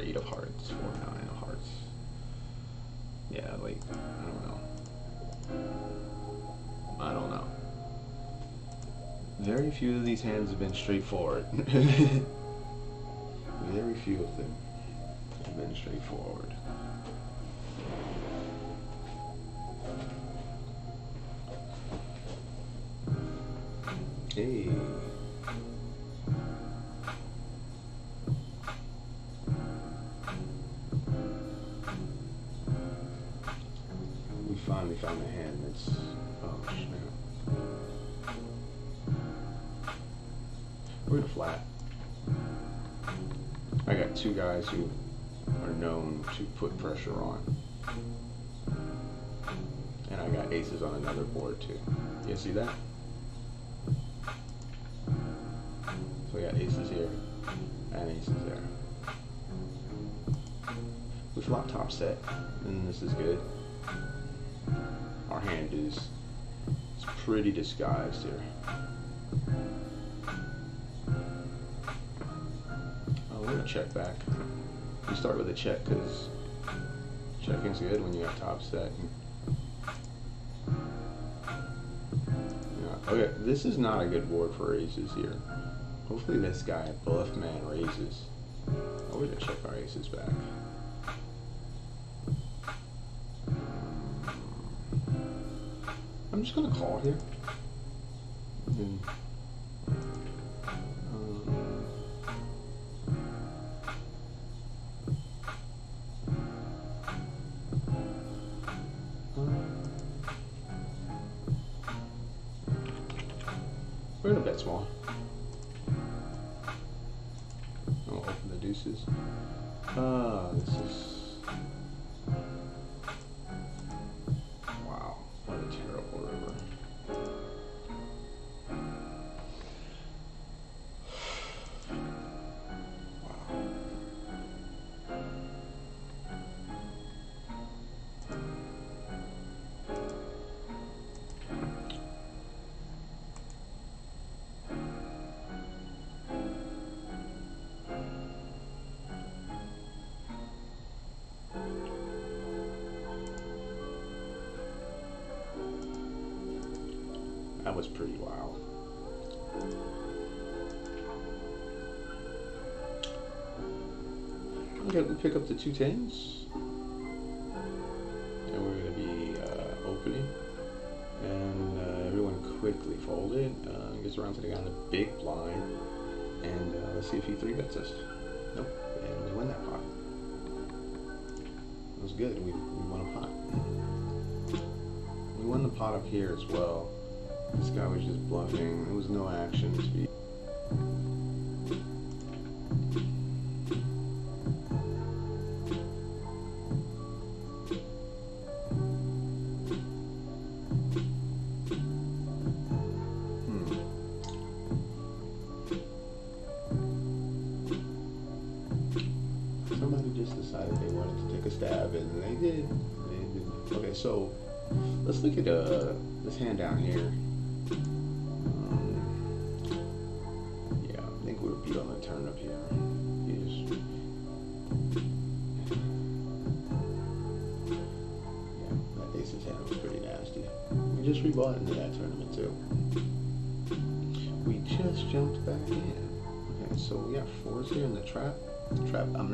Speaker 2: 8 of hearts, 4 9 of hearts. Yeah, like I don't know. Very few of these hands have been straightforward. Very few of them have been straightforward. Hey. finally found a hand that's, oh snap. We're in a flat. I got two guys who are known to put pressure on. And I got aces on another board too. You see that? So we got aces here and aces there. We flop top set, and this is good. Our hand is pretty disguised here. We're gonna check back. We start with a check because checking's good when you have top set. Yeah. Okay, this is not a good board for aces here. Hopefully this guy bluff man raises. Oh, we're gonna check our aces back. I'm just gonna call here. And, we're gonna bet small. I'll open the deuces. This is, wow, what a terrible river. That was pretty wild. Okay, we pick up the 2 10s. And we're going to be opening. And everyone quickly folded. Gets around to the guy in the big blind. And let's see if he 3-bets us. Nope. And we win that pot. It was good. We won a pot. We won the pot up here as well. This guy was just bluffing. There was no action to be. Somebody just decided they wanted to take a stab, and they did. Okay, so let's look at this hand down here. Yeah, I think we're beat on the turn up here. Yeah, that ace's hand was pretty nasty. We just rebought into that tournament too. We just jumped back in. Okay, so we got 4s here in the trap. Trap. I'm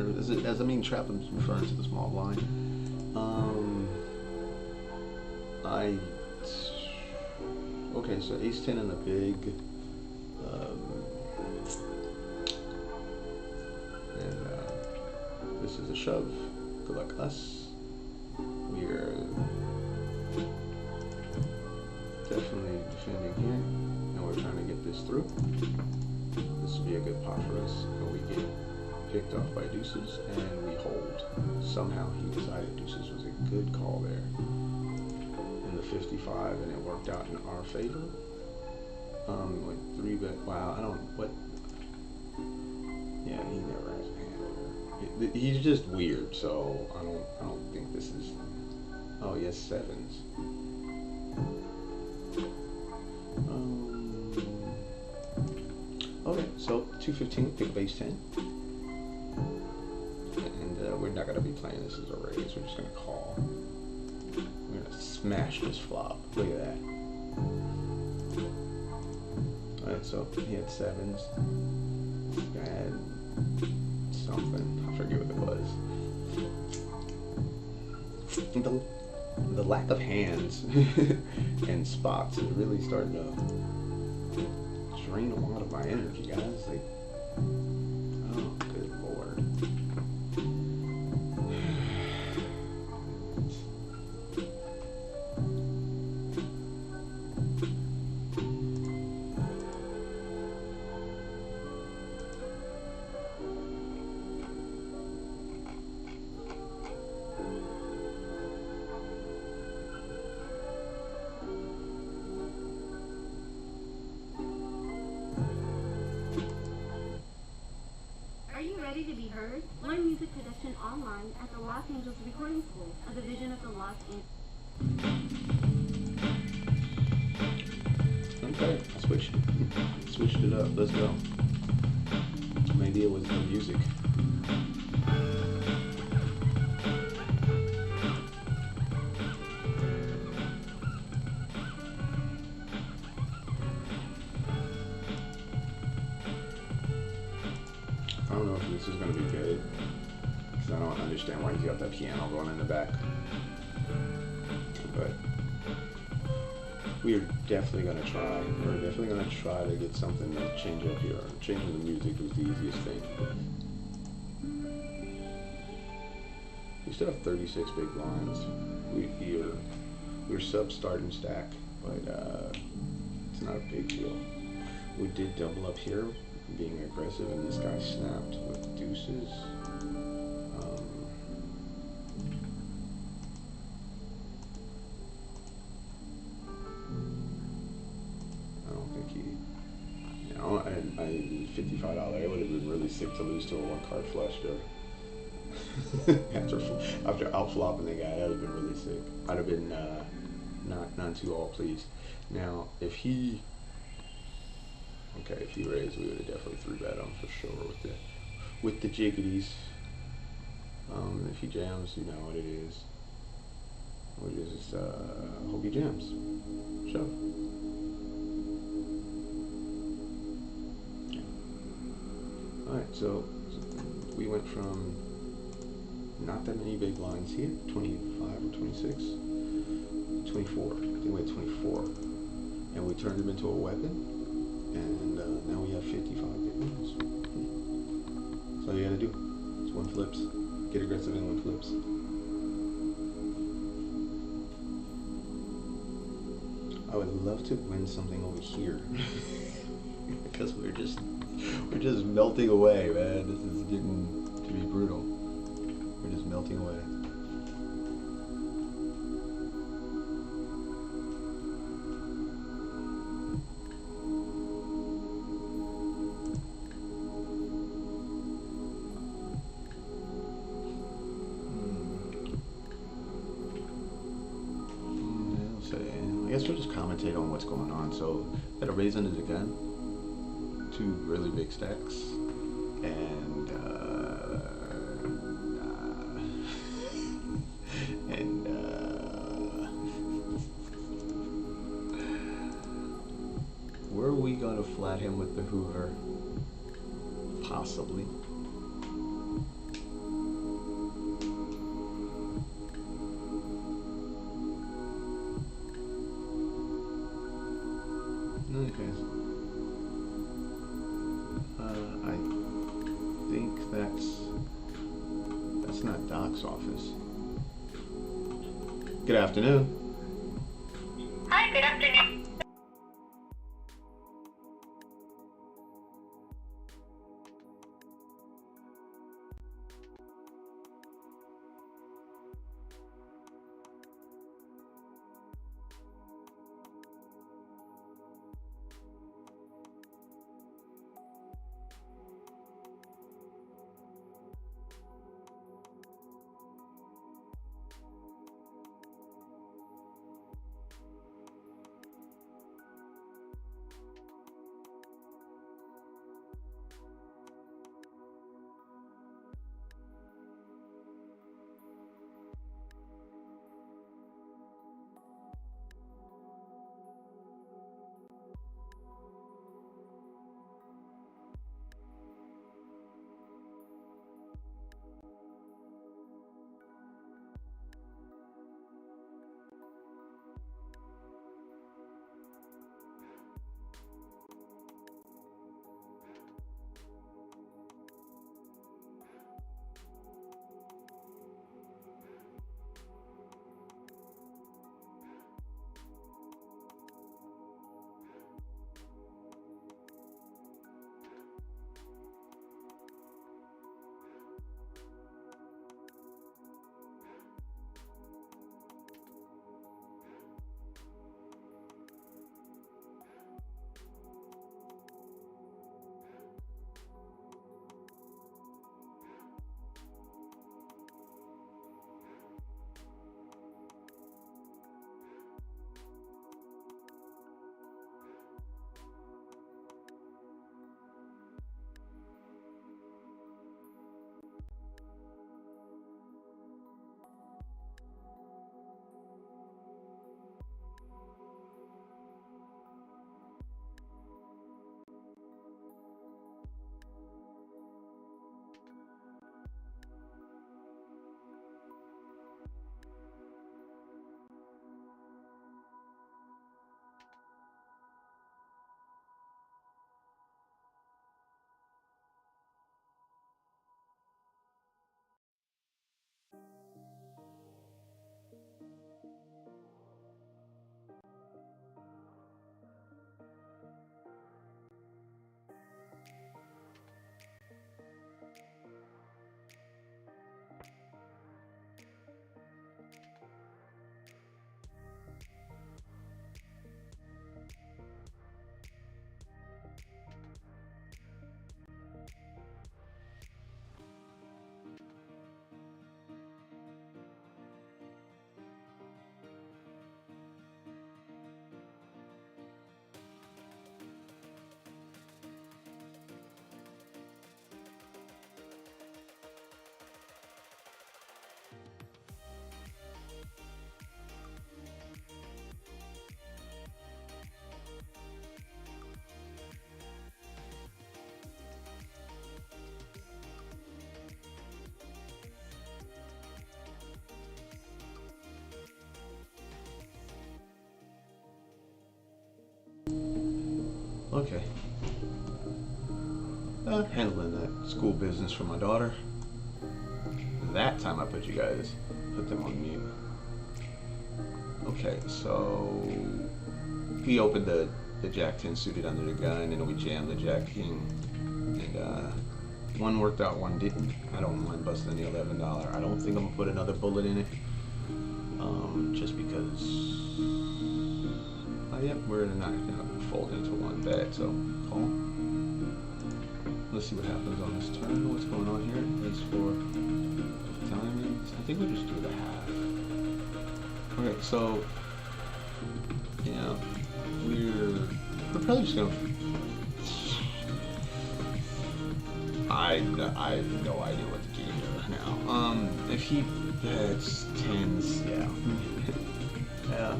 Speaker 2: trap. I'm referring to the small blind. Okay, so ace 10 in the big. This is a shove. Good luck us. We're definitely defending here, and we're trying to get this through. This would be a good pot for us, but we get picked off by deuces, and we hold. Somehow he decided deuces was a good call there in the 55, and it worked out in our favor. Like 3-bet. Wow, I don't. What? Yeah, he never has a hand here. He's just weird, so I don't think this is. Oh yes, 7s. Okay, so 215, pick up ace 10. And we're not going to be playing this as a raise, we're just going to call. We're going to smash this flop. Look at that. Alright, so he had 7s. This guy had something. I forget what it was. The lack of hands and spots is really starting to drain a lot of my energy, guys. Like, oh, good lord.
Speaker 9: Ready to be heard? Learn music production online at the Los Angeles Recording School, a division of the Los Angeles.
Speaker 2: Okay, I switched it up. Let's go. Maybe it was the music. I don't know if this is going to be good, because I don't understand why you got that piano going in the back. But we are definitely going to try. We're definitely going to try to get something to change up here. Changing the music was the easiest thing. We still have 36 big blinds. We're sub start and stack, but it's not a big deal. We did double up here, being aggressive, and this guy snapped with deuces. I don't think he, you know, and $55. It would have been really sick to lose to a one-card flush there. after out flopping the guy, that would have been really sick. I'd have been not too all pleased. Now, if he raised, we would have definitely 3-bet him for sure with the jiggities. If he jams, you know what it is. We just hope he jams. Shove. Yeah. Alright, so we went from not that many big blinds here, 25 or 26, 24. I think we had 24. And we turned him into a weapon. And now we have 55 big blinds. That's all you gotta do. It's one flips. Get aggressive in one flips. I would love to win something over here. Because we're just melting away, man. This is getting to be brutal. We're just melting away. I guess we'll just commentate on what's going on. So, got a raise under the gun, 2 really big stacks, and were we gonna flat him with the Hoover? Possibly. Okay. I think that's not Doc's office. Good afternoon.
Speaker 16: Hi, good afternoon.
Speaker 2: Okay. Handling that school business for my daughter. That time I put them on mute. Okay, so we opened the Jack 10 suited under the gun, and then we jammed the Jack King, and one worked out, one didn't. I don't mind busting the $11. I don't think I'm gonna put another bullet in it, just because. Yep, we're not gonna fold into one bet, so call. Let's see what happens on this turn. What's going on here? Is for diamonds. I think we'll just do the half. Okay, so yeah, we're probably just gonna. I have no idea what the game is now. If he bets tens, yeah. Yeah.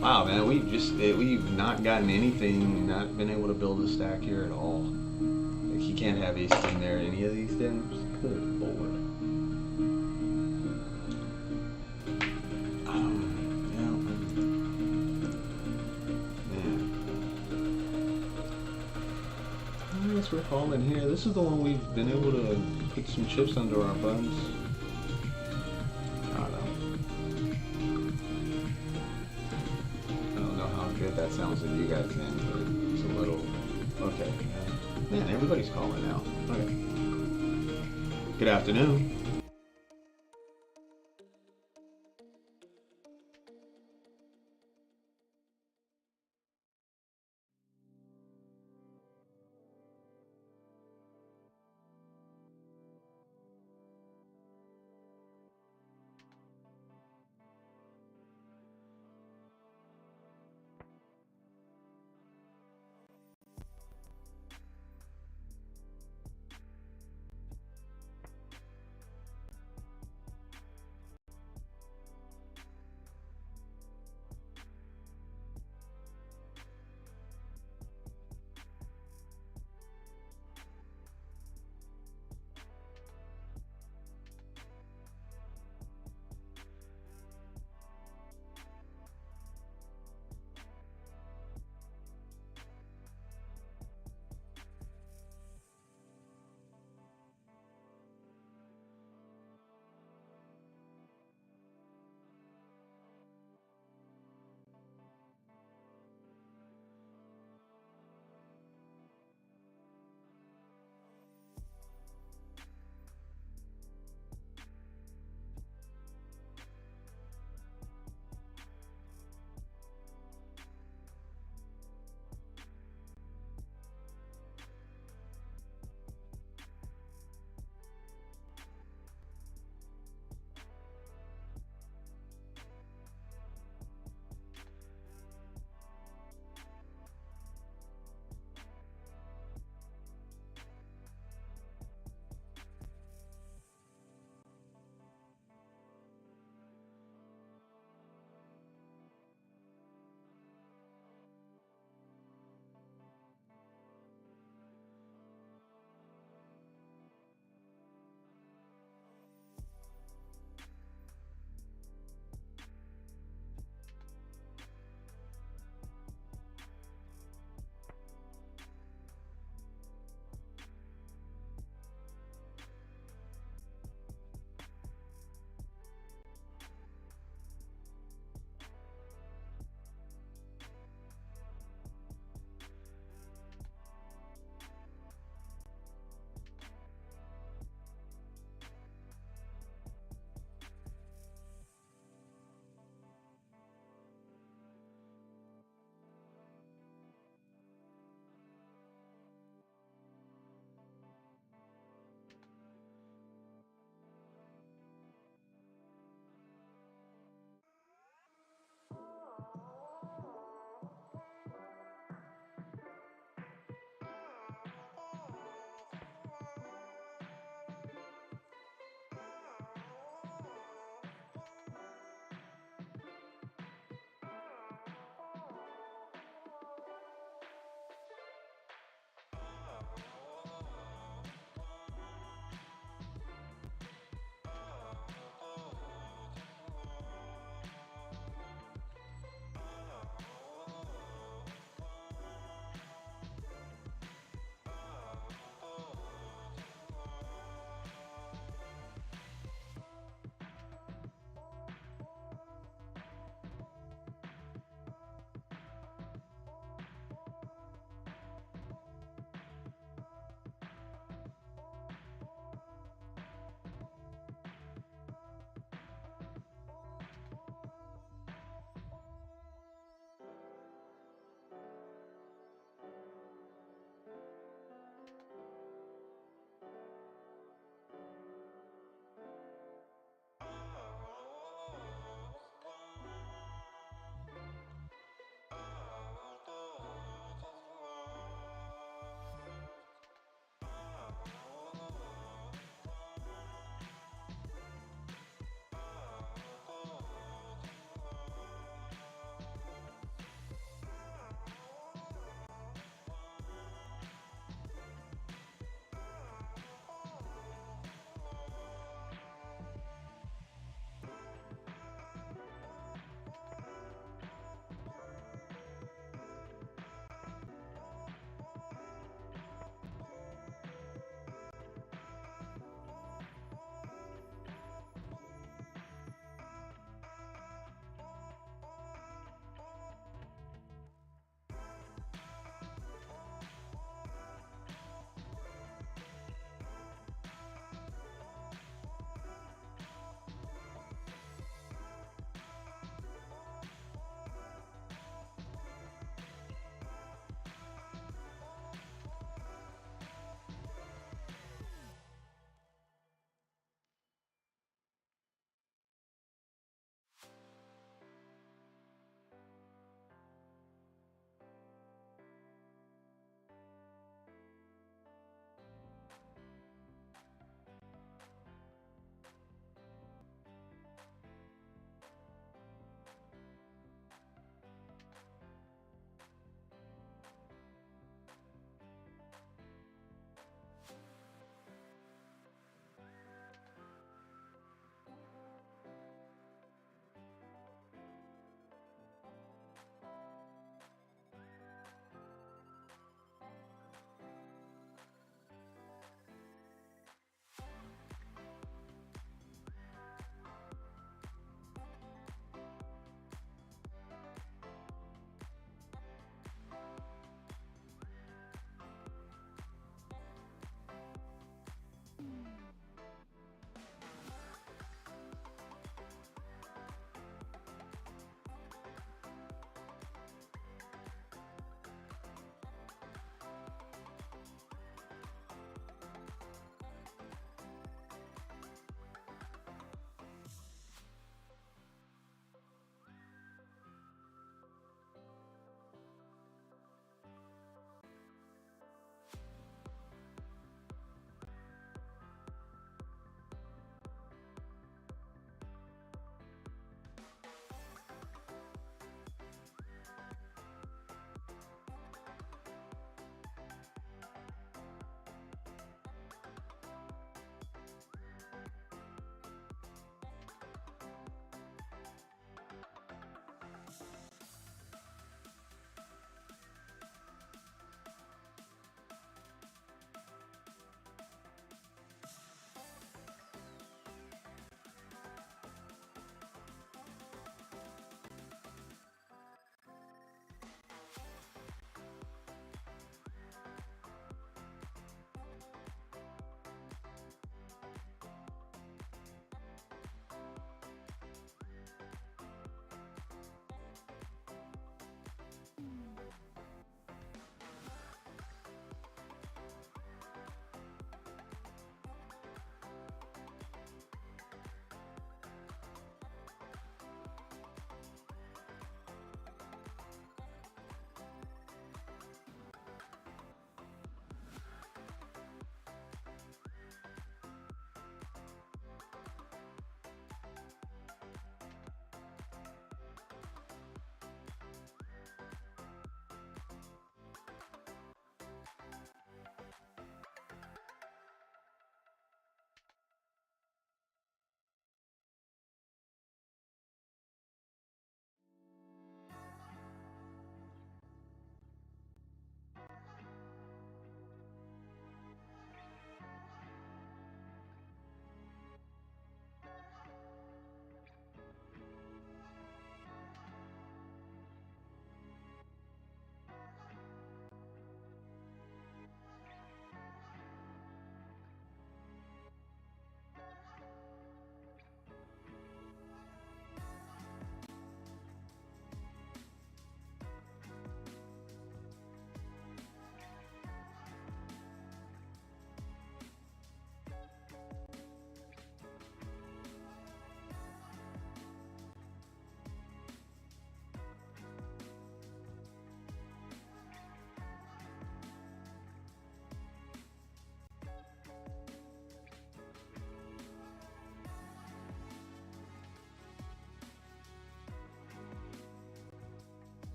Speaker 2: Wow, man, we've not gotten anything, not been able to build a stack here at all. Like, he can't have ace 10 there in any of these things. Good lord. We're calling here. This is the one we've been able to put some chips under our buns. I don't know how good that sounds in you guys' end, but it's a little. Okay. Man, everybody's calling now. Okay. Good afternoon.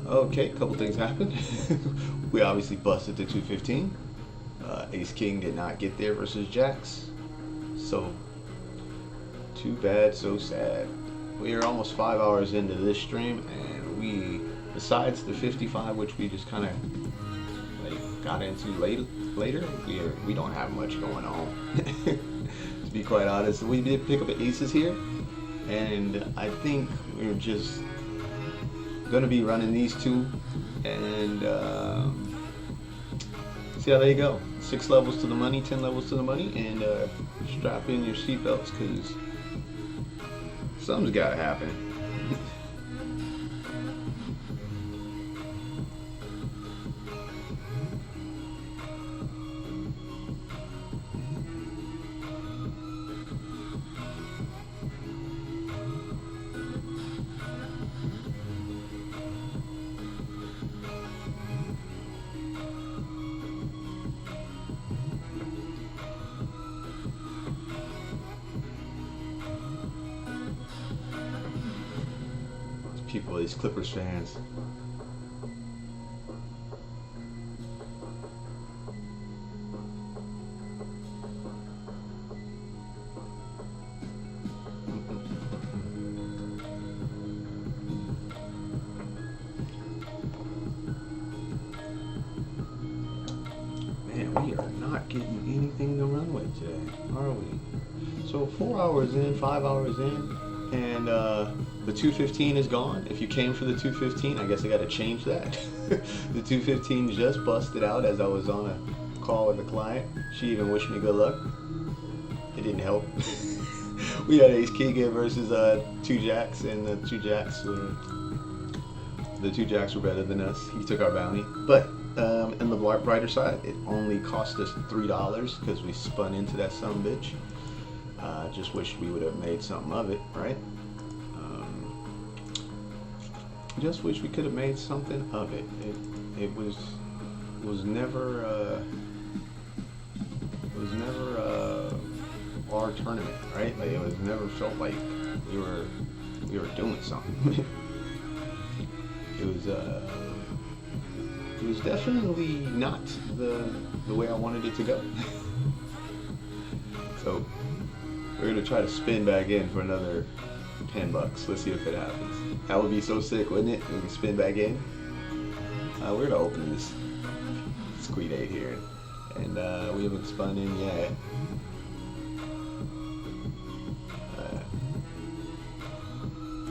Speaker 2: Okay, a couple things happened. We obviously busted the 215. Ace King did not get there versus Jacks. So, too bad, so sad. We are almost 5 hours into this stream, and we, besides the 55, which we just kind of like got into later, we don't have much going on. To be quite honest, we did pick up an aces here, and I think we're just gonna be running these two and see how they go. 6 levels to the money, 10 levels to the money, and strap in your seatbelts because something's gotta happen. People, these Clippers fans. Man, we are not getting anything to run with today, are we? So 4 hours in, 5 hours in, and the 215 is gone. If you came for the 215, I guess I got to change that. The 215 just busted out as I was on a call with a client. She even wished me good luck. It didn't help. We had Ace King versus 2 Jacks, and the 2 Jacks were better than us. He took our bounty. But on the brighter side, it only cost us $3 because we spun into that sumbitch. Just wish we would have made something of it, right? Just wish we could have made something of it. It was never our tournament, right? Like, it was never felt like we were doing something. It was definitely not the way I wanted it to go. So we're gonna try to spin back in for another $10. Let's see if it happens. That would be so sick, wouldn't it? We can spin back in. We're gonna open this Squeed 8 here, and we haven't spun in yet.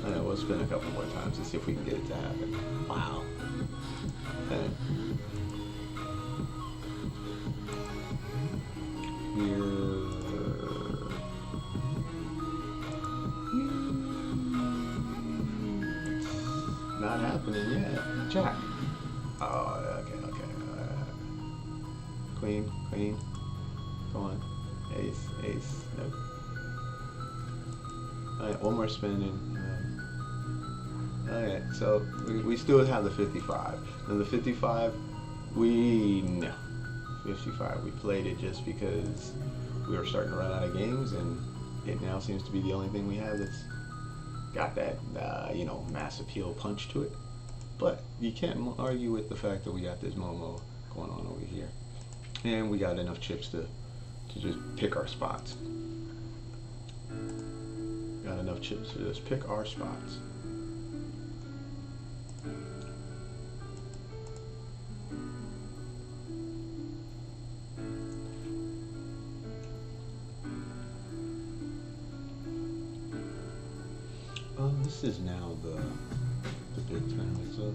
Speaker 2: We'll spin a couple more times to see if we can get it to happen. Wow. Not happening yet. Jack. Oh, okay. Queen. Come on. Ace. Nope. Alright, one more spin. Alright, so we still have the 55. And the 55, we played it just because we were starting to run out of games, and it now seems to be the only thing we have that's got that, mass appeal punch to it. But you can't argue with the fact that we got this Momo going on over here. And we got enough chips to just pick our spots. Got enough chips to just pick our spots. This is now the big tournament. So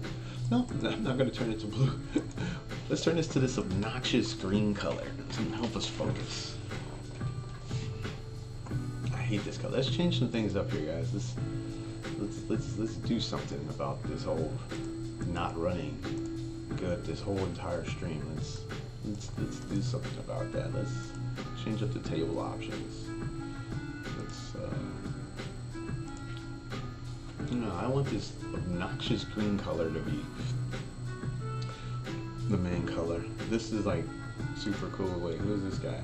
Speaker 2: no, I'm not going to turn it to blue. Let's turn this to this obnoxious green color to help us focus. I hate this color. Let's change some things up here, guys. Let's do something about this whole not running good this whole entire stream. Let's do something about that. Let's change up the table options. I want this obnoxious green color to be the main color. This is like super cool. Wait, who's this guy?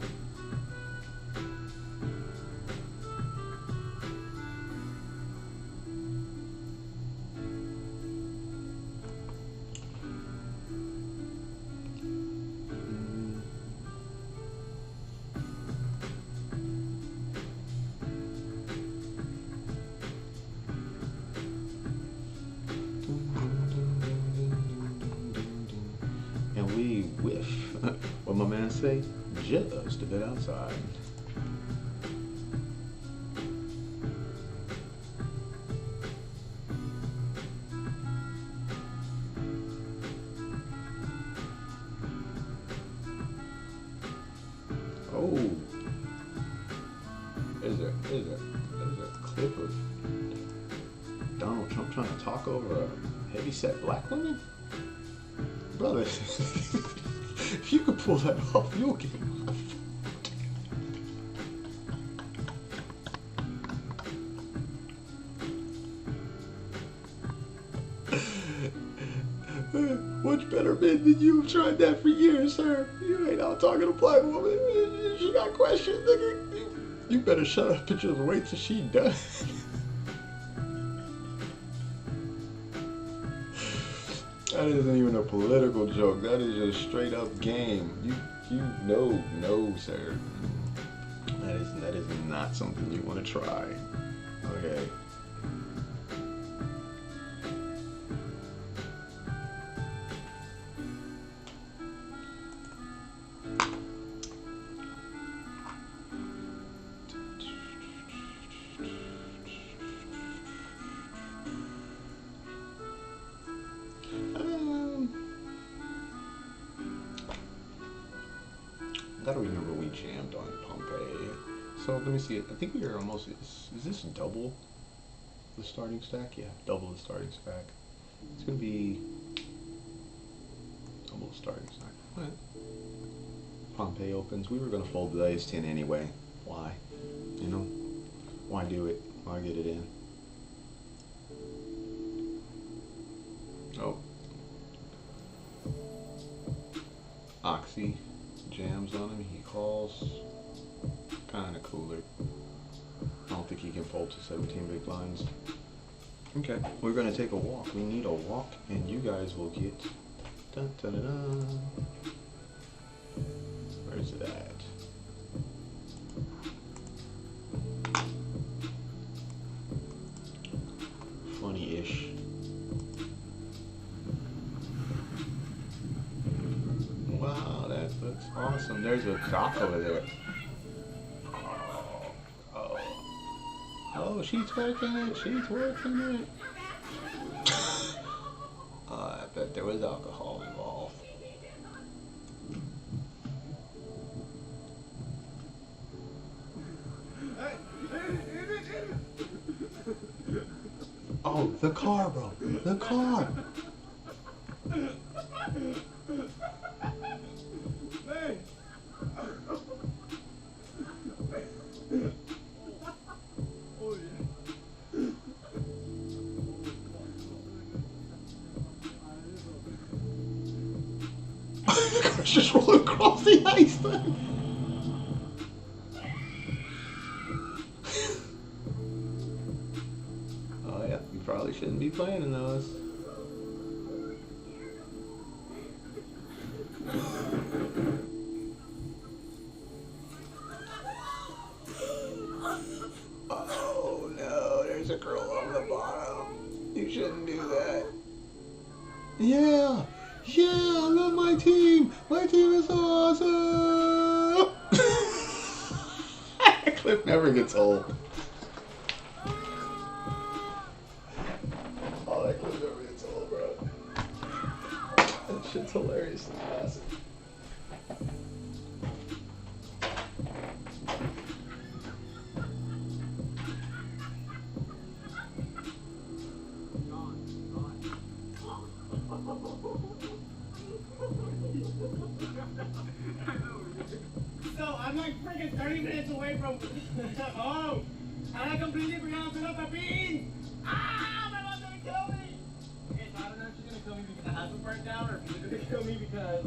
Speaker 2: say just a bit outside. Oh, there's a clip of Donald Trump trying to talk over a heavyset black woman? Brother, if you could pull that off, you'll get my Much better men than you have tried that for years, sir. You ain't out talking to a black woman. She got questions, nigga. You better shut up and just wait till she does. That isn't even a political joke. That is just straight up game. No, sir. That is not something you want to try. Okay. I gotta remember we jammed on Pompeii. So let me see. I think we are almost. Is this double the starting stack? Yeah, double the starting stack. It's gonna be double the starting stack. All right. Pompeii opens. We were gonna fold the ace 10 anyway. Why? You know? Why do it? Why get it in? Oh. Oxy jams on him. He calls. Kind of cooler. I don't think he can fold to 17 big blinds. Okay, we're gonna take a walk. We need a walk, and you guys will get. Dun, dun, dun, dun. Where's it at? Funny-ish. Wow, that looks awesome. There's a dock over there. Oh, she's working it. She's working it. I bet there was alcohol involved. Oh, the car, bro. The car. The car's just rolling across the ice thing. Oh yeah, you probably shouldn't be playing in those. Oh no, there's a girl on the bottom. You shouldn't do that. Yeah! Yeah, I love my team! My team is awesome! That clip never gets old. Oh, that clip never gets old, bro. That shit's hilarious and classic.
Speaker 17: So I'm like freaking 30 minutes away from. Oh! And I completely forgot to fill up my beans! Ah! My mom's gonna kill me! Okay, so I don't know if she's gonna kill me because the house was burnt down or if she's gonna kill me because.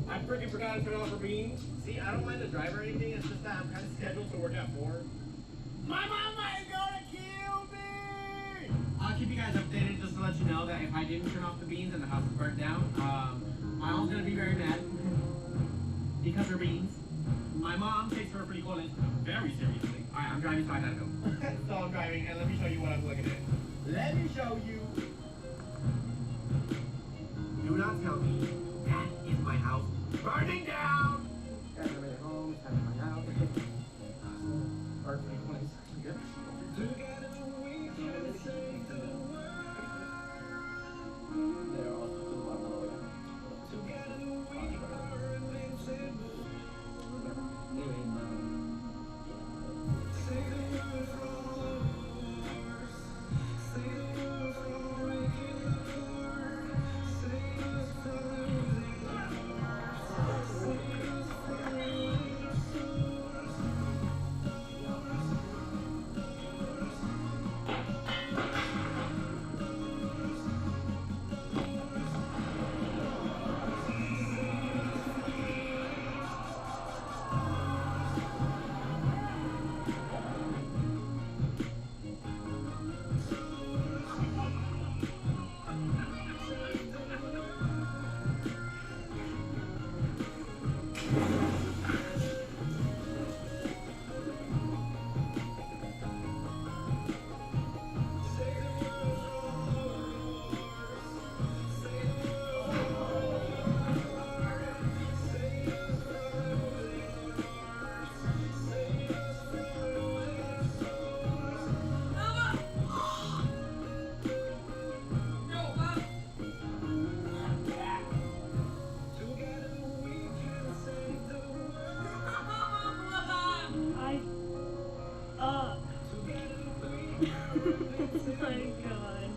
Speaker 17: I freaking forgot to turn off her beans. See, I don't mind the drive or anything, it's just that I'm kind of scheduled to work at 4. My mama is gonna kill me! I'll keep you guys updated just to let you know that if I didn't turn off the beans and the house was burnt down, my mom's gonna be very mad. Because her beans. My mom takes her pretty cool very seriously. Alright, I'm driving so I gotta go. So I'm driving and let me show you what I'm looking at. Let me show you. Do not tell me that is my house. Burning down!
Speaker 18: Guys, everybody at home, time to hang out. Or 2020s. Good. They're all to the bottom of the way down.
Speaker 9: My God.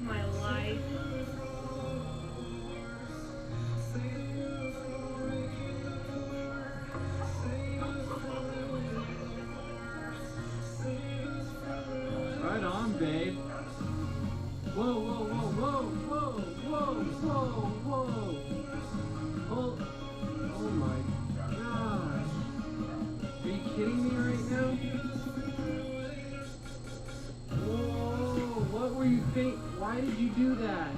Speaker 9: My life.
Speaker 17: Right on, babe. Whoa, whoa, whoa, whoa, whoa, whoa, whoa, whoa. Oh my gosh. Are you kidding me right now? Whoa, what were you thinking? Why did you do that?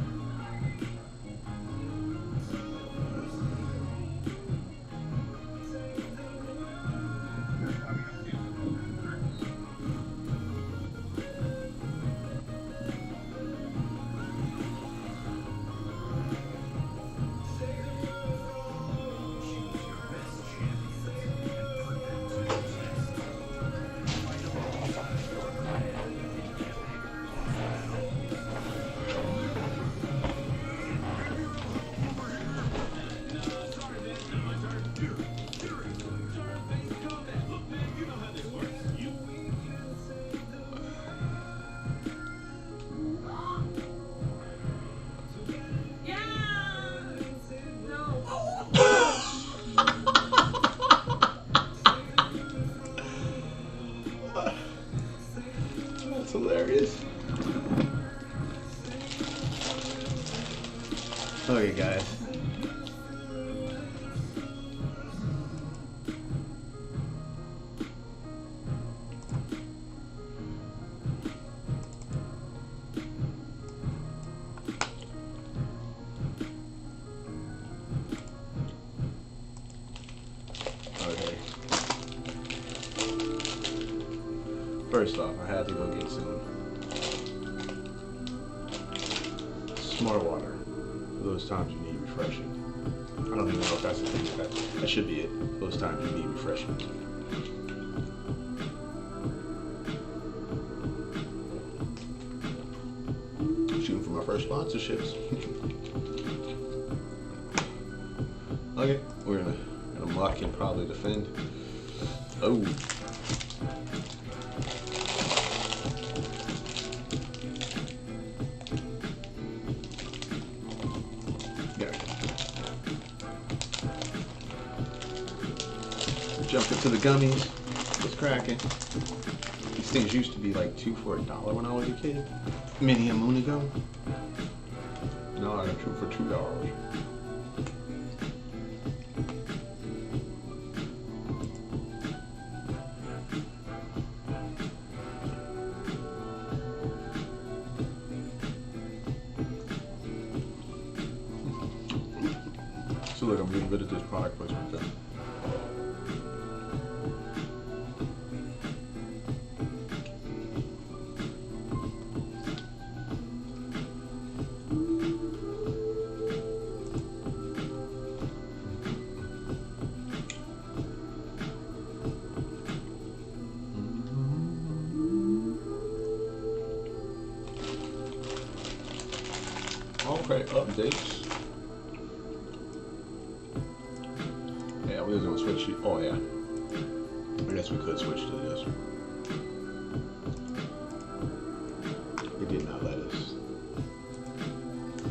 Speaker 2: That's hilarious. Okay, guys. Okay. First off, I had to go get some smart water. For those times you need refreshing. I don't even know if that's the thing. That should be it. Those times you need refreshing. Shooting for my first sponsorships. Okay, we're gonna block and probably defend. Oh. Jump into the gummies. It's cracking. These things used to be like $2 for $1 when I was a kid. Many a moon ago. Now I got 2 for $2. So look, I'm getting good at this product placement thing. Okay, updates. Yeah, we was gonna switch it. Oh yeah. I guess we could switch to this. It did not let us.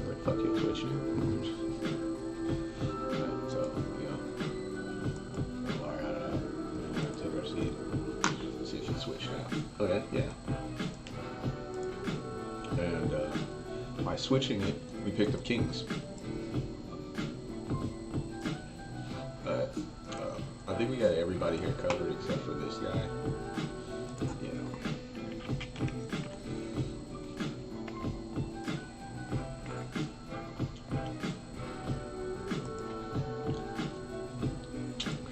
Speaker 2: Like, fuck you, switch it. Right, so, yeah. Alright, take our seat. See if she switched now. Okay, yeah. And by switching it, we picked up kings. But I think we got everybody here covered except for this guy. You know.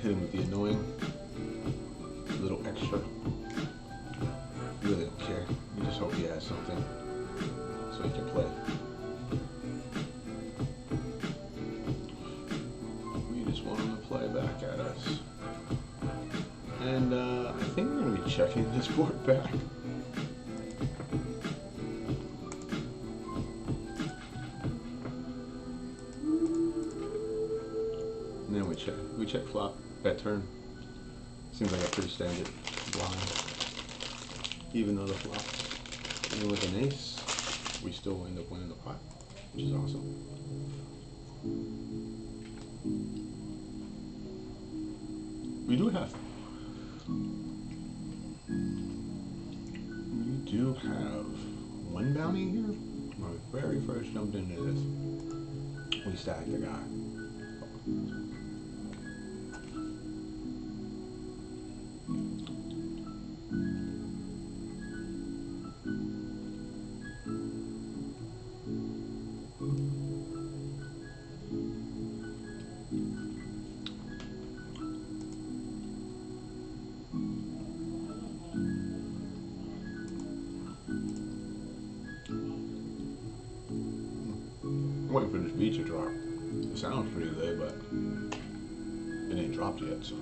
Speaker 2: Hit him with the annoying little extra. Really don't care. We just hope he has something so he can play. We just want him to play back at us. And I think we're going to be checking this board back. And then we check flop bet turn. Seems like a pretty standard blind. Even though the flops, even with an ace, we still end up winning the pot, which is awesome. We do have one bounty here. When we very first jumped into this, we stacked the guy. I'm waiting for this beat to drop. It sounds pretty good, but it ain't dropped yet, so.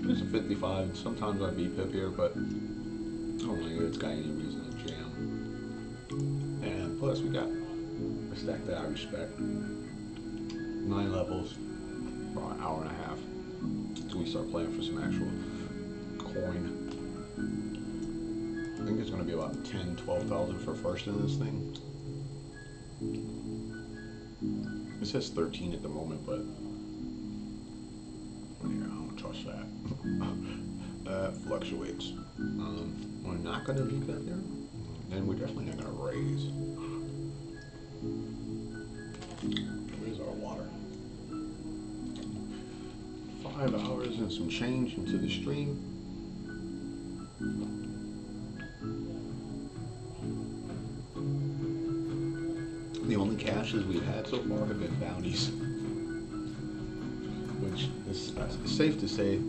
Speaker 2: It's a 55. Sometimes I beat Pip here, but I don't think it's got any reason to jam. And plus, we got a stack that I respect. 9 levels, about an hour and a half, until we start playing for some actual coin. I think it's going to be about 10, 12,000 for first in this thing. It says 13 at the moment, but yeah, I don't trust that. That fluctuates. We're not going to do that there, and we're definitely not going to raise. Where's our water? 5 hours and some change into the stream. The only cashes we've had so far have been bounties, which is safe to say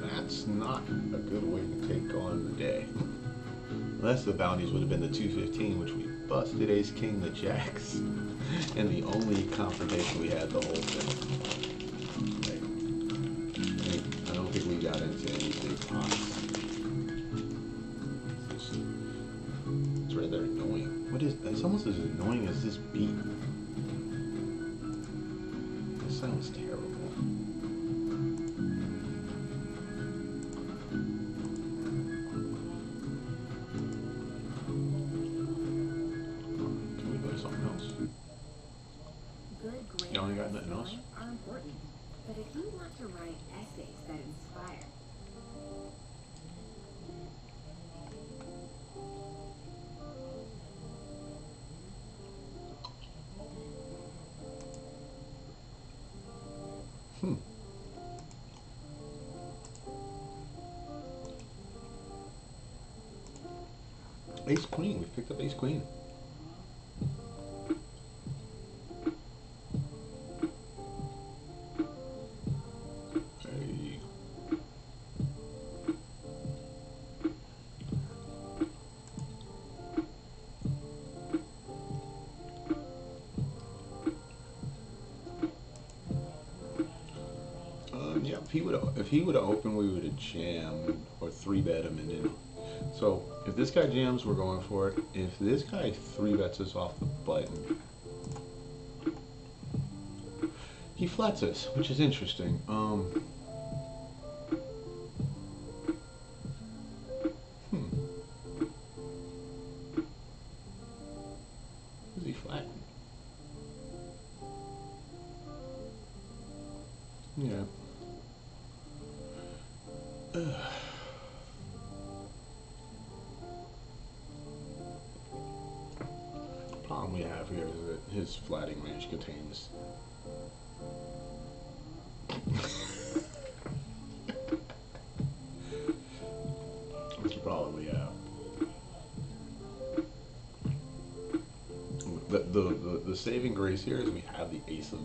Speaker 2: that's not a good way to take on the day. Unless the bounties would have been the 215, which we busted ace king the jacks, and the only confrontation we had the whole thing. Like, I don't think we got into any big pots. It's rather annoying. It's almost as annoying as this beat. This sounds terrible. Can we go to something else?
Speaker 19: Good grades
Speaker 2: You only got nothing else?
Speaker 19: are important, but if you want to write essays that inspire,
Speaker 2: Ace queen. We picked up ace queen. Hey. Yeah, if he would have opened, we would have jammed or 3-bet him, and then. So if this guy jams, we're going for it. If this guy 3-bets us off the button, he flats us, which is interesting. Who's he flatting? Yeah. Problem we have here is that his flatting range contains that's the problem we have. The saving grace here is we have the ace of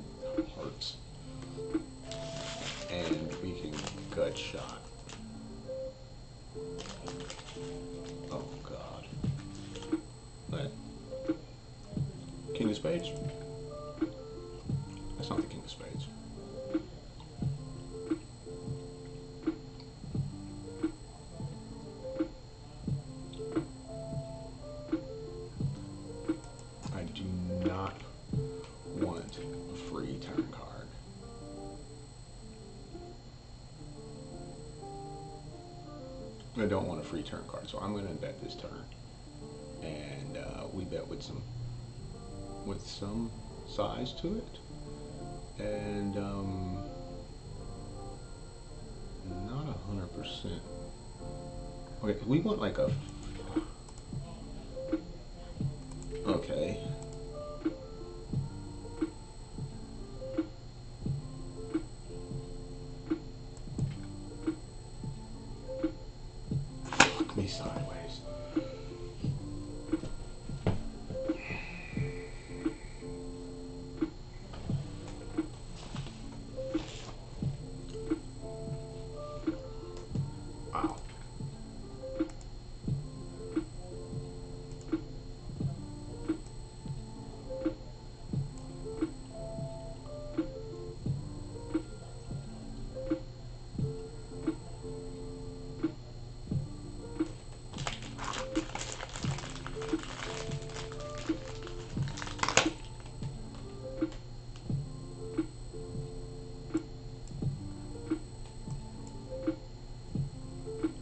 Speaker 2: hearts, and we can gut shot. Oh God! What? King of spades? That's not the king of spades. I do not want a free turn card. I don't want a free turn card, so I'm going to bet this turn, and we bet with some size to it, and not 100%. Okay, we want like a. Okay. Fuck me sideways. Wow.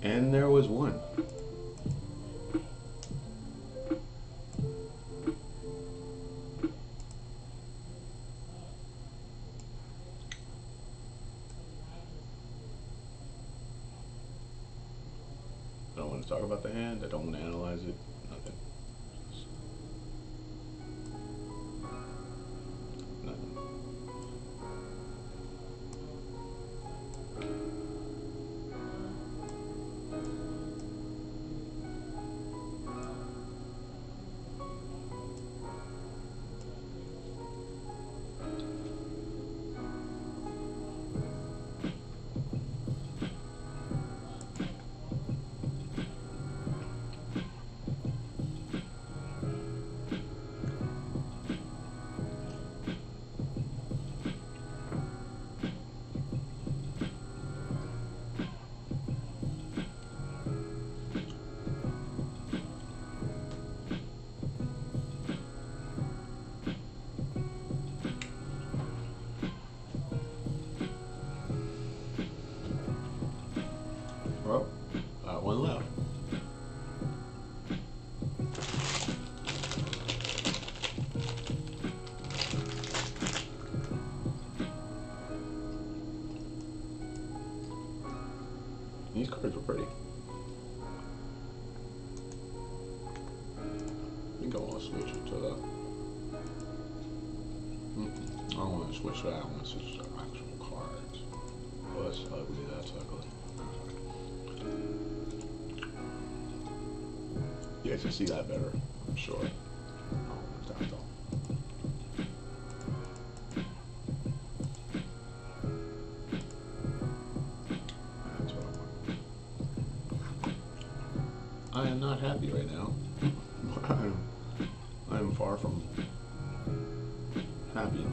Speaker 2: And there was one. I don't want to talk about the hand. I don't want to analyze it. Nothing. Nothing. Well, one left. These cards were pretty. I think I want to switch it to the. I don't want to switch that. I want to switch to actual cards. Oh, that's ugly. That's ugly. You guys can see that better, I'm sure. Oh, what's that though? That's what I want. I am not happy right now. I am far from happy.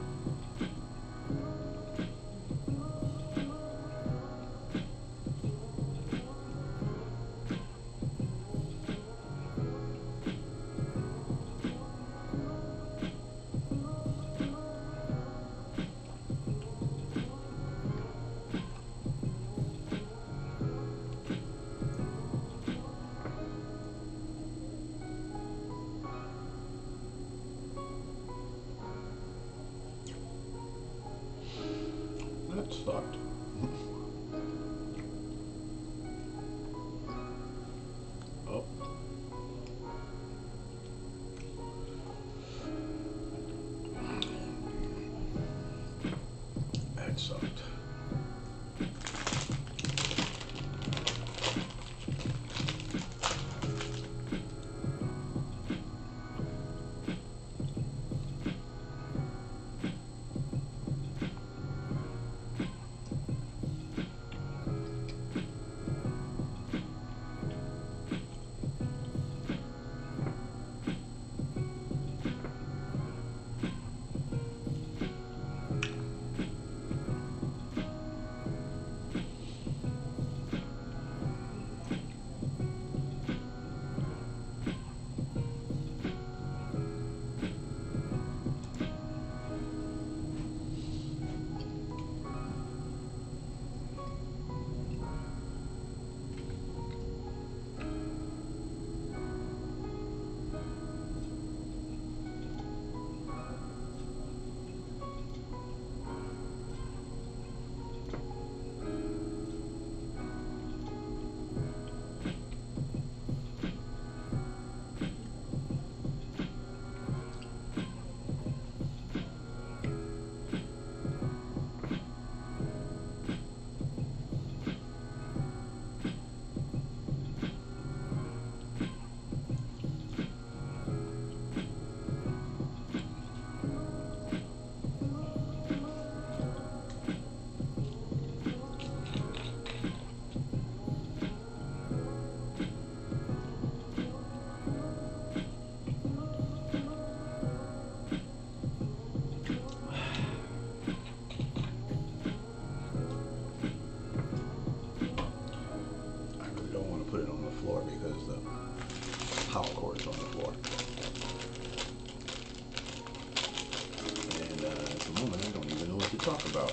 Speaker 2: about.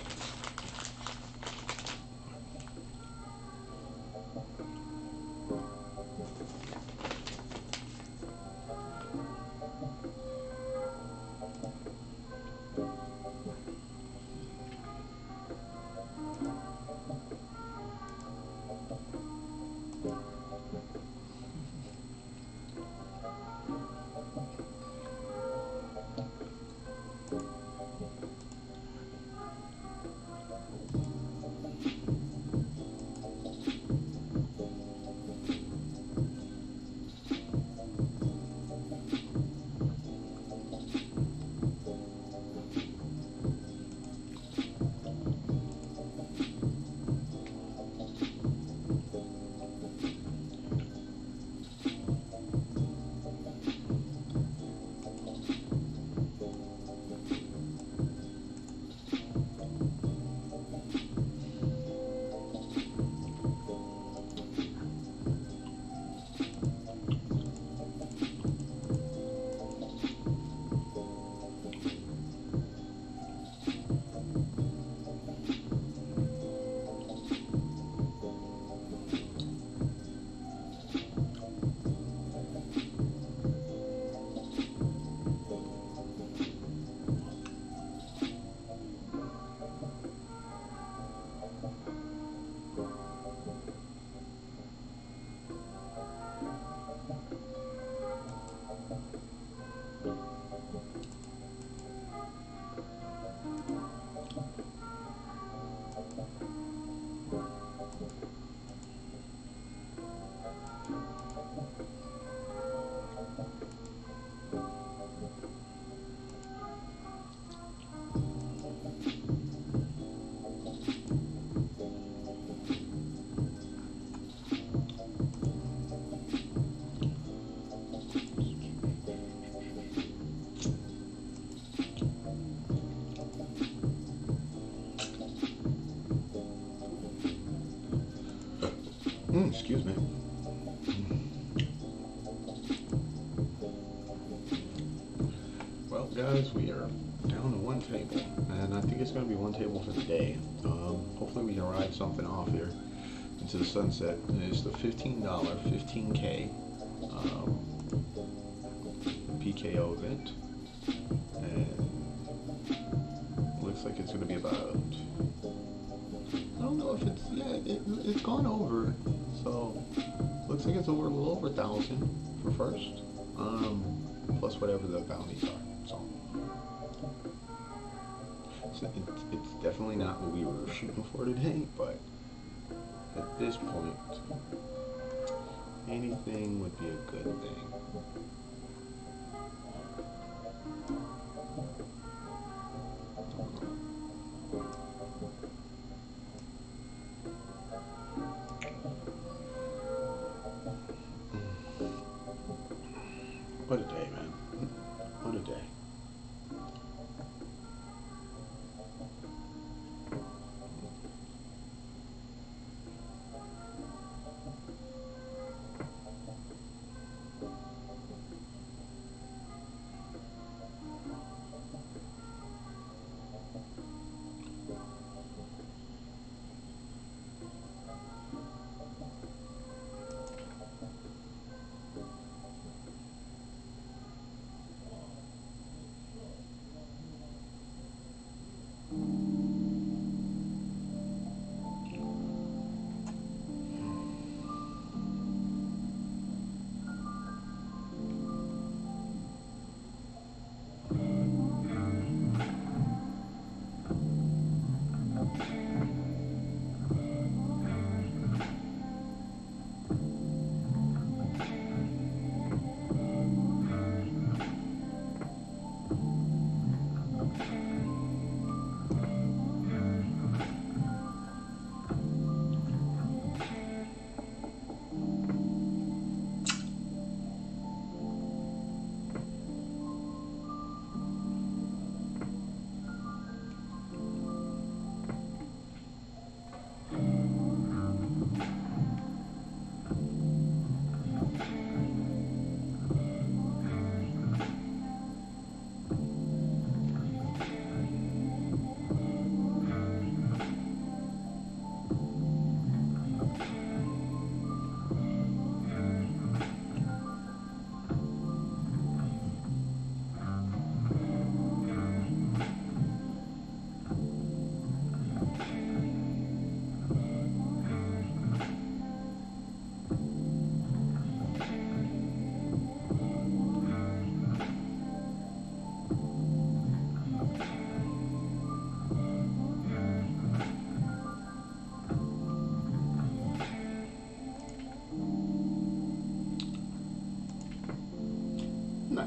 Speaker 2: Excuse me. Well, guys, we are down to one table, and I think it's going to be one table for the day. Hopefully we can ride something off here into the sunset. It's the $15 15K PKO event, and looks like it's going to be about, I don't know if it's, yeah, it's gone over, so looks like it's over a little over 1,000 for first, plus whatever the bounties are. So it's definitely not what we were shooting for today, but at this point, anything would be a good thing. What a day, man. What a day.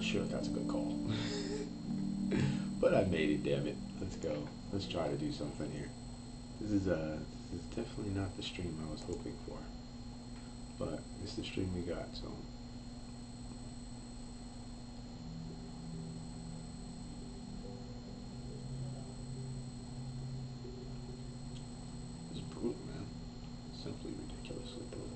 Speaker 2: not sure if that's a good call. But I made it, damn it. Let's go. Let's try to do something here. This is definitely not the stream I was hoping for. But it's the stream we got, so. It's brutal, man. Simply ridiculously brutal.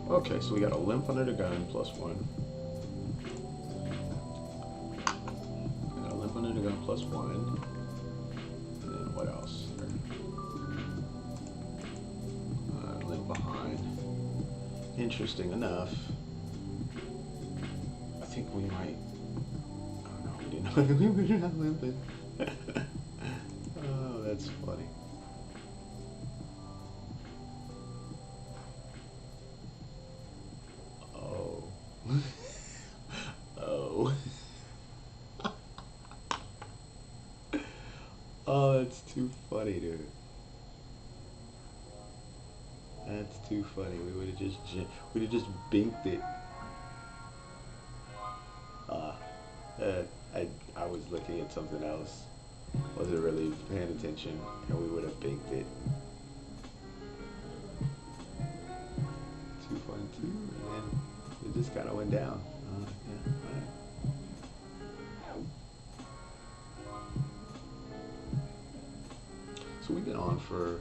Speaker 2: Okay, so we got a limp under the gun +1. We got a limp under the gun +1. And then what else? Limp behind. Interesting enough, I think we might. Oh no, we didn't. We're not limping. Oh, that's funny. Oh, that's too funny, dude. That's too funny. We would have just binked it. I was looking at something else. Wasn't really paying attention, and we would have binked it. Too funny too, and then it just kind of went down. Yeah, all right. So we've been on for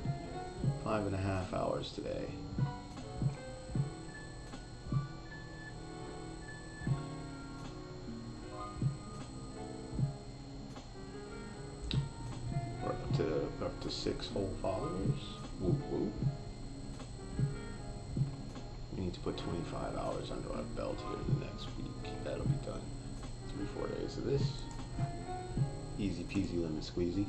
Speaker 2: 5.5 hours today. We're up to 6 whole followers. Whoop whoop. We need to put 25 hours under our belt here the next week. That'll be done. 3-4 days of this. Easy peasy lemon squeezy.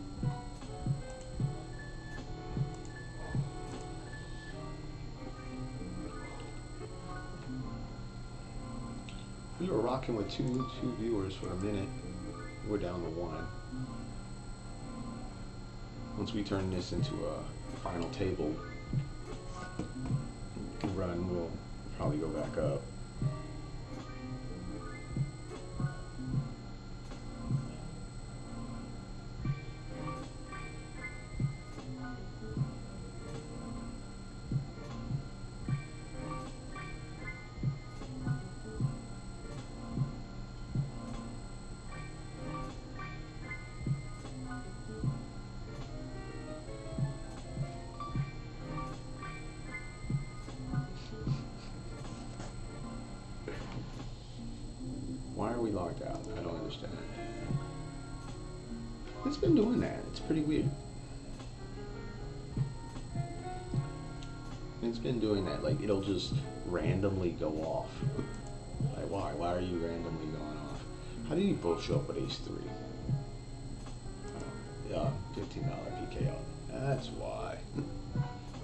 Speaker 2: We were rocking with two viewers for a minute. We're down to 1. Once we turn this into a final table run, we'll probably go back up. Why are we logged out? I don't understand. It's been doing that. It's pretty weird. It's been doing that. Like, it'll just randomly go off. Like, why? Why are you randomly going off? How did you both show up with Ace 3? Yeah, $15 PKO. That's why.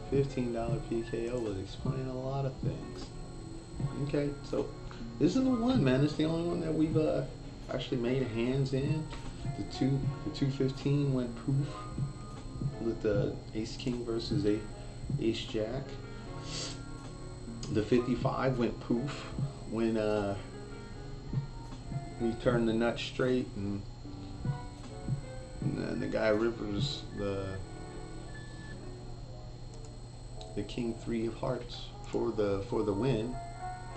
Speaker 2: $15 PKO would explain a lot of things. Okay, so this is the one, man. It's the only one that we've actually made hands in. The 215 went poof with the Ace King versus Ace Jack. The 55 went poof when we turned the nut straight, and then the guy rivers the King 3 of hearts for the win,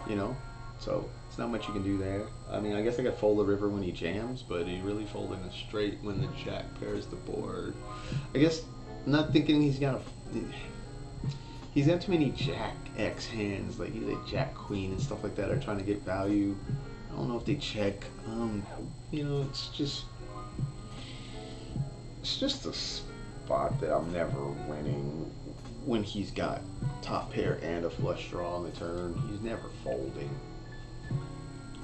Speaker 2: you know. So it's not much you can do there. I mean, I guess I could fold the river when he jams, but he really folding a straight when the jack pairs the board. I guess I'm not thinking he's got too many jack X hands, like either jack queen and stuff like that, are trying to get value. I don't know if they check. You know, it's just a spot that I'm never winning. When he's got top pair and a flush draw on the turn, he's never folding.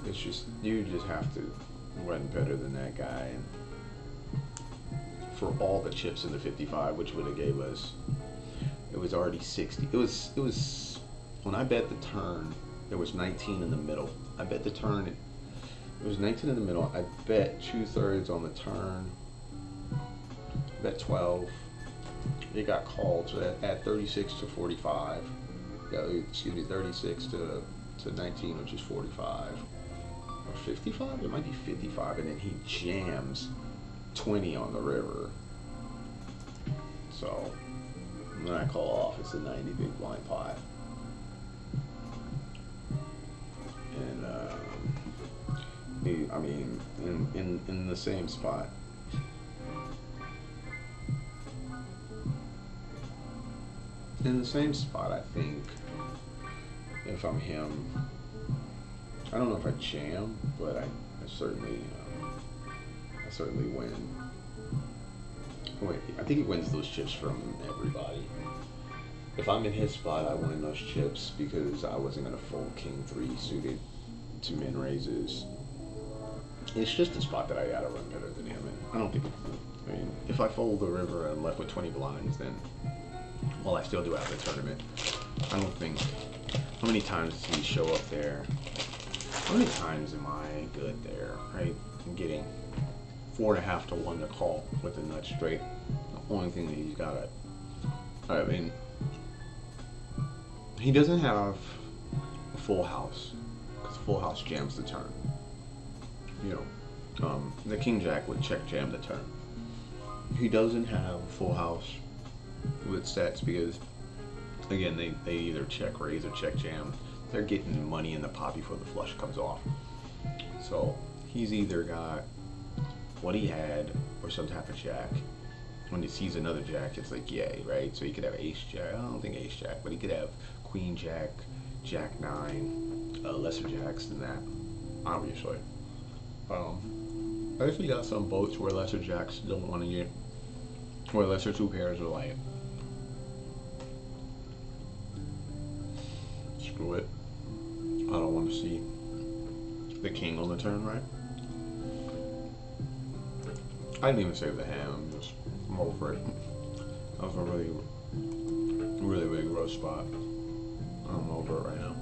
Speaker 2: It's just, you just have to run better than that guy. And for all the chips in the 55, which would have gave us, it was already 60. It was when I bet the turn, there was 19 in the middle. I bet the turn, it was 19 in the middle. I bet 2/3 on the turn. Bet 12. It got called, so at 36 to 45. Yeah, excuse me, 36 to 19, which is 45. Or 55? It might be 55, and then he jams 20 on the river. So when I call off, it's a 90 big blind pot. And I mean, in the same spot. In the same spot, I think, if I'm him, I don't know if I jam, but I certainly win. Wait, I think he wins those chips from everybody. If I'm in his spot, I win those chips because I wasn't gonna fold King 3 suited to min raises. It's just a spot that I gotta run better than him, and I don't think. I mean, if I fold the river and I'm left with 20 blinds, then. Well, I still do have the tournament. I don't think. How many times does he show up there? How many times am I good there? Right? I'm getting 4.5 to 1 to call with the nut straight. The only thing that he's got it. I mean, he doesn't have a full house because full house jams the turn. You know, the King Jack would check jam the turn. He doesn't have full house with sets because, again, they either check raise or check jam. They're getting money in the pot before the flush comes off. So he's either got what he had or some type of jack. When he sees another jack, it's like yay, right? So he could have ace jack. I don't think ace jack, but he could have queen jack, jack 9, lesser jacks than that, obviously. I actually got some boats where lesser jacks don't want to get, where lesser 2 pairs are like, screw it. I don't want to see the king on the turn, right? I didn't even save the hand. I'm over it. That was a really, really big roast spot. I'm over it right now.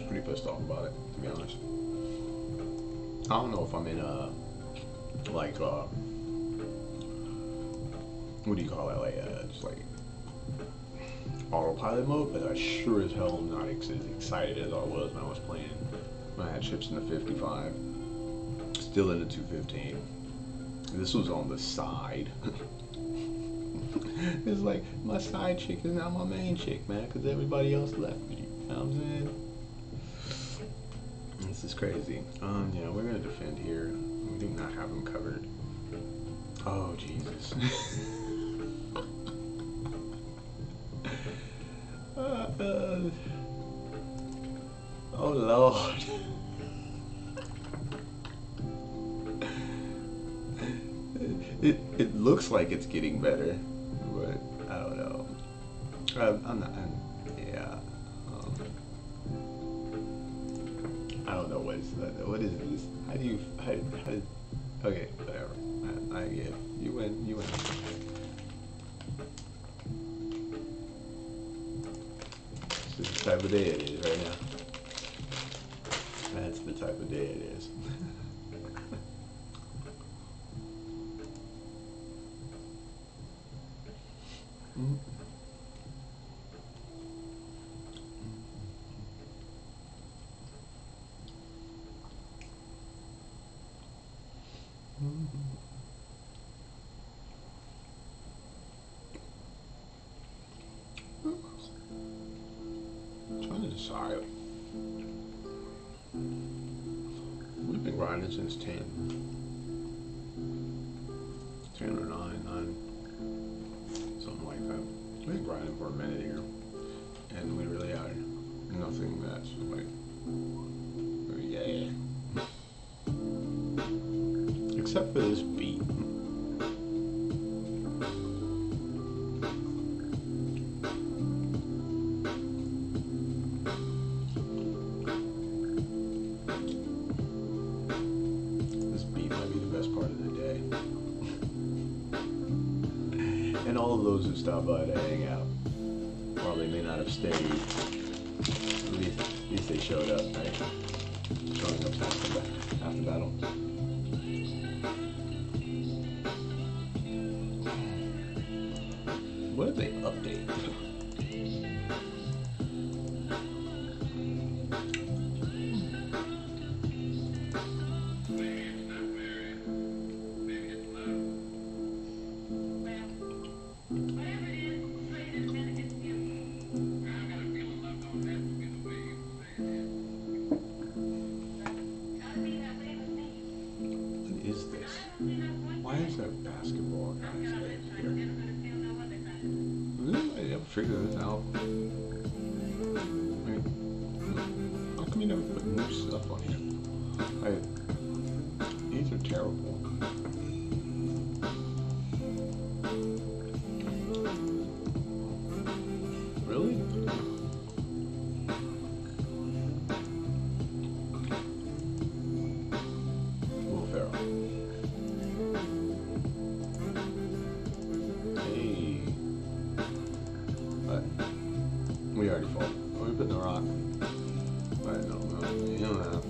Speaker 2: Pretty pissed off about it, to be honest. I don't know if I'm in like what do you call it? Like just like autopilot mode, but I sure as hell am not as excited as I was when I was playing. I had chips in the 55, still in the 215. This was on the side. It's like my side chick is now my main chick, man, because everybody else left me. You know what I'm saying? This is crazy. Yeah, we're gonna defend here. We do not have them covered. Oh Jesus. Oh Lord. It looks like it's getting better, but I don't know. I'm not. Yeah. I don't know what is that. What is this? How do you? Okay, whatever. I get it. You win. You win. This is the type of day it is right now. That's the type of day it is. Sorry. We've been grinding since 10. 10 or 9. Something like that. We've been grinding for a minute here. And we really had nothing that's like, yeah. Except for this beat. This beat might be the best part of the day. And all of those who stop by to hang out, while they may not have stayed, at least they showed up, right? Showing up after battle. What did they update? Why is there basketball guys here? Does anybody ever figure this out? Like, how come you never put new stuff on here? Like, these are terrible. Really? Will Ferrell. We already fought. Oh, we put in the rock. Alright, no, you know that.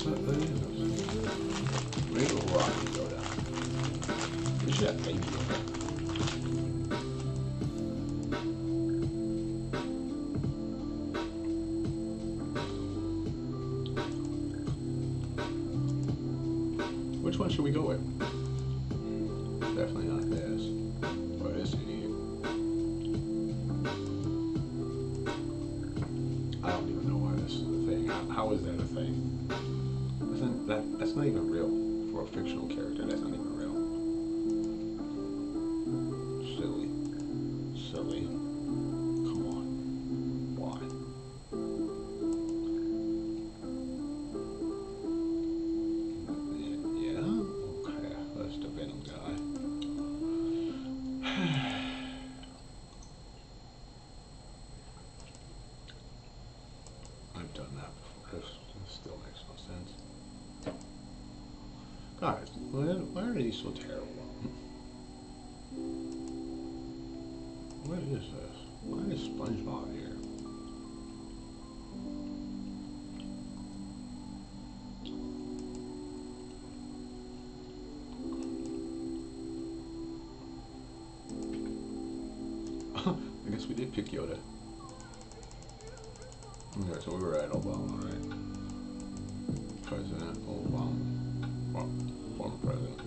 Speaker 2: What is this? We need a rock to go down. We should have baby over there. Which one should we go with? Definitely not this. Or this idiot. I don't even know why this is a thing. How is that a thing? That's not even real. For a fictional character, that's not even real. Silly. Silly. Come on. Why? Yeah? Okay, that's the Venom guy. I've done that before. This still makes no sense. Guys, why are these so terrible? What is this? Why is SpongeBob here? I guess we did pick Yoda. Okay, so we were at Obama, right? President Obama. Well, former president.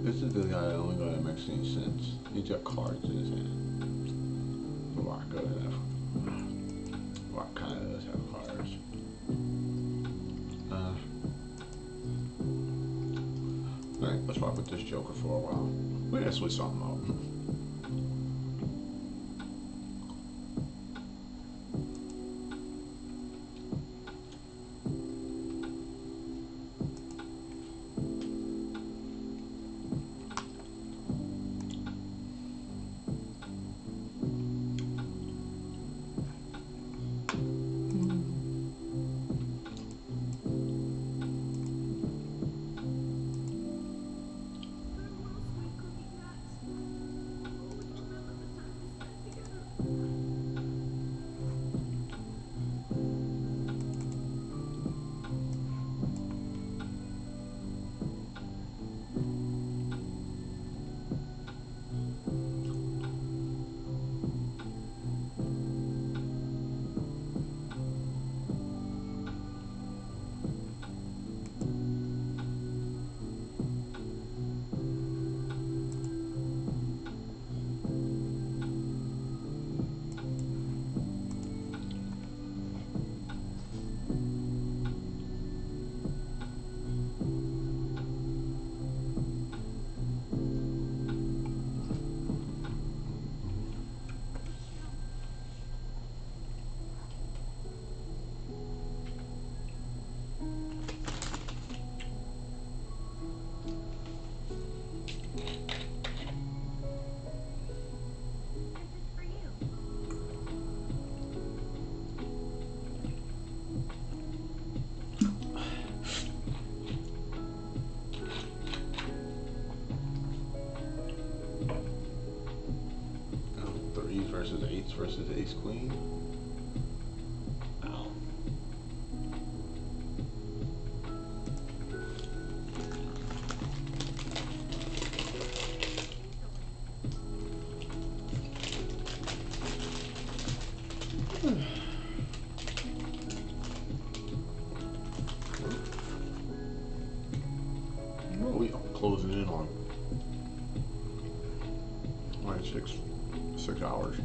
Speaker 2: This is the guy that only guy that makes any sense. He's got cards in his hand. Rock does have. Rock kind of does have cards. Alright, let's rock with this Joker for a while. We're gonna switch something out. versus ace queen. Ow. Oh, we are closing in on like 6 hours.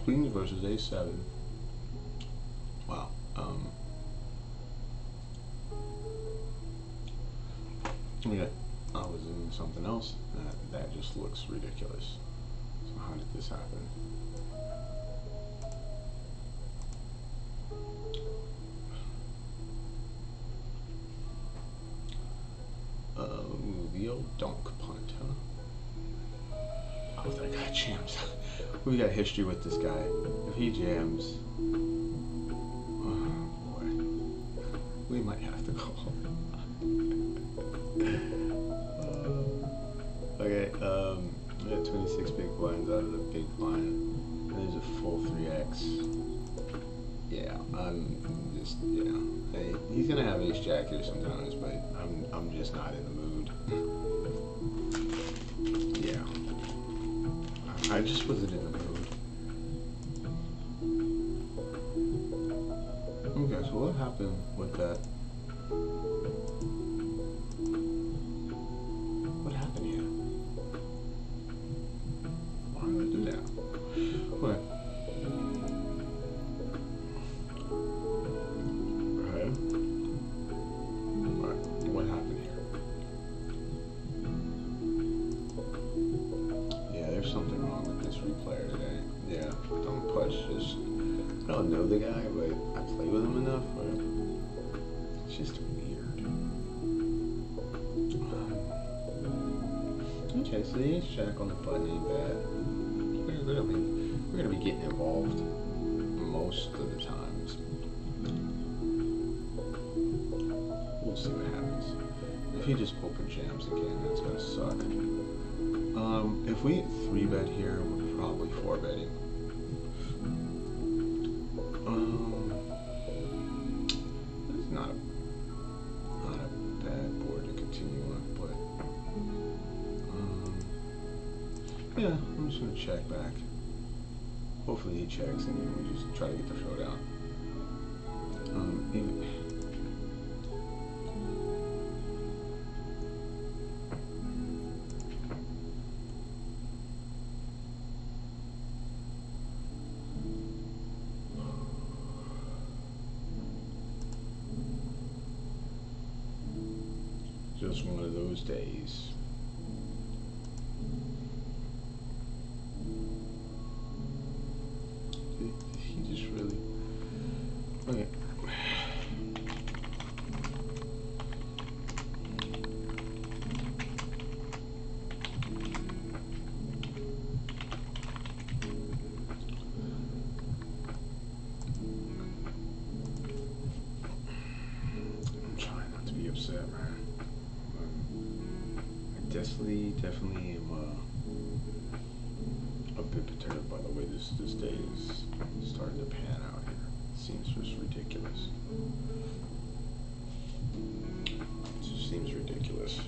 Speaker 2: Queens versus A7. Wow. Yeah, I was in something else. That just looks ridiculous. So how did this happen? The old donk punt, huh? Oh, that guy jams. We got history with this guy. If he jams, oh boy, we might have to call. Okay, we got 26 big blinds out of the big blind. There's a full 3x. Yeah, I'm just, hey, he's gonna have ace jack here sometimes, but I'm just not in the mood. Yeah, I just wasn't in the mood. Okay, so what happened with that? What happened here? Why did I do that? What? Okay. What happened here? Yeah, there's something wrong with this replayer today. Yeah, don't push. Just, I don't know the guy, but I play with him enough. But it's just weird. Okay, so the ace jack on the button ain't bad. We're gonna be getting involved most of the times. We'll see what happens. If he just open jams again, that's gonna suck. If we hit 3-bet here, we're probably 4-betting. This is not a bad board to continue on, but yeah, I'm just gonna check back. Hopefully he checks and then we just try to get the showdown. Just one of those days. He just really... Okay. I'm trying not to be upset, man. I definitely am a bit perturbed by the way this day is starting to pan out here. It seems just ridiculous. It just seems ridiculous.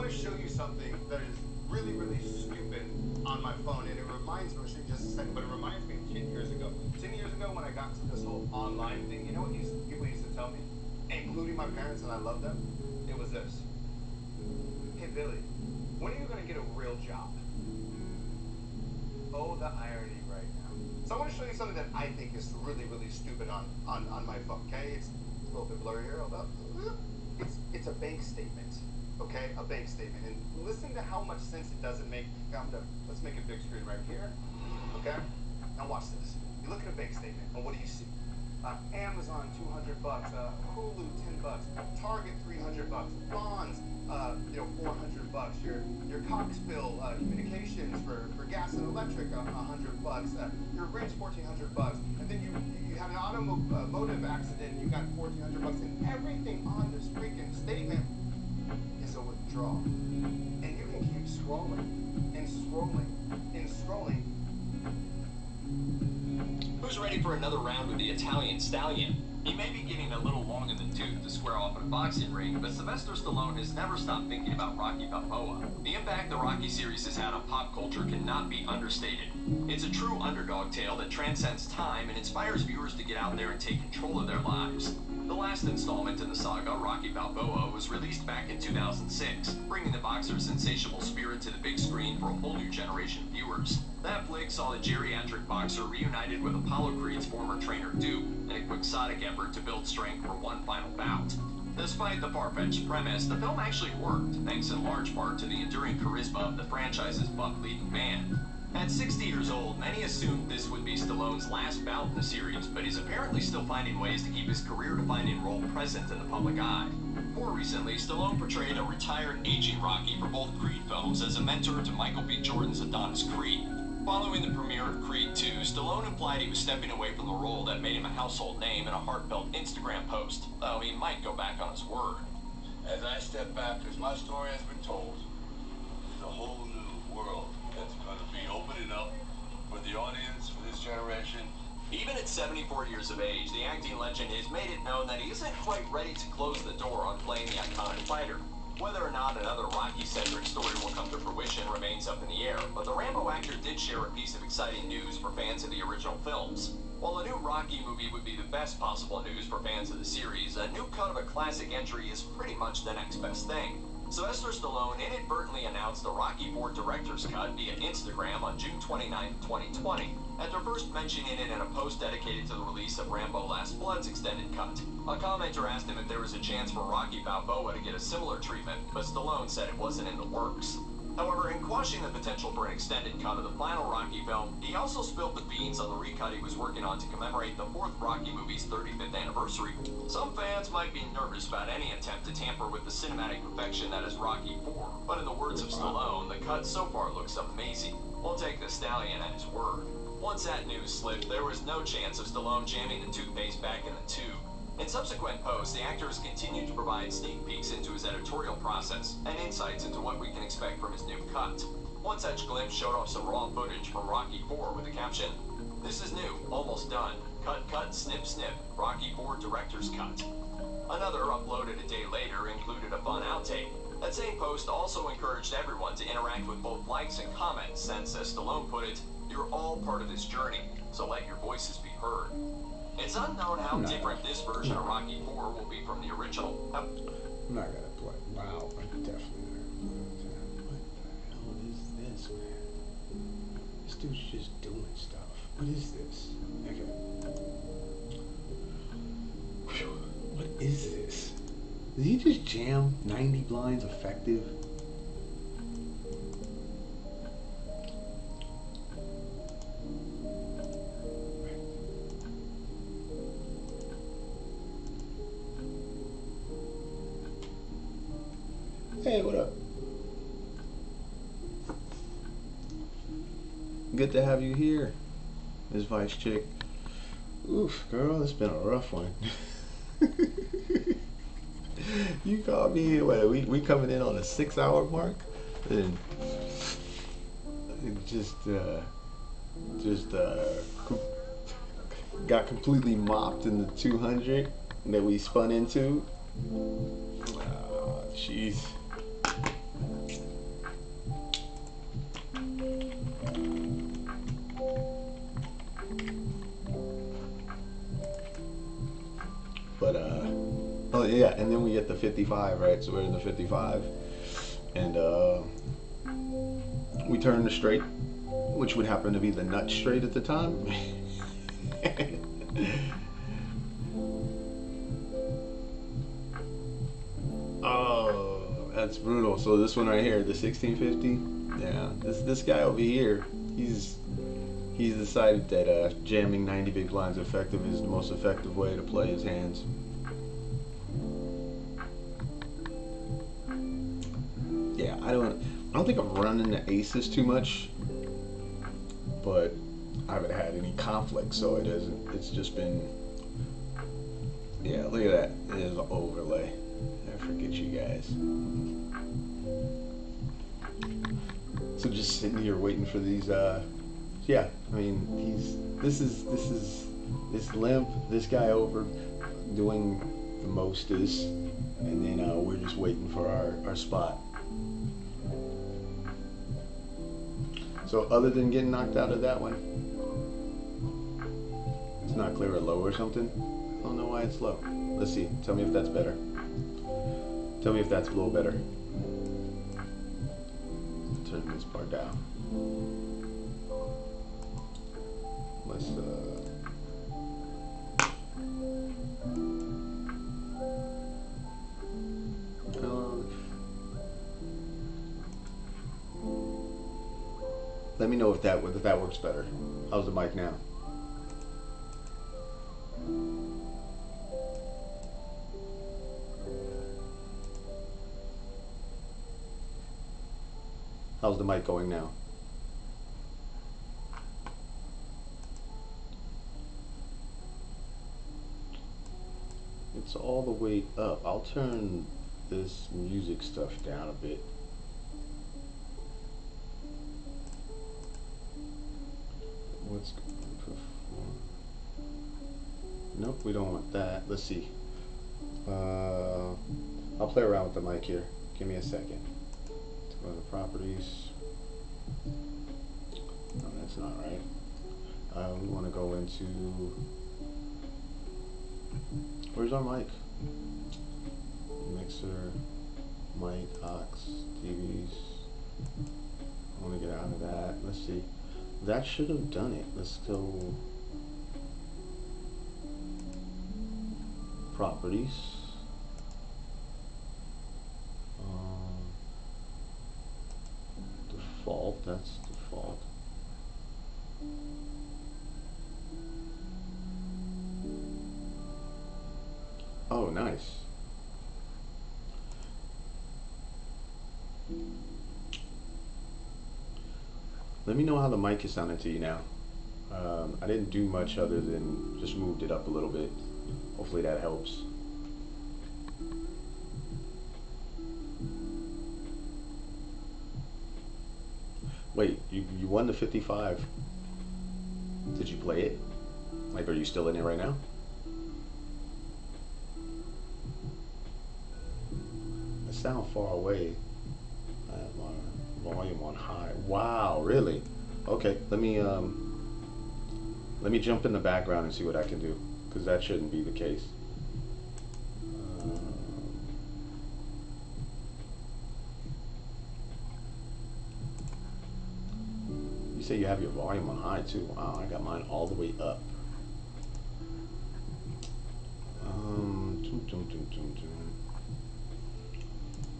Speaker 20: want to show you something that is really, really stupid on my phone, and it reminds me, I'll show you just a second, but it reminds me of 10 years ago. 10 years ago when I got to this whole online thing, you know what people used to tell me, including my parents, and I love them? It was this. Hey, Billy, when are you going to get a real job? Oh, the irony right now. So I want to show you something that I think is really, really stupid on my phone, okay? It's a little bit blurry here, hold up. It's a bank statement, okay? A bank statement. And listen to how much sense it doesn't make. Let's make a big screen right here, okay? Now watch this. You look at a bank statement, and what do you see? Amazon, $200, Hulu, $10, Target, $300, bonds, $400, your Cox bill, communications for gas and electric, $100, your rent, $1,400, and then you had an automotive accident, you got $1,400, and everything on this freaking statement is a withdrawal, and you can keep scrolling and scrolling and scrolling.
Speaker 21: Who's ready for another round with the Italian Stallion? He may be getting a little long in the tooth to square off in a boxing ring, but Sylvester Stallone has never stopped thinking about Rocky Balboa. The impact the Rocky series has had on pop culture cannot be understated. It's a true underdog tale that transcends time and inspires viewers to get out there and take control of their lives. The last installment in the saga, Rocky Balboa, was released back in 2006, bringing the boxer's insatiable spirit to the big screen for a whole new generation of viewers. That flick saw the geriatric boxer reunited with Apollo Creed's former trainer Duke in a quixotic effort to build strength for one final bout. Despite the far-fetched premise, the film actually worked, thanks in large part to the enduring charisma of the franchise's buck leading man. At 60 years old, many assumed this would be Stallone's last bout in the series, but he's apparently still finding ways to keep his career-defining role present in the public eye. More recently, Stallone portrayed a retired, aging Rocky for both Creed films as a mentor to Michael B. Jordan's Adonis Creed. Following the premiere of Creed 2, Stallone implied he was stepping away from the role that made him a household name in a heartfelt Instagram post, though he might go back on his word.
Speaker 22: As I step back, as my story has been told, there's a whole new world that's going to be opening up for the audience, for this generation.
Speaker 21: Even at 74 years of age, the acting legend has made it known that he isn't quite ready to close the door on playing the iconic fighter. Whether or not another Rocky-centric story will come to fruition remains up in the air, but the Rambo actor did share a piece of exciting news for fans of the original films. While a new Rocky movie would be the best possible news for fans of the series, a new cut of a classic entry is pretty much the next best thing. Sylvester Stallone inadvertently announced a Rocky IV director's cut via Instagram on June 29, 2020, after first mentioning it in a post dedicated to the release of Rambo Last Blood's extended cut. A commenter asked him if there was a chance for Rocky Balboa to get a similar treatment, but Stallone said it wasn't in the works. However, in quashing the potential for an extended cut of the final Rocky film, he also spilled the beans on the recut he was working on to commemorate the fourth Rocky movie's 35th anniversary. Some fans might be nervous about any attempt to tamper with the cinematic perfection that is Rocky IV, but in the words of Stallone, the cut so far looks amazing. We'll take the Stallion at his word. Once that news slipped, there was no chance of Stallone jamming the toothpaste back in the tube. In subsequent posts, the actor has continued to provide sneak peeks into his editorial process and insights into what we can expect from his new cut. One such glimpse showed off some raw footage from Rocky IV with the caption, "This is new, almost done. Cut, cut, snip, snip. Rocky IV director's cut." Another, uploaded a day later, included a fun outtake. That same post also encouraged everyone to interact with both likes and comments, since, as Stallone put it, "You're all part of this journey, so let your voices be heard." It's unknown how different this version of Rocky IV will be from the original.
Speaker 10: I'm not gonna play. Wow, I'm definitely not gonna play. What the hell is this, man? This dude's just doing stuff. What is this? Okay. What is this? Did he just jam 90 blinds effective? Hey, what up? Good to have you here, Miss Vice Chick. Oof, girl, it's been a rough one. You called me, what, we coming in on a 6-hour mark? And just got completely mopped in the 200 that we spun into. Jeez.
Speaker 2: But oh yeah, and then we get the 55, right? So we're in the 55, and we turn the straight, which would happen to be the nut straight at the time. Oh, that's brutal. So this one right here, the 1650. Yeah, this guy over here, he's decided that jamming 90 big blinds effective is the most effective way to play his hands. Yeah, I don't think I'm running the aces too much, but I haven't had any conflict, so it isn't. It's just been, yeah. Look at that. It is an overlay. I forget you guys. So just sitting here waiting for these. Yeah, I mean, this limp, this guy over doing the mostest, and then we're just waiting for our spot. So other than getting knocked out of that one, it's not clear or low or something. I don't know why it's low. Let's see. Tell me if that's better. Tell me if that's a little better. Turn this part down. Let's let me know if that works better. How's the mic now? How's the mic going now? It's all the way up. I'll turn this music stuff down a bit. What's nope, we don't want that. Let's see. I'll play around with the mic here. Give me a second. Let's go to the properties. No, that's not right. We want to go into, where's our mic? Mixer, mic, aux, TVs. I want to get out of that. Let's see. That should have done it. Let's go properties. Default, that's default. Oh, nice. Let me know how the mic is sounding to you now. I didn't do much other than just moved it up a little bit. Hopefully that helps. Wait, you won the 55. Did you play it? Like, are you still in it right now? I sound far away. I have my volume on high. Wow, really? Okay, let me jump in the background and see what I can do, because that shouldn't be the case. You say you have your volume on high too. Wow, I got mine all the way up.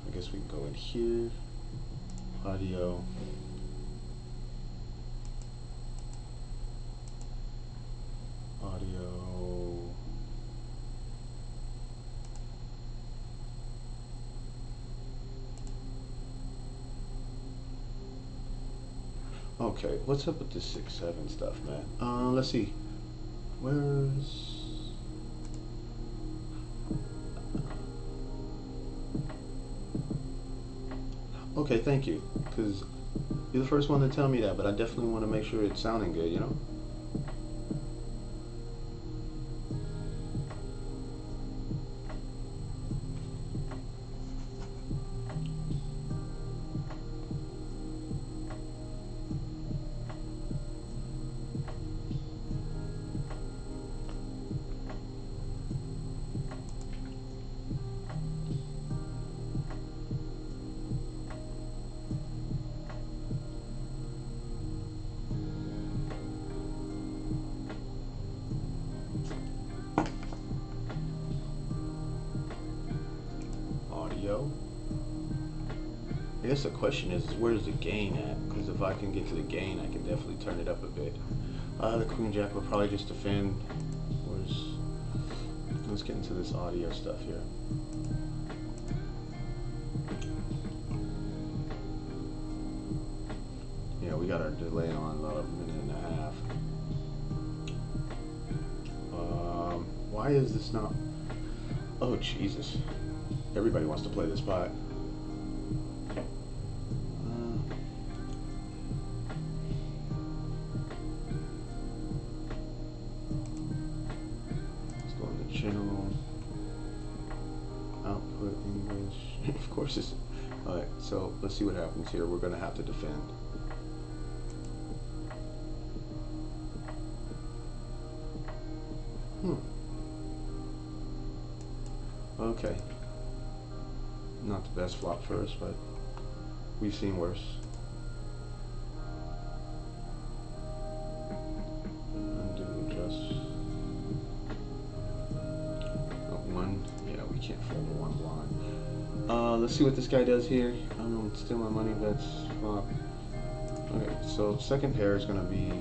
Speaker 2: I guess we can go in here. Audio. Okay, what's up with this 6/7 stuff, man? Let's see. Where's... Okay, thank you, because you're the first one to tell me that, but I definitely want to make sure it's sounding good, you know? guess the question is where's the gain at? Because if I can get to the gain, I can definitely turn it up a bit. The Queen Jack will probably just defend. Let's get into this audio stuff here. Yeah, we got our delay on about a minute and a half. Why is this not? Oh Jesus! Everybody wants to play this spot. Let's go into general output English. Of course, it's all right. So let's see what happens here. We're gonna have to defend. Okay. Not the best flop first, but we've seen worse. Undo, adjust. One. Yeah, we can't fold a one blind. Let's see what this guy does here. I'm gonna steal my money bets. Flop. Okay, so second pair is gonna be.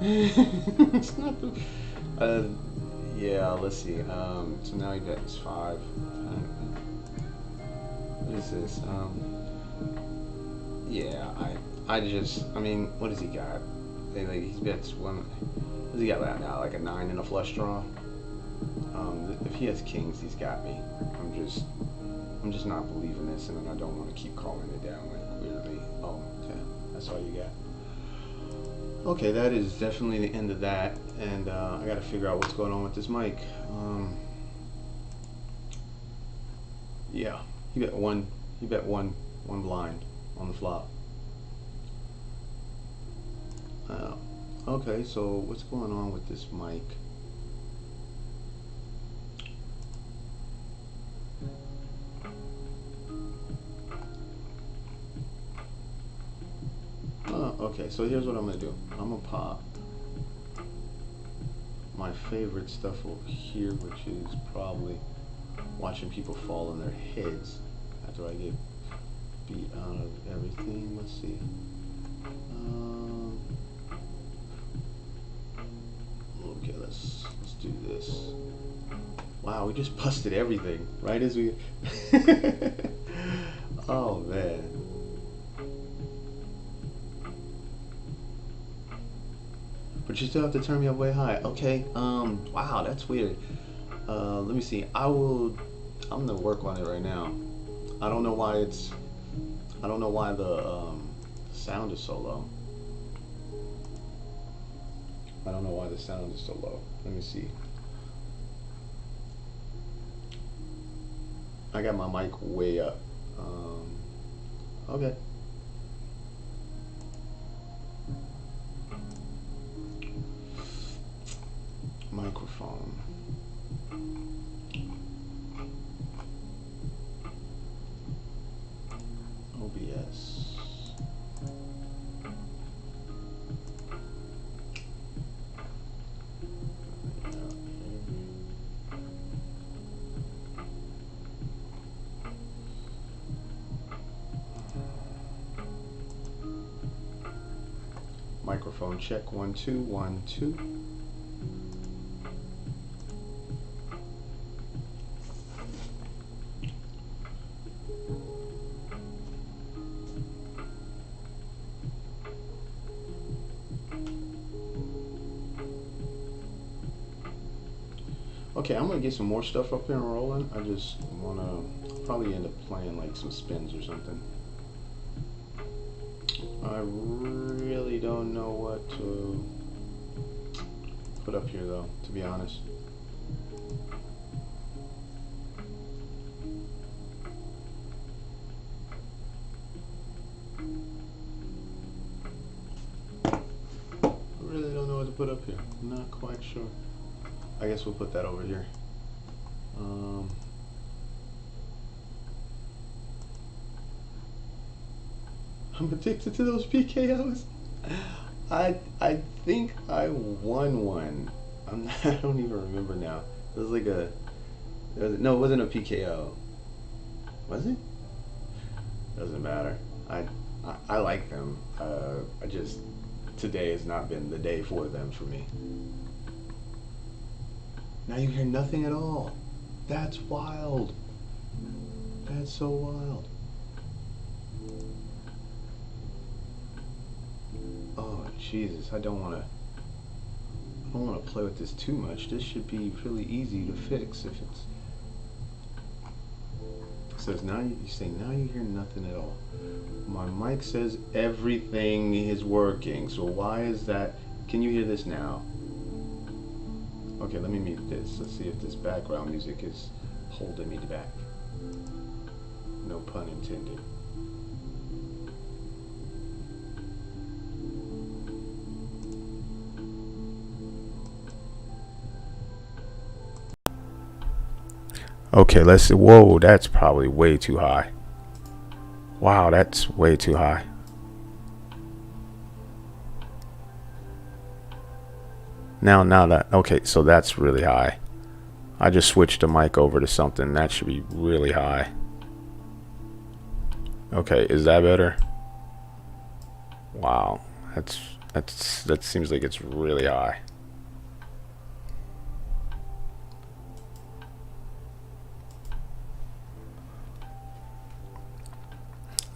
Speaker 2: It's not the. Yeah, let's see. So now he bets 5. What is this? Yeah, I mean, what does he got? He bets one. What does he got right now? Like a 9 and a flush draw. If he has kings, he's got me. I'm just not believing this, and I don't want to keep calling it down like weirdly. Oh, okay, that's all you got. Okay, that is definitely the end of that, and I got to figure out what's going on with this mic. Yeah, he bet one blind on the flop. Okay, so what's going on with this mic? Okay, so here's what I'm gonna do. I'm gonna pop my favorite stuff over here, which is probably watching people fall on their heads after I get beat out of everything. Let's see. Okay, let's do this. Wow, we just busted everything right as we. Oh man. But you still have to turn me up way high. Okay. Wow, that's weird. Let me see. I'm gonna work on it right now. I don't know why the sound is so low. I don't know why the sound is so low. Let me see. I got my mic way up. Okay. Microphone. OBS. Microphone check 1 2 1 2. Okay, I'm gonna get some more stuff up here and rolling. I just wanna probably end up playing like some spins or something. I really don't know what to put up here though, to be honest. I really don't know what to put up here. I'm not quite sure. I guess we'll put that over here. I'm addicted to those PKOs. I think I won one. I don't even remember now. It was like no, it wasn't a PKO. Was it? Doesn't matter. I like them. I just, today has not been the day for them for me. Now you hear nothing at all. That's wild. That's so wild. Oh Jesus, I don't want to play with this too much. This should be really easy to fix if it's. It says now you say now you hear nothing at all. My mic says everything is working. So why is that? Can you hear this now? Okay, let me mute this. Let's see if this background music is holding me back. No pun intended. Okay, let's see. Whoa, that's probably way too high. Wow, that's way too high. Now that, okay, so that's really high. I just switched the mic over to something that should be really high. Okay, is that better? Wow, that seems like it's really high.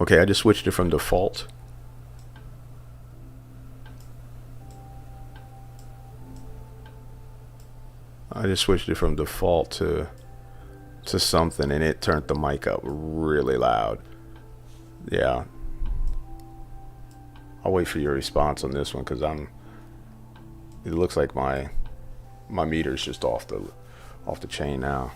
Speaker 2: Okay, I just switched it from default. I just switched it from default to something, and it turned the mic up really loud. Yeah. I'll wait for your response on this one because it looks like my meter's just off the chain now.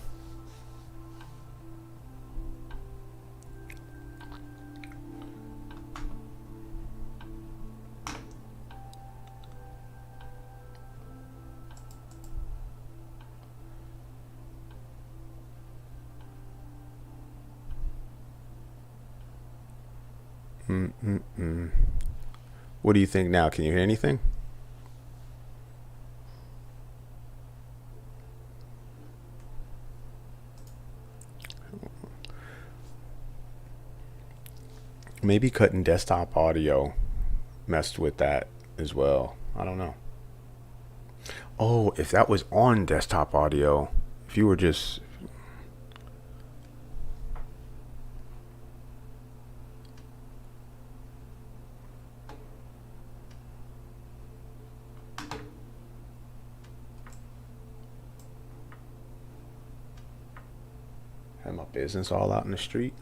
Speaker 2: What do you think now? Can you hear anything? Maybe cutting desktop audio messed with that as well. I don't know. Oh, if that was on desktop audio, if you were just... Had my business all out in the street.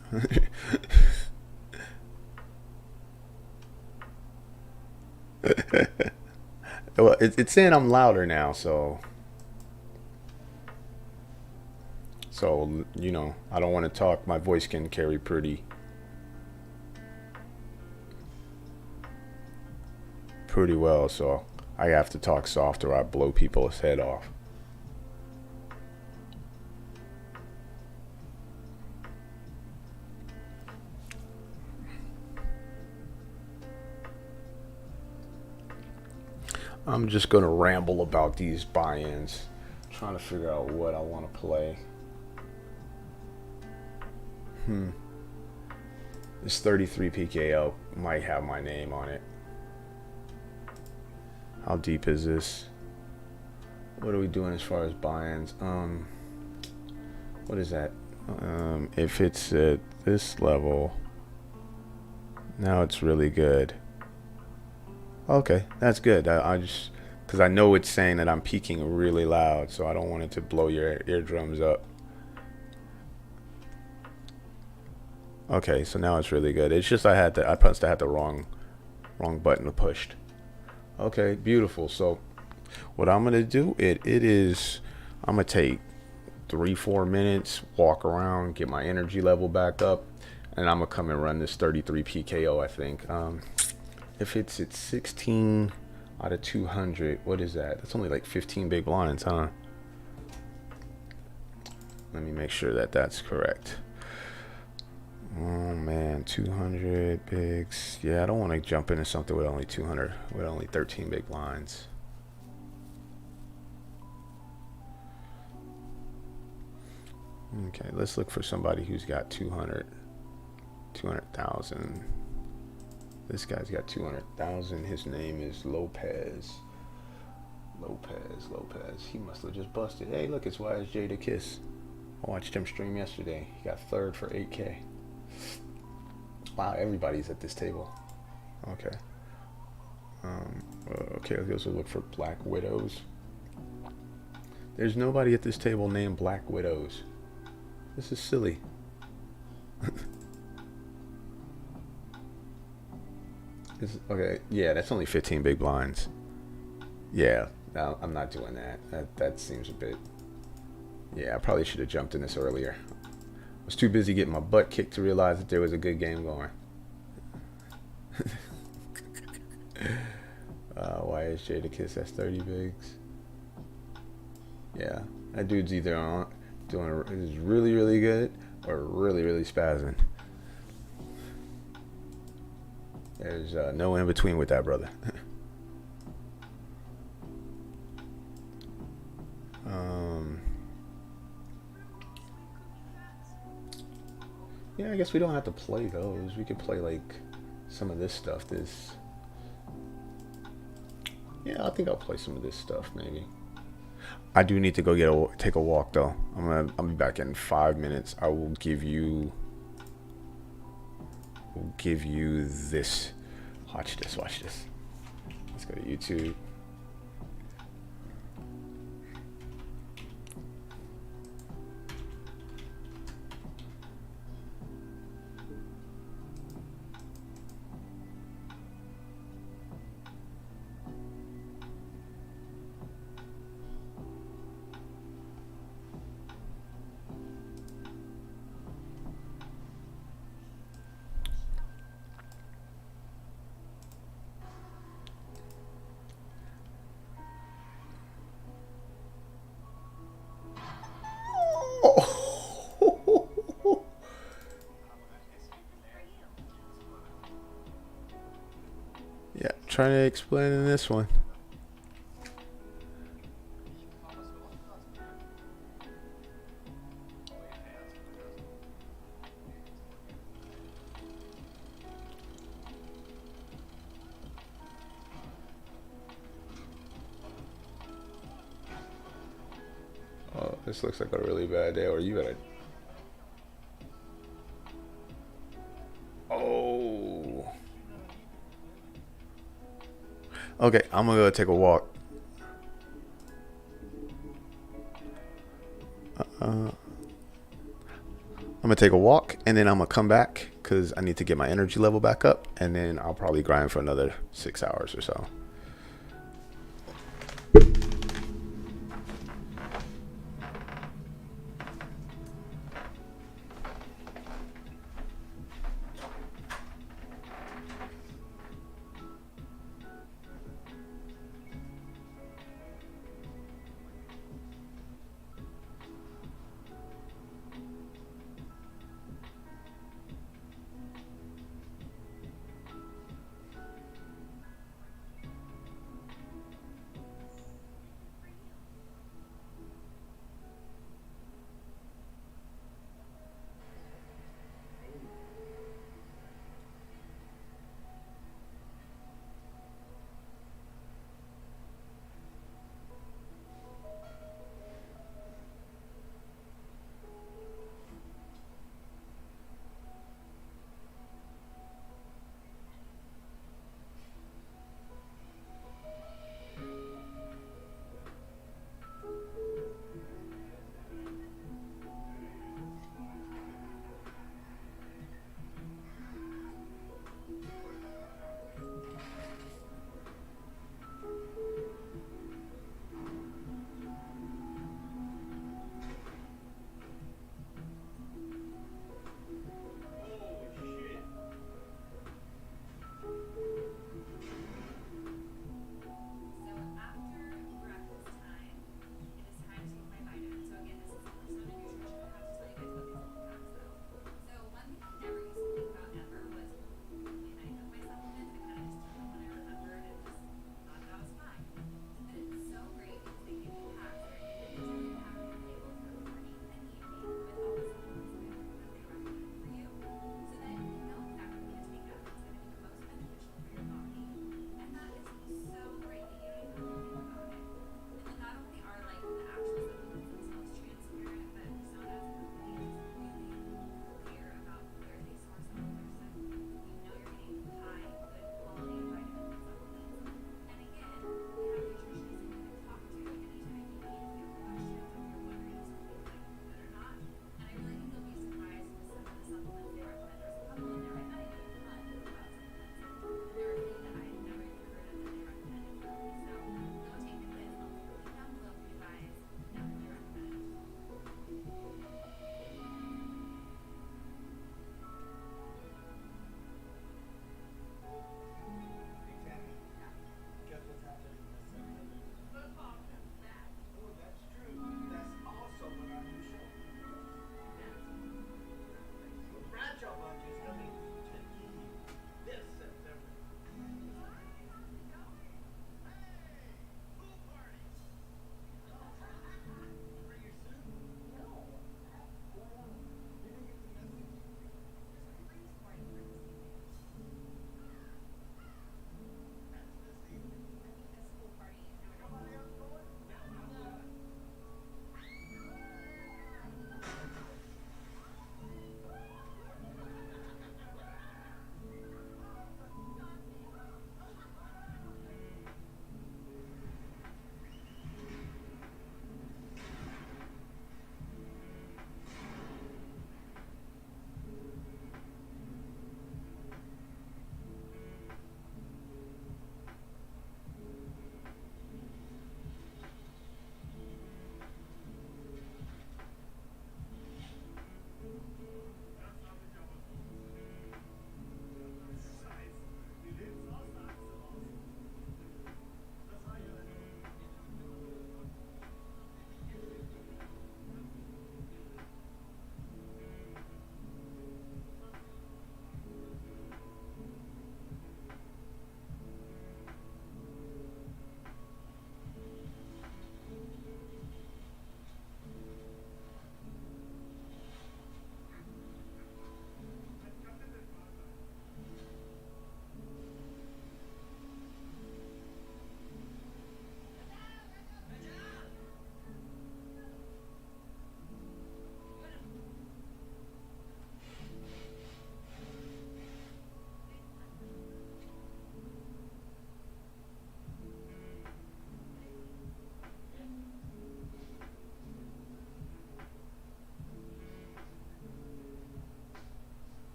Speaker 2: Well, it's saying I'm louder now, so you know, I don't want to talk. My voice can carry pretty well, so I have to talk soft or I blow people's head off. I'm just gonna ramble about these buy-ins, trying to figure out what I want to play. This 33 PKO might have my name on it. How deep is this? What are we doing as far as buy-ins? What is that? If it's at this level, now it's really good. Okay, that's good. I just, because I know it's saying that I'm peaking really loud, so I don't want it to blow your eardrums up. Okay, so now it's really good. It's just I must have had the wrong button pushed. Okay, beautiful. So what I'm gonna do, I'm gonna take 3-4 minutes, walk around, get my energy level back up, and I'm gonna come and run this 33 PKO, I think. If it's at 16 out of 200, what is that? That's only like 15 big blinds, huh? Let me make sure that that's correct. Oh man, 200 bigs. Yeah, I don't want to jump into something with only 200, with only 13 big blinds. Okay, let's look for somebody who's got 200
Speaker 10: 200,000. This guy's got 200,000. His name is Lopez. Lopez. He must have just busted. Hey, look, it's YSJ to Kiss. I watched him stream yesterday. He got third for 8K. Wow, everybody's at this table. Okay. Okay, let's also look for Black Widows. There's nobody at this table named Black Widows. This is silly. Okay, yeah, that's only 15 big blinds. Yeah, no, I'm not doing that. That seems a bit... Yeah, I probably should have jumped in this earlier. I was too busy getting my butt kicked to realize that there was a good game going. YSJ to Kiss, that's 30 bigs. Yeah, that dude's either is really, really good or really, really spazzing. There's no in between with that brother. Yeah, I guess we don't have to play those. We could play like some of this stuff. Yeah, I think I'll play some of this stuff maybe. I do need to go take a walk though. I'll be back in 5 minutes. I will give you this. Watch this. Let's go to YouTube. Yeah, trying to explain in this one. Oh, this looks like a really bad day. Or you gotta... Oh. Okay, I'm gonna go take a walk. I'm gonna take a walk and then I'm gonna come back because I need to get my energy level back up, and then I'll probably grind for another 6 hours or so.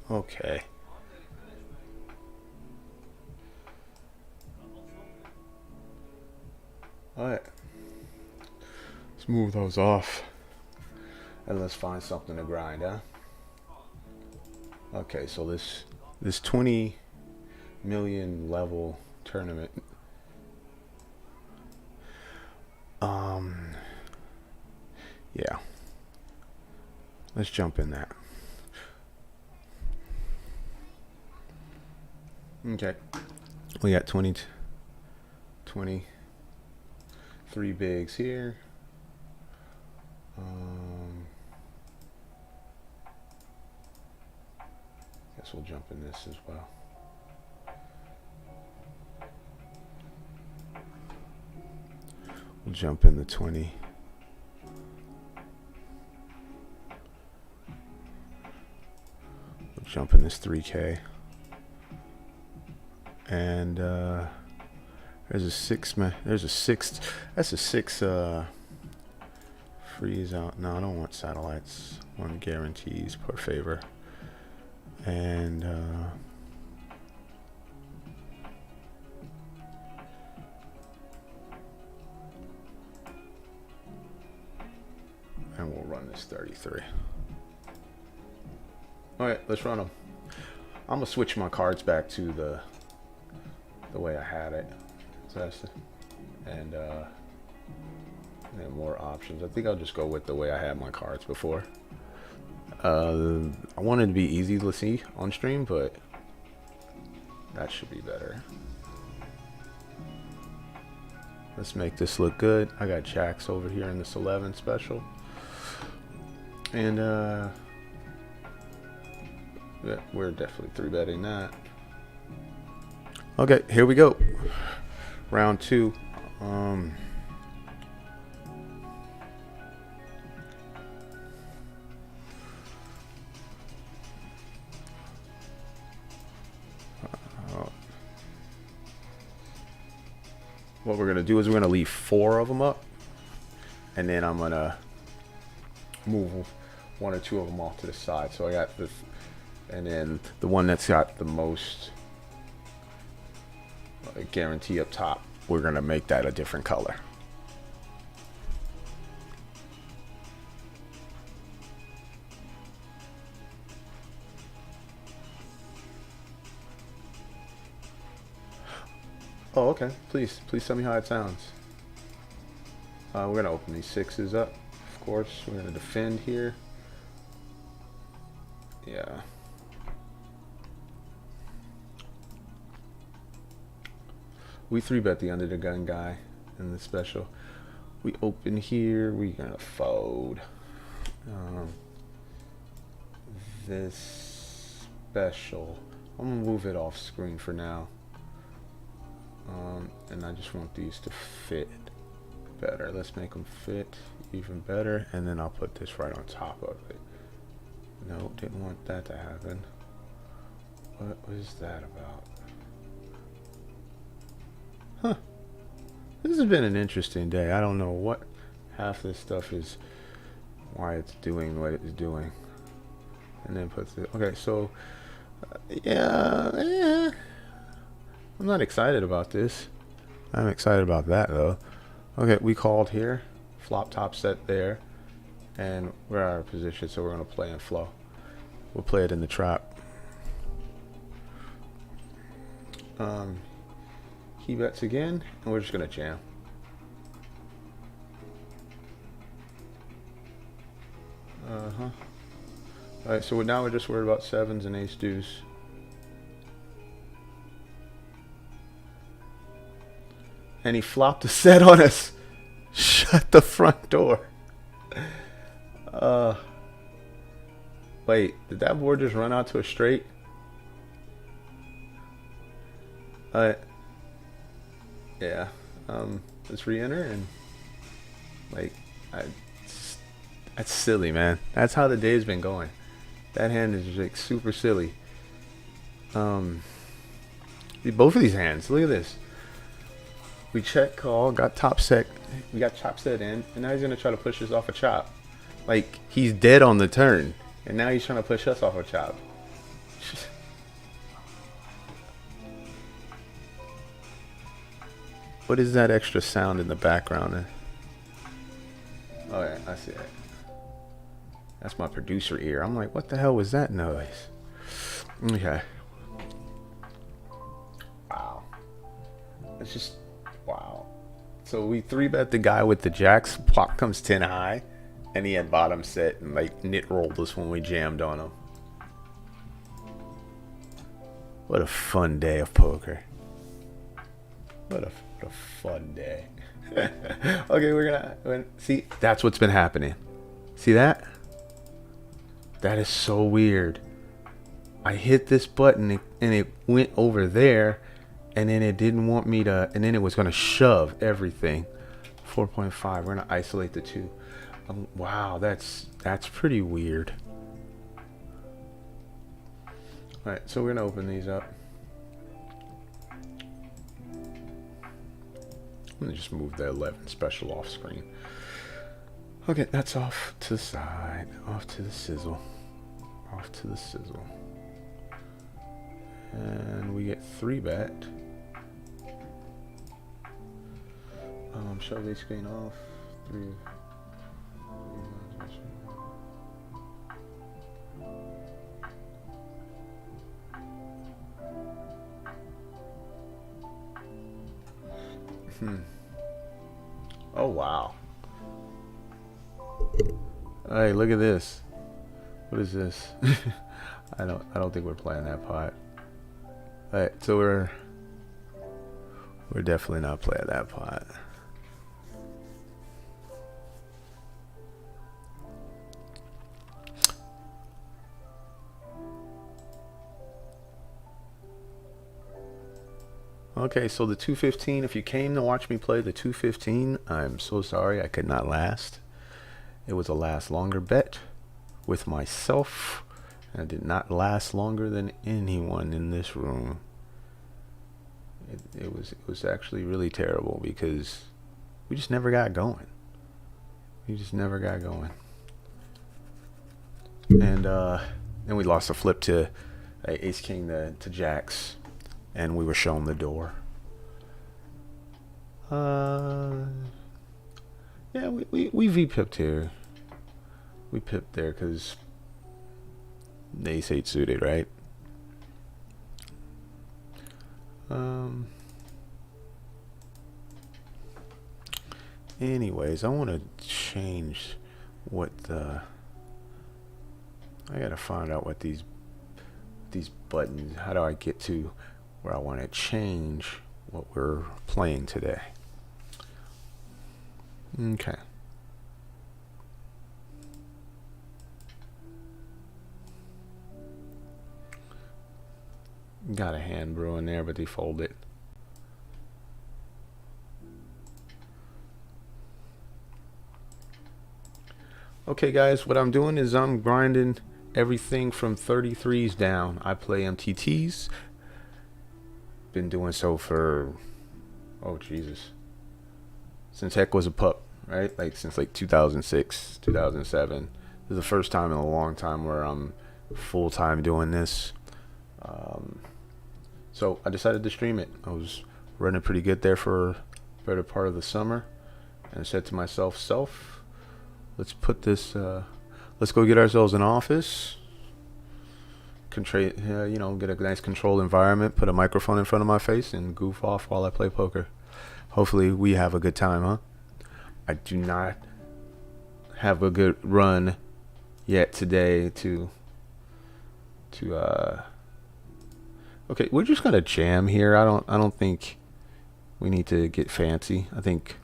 Speaker 10: Okay. Alright. Let's move those off. And let's find something to grind, huh? Okay, so this 20 million level tournament. Yeah. Let's jump in that. Okay. We got 23 bigs here. Guess we'll jump in this as well. We'll jump in the 20. We'll jump in this 3K. And there's a 6 man. There's a 6. That's a 6 freeze out. No, I don't want satellites. I want guarantees per favor. And we'll run this 33. All right, let's run them. I'm gonna switch my cards back to the way I had it. And more options. I think I'll just go with the way I had my cards before. I wanted to be easy to see on stream, but that should be better. Let's make this look good. I got jacks over here in this 11 special. And yeah, we're definitely 3-betting that. Okay, here we go. Round 2. What we're gonna do is we're gonna leave 4 of them up, and then I'm gonna move 1 or 2 of them off to the side. So I got this, and then the one that's got the most guarantee up top, we're gonna make that a different color. Oh, okay. Please tell me how it sounds. We're gonna open these 6s up. Of course, we're gonna defend here. Yeah. We 3-bet the under the gun guy in the special. We open here. We're gonna fold. This special, I'm gonna move it off screen for now. And I just want these to fit better. Let's make them fit even better, and then I'll put this right on top of it. No, didn't want that to happen. What was that about? Huh. This has been an interesting day. I don't know what half this stuff is, why it's doing what it's doing. And then puts it, okay, so yeah, I'm not excited about this. I'm excited about that though. Okay, we called here, flop top set there, and we're out of position, so we're gonna play in flow. We'll play it in the trap. He bets again, and we're just gonna jam. Alright, so now we're just worried about 7s and ace deuce. And he flopped a set on us. Shut the front door. Wait, did that board just run out to a straight? Yeah. Let's re-enter, and like, that's silly, man. That's how the day's been going. That hand is just like super silly. Both of these hands, look at this. We check call, got top set. We got chop set in, and now he's gonna try to push us off a chop. Like, he's dead on the turn, and now he's trying to push us off a chop. What is that extra sound in the background? Oh yeah, I see it. That's my producer ear. I'm like, what the hell was that noise? Okay. Wow. It's just, wow. So we 3-bet the guy with the jacks. Plot comes 10 high. And he had bottom set and like knit rolled us when we jammed on him. What a fun day of poker. What a fun day. Okay, we're gonna see. That's what's been happening. See that? That is so weird. I hit this button and it went over there, and then it didn't want me to, and then it was gonna shove everything. 4.5. We're gonna isolate the 2. Wow, that's pretty weird. All right, so we're gonna open these up. I'm gonna just move the 11 special off screen. Okay, that's off to the side, off to the sizzle, off to the sizzle. And we get 3-bet. Shove the screen off. 3. Oh wow. Hey, look at this. What is this? I don't think we're playing that pot. Alright, so we're definitely not playing that pot. Okay, so the 215, if you came to watch me play the 215, I'm so sorry I could not last. It was a last longer bet with myself, and it did not last longer than anyone in this room. It was actually really terrible because we just never got going. We just never got going. And then we lost a flip to ace king to jacks. And we were shown the door. Yeah, we V-pipped here. We pipped there because the ace 8 suited, right? Anyways, I want to change what the... I gotta find out what these buttons... How do I get to... where I want to change what we're playing today. Okay. Got a hand brewing there, but they fold it. Okay guys, what I'm doing is I'm grinding everything from 33s down. I play MTTs. Been doing so for, oh Jesus, since heck was a pup, right? Like since like 2006, 2007. This is the first time in a long time where I'm full-time doing this. So I decided to stream it. I was running pretty good there for a better part of the summer, and I said to myself, let's put this, let's go get ourselves an office. You know, get a nice controlled environment, put a microphone in front of my face, and goof off while I play poker. Hopefully we have a good time, huh? I do not have a good run yet today okay, we're just gonna jam here. I don't think we need to get fancy. I think,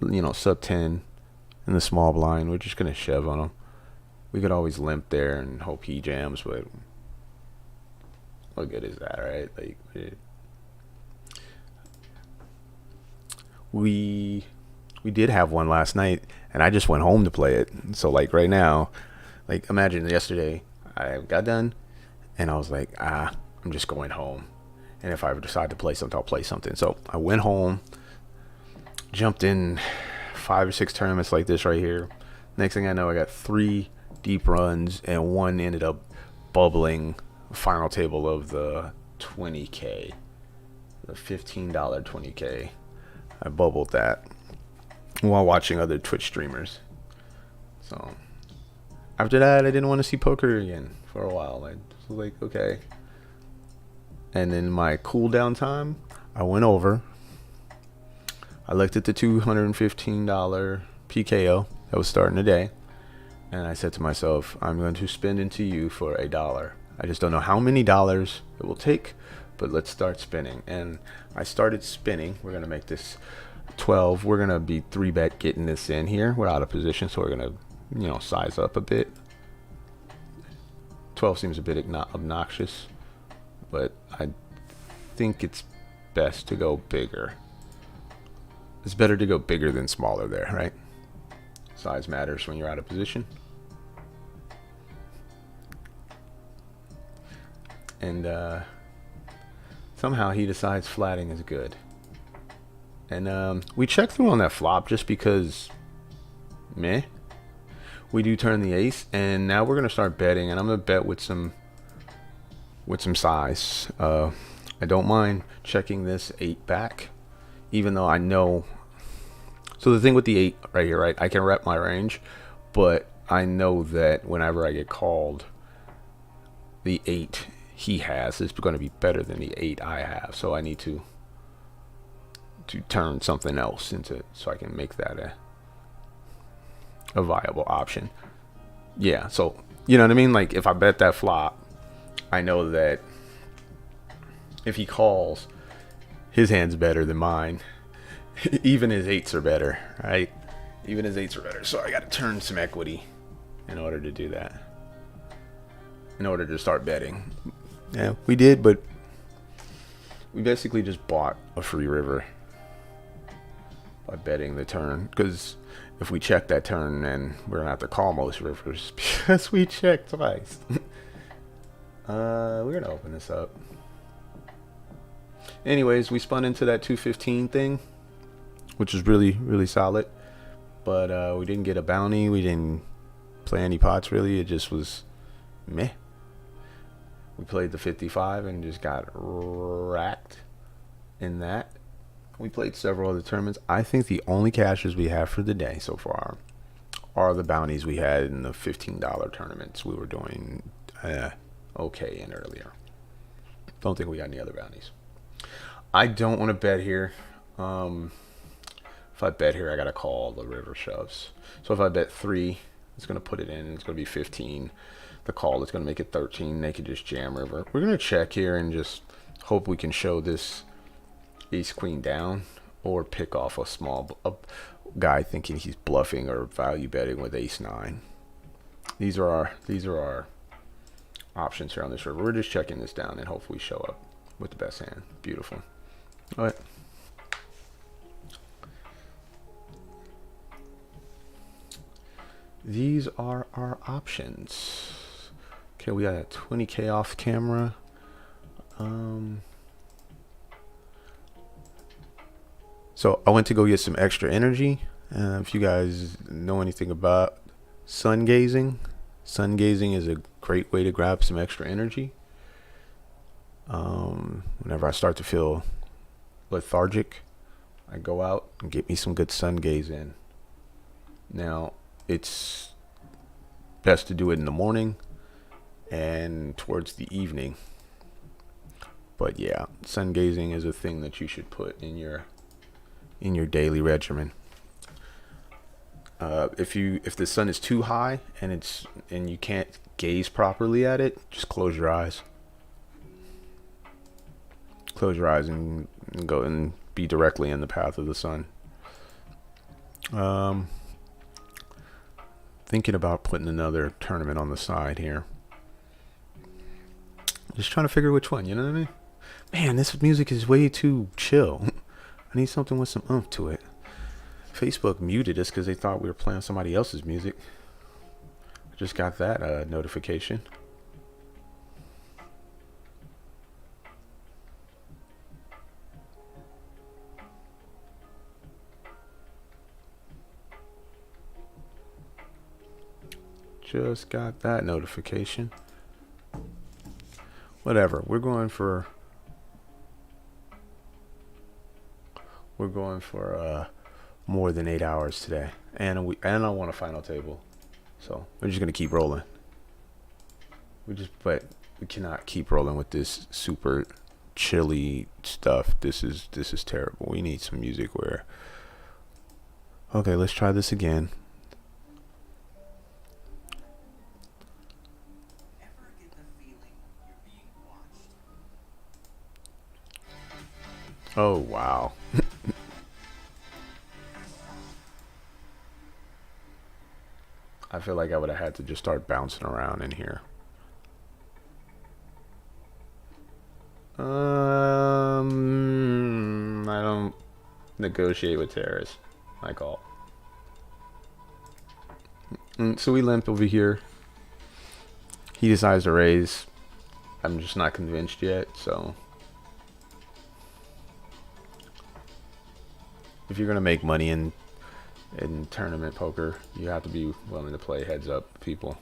Speaker 10: you know, sub 10 in the small blind, we're just gonna shove on them. We could always limp there and hope he jams, but what good is that, right? Like, we did have one last night, and I just went home to play it. So like right now, like imagine yesterday I got done, and I was like, I'm just going home, And if I ever decide to play something, I'll play something. So I went home, jumped in 5 or 6 tournaments like this right here. Next thing I know, I got 3 deep runs, and one ended up bubbling final table of the 20K, the $15 20K. I bubbled that while watching other Twitch streamers. So after that, I didn't want to see poker again for a while. I was like, okay. And in my cool down time, I went over. I looked at the $215 PKO that was starting today, and I said to myself, I'm going to spin into you for $1. I just don't know how many dollars it will take, but let's start spinning. And I started spinning. We're going to make this 12. We're going to be 3-bet getting this in here. We're out of position, so we're going to, you know, size up a bit. 12 seems a bit obnoxious, but I think it's best to go bigger. It's better to go bigger than smaller there, right? Size matters when you're out of position. And somehow he decides flatting is good. And we checked through on that flop just because meh. We do turn the ace, and now we're gonna start betting, and I'm gonna bet with some size. I don't mind checking this 8 back, even though I know. So the thing with the 8 right here, right? I can rep my range, but I know that whenever I get called, the 8 he has is going to be better than the 8 I have. So I need to turn something else into, so I can make that a viable option. Yeah, so you know what I mean? Like if I bet that flop, I know that if he calls, his hand's better than mine. Even his 8s are better, right? Even his 8s are better. So I got to turn some equity in order to do that. In order to start betting. Yeah, we did, but we basically just bought a free river by betting the turn. Because if we check that turn, then we're gonna have to call most rivers because we checked twice. We're gonna open this up. Anyways, we spun into that 215 thing, which is really solid. But we didn't get a bounty. We didn't play any pots really. It just was meh. We played the 55 and just got racked in that. We played several other tournaments. I think the only cashes we have for the day so far are the bounties we had in the $15 tournaments we were doing okay in earlier. Don't think we got any other bounties. I don't want to bet here. If I bet here, I got to call the river shoves. So if I bet 3, it's going to put it in. It's going to be 15. The call is going to make it 13. They could just jam river. We're going to check here and just hope we can show this ace queen down or pick off a small guy thinking he's bluffing or value betting with ace 9. These are our options here on this river. We're just checking this down and hopefully show up with the best hand. Beautiful. All right. These are our options. Okay, we got a 20K off camera. So I went to go get some extra energy. If you guys know anything about sun gazing is a great way to grab some extra energy. Whenever I start to feel lethargic, I go out and get me some good sun gaze in. Now, it's best to do it in the morning and towards the evening. But yeah, sun gazing is a thing that you should put in your daily regimen. If the sun is too high and you can't gaze properly at it, just close your eyes. Close your eyes and go and be directly in the path of the sun. Thinking about putting another tournament on the side here. Just trying to figure which one, you know what I mean? Man, this music is way too chill. I need something with some oomph to it. Facebook muted us because they thought we were playing somebody else's music. I just got that notification. Just got that notification. Whatever. We're going for more than 8 hours today, and I want a final table, so we're just gonna keep rolling. But we cannot keep rolling with this super chilly stuff. This is terrible. We need some music where. Okay, let's try this again. Oh wow. I feel like I would have had to just start bouncing around in here. I don't negotiate with terrorists. My call. So we limp over here. He decides to raise. I'm just not convinced yet, so. If you're gonna make money in tournament poker, you have to be willing to play heads up people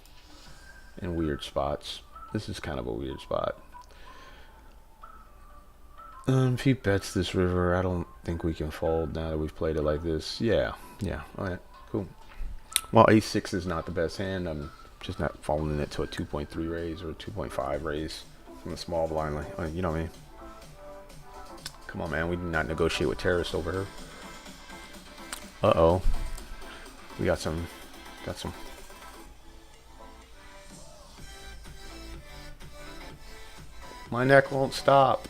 Speaker 10: in weird spots. This is kind of a weird spot. If he bets this river, I don't think we can fold now that we've played it like this. Yeah. Alright, cool. Well, ace-6 is not the best hand. I'm just not folding it to a 2.3 raise or a 2.5 raise from the small blind line. You know what I mean? Come on, man. We do not negotiate with terrorists over here. Uh-oh. We got some. My neck won't stop.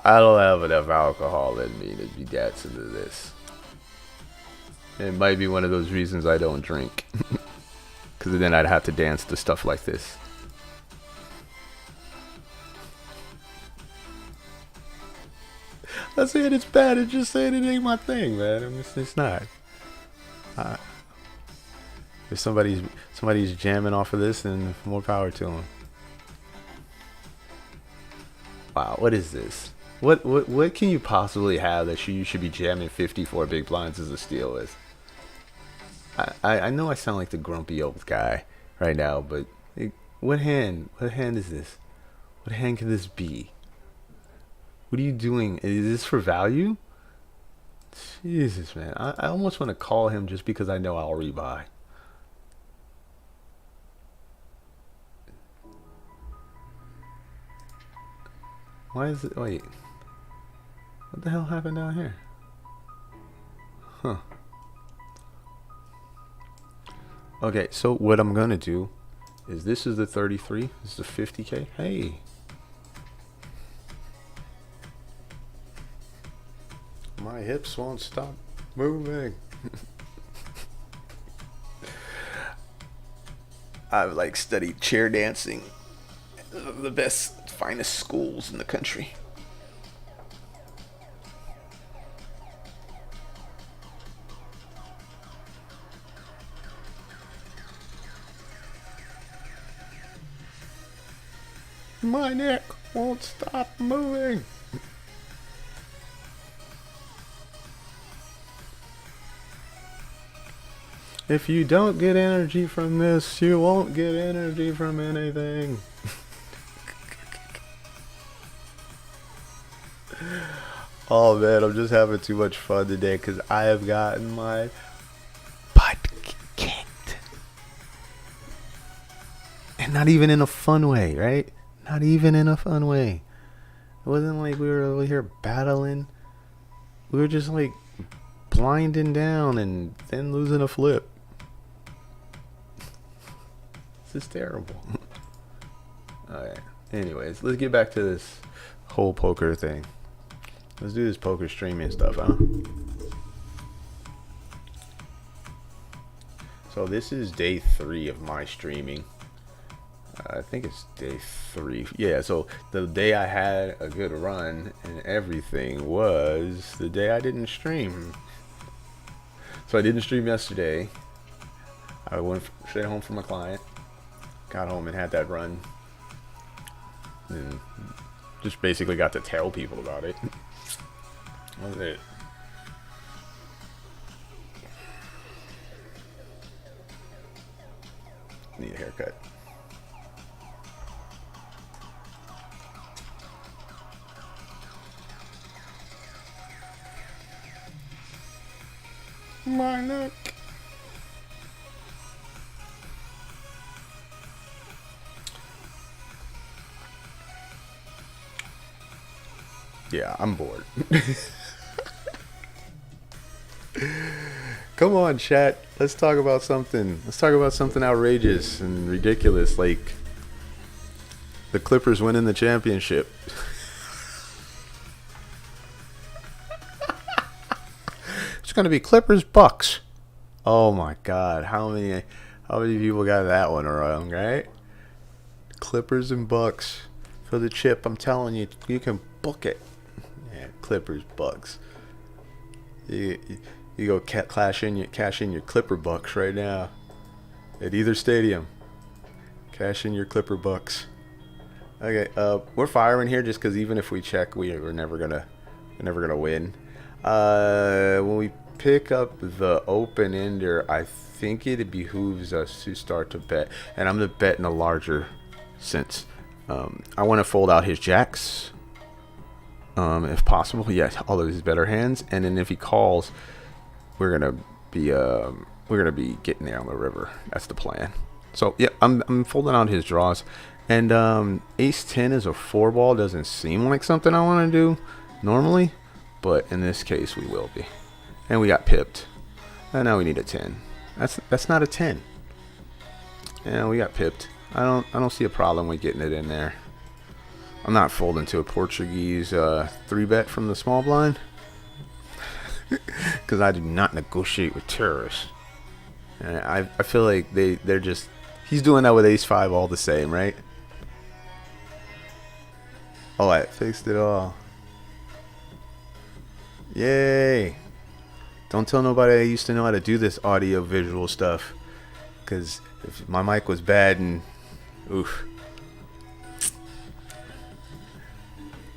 Speaker 10: I don't have enough alcohol in me to be dancing to this. It might be one of those reasons I don't drink. Because then I'd have to dance to stuff like this. Not saying it's bad, it's just saying it ain't my thing, man. It's not. If somebody's jamming off of this, then more power to them. Wow, what is this? What can you possibly have that you should be jamming 54 big blinds as a steal with? I know I sound like the grumpy old guy right now, but what hand is this? What hand can this be? What are you doing? Is this for value? Jesus, man. I almost want to call him just because I know I'll rebuy. Why is it? Wait. What the hell happened down here? Huh. Okay, so what I'm going to do is this is the 33. This is the 50K. Hey. My hips won't stop moving. I've like studied chair dancing at the best, finest schools in the country. My neck won't stop moving. If you don't get energy from this, you won't get energy from anything. Oh man, I'm just having too much fun today because I have gotten my butt kicked. And not even in a fun way, right? Not even in a fun way. It wasn't like we were over here battling. We were just like blinding down and then losing a flip. This is terrible. Alright, anyways, let's get back to this whole poker thing. Let's do this poker streaming stuff, huh? So this is day 3 of my streaming. I think it's day 3. Yeah, so the day I had a good run and everything was the day I didn't stream. So I didn't stream yesterday. I went straight home from a client. Got home and had that run. And just basically got to tell people about it. That was it. Need a haircut. My neck. Yeah, I'm bored. Come on, chat. Let's talk about something. Let's talk about something outrageous and ridiculous, like the Clippers winning the championship. It's gonna be Clippers Bucks. Oh my God, how many people got that one wrong, right? Clippers and Bucks for the chip. I'm telling you, you can book it. Yeah, Clippers Bucks. You go cash in your Clipper Bucks right now at either stadium. Cash in your Clipper Bucks. Okay, we're firing here just because even if we check, we're never gonna win. When we pick up the open ender, I think it behooves us to start to bet, and I'm gonna bet in a larger sense. I want to fold out his jacks, if possible. Yes, all of his better hands, and then if he calls, we're gonna be getting there on the river. That's the plan. So yeah, I'm folding out his draws, and ace 10 is a 4-ball. Doesn't seem like something I want to do normally, but in this case we will be. And we got pipped, and now we need a 10. That's not a 10. Yeah, we got pipped. I don't see a problem with getting it in there. I'm not folding to a Portuguese 3-bet from the small blind because I do not negotiate with terrorists. And I feel like they're just, he's doing that with ace 5 all the same, right? Oh, I fixed it all. Yay! Don't tell nobody I used to know how to do this audio visual stuff, because if my mic was bad, and oof.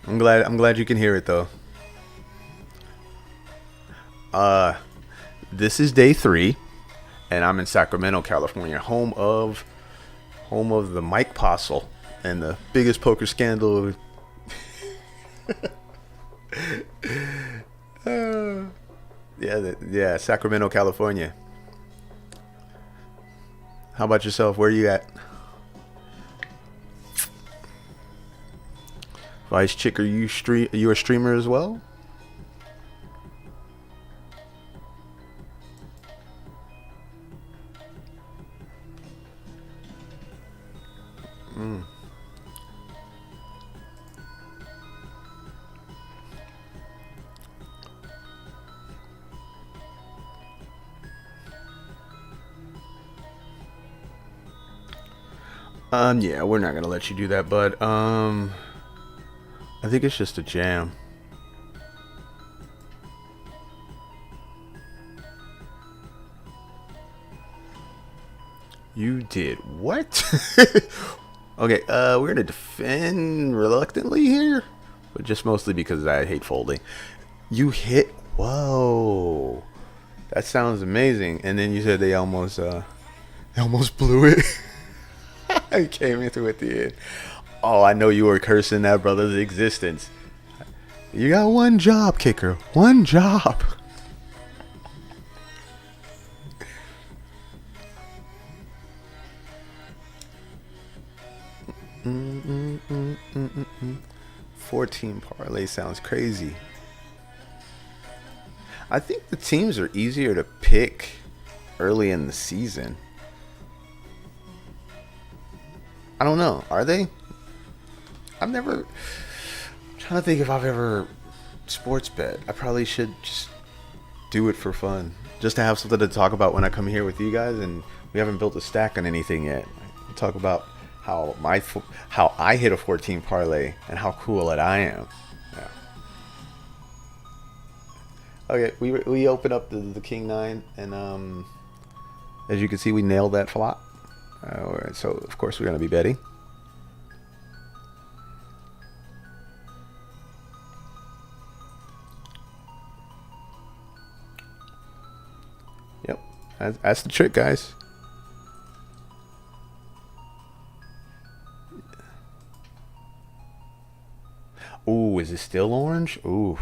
Speaker 10: I'm glad you can hear it though. This is day 3, and I'm in Sacramento, California, home of the Mike Postle and the biggest poker scandal. Yeah, Sacramento, California. How about yourself? Where you at? Vice Chick, are you a streamer as well? Yeah, we're not gonna let you do that, but I think it's just a jam. You did what? Okay, we're gonna defend reluctantly here, but just mostly because I hate folding. You hit, whoa, that sounds amazing. And then you said they almost blew it. I came into it at the end. Oh, I know you were cursing that brother's existence. You got one job, kicker. One job. Mm, 14 parlay sounds crazy. I think the teams are easier to pick early in the season. I don't know. Are they? I'm trying to think if I've ever sports bet. I probably should just do it for fun, just to have something to talk about when I come here with you guys. And we haven't built a stack on anything yet. We'll talk about how I hit a 14 parlay and how cool that I am. Yeah. Okay, we open up the King 9, and as you can see, we nailed that flop. So of course we're going to be betting. Yep, that's the trick, guys. Is it still orange? Ooh.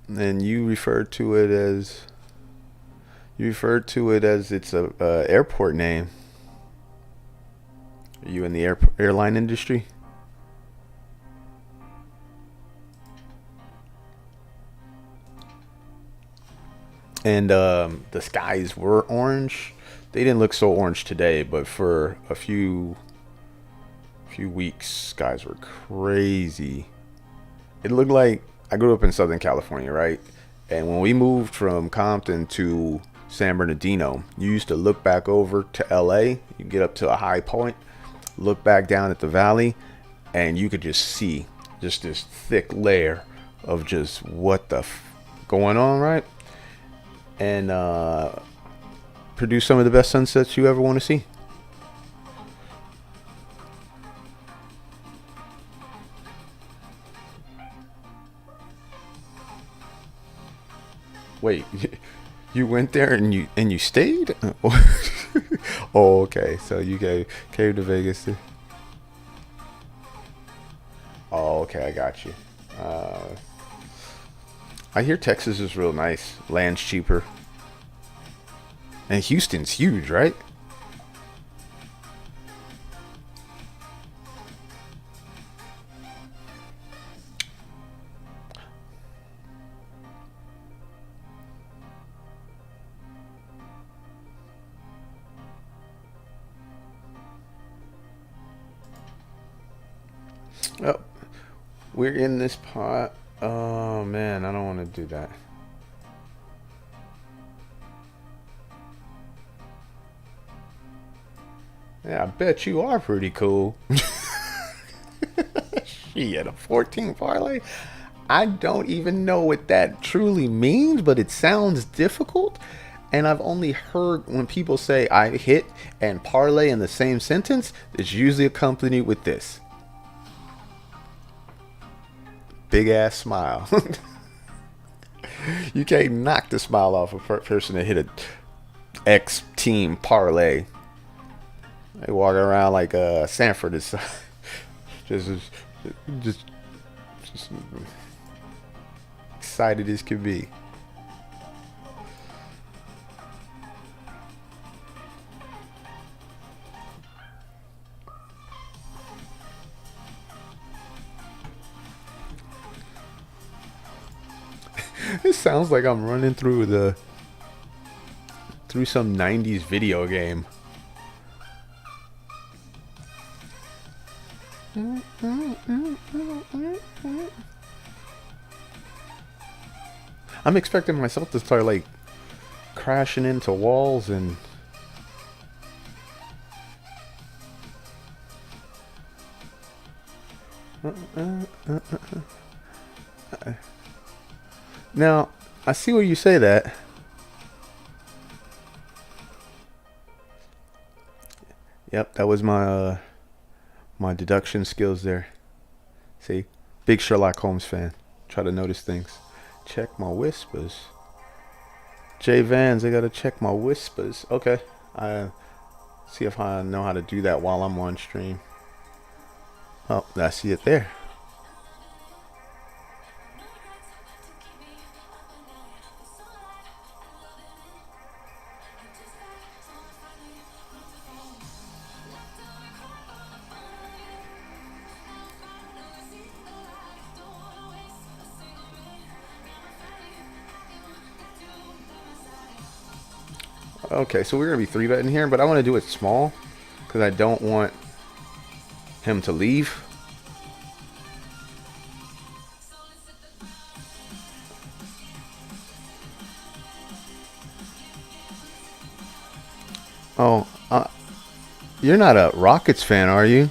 Speaker 10: And you referred to it as it's a airport name. Are you in the airline industry? And the skies were orange. They didn't look so orange today, but for a few weeks, skies were crazy. It looked like, I grew up in Southern California, right? And when we moved from Compton to San Bernardino, you used to look back over to LA, you get up to a high point, look back down at the valley, and you could just see just this thick layer of just what the going on, right? And produce some of the best sunsets you ever want to see. Wait, you went there and you stayed? Oh, okay. So you came to Vegas too. Oh, okay, I got you. I hear Texas is real nice. Land's cheaper. And Houston's huge, right? Oh, we're in this pot. Oh man, I don't want to do that. Yeah, I bet you are pretty cool. Shit, a 14 parlay? I don't even know what that truly means, but it sounds difficult. And I've only heard when people say I hit and parlay in the same sentence, it's usually accompanied with this. Big ass smile. You can't knock the smile off a person that hit a X team parlay. They walk around like Sanford is just excited as could be. It sounds like I'm running through some 90s video game. I'm expecting myself to start like crashing into walls and now, I see where you say that. Yep, that was my my deduction skills there. See? Big Sherlock Holmes fan. Try to notice things. Check my whispers. Jay Vans, I gotta check my whispers. Okay. I see if I know how to do that while I'm on stream. Oh, I see it there. Okay, so we're going to be 3-betting here, but I want to do it small because I don't want him to leave. Oh, you're not a Rockets fan, are you?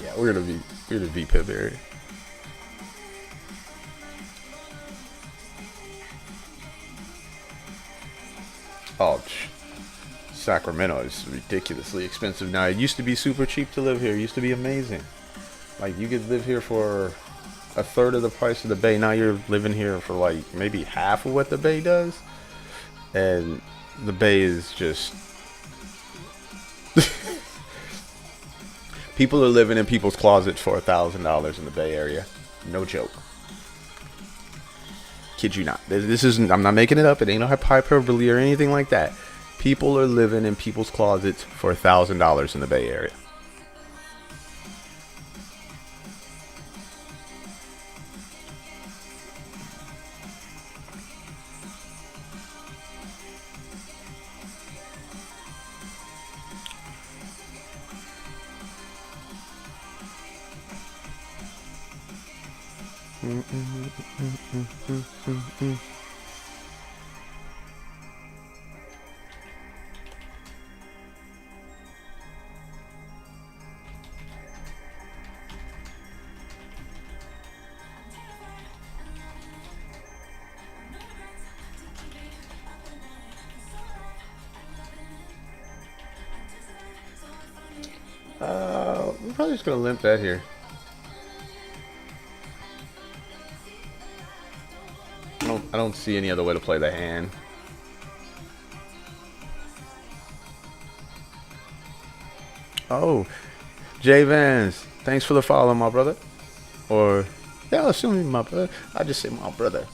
Speaker 10: Yeah, we're gonna be Pibberry. Oh, Sacramento is ridiculously expensive now. It used to be super cheap to live here. It used to be amazing. Like you could live here for a third of the price of the Bay. Now you're living here for like maybe half of what the Bay does, and the Bay is just people are living in people's closets for $1,000 in the Bay Area. No joke. Kid you not. This isn't. I'm not making it up. It ain't no hyperbole or anything like that. People are living in people's closets for $1,000 in the Bay Area. We're probably just gonna limp that here. I don't see any other way to play the hand. Oh, Jay Vance, thanks for the follow, my brother. Or, yeah, assuming my brother. I just say my brother.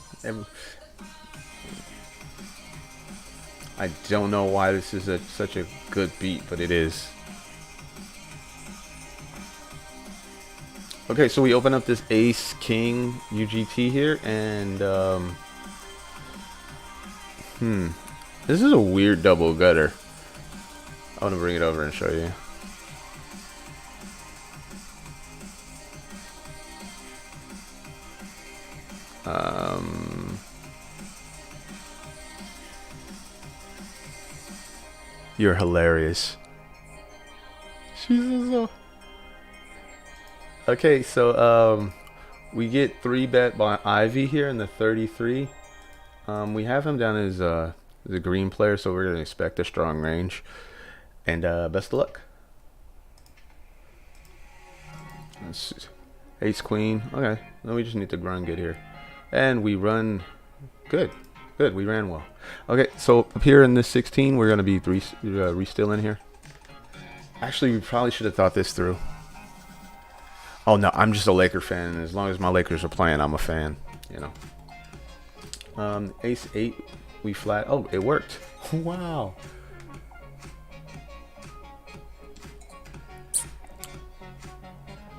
Speaker 10: I don't know why this is such a good beat, but it is. Okay, so we open up this Ace King UGT here, and this is a weird double gutter. I want to bring it over and show you. You're hilarious. Jesus. Okay, so we get 3-bet by Ivy here in the 33. We have him down as the green player, so we're gonna expect a strong range. And best of luck. Ace Queen. Okay, no, we just need to run good here, and we run good. Good, we ran well. Okay, so up here in this 16, we're gonna be re-stealing here. Actually, we probably should have thought this through. Oh no, I'm just a Laker fan, and as long as my Lakers are playing, I'm a fan, you know. Ace 8, we flat. Oh, it worked. Wow.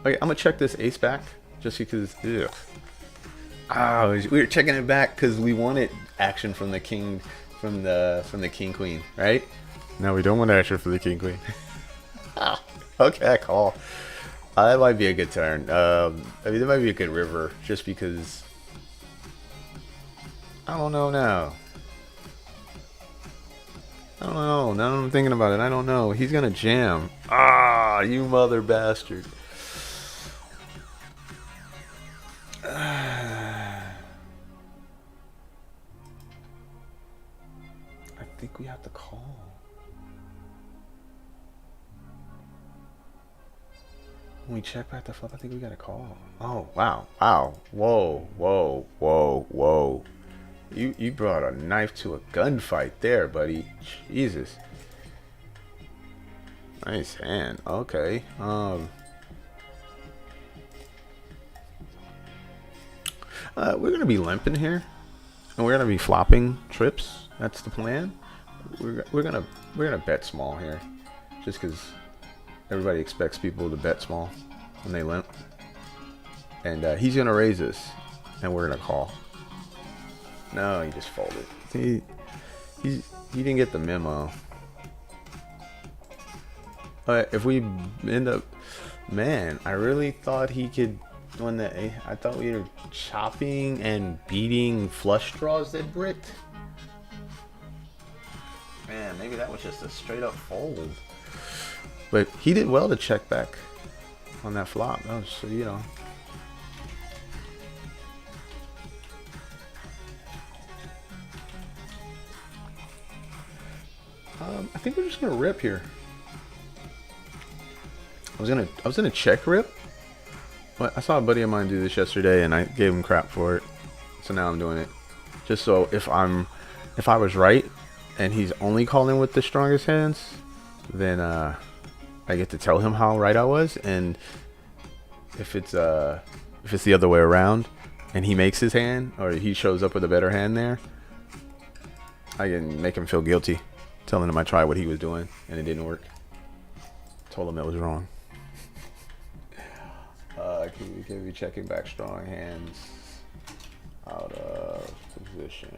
Speaker 10: Okay, I'm gonna check this ace back just because. Ugh. Oh, we were checking it back because we wanted action from the king, from the king queen, right? No, we don't want action from the king queen. Okay, call. That might be a good turn. I mean, that might be a good river, just because. I don't know now. I don't know. Now that I'm thinking about it, I don't know. He's gonna jam. Ah, you mother bastard. I think we have to call. When we check back the flop, I think we got to call. Oh, wow. Wow. Whoa, whoa, whoa, whoa. You brought a knife to a gunfight there, buddy. Jesus. Nice hand. Okay. We're gonna be limping here, and we're gonna be flopping trips. That's the plan. We're gonna bet small here, just because everybody expects people to bet small when they limp. And he's gonna raise us, and we're gonna call. No, he just folded. He didn't get the memo. If we end up, man, I really thought he could. I thought we were chopping and beating flush draws that bricked. Man, maybe that was just a straight up fold. But he did well to check back on that flop. Oh, so you know. I think we're just gonna rip here. I was gonna check rip, I saw a buddy of mine do this yesterday, and I gave him crap for it. So now I'm doing it, just so if I was right, and he's only calling with the strongest hands, then I get to tell him how right I was. And if it's the other way around, and he makes his hand, or he shows up with a better hand there, I can make him feel guilty, telling him I tried what he was doing and it didn't work. Told him it was wrong. Can be checking back strong hands out of position.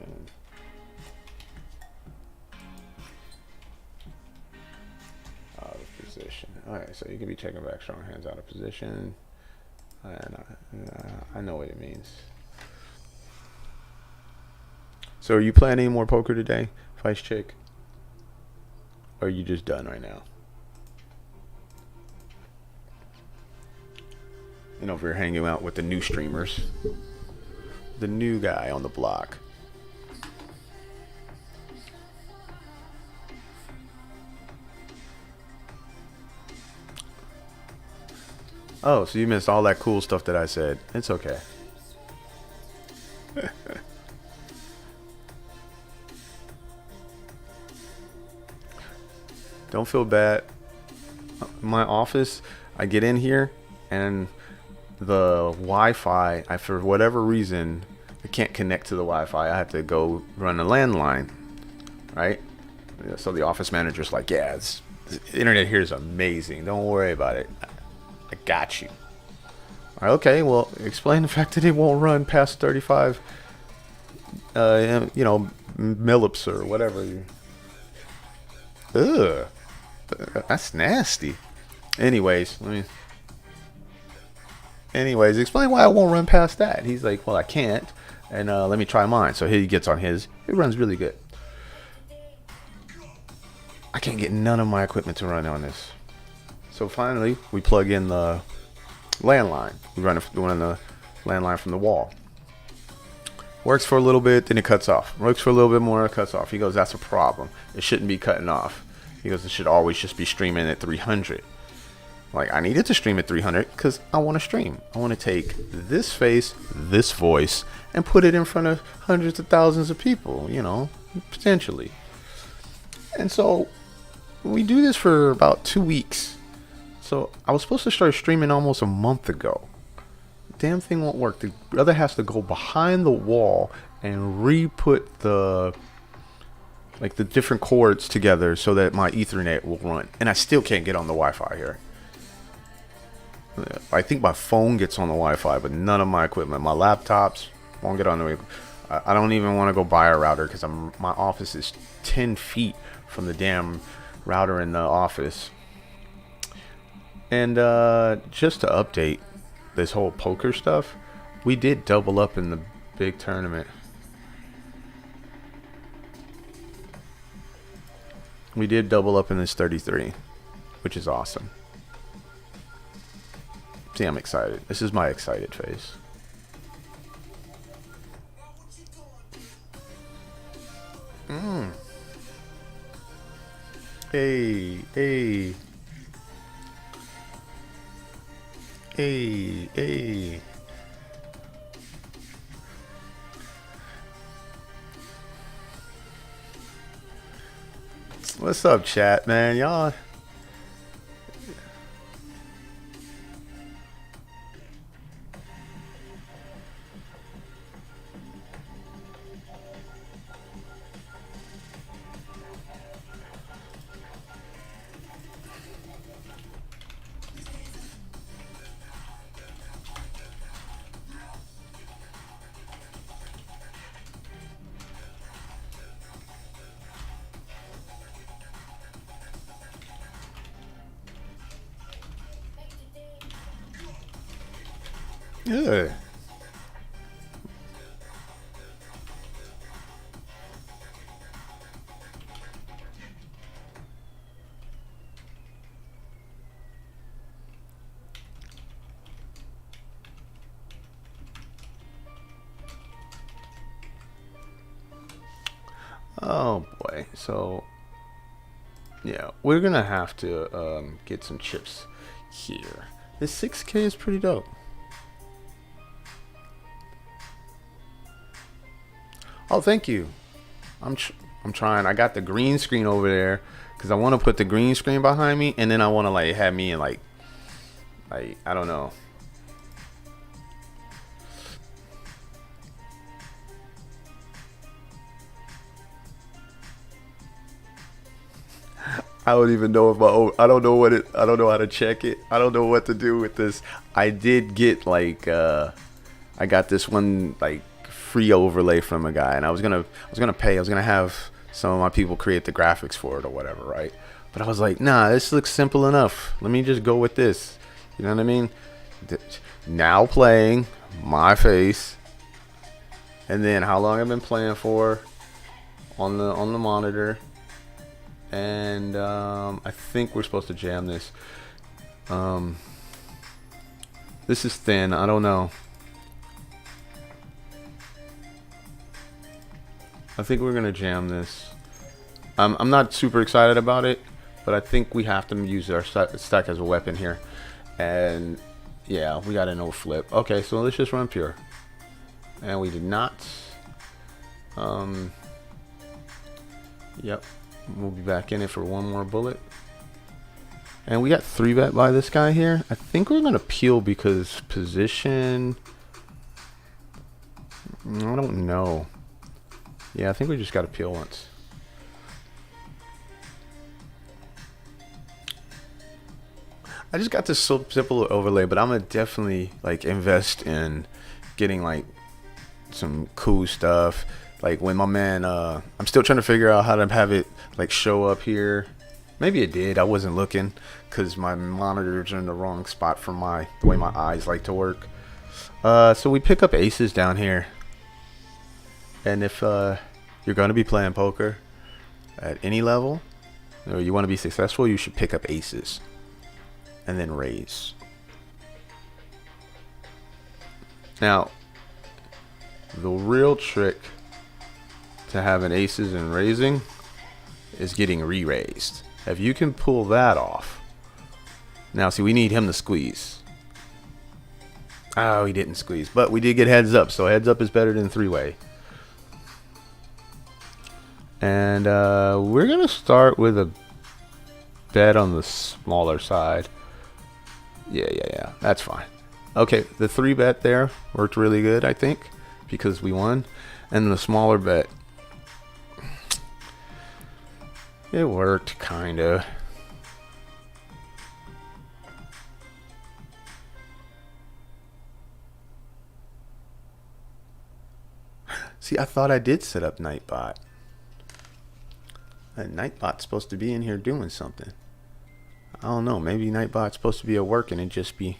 Speaker 10: Out of position. Alright, so you can be checking back strong hands out of position. And I know what it means. So are you playing any more poker today, Vice Chick? Or are you just done right now? You know, if we're hanging out with the new streamers. The new guy on the block. Oh, so you missed all that cool stuff that I said. It's okay. Don't feel bad. My office, I get in here and the Wi-Fi, for whatever reason, I can't connect to the Wi-Fi. I have to go run a landline, right? So the office manager's like, yeah, the internet here is amazing. Don't worry about it. I got you. All right, okay, well, explain the fact that it won't run past 35, you know, millips or whatever. Ugh, that's nasty. Anyways, explain why I won't run past that. He's like, well, I can't, and let me try mine. So he gets on his. It runs really good. I can't get none of my equipment to run on this. So finally, we plug in the landline. We run the landline from the wall. Works for a little bit, then it cuts off. Works for a little bit more, it cuts off. He goes, that's a problem. It shouldn't be cutting off. He goes, it should always just be streaming at 300. Like, I needed to stream at 300 because I want to stream. I want to take this face, this voice, and put it in front of hundreds of thousands of people, you know, potentially. And so we do this for about 2 weeks. So I was supposed to start streaming almost a month ago. Damn thing won't work. The brother has to go behind the wall and re-put the different cords together so that my Ethernet will run. And I still can't get on the Wi-Fi here. I think my phone gets on the Wi-Fi, but none of my equipment, my laptops won't get on the Wi-Fi. I don't even want to go buy a router because my office is 10 feet from the damn router in the office. And just to update this whole poker stuff, we did double up in the big tournament. We did double up in this 33, which is awesome. See, I'm excited. This is my excited face. Hey, hey. Hey, hey. What's up, chat, man? Y'all. Yeah. Oh boy. So yeah, we're gonna have to get some chips here. This 6K is pretty dope. Oh, thank you. I'm trying. I got the green screen over there because I want to put the green screen behind me, and then I want to like have me in like I don't know. I don't even know if I don't know what I don't know how to check it. I don't know what to do with this. I did get like I got this one like free overlay from a guy, and I was gonna pay. I was gonna have some of my people create the graphics for it or whatever, right? But I was like, nah, this looks simple enough. Let me just go with this. You know what I mean? Now playing my face, and then how long I've been playing for on the monitor. And I think we're supposed to jam this. This is thin. I don't know. I think we're gonna jam this. I'm not super excited about it, but I think we have to use our stack as a weapon here. And yeah, we got a no flip. Okay, so let's just run pure. And we did not. Yep. We'll be back in it for one more bullet. And we got 3-bet by this guy here. I think we're going to peel because position... I don't know. Yeah, I think we just got to peel once. I just got this so simple overlay, but I'm going to definitely like invest in getting like some cool stuff. Like when my man, I'm still trying to figure out how to have it like show up here. Maybe it did. I wasn't looking because my monitor's in the wrong spot for the way my eyes like to work. So we pick up aces down here. And if you're going to be playing poker at any level, or you want to be successful, you should pick up aces and then raise. Now, the real trick to having aces and raising is getting re-raised. If you can pull that off. Now see, we need him to squeeze. Oh, he didn't squeeze, but we did get heads up, so heads up is better than three-way. And we're gonna start with a bet on the smaller side. Yeah, that's fine. Okay, the 3-bet there worked really good, I think, because we won. And the smaller bet, it worked, kinda. See, I thought I did set up Nightbot. And Nightbot's supposed to be in here doing something. I don't know, maybe Nightbot's supposed to be at work and it just be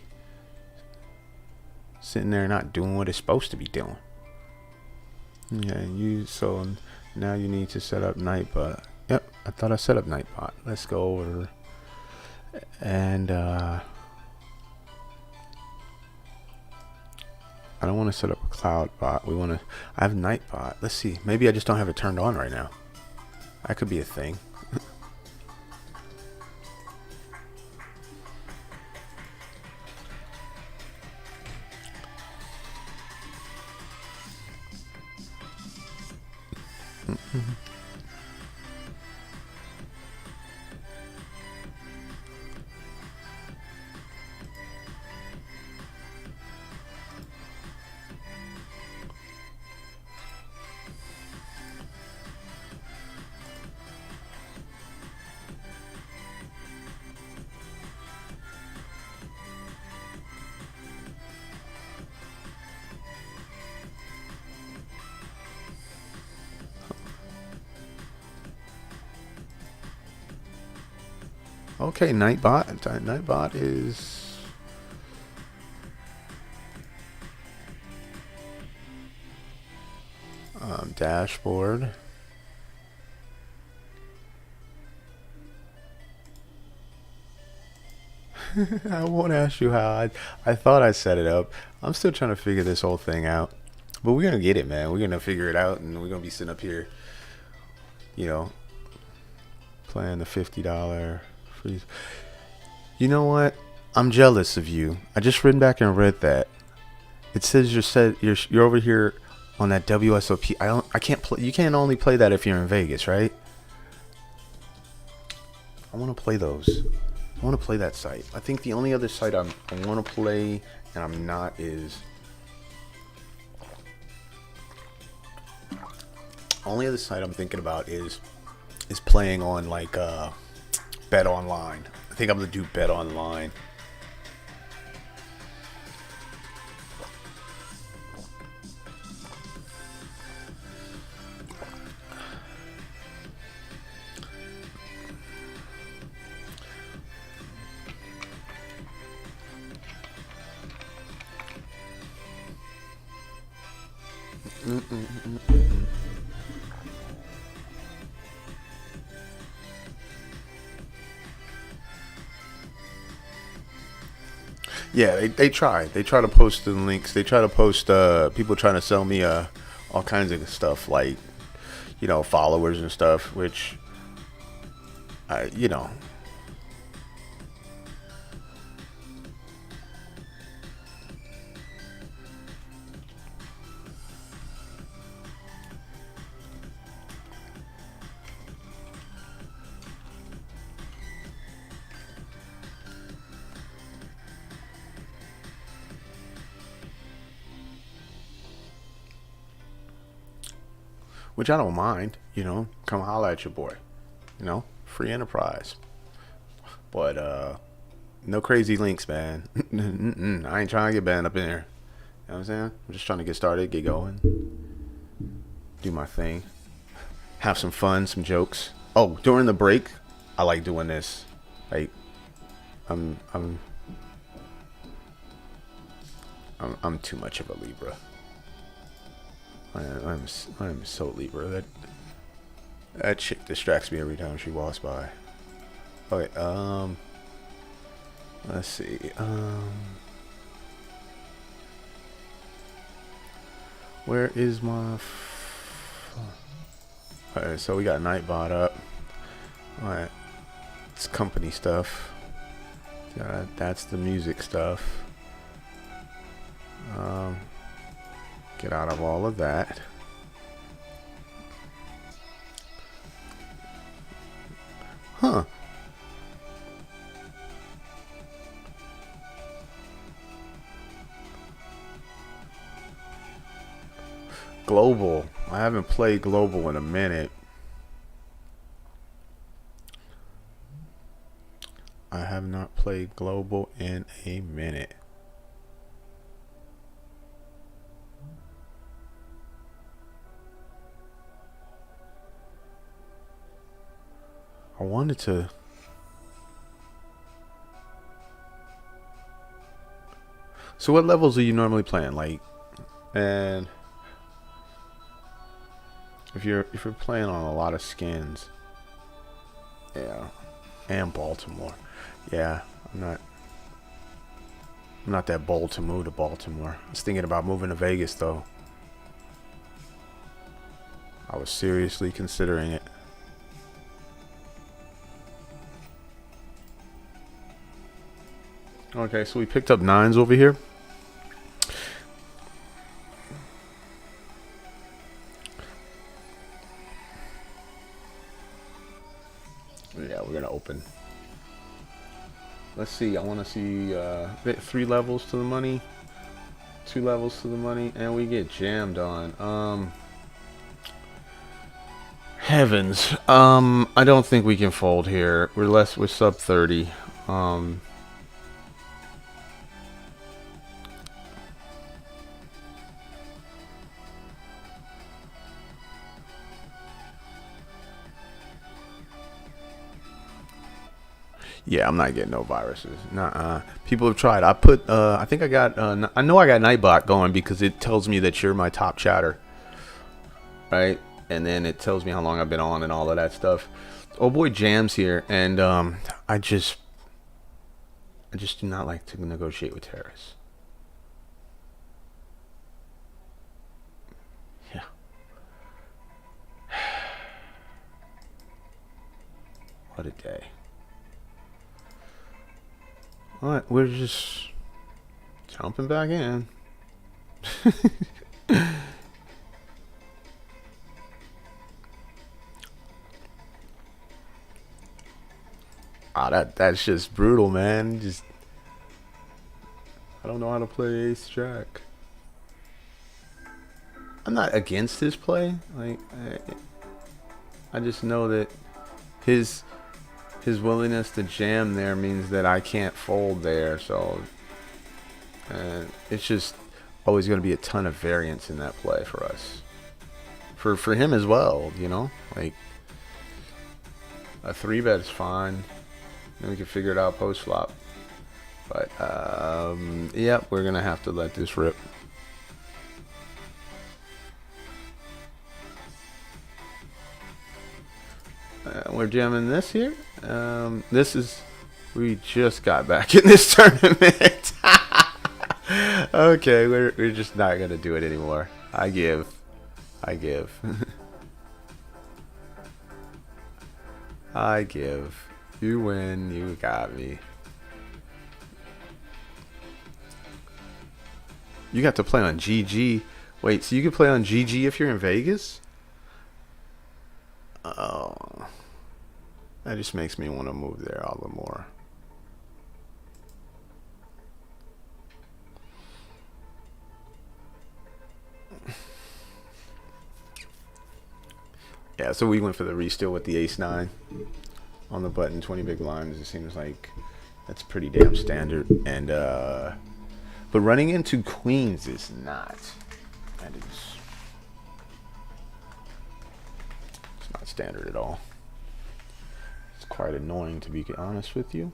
Speaker 10: sitting there not doing what it's supposed to be doing. Yeah, so now you need to set up Nightbot. Yep, I thought I set up Nightbot. Let's go over and I don't want to set up a cloud bot. I have Nightbot. Let's see. Maybe I just don't have it turned on right now. That could be a thing. Okay, Nightbot. Nightbot is dashboard. I won't ask you how. I thought I set it up. I'm still trying to figure this whole thing out. But we're going to get it, man. We're going to figure it out, and we're going to be sitting up here, you know, playing the $50 freeze. You know what? I'm jealous of you. I just written back and read that. It says you're over here on that WSOP. I can't play. You can't only play that if you're in Vegas, right? I want to play those. I want to play that site. I think the only other site I want to play and I'm not is only other site I'm thinking about is playing on like Bet Online. I think I'm gonna do Bet Online. Yeah, they try. They try to post the links. They try to post people trying to sell me all kinds of stuff like, you know, followers and stuff, which you know. Which I don't mind, you know, come holla at your boy, you know, free enterprise. But no crazy links, man. I ain't trying to get banned up in here. You know what I'm saying? I'm just trying to get started, get going, do my thing, have some fun, some jokes. Oh, during the break, I like doing this. Like, I'm too much of a Libra. I'm so Libra. That chick distracts me every time she walks by. Okay, let's see. Where is my? Alright, so we got Nightbot up. Alright, it's company stuff. That's the music stuff. Get out of all of that. Huh. Global. I haven't played Global in a minute. I have not played Global in a minute. I wanted to. So what levels are you normally playing? Like, and if you're playing on a lot of skins, yeah, and Baltimore, yeah, I'm not that bold to move to Baltimore. I was thinking about moving to Vegas though. I was seriously considering it. Okay, so we picked up 9s over here. Yeah, we're gonna open. Let's see. I want to see 3 levels to the money, 2 levels to the money, and we get jammed on. Heavens. I don't think we can fold here. We're sub 30. Yeah, I'm not getting no viruses. Nuh-uh. People have tried. I put, I think I got, I know I got Nightbot going because it tells me that you're my top chatter. Right? And then it tells me how long I've been on and all of that stuff. Oh boy, Jam's here. And I just do not like to negotiate with terrorists. Yeah. What a day. Alright, we're just jumping back in. That's just brutal, man. Just I don't know how to play Ace Jack. I'm not against his play. Like I just know that his willingness to jam there means that I can't fold there. So it's just always going to be a ton of variance in that play for us. For him as well, you know, like a 3-bet is fine. Then we can figure it out post flop. But yeah, we're gonna have to let this rip. We're jamming this here. This is we just got back in this tournament. Okay, we're just not gonna do it anymore. I give. I give. You win. You got me. You got to play on GG. Wait, so you can play on GG if you're in Vegas? Oh. That just makes me want to move there all the more. Yeah, so we went for the re-steal with the ace-9 on the button, 20 big blinds. It seems like that's pretty damn standard. And but running into queens is not. That is, it's not standard at all. It's quite annoying, to be honest with you.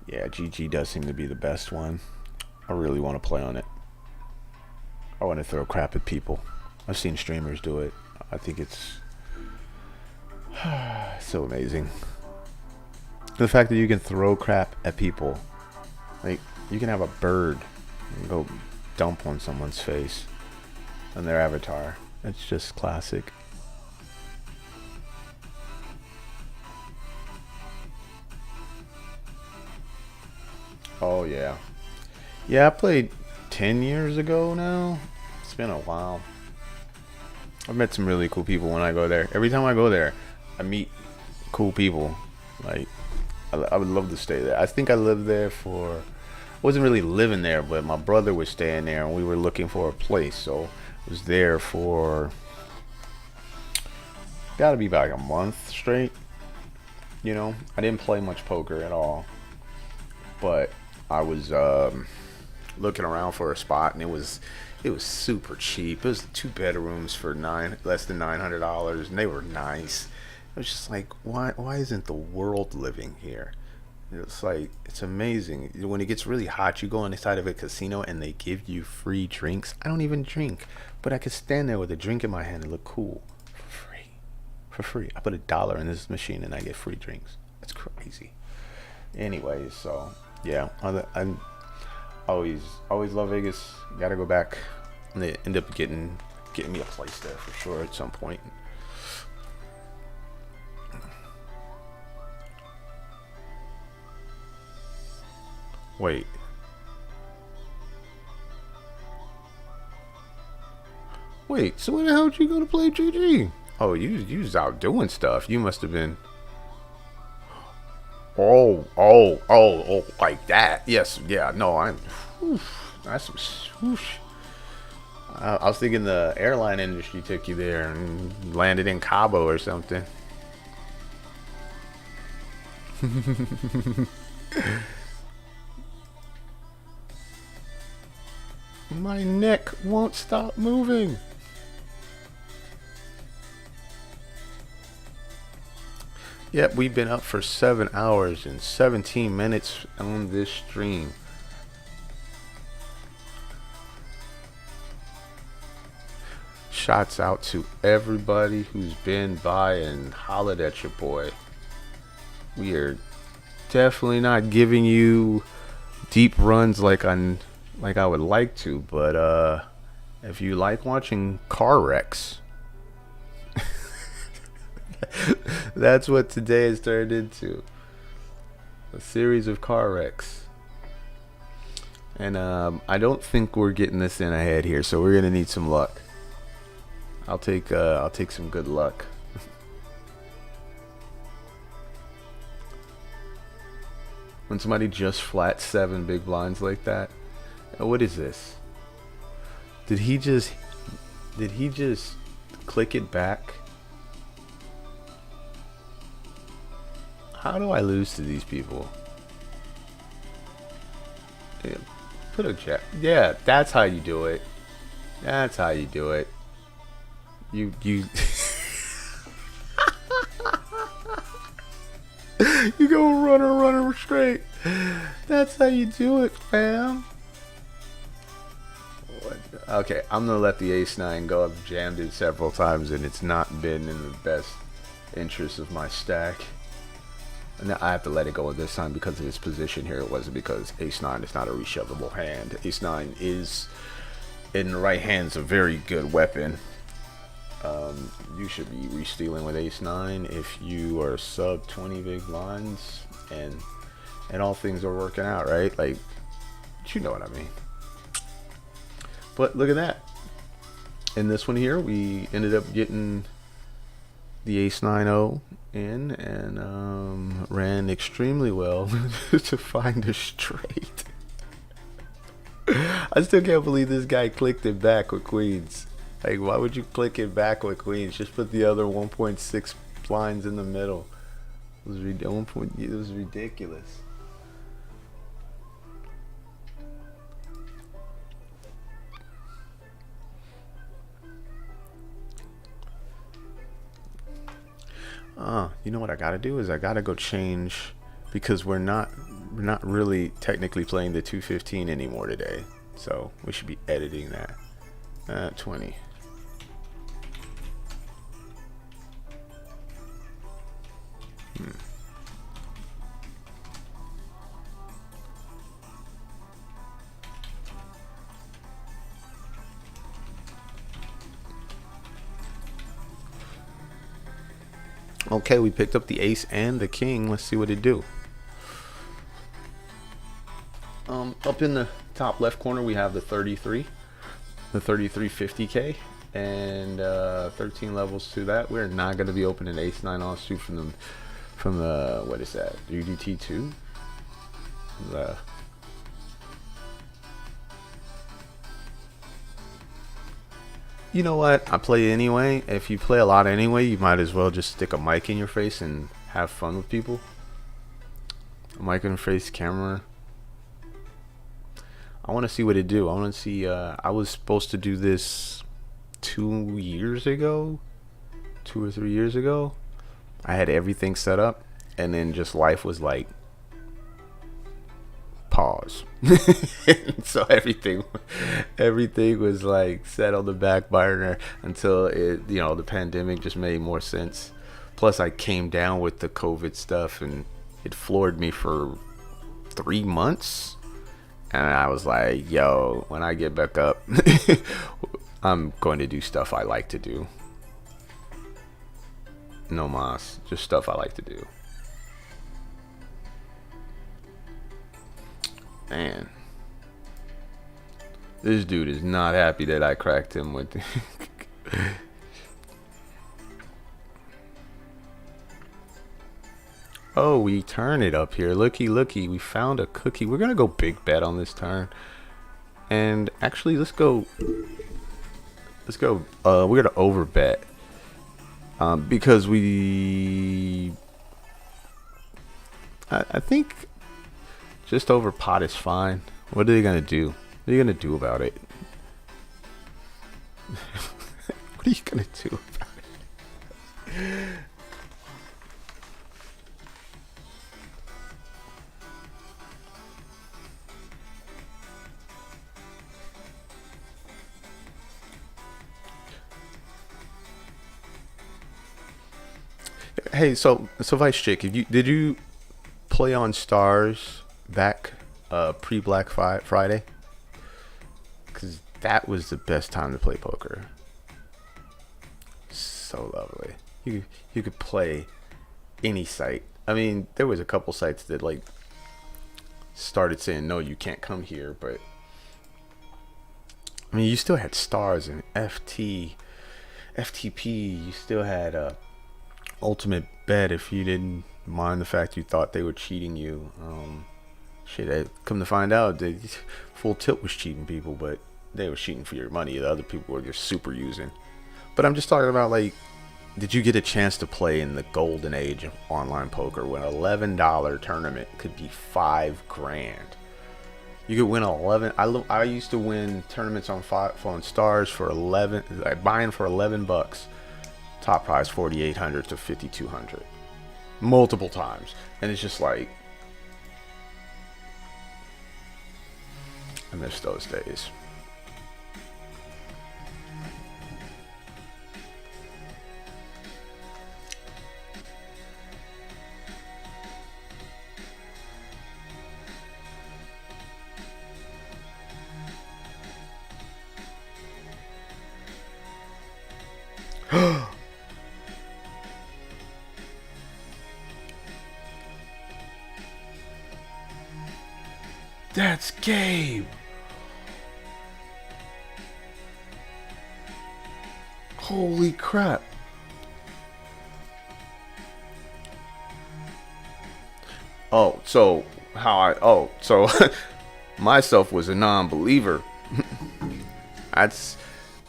Speaker 10: Yeah, GG does seem to be the best one. I really want to play on it. I want to throw crap at people. I've seen streamers do it. I think it's so amazing. The fact that you can throw crap at people. Like, you can have a bird and go dump on someone's face on their avatar. It's just classic. Oh, yeah. Yeah, I played 10 years ago now. It's been a while. I've met some really cool people when I go there. Every time I go there, I meet cool people. Like, I would love to stay there. I think I lived there for, wasn't really living there, but my brother was staying there and we were looking for a place. So I was there for, gotta be about like a month straight. You know, I didn't play much poker at all, but I was looking around for a spot, and it was super cheap. It was 2 bedrooms for less than $900, and they were nice. It was just like, why isn't the world living here? It's like, it's amazing. When it gets really hot, you go inside of a casino and they give you free drinks. I don't even drink, but I could stand there with a drink in my hand and look cool for free. I put $1 in this machine and I get free drinks. That's crazy. Anyways, so yeah, I always love Vegas. Gotta go back. And they end up getting me a place there for sure at some point. Wait. So where the hell did you go to play GG? Oh, you was out doing stuff. You must have been. Oh, like that. Yes, yeah, no, I'm. That's whoosh. I was thinking the airline industry took you there and landed in Cabo or something. My neck won't stop moving. Yep, we've been up for 7 hours and 17 minutes on this stream. Shouts out to everybody who's been by and hollered at your boy. We are definitely not giving you deep runs like I would like to, but if you like watching car wrecks, that's what today has turned into. A series of car wrecks. And I don't think we're getting this in ahead here, so we're gonna need some luck. I'll take some good luck. When somebody just flat 7 big blinds like that. What is this? Did he just click it back? How do I lose to these people? Yeah, put a jack. Yeah, that's how you do it. That's how you do it. You you go runner straight. That's how you do it, fam. Okay, I'm gonna let the ace-9 go. I've jammed it several times and it's not been in the best interest of my stack. And I have to let it go this time because of its position here. It wasn't because ace-9 is not a reshovable hand. Ace-9 is, in the right hands, a very good weapon. You should be re-stealing with ace-9 if you are sub 20 big blinds and all things are working out, right? Like, you know what I mean. But look at that. In this one here, we ended up getting the ace-9-0 in and ran extremely well to find a straight. I still can't believe this guy clicked it back with queens. Like, why would you click it back with queens? Just put the other 1.6 blinds in the middle. It was ridiculous. You know what I gotta do is I gotta go change, because we're not really technically playing the 215 anymore today, so we should be editing that. 20. Okay, we picked up the ace and the king. Let's see what it do. Up in the top left corner we have the 3350K, and 13 levels to that. We're not going to be opening ace-9 offsuit from the what is that, UDT2. You know what? I play anyway. If you play a lot anyway, you might as well just stick a mic in your face and have fun with people. A mic in your face, camera. I want to see what it do. I want to see. I was supposed to do this 2 years ago, 2 or 3 years ago. I had everything set up, and then just life was like, pause. So everything was like set on the back burner until it, the pandemic just made more sense. Plus I came down with the COVID stuff and it floored me for 3 months, and I was like, yo, when I get back up, I'm going to do stuff I like to do. No mas, just stuff I like to do. Man, this dude is not happy that I cracked him with Oh, we turn it up here. Looky, we found a cookie. We're gonna go big bet on this turn. And actually, let's go. We're gonna over bet. Because I think just over pot is fine. What are they gonna do? What are you gonna do about it? What are you gonna do about it? Hey, so Vice Chick, did you play on Stars back pre-Black Friday? Because that was the best time to play poker. So lovely. You could play any site. I mean, there was a couple sites that like started saying no, you can't come here, but I mean, you still had Stars and FTP. You still had Ultimate Bet if you didn't mind the fact you thought they were cheating you. Shit, come to find out, Full Tilt was cheating people, but they were cheating for your money. The other people were just super using. But I'm just talking about, like, did you get a chance to play in the golden age of online poker when an $11 tournament could be $5 grand? You could win 11. I used to win tournaments on Stars for 11, buying for $11. Top prize 4,800 to 5,200, multiple times, and it's just like, I miss those days. That's Gabe. Holy crap. Oh, so myself was a non-believer. And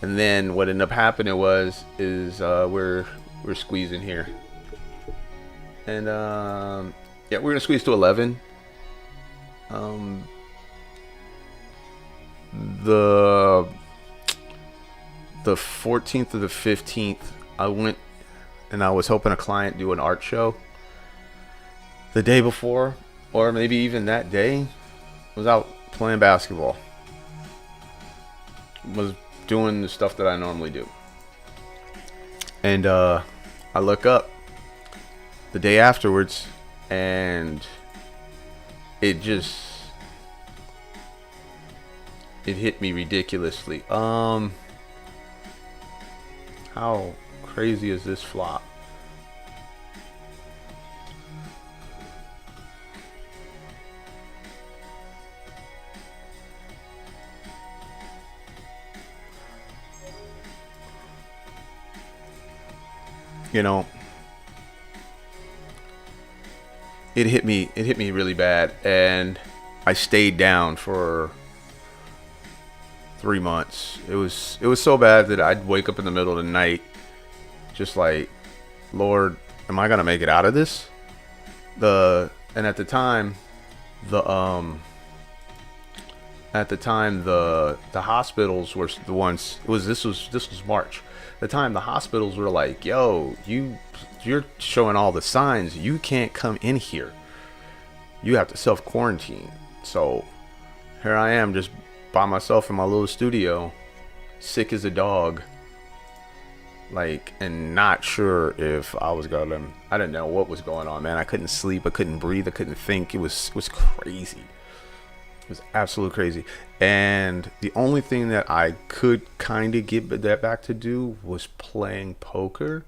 Speaker 10: then what ended up happening is we're squeezing here. And yeah, we're gonna squeeze to 11. The 14th or the 15th, I went and I was helping a client do an art show. The day before, or maybe even that day, I was out playing basketball. Was doing the stuff that I normally do. And I look up the day afterwards and it hit me ridiculously. How crazy is this flop? You know, it hit me really bad, and I stayed down for 3 months. It was so bad that I'd wake up in the middle of the night just like, Lord, am I gonna make it out of this? And at the time the hospitals were the ones, this was March. At the time the hospitals were like, yo, you're showing all the signs, you can't come in here, you have to self-quarantine. So here I am, just by myself in my little studio, sick as a dog, like, and not sure if I didn't know what was going on, man. I couldn't sleep, I couldn't breathe, I couldn't think. It was crazy. It was absolutely crazy. And the only thing that I could kind of get that back to do was playing poker,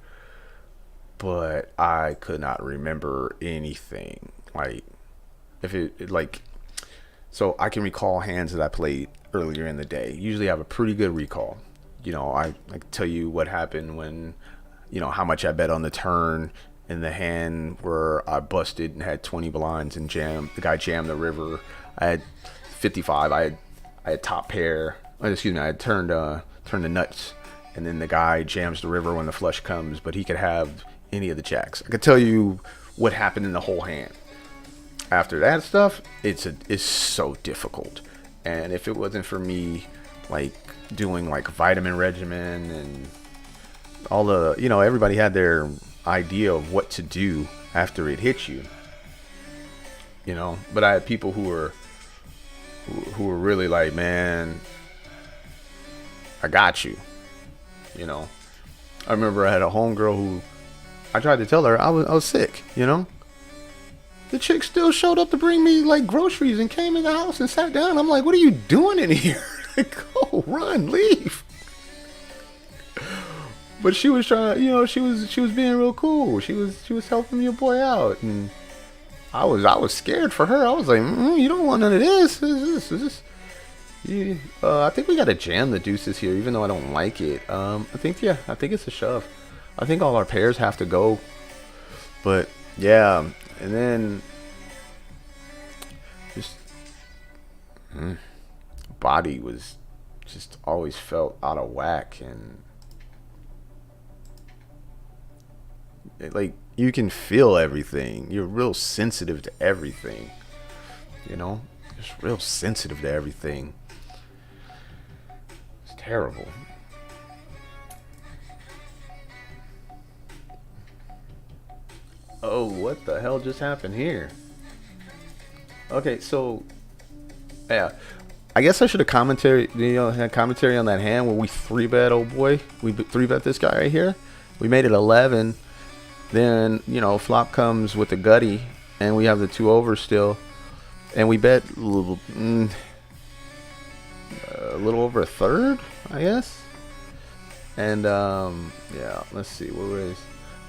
Speaker 10: but I could not remember anything. Like, so I can recall hands that I played earlier in the day. Usually I have a pretty good recall. You know, I can tell you what happened when, you know, how much I bet on the turn in the hand where I busted and had 20 blinds and the guy jammed the river. I had 55. I had top pair. Excuse me. I had turned the nuts, and then the guy jams the river when the flush comes, but he could have any of the jacks. I could tell you what happened in the whole hand. After that stuff, it's so difficult. And if it wasn't for me, like, doing like vitamin regimen and all the, you know, everybody had their idea of what to do after it hits you, you know. But I had people who were really like, man, I got you, you know. I remember I had a homegirl who I tried to tell her I was sick, you know. The chick still showed up to bring me like groceries and came in the house and sat down. I'm like, what are you doing in here? Like, go, run, leave. But she was trying, you know, she was being real cool. She was helping your boy out, and I was scared for her. I was like, you don't want none of this. I think we gotta jam the deuces here, even though I don't like it. I think it's a shove. I think all our pairs have to go. But yeah, and then Body was just always felt out of whack, and like you can feel everything. You're real sensitive to everything, you know, just real sensitive to everything. It's terrible. Oh, what the hell just happened here? Okay, so yeah, I guess I should have had commentary on that hand where we 3-bet, oh boy, we 3-bet this guy right here. We made it 11. Then, you know, flop comes with the gutty, and we have the 2 over still, and we bet a little over a third, I guess. And yeah, let's see, what was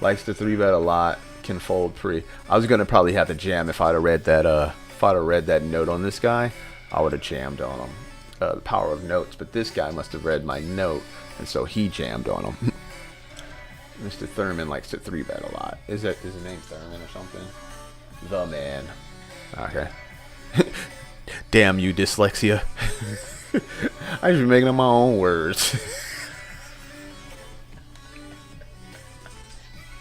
Speaker 10: likes to 3-bet a lot, can fold pre. I was gonna probably have to jam if I'd have read that note on this guy. I would have jammed on him. The power of notes, but this guy must have read my note, and so he jammed on him. Mr. Thurman likes to 3-bet a lot. Is his name Thurman or something? The man. Okay. Damn you, dyslexia. I should be making up my own words.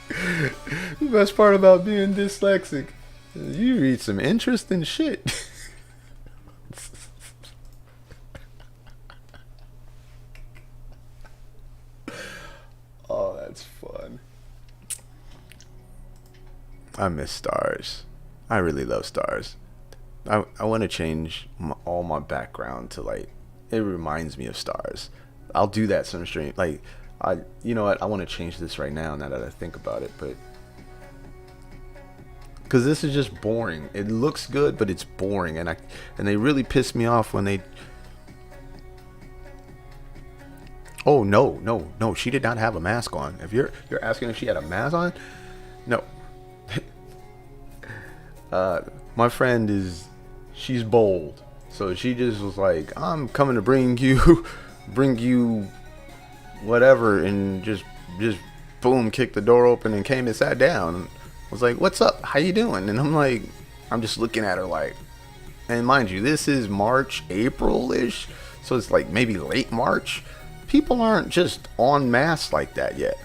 Speaker 10: The best part about being dyslexic is you read some interesting shit. Oh, that's fun. I miss stars. I really love stars. I want to change all my background to like, it reminds me of stars. I'll do that some stream. Like, you know what? I want to change this right now that I think about it, but because this is just boring. It looks good, but it's boring, and they really piss me off when they. Oh no! She did not have a mask on. If you're asking if she had a mask on, no. My friend she's bold, so she just was like, I'm coming to bring you whatever, and just boom, kicked the door open and came and sat down. And was like, what's up? How you doing? And I'm like, I'm just looking at her like, and mind you, this is March, April-ish, so it's like maybe late March. People aren't just en masse like that yet.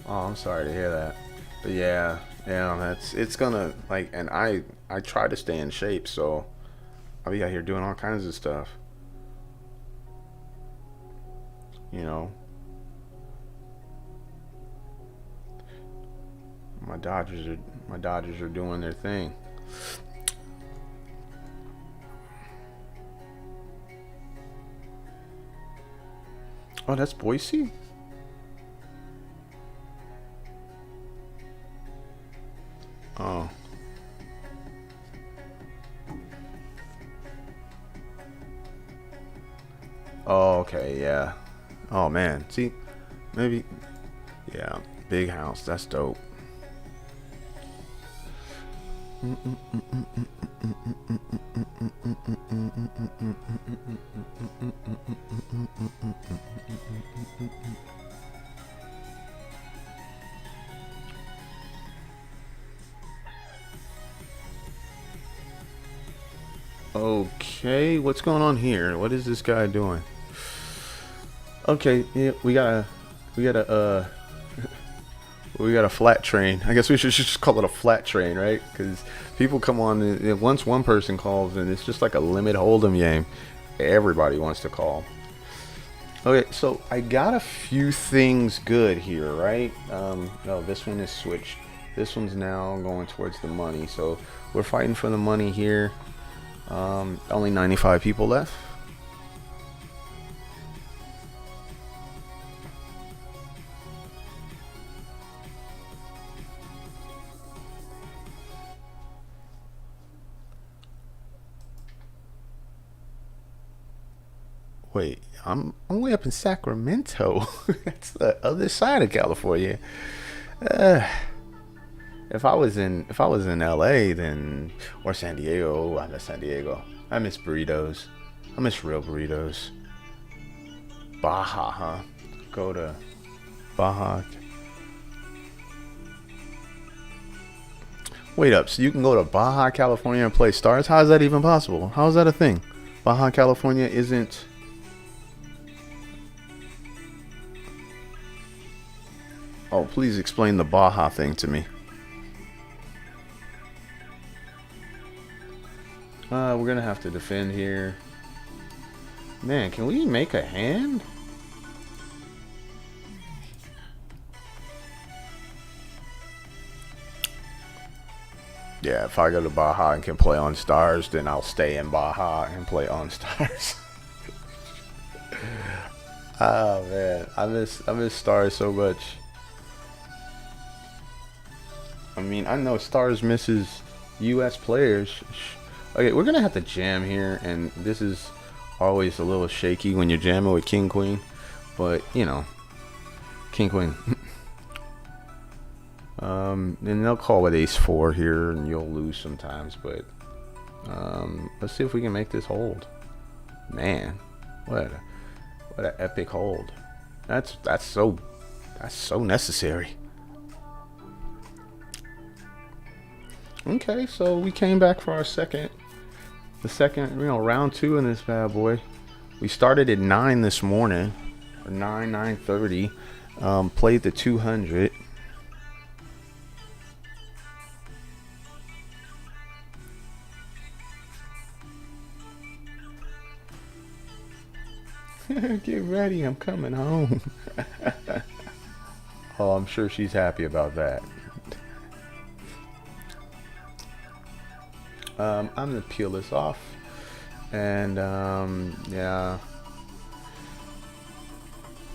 Speaker 10: Oh, I'm sorry to hear that. But yeah, it's gonna like, and I try to stay in shape, so I'll be out here doing all kinds of stuff. You know. My Dodgers are doing their thing. Oh, that's Boise? Oh. Oh, okay, yeah. Oh man, see, maybe, yeah, big house, that's dope. Okay, what's going on here? What is this guy doing? Okay, yeah, we got a flat train. I guess we should just call it a flat train, right? Because people come on, and once one person calls, and it's just like a limit hold'em game. Everybody wants to call. Okay, so I got a few things good here, right? No, this one is switched. This one's now going towards the money. So we're fighting for the money here. Only 95 people left. Wait, I'm way up in Sacramento. That's the other side of California. If I was in LA, then, or San Diego, I miss San Diego. I miss burritos. I miss real burritos. Baja, huh? Go to Baja. Wait up, so you can go to Baja California and play Stars? How is that even possible? How is that a thing? Baja California isn't... Oh, please explain the Baja thing to me. We're gonna have to defend here. Man, can we make a hand? Yeah, if I go to Baja and can play on Stars, then I'll stay in Baja and play on Stars. Oh man, I miss Stars so much. I mean, I know Stars misses US players. Okay, we're gonna have to jam here, and this is always a little shaky when you're jamming with King Queen, but you know, King Queen. And they'll call with Ace 4 here, and you'll lose sometimes, but let's see if we can make this hold. Man, what an epic hold. That's so necessary. Okay, so we came back for our the second, round 2 in this bad boy. We started at 9 this morning, or 9:30. Played the 200. Get ready, I'm coming home. Oh, I'm sure she's happy about that. I'm gonna peel this off, and yeah.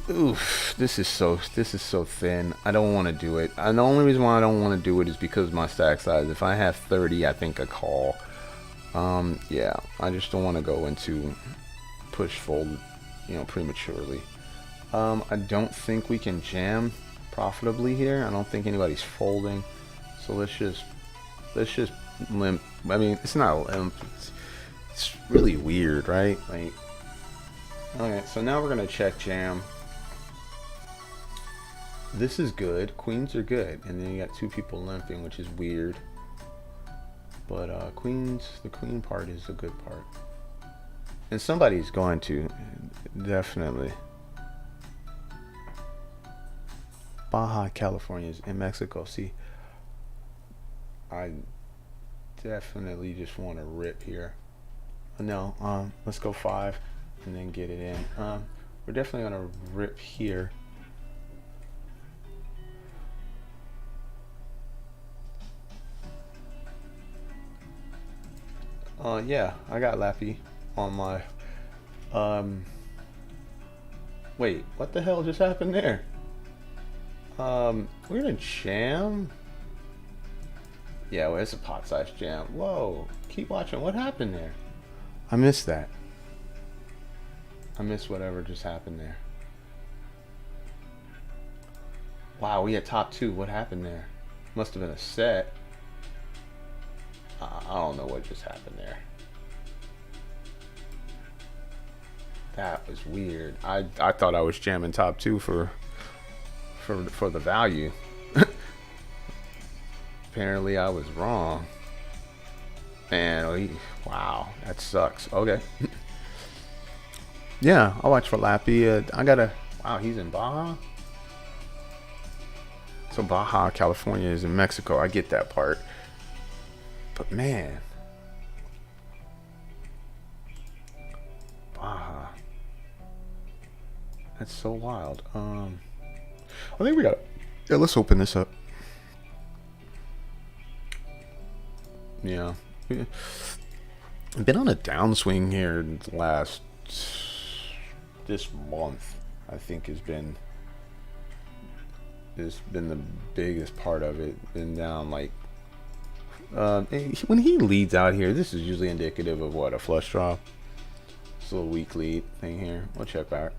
Speaker 10: Oof, this is so thin. I don't want to do it. And the only reason why I don't want to do it is because of my stack size. If I have 30, I think a call. Yeah, I just don't want to go into push fold, prematurely. I don't think we can jam profitably here. I don't think anybody's folding. So let's just limp. I mean, it's not a limp. It's really weird, right? Like, okay, so now we're gonna check jam. This is good. Queens are good, and then you got 2 people limping, which is weird. But queens, the queen part is a good part, and somebody's going to definitely. Baja California is in Mexico. See, I definitely just want to rip here. No, let's go 5 and then get it in. We're definitely gonna rip here. Yeah, I got Lappy on my wait, what the hell just happened there? We're gonna jam. Yeah, well, it's a pot size jam. Whoa, keep watching. What happened there? I missed that. I missed whatever just happened there. Wow, we had top 2. What happened there? Must have been a set. I don't know what just happened there. That was weird. I thought I was jamming top 2 for the value. Apparently I was wrong. Man, wow, that sucks. Okay. Yeah, I'll watch for Lappy. I gotta. Wow, he's in Baja. So Baja California is in Mexico. I get that part. But man, Baja. That's so wild. I think we got. Yeah, let's open this up. Yeah, I've been on a downswing here this month. I think has been the biggest part of it. Been down like when he leads out here, this is usually indicative of what, a flush draw. It's a little weak lead thing here. We'll check back.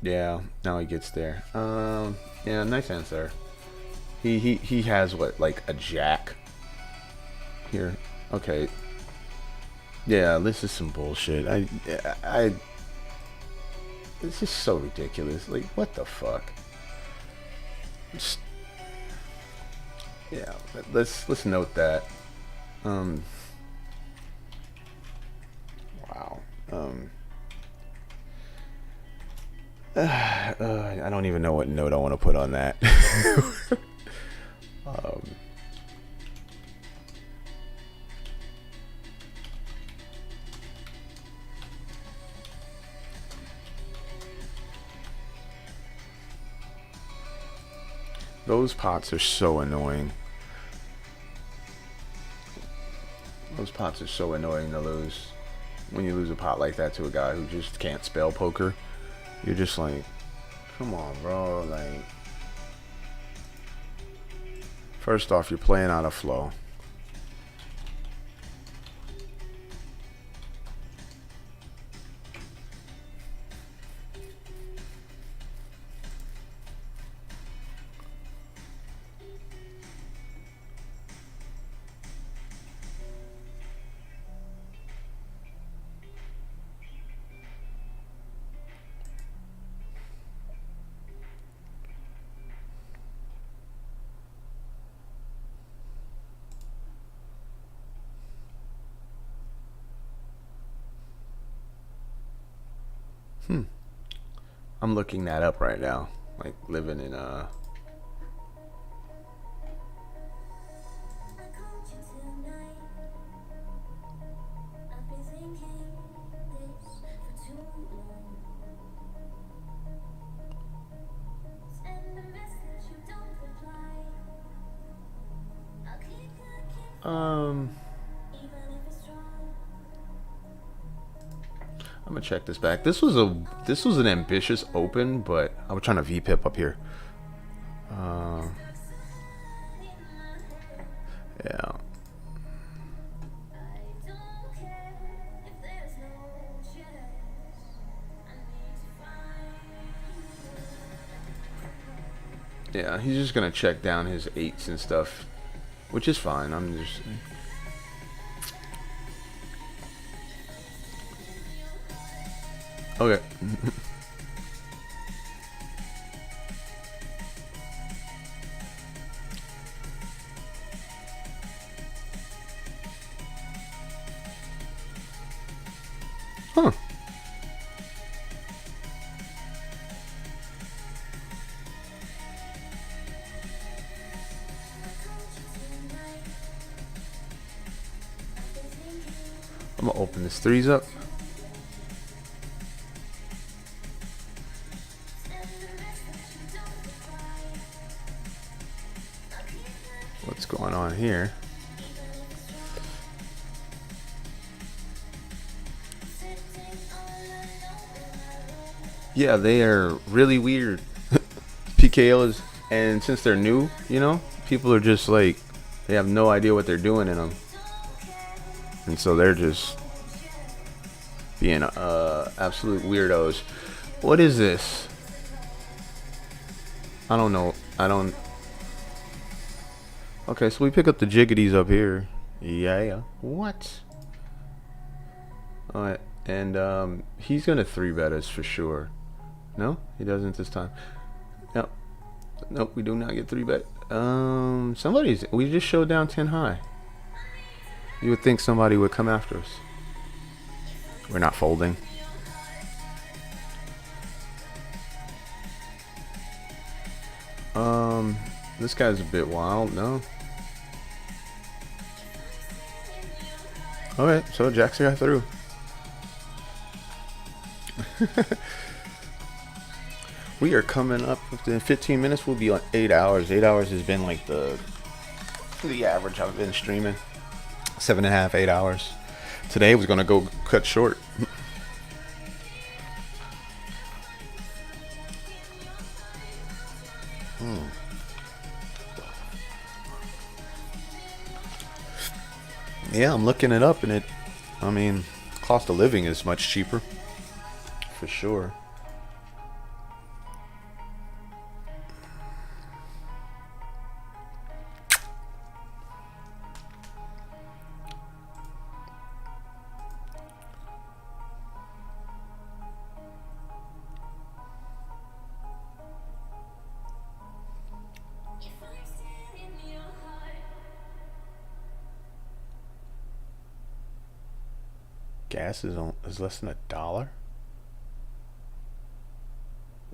Speaker 10: Yeah, now he gets there. Yeah, nice answer. He has what, like a jack here. Okay. Yeah, this is some bullshit. This is so ridiculous. Like, what the fuck? Just, yeah, let's note that. Wow. I don't even know what note I want to put on that. Those pots are so annoying. Those pots are so annoying to lose. When you lose a pot like that to a guy who just can't spell poker, you're just like, come on, bro. Like, first off, you're playing out of flow. I'm looking that up right now. Like living in I'm gonna check this back. This was an ambitious open, but I was trying to VPIP up here. Yeah. Yeah, he's just gonna check down his 8s and stuff, which is fine. I'm just. Okay. Huh. I'm gonna open this 3s up. What's going on here? Yeah, they are really weird. PKOs, and since they're new, you know, people are just like, they have no idea what they're doing in them. And so they're just being absolute weirdos. What is this? I don't know. Okay, so we pick up the jiggities up here. Yeah. What? Alright, and he's gonna 3-bet us for sure. No, he doesn't this time. Nope, we do not get 3-bet. We just showed down 10 high. You would think somebody would come after us. We're not folding. This guy's a bit wild, no? Alright, so Jackson got through. We are coming up within 15 minutes. We'll be on 8 hours. 8 hours has been like the average I've been streaming. 7.5, 8 hours. Today was gonna go cut short. Yeah, I'm looking it up, and I mean, cost of living is much cheaper, for sure. Gas is less than $1.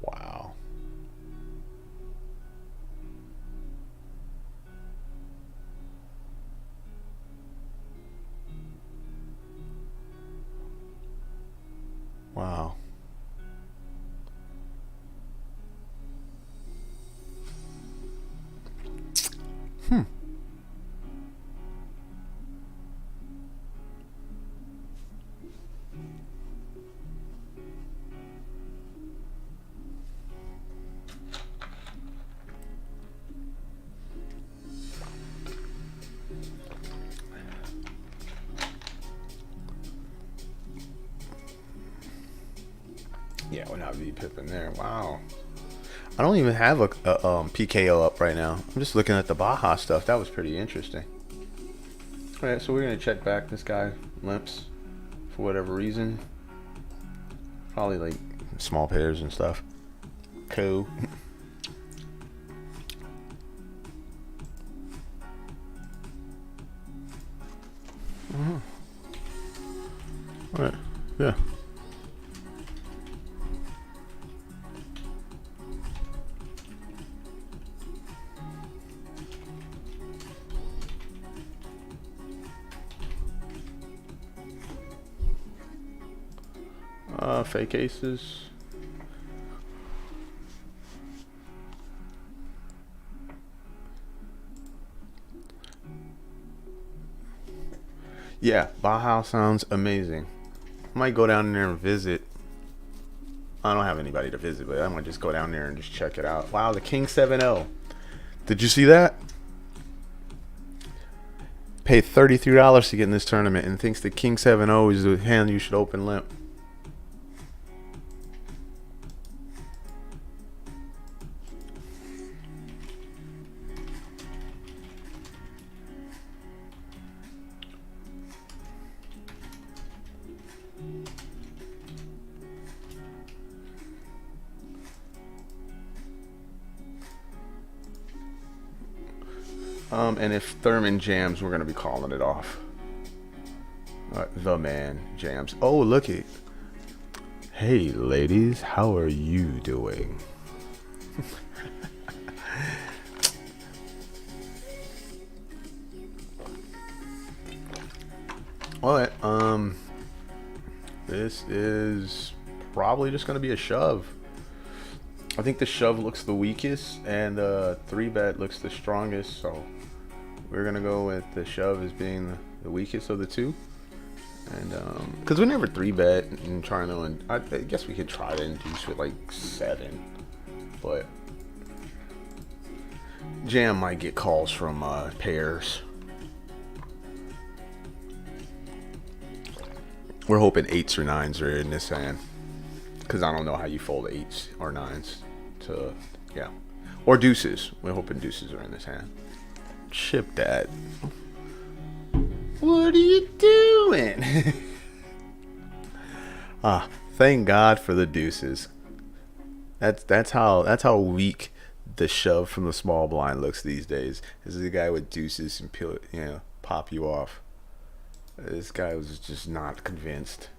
Speaker 10: Wow. Wow. Hmm. Yeah, we're not V-pipping there. Wow. I don't even have a PKO up right now. I'm just looking at the Baja stuff. That was pretty interesting. Alright, so we're going to check back. This guy limps for whatever reason. Probably like small pairs and stuff. Cool. Alright, yeah. Fake aces. Yeah, Baja sounds amazing. I might go down there and visit. I don't have anybody to visit, but I might just go down there and just check it out. Wow, the King 7-0. Did you see that? Paid $33 to get in this tournament and thinks the King 7-0 is the hand you should open limp. And if Thurman jams, we're going to be calling it off. The man jams. Oh, look it. Hey, ladies, how are you doing? Alright, this is probably just going to be a shove. I think the shove looks the weakest and the 3-bet looks the strongest, so we're gonna go with the shove as being the weakest of the two. And because we never 3-bet and trying to, I guess we could try to induce with like 7, but jam might get calls from pairs. We're hoping 8s or 9s are in this hand, because I don't know how you fold 8s or 9s to, yeah, or deuces. We're hoping deuces are in this hand. Chip that. What are you doing? Thank God for the deuces. That's how weak the shove from the small blind looks these days. This is a guy with deuces and pop you off. This guy was just not convinced.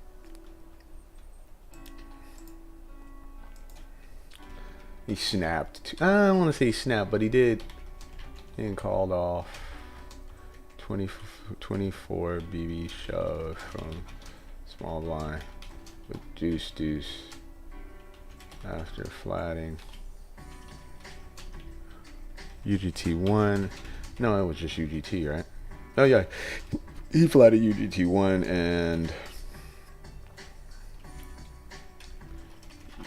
Speaker 10: He snapped. I don't want to say he snapped, but he did. And called off 24 BB shove from small blind with deuce after flatting. UGT 1. No, it was just UGT, right? Oh yeah, he flatted UGT 1 and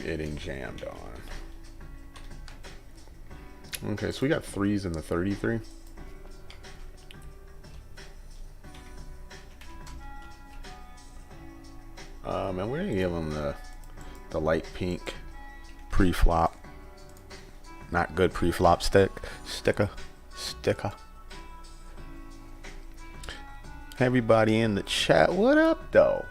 Speaker 10: getting jammed on. Okay, so we got 3s in the 33. And we're gonna give him the light pink pre-flop, not good pre-flop sticker. Everybody in the chat, what up though?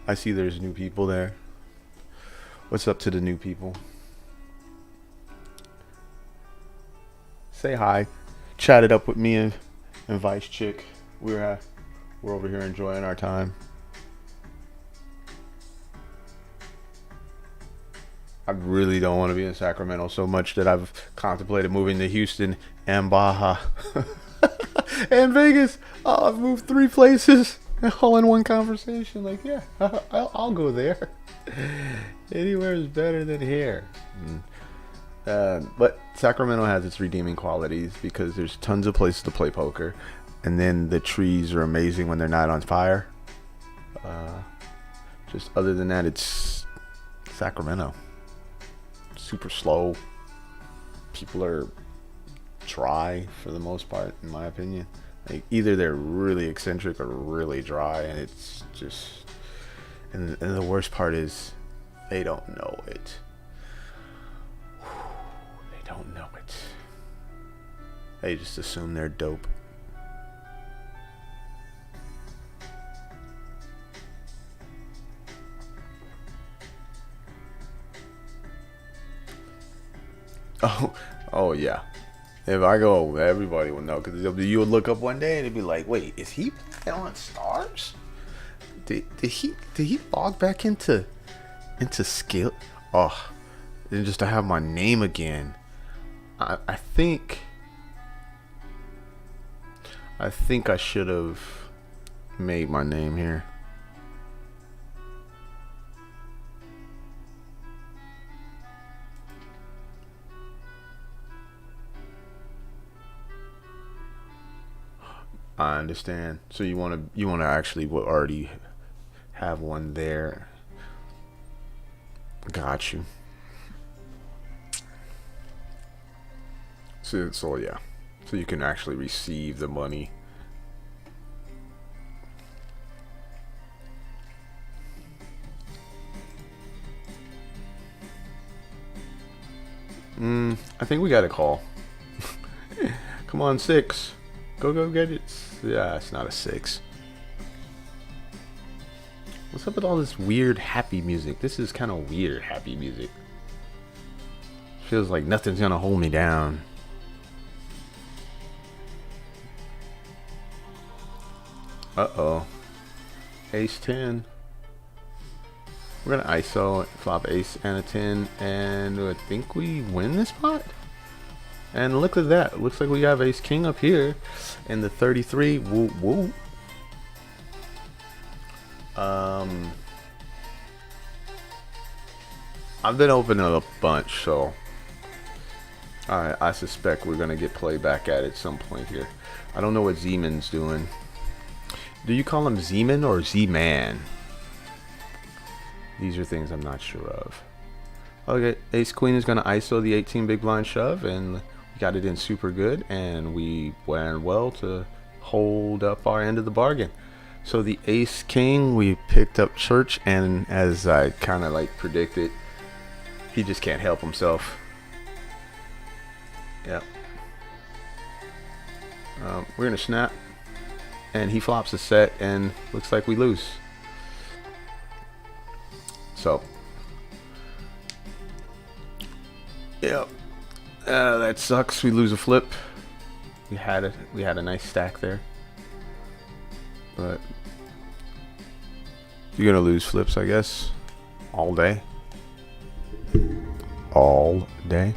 Speaker 10: I see there's new people there. What's up to the new people? Say hi. chatted up with me and Vice Chick. We're over here enjoying our time. I really don't want to be in Sacramento so much that I've contemplated moving to Houston and Baja and Vegas. Oh, I've moved 3 places all in one conversation. Like, yeah, I'll go there. Anywhere is better than here. But Sacramento has its redeeming qualities because there's tons of places to play poker, and then the trees are amazing when they're not on fire. Just other than that, it's Sacramento. Super slow. People are dry for the most part, in my opinion. Like, either they're really eccentric or really dry, and it's just, and the worst part is they don't know it. They don't know it. They just assume they're dope. Oh yeah. If I go, everybody will know, because you would look up one day and it'd be like, wait, is he playing on Stars? Did he log back into skill? Oh, and just to have my name again. I think I should have made my name here. I understand. So you want to actually already have one there. Got you. So yeah. So you can actually receive the money. I think we got a call. Come on, 6. Go get it. Yeah, it's not a 6. What's up with all this weird happy music? This is kind of weird happy music. Feels like nothing's gonna hold me down. Uh-oh. Ace 10. We're gonna ISO, flop ace and a 10, and I think we win this pot. And look at that. Looks like we have ace king up here in the 33. Woo woo. I've been opening a bunch, so I suspect we're gonna get play back at it some point here. I don't know what Z-Man's doing. Do you call him Z-Man or Z-Man? These are things I'm not sure of. Okay, ace queen is gonna ISO the 18 big blind shove, and we got it in super good, and we went well to hold up our end of the bargain. So the ace king, we picked up church, and as I kind of like predicted, he just can't help himself. Yep. We're gonna snap, and he flops a set, and looks like we lose. So, yep. That sucks. We lose a flip. We had a nice stack there, but you're gonna lose flips, I guess, all day. All day.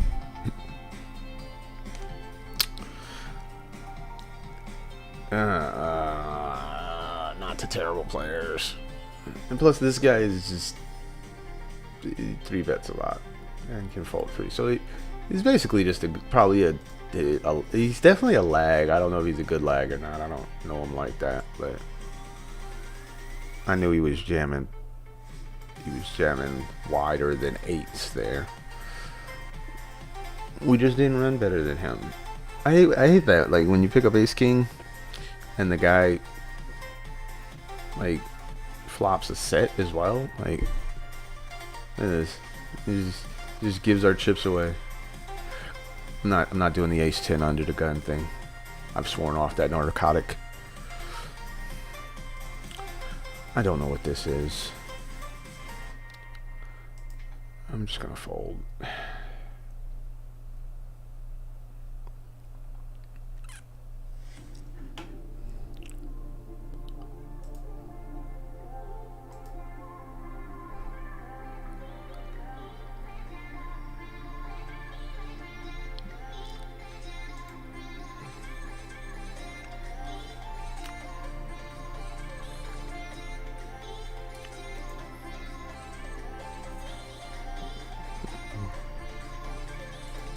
Speaker 10: Not to terrible players, and plus this guy is just 3 bets a lot and can fold free. So he's basically just he's definitely a lag. I don't know if he's a good lag or not. I don't know him like that, but I knew he was jamming. He was jamming wider than 8s there. We just didn't run better than him. I hate that. Like when you pick up ace king and the guy like flops a set as well. Like look at this. He just gives our chips away. I'm not doing the ace 10 under the gun thing. I've sworn off that narcotic. I don't know what this is. I'm just gonna fold.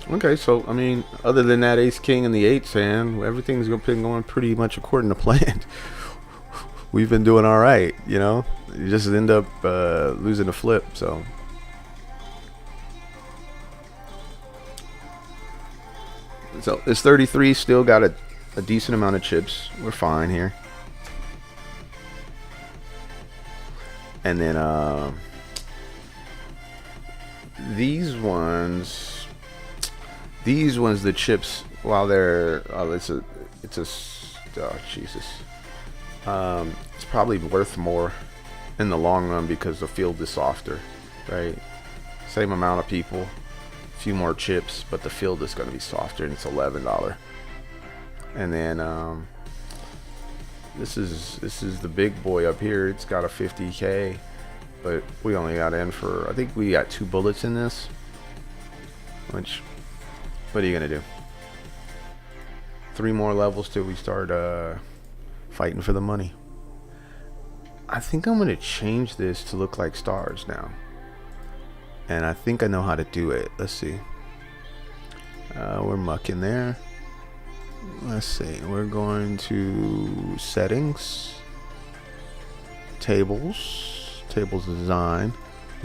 Speaker 10: Okay, so I mean, other than that ace king and the 8's hand, everything's been going pretty much according to plan. We've been doing all right, you know. You just end up losing a flip, so. So it's 33, still got a decent amount of chips. We're fine here. And then these ones, the chips, while they're, oh, oh Jesus. It's probably worth more in the long run because the field is softer, right? Same amount of people, a few more chips, but the field is going to be softer, and it's $11. And then this is the big boy up here. It's got a 50K, but we only got in for, I think we got 2 bullets in this. Which, what are you gonna do? 3 more levels till we start fighting for the money. I think I'm gonna change this to look like stars now, and I think I know how to do it. Let's see. We're mucking there. Let's see. We're going to settings, tables design.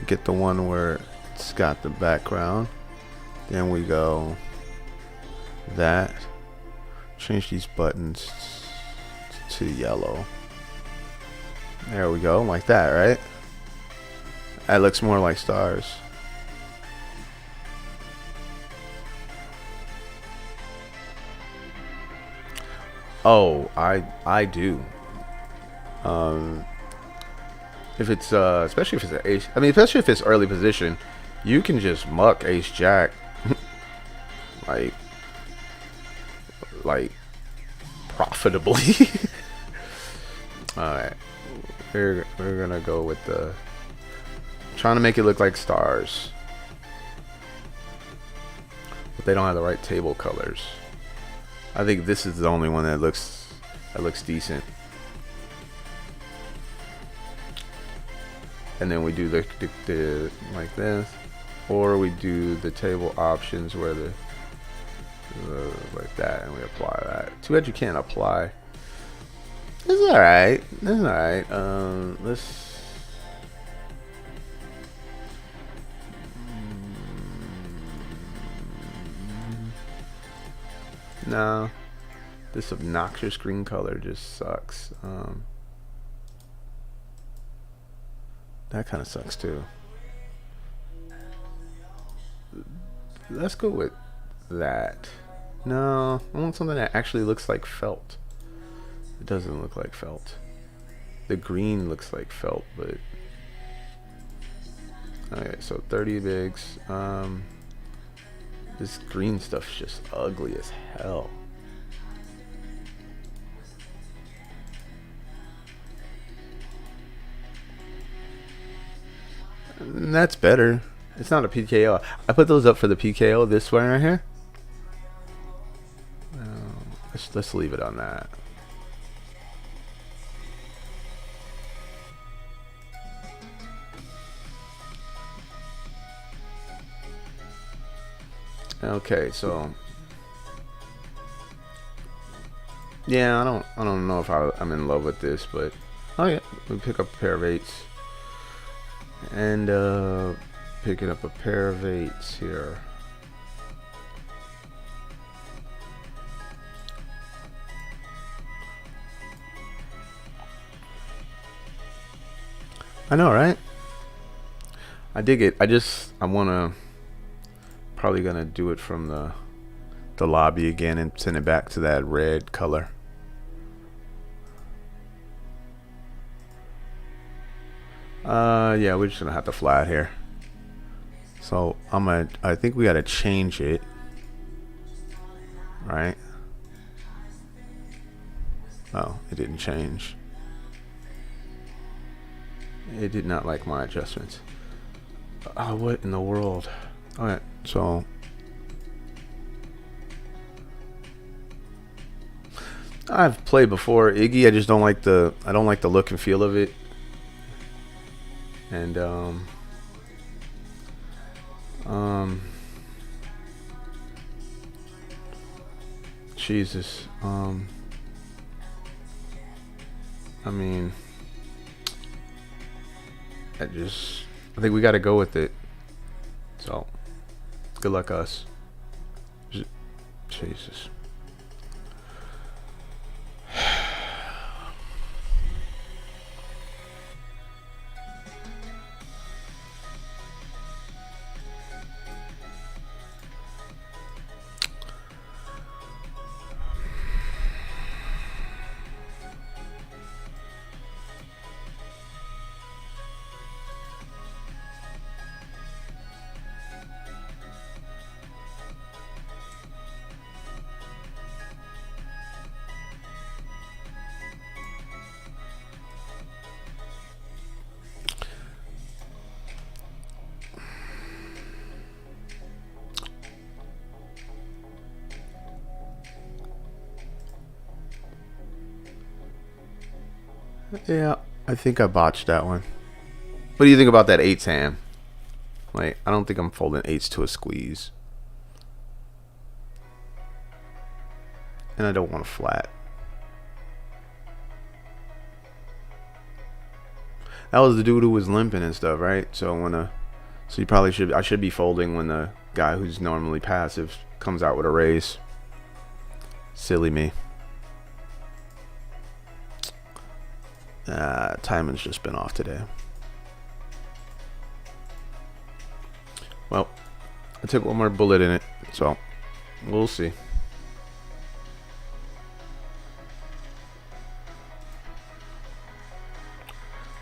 Speaker 10: Get the one where it's got the background. Then we go that. Change these buttons to yellow. There we go, like that, right? That looks more like stars. Oh, I do. If it's especially if it's an ace, I mean, especially if it's early position, you can just muck ace jack, like profitably. All right, we're gonna go with the trying to make it look like stars, but they don't have the right table colors. I think this is the only one that looks decent. And then we do the like this, or we do the table options where the like that, and we apply that. Too bad you can't apply. It's all right. It's all right. Let's. No, this obnoxious green color just sucks. That kind of sucks too. Let's go with that. No, I want something that actually looks like felt. It doesn't look like felt. The green looks like felt, but okay. So 30 bigs. This green stuff's just ugly as hell. And that's better. It's not a PKO. I put those up for the PKO. This one right here. Let's leave it on that. Okay, so yeah, I don't know if I'm in love with this, but oh yeah, we pick up a pair of 8s, and picking up a pair of 8s here. I know, right? I dig it. I wanna probably gonna do it from the lobby again and send it back to that red color. Yeah, we're just gonna have to flat here. So I think we gotta change it, right? Oh, it didn't change. It did not like my adjustments. Oh, what in the world? Alright, so I've played before Iggy. I just don't like the look and feel of it. And Jesus. I mean, I think we got to go with it. So, good luck us. Jesus. Yeah, I think I botched that one. What do you think about that 8's hand? Like, I don't think I'm folding 8's to a squeeze. And I don't want a flat. That was the dude who was limping and stuff, right? So you probably should, I should be folding when the guy who's normally passive comes out with a raise. Silly me. Timing's just been off today. Well, I took one more bullet in it, so we'll see.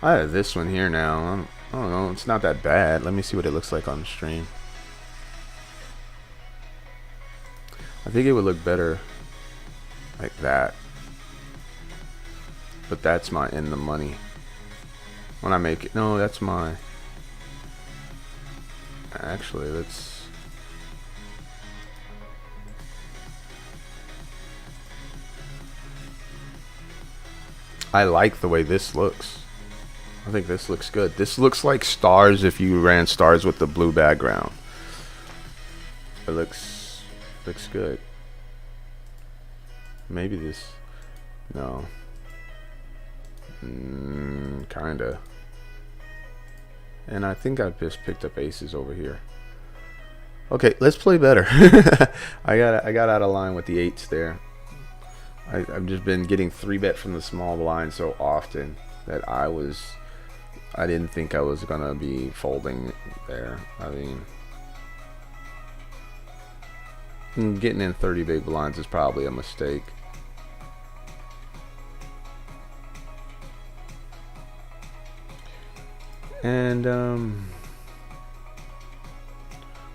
Speaker 10: I have this one here now. I don't know. It's not that bad. Let me see what it looks like on the stream. I think it would look better like that. But that's my in the money. When I make it, no, that's my. Actually, let's. I like the way this looks. I think this looks good. This looks like stars if you ran stars with the blue background. It looks good. Maybe this. No. Kinda. And I think I just picked up aces over here. Okay, let's play better. I got out of line with the 8's there. I've just been getting 3-bet from the small blind so often that I didn't think I was gonna be folding there. I mean, getting in 30 big blinds is probably a mistake. And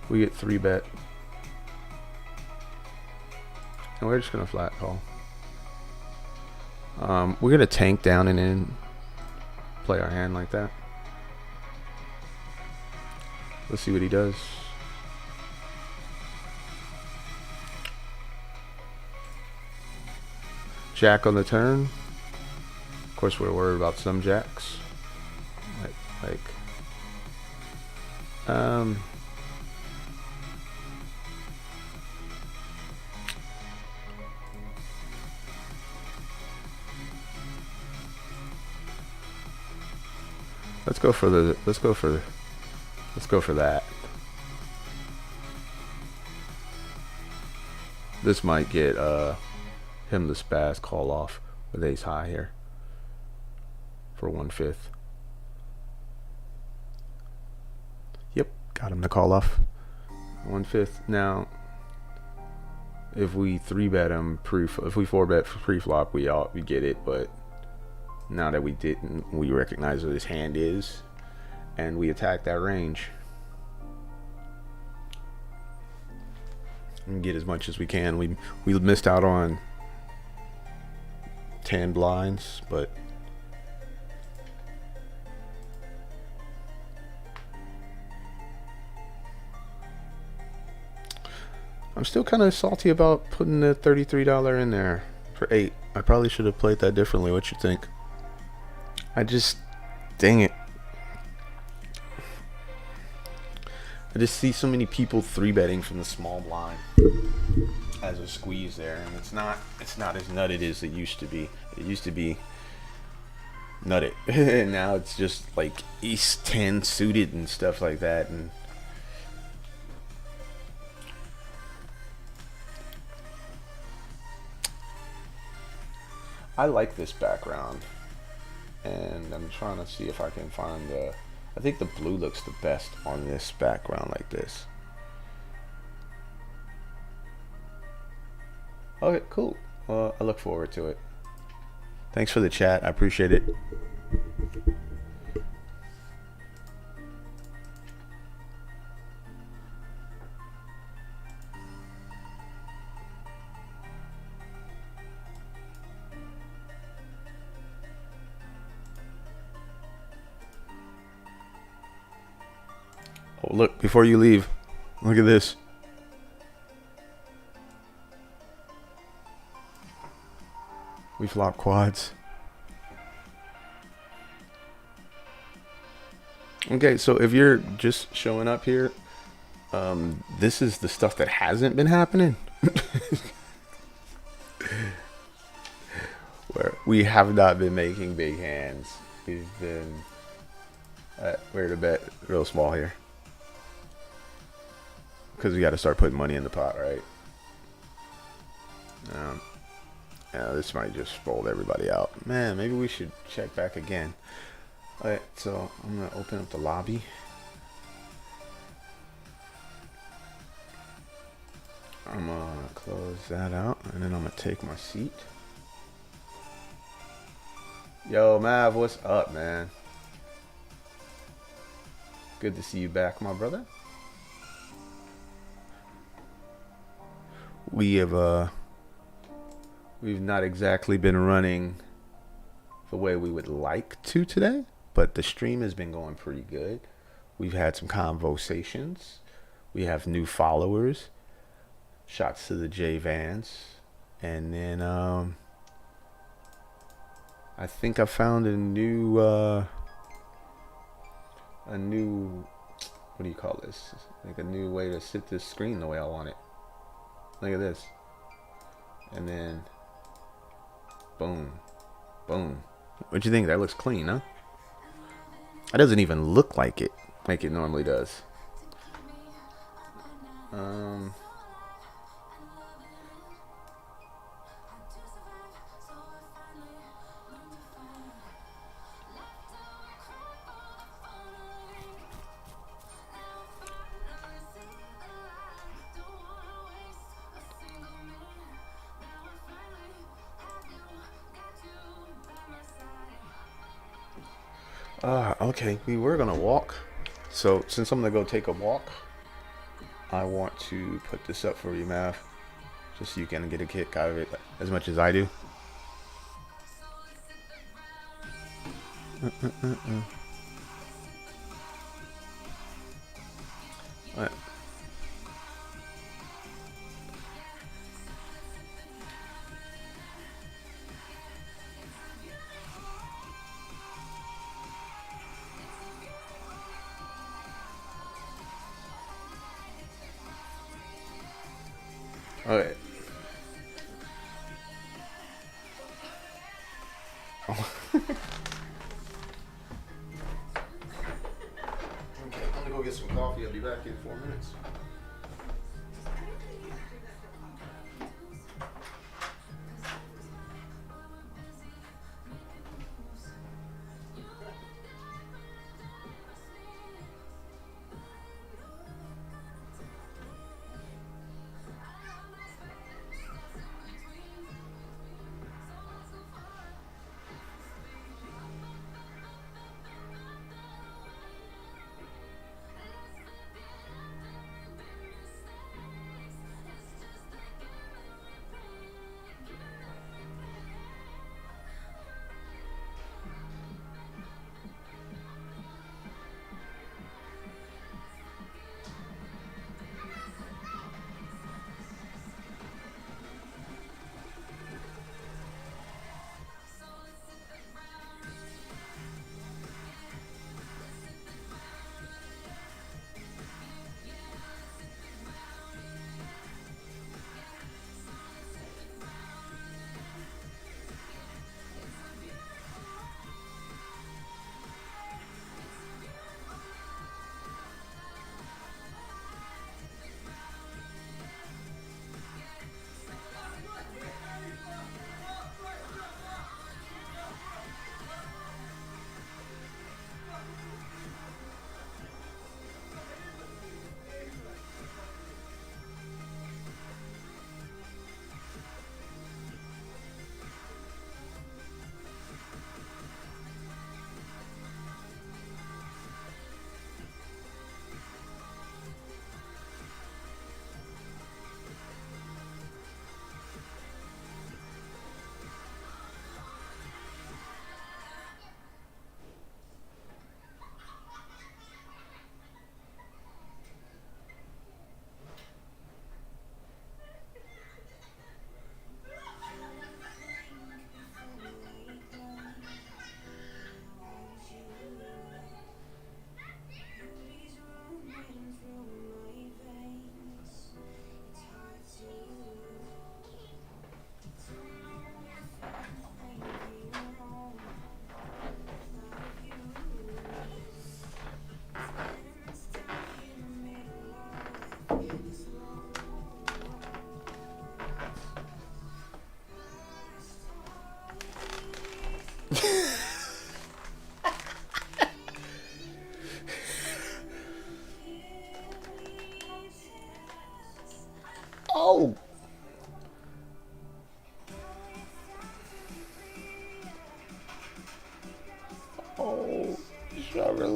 Speaker 10: we get 3-bet, and we're just gonna flat call. We're gonna tank down and in, play our hand like that. Let's see what he does. Jack on the turn. Of course, we're worried about some jacks. Let's go for that. This might get him the spaz call off with ace high here for 1/5. Yep, got him to call off 1/5. Now, if we 3-bet him if we 4-bet for pre-flop, we get it. But now that we didn't, we recognize what his hand is, and we attack that range and get as much as we can. We missed out on 10 blinds, but I'm still kind of salty about putting the $33 in there for 8. I probably should have played that differently. What you think? Dang it. I just see so many people 3-betting from the small blind as a squeeze there, and it's not as nutted as it used to be. It used to be nutted, and now it's just like Ace 10 suited and stuff like that. And I like this background, and I'm trying to see if I can find the. I think the blue looks the best on this background like this. Okay, cool. Well, I look forward to it. Thanks for the chat. I appreciate it. Oh, look, before you leave, look at this. We flop quads. Okay, so if you're just showing up here, this is the stuff that hasn't been happening. Where we have not been making big hands. We've been we're to bet real small here. Because we got to start putting money in the pot, right? Yeah, this might just fold everybody out. Man, maybe we should check back again. Alright, so I'm going to open up the lobby. I'm going to close that out, and then I'm going to take my seat. Yo, Mav, what's up, man? Good to see you back, my brother. We have, we've not exactly been running the way we would like to today, but the stream has been going pretty good. We've had some conversations. We have new followers. Shots to the J Vans. And then, I think I found a new, what do you call this? Like a new way to sit this screen the way I want it. Look at this. And then, boom, boom. What do you think? That looks clean, huh? It doesn't even look like it normally does. Okay, we were gonna walk. So since I'm gonna go take a walk, I want to put this up for you, Mav. Just so you can get a kick out of it as much as I do. Alright. Okay. Oh. Okay, I'm gonna go get some coffee. I'll be back in 4 minutes.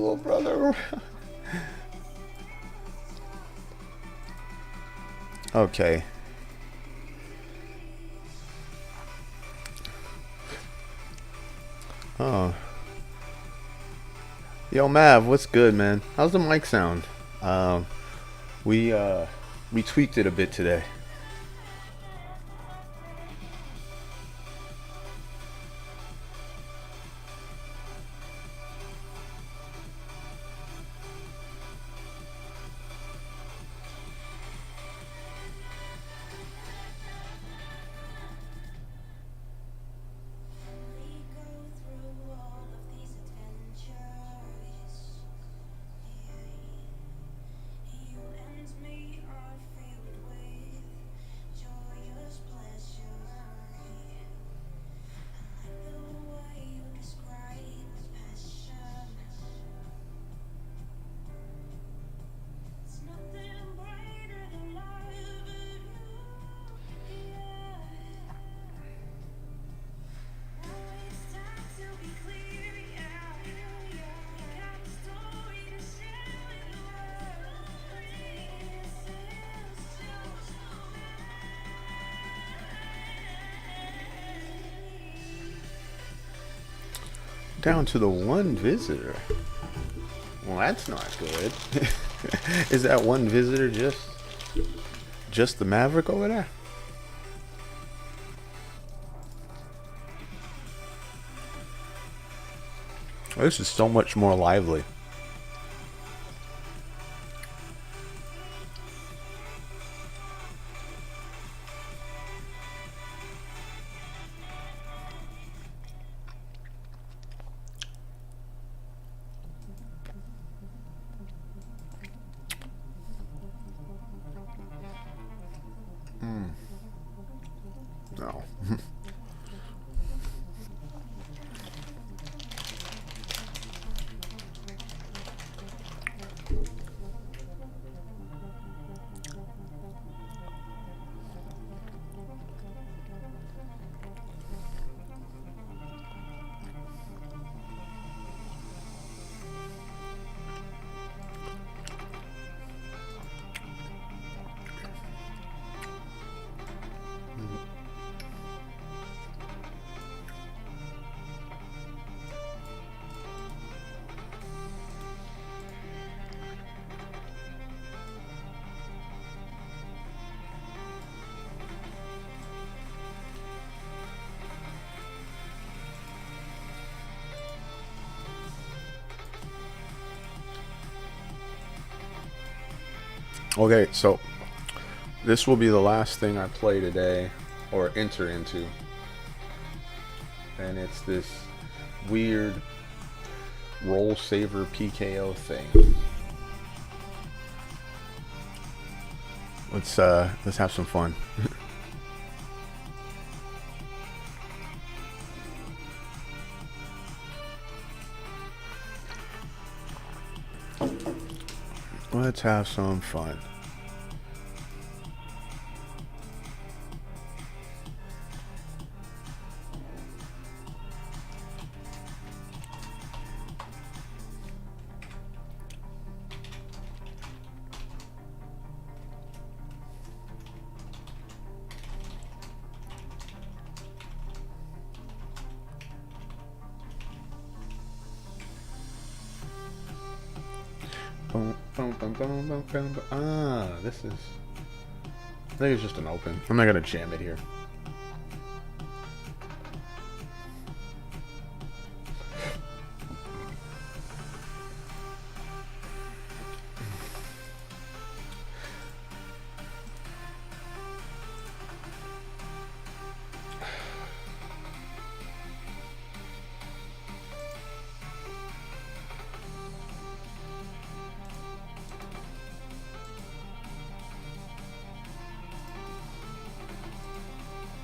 Speaker 10: little brother. Okay. Oh. Yo, Mav, what's good, man? How's the mic sound? We tweaked it a bit today. Down to the one visitor. Well, that's not good. Is that one visitor just the Maverick over there? Oh, this is so much more lively. No. Okay, so this will be the last thing I play today, or enter into. And it's this weird roll saver PKO thing. Let's have some fun. Let's have some fun. Ah, this is... I think it's just an open. I'm not gonna jam it here.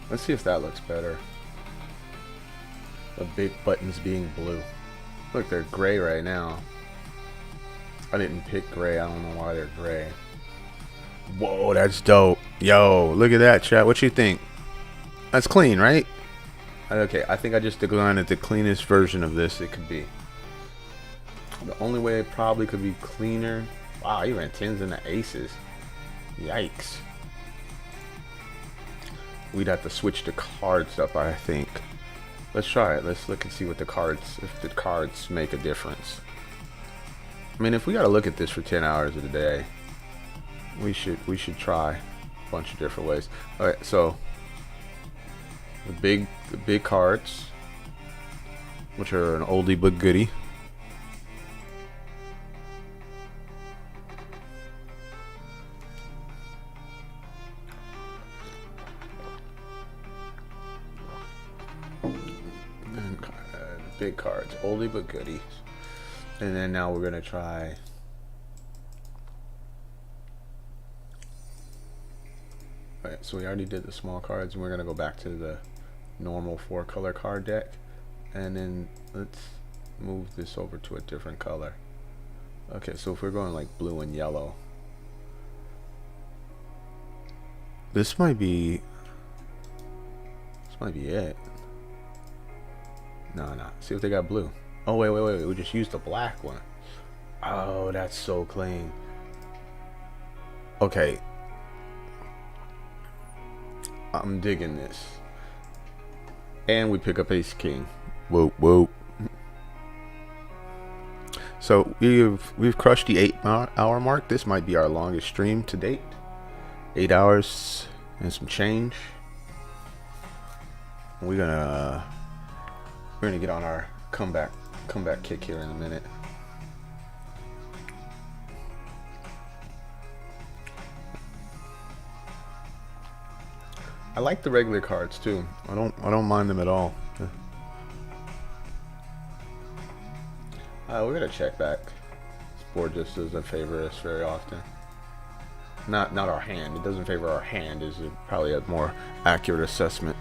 Speaker 10: Let's see if that looks better. The big buttons being blue. Look, they're gray right now. I didn't pick gray. I don't know why they're gray. Whoa, that's dope. Yo, look at that, chat. What you think? That's clean, right? Okay, I think I just declined the cleanest version of this it could be. The only way it probably could be cleaner. Wow, he ran 10s and the aces. Yikes. We'd have to switch the cards up, I think. Let's try it. Let's look and see what the cards, if the cards make a difference. I mean, if we gotta look at this for 10 hours of the day, we should try a bunch of different ways. All right, so the big cards, which are an oldie but goodie. And big cards, oldie but goodie. And then now we're gonna try Alright, so we already did the small cards, and we're gonna go back to the normal 4-color card deck, and then let's move this over to a different color. Okay, so if we're going like blue and yellow, this might be it. No, see if they got blue. Oh wait, we just used the black one. Oh, that's so clean. Okay, I'm digging this. And we pick up ace king. Whoop whoop. So we've crushed the 8-hour mark. This might be our longest stream to date. 8 hours and some change. We're gonna get on our comeback kick here in a minute. I like the regular cards too. I don't mind them at all. We're gonna check back. This board just doesn't favor us very often. Not our hand. It doesn't favor our hand. Is probably a more accurate assessment.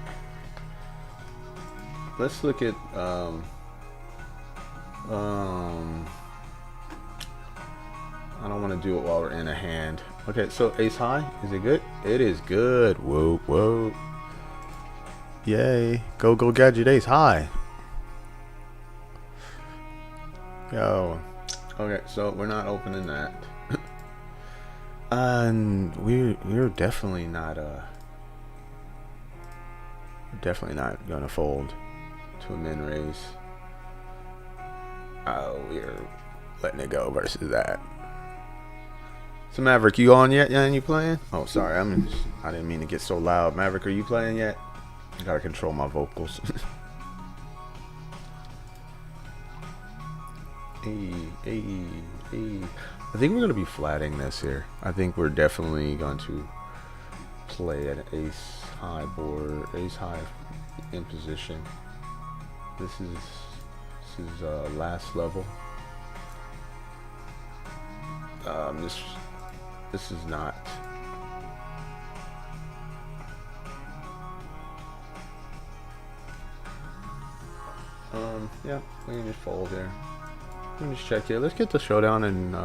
Speaker 10: Let's look at I don't want to do it while we're in a hand. Okay, so ace high, is it good? It is good. Whoa, whoa. Yay. Go gadget ace high. Yo. Okay, so we're not opening that. And we're definitely not gonna fold to a min raise. Oh, we're letting it go versus that. So Maverick, you on yet? Yeah, you playing? Oh, sorry, I didn't mean to get so loud. Maverick, are you playing yet? I gotta control my vocals. Hey. I think we're gonna be flatting this here. I think we're definitely going to play an ace high board, ace high in position. This is last level. This is not. Yeah, we can just fold here. We can just check here. Let's get the showdown, and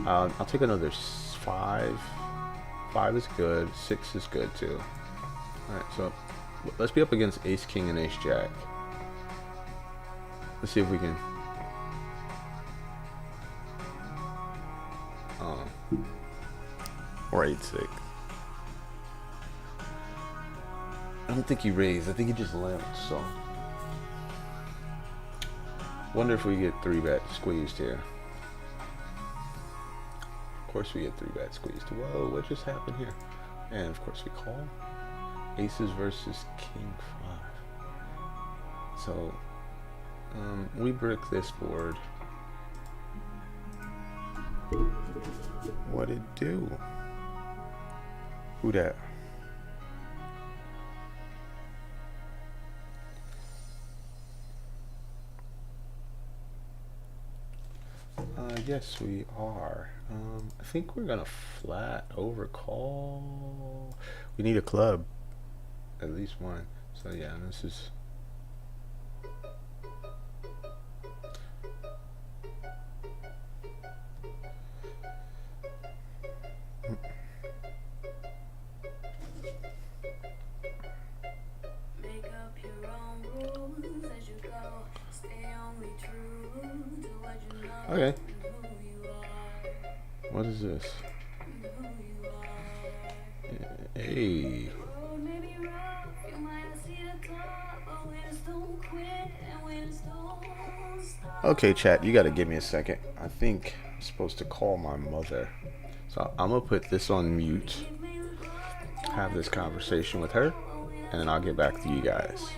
Speaker 10: I'll take another 5. 5 is good. 6 is good too. All right, so let's be up against ace king and ace jack. Let's see if we can. Or 8-6. I don't think he raised. I think he just limped. So, wonder if we get 3-bet squeezed here. Of course we get 3-bet squeezed. Whoa, what just happened here? And of course we call. Aces versus king 5. So, we brick this board. What'd it do? Who that? Yes, we are. I think we're gonna flat overcall. We need a club, at least one. So yeah, this is.
Speaker 1: Make up your own rules as you go. Stay only true to what you
Speaker 10: Okay. What is this? Hey. Okay, chat, you gotta give me a second. I think I'm supposed to call my mother. So I'm gonna put this on mute, have this conversation with her, and then I'll get back to you guys.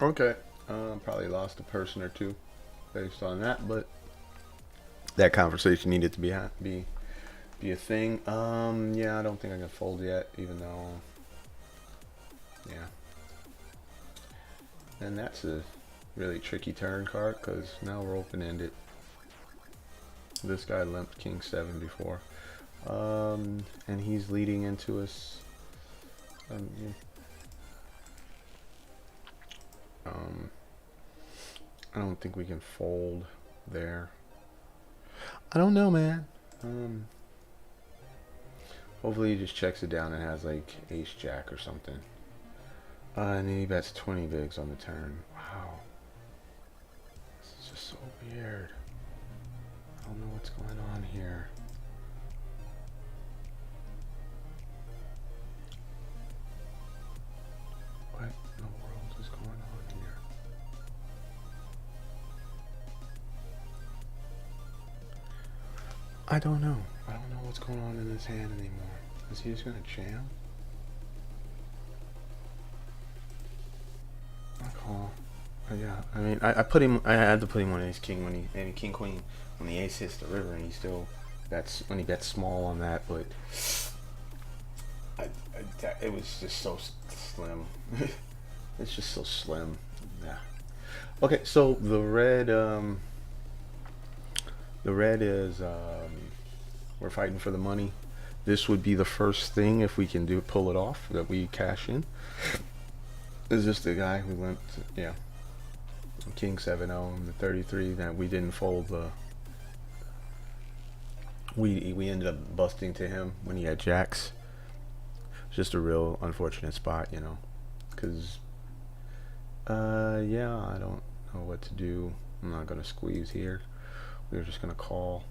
Speaker 10: Okay, probably lost a person or two based on that, but that conversation needed to be a thing. Yeah, I don't think I can fold yet, even though, yeah. And that's a really tricky turn card because now we're open-ended. This guy limped King 7 before, and he's leading into us. Yeah. I don't think we can fold there. I don't know, man. Hopefully he just checks it down and has like ace jack or something. And then he bets 20 bigs on the turn. Wow. This is just so weird. I don't know what's going on here. What in the world is going on here? I don't know. I don't know what's going on in this hand anymore. Is he just gonna jam? I call. Yeah, I mean, I put him. I had to put him on ace king when he king queen when the ace hits the river, and he still bets when he bets small on that. But it was just so slim. It's just so slim. Yeah. Okay, so the red is we're fighting for the money. This would be the first thing if we can pull it off that we cash in. Is this the guy who went? Yeah. King 7-0, the 33 that we didn't fold the. We ended up busting to him when he had jacks. It's just a real unfortunate spot, you know, because yeah, I don't know what to do. I'm not gonna squeeze here. We're just gonna call.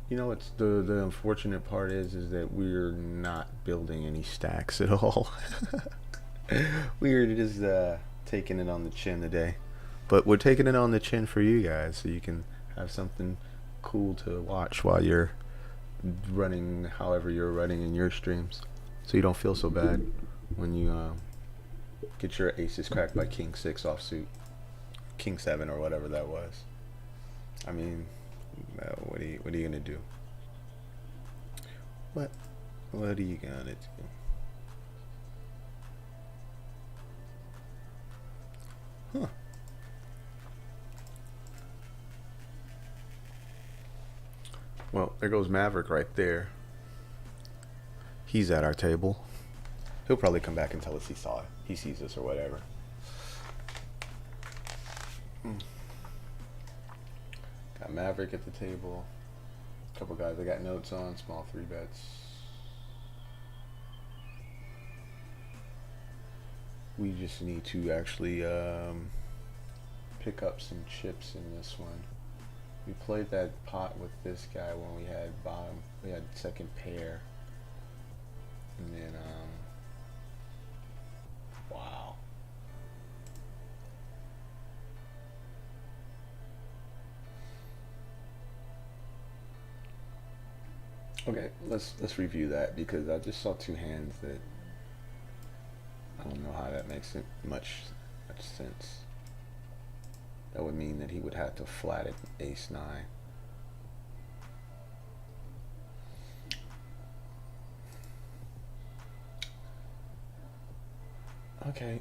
Speaker 10: You know, it's the unfortunate part is that we're not building any stacks at all. We're just taking it on the chin today, but we're taking it on the chin for you guys, so you can have something cool to watch while you're running, however you're running in your streams, so you don't feel so bad when you get your aces cracked by King 6 offsuit, King 7 or whatever that was. I mean, what are you gonna do? What are you gonna do? Huh. Well, there goes Maverick right there. He's at our table. He'll probably come back and tell us he sees us or whatever. Got Maverick at the table. A couple guys I got notes on, small 3 bets. We just need to actually pick up some chips in this one. We played that pot with this guy when we had second pair. And then wow. Okay, let's review that, because I just saw 2 hands that I don't know how that makes it much sense. That would mean that he would have to flat at ace 9. Okay,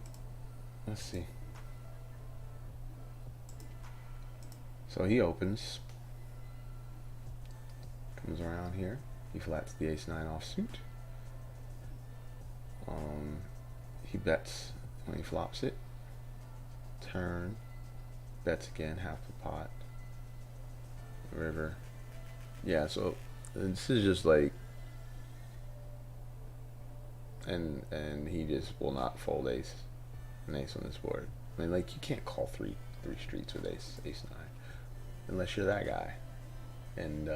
Speaker 10: let's see. So he opens, comes around here, he flats the ace 9 offsuit. He bets when he flops it. Turn, bets again, half the pot. River. Yeah, so this is just like, and he just will not fold an ace on this board. I mean, like, you can't call three streets with ace 9. unless you're that guy. And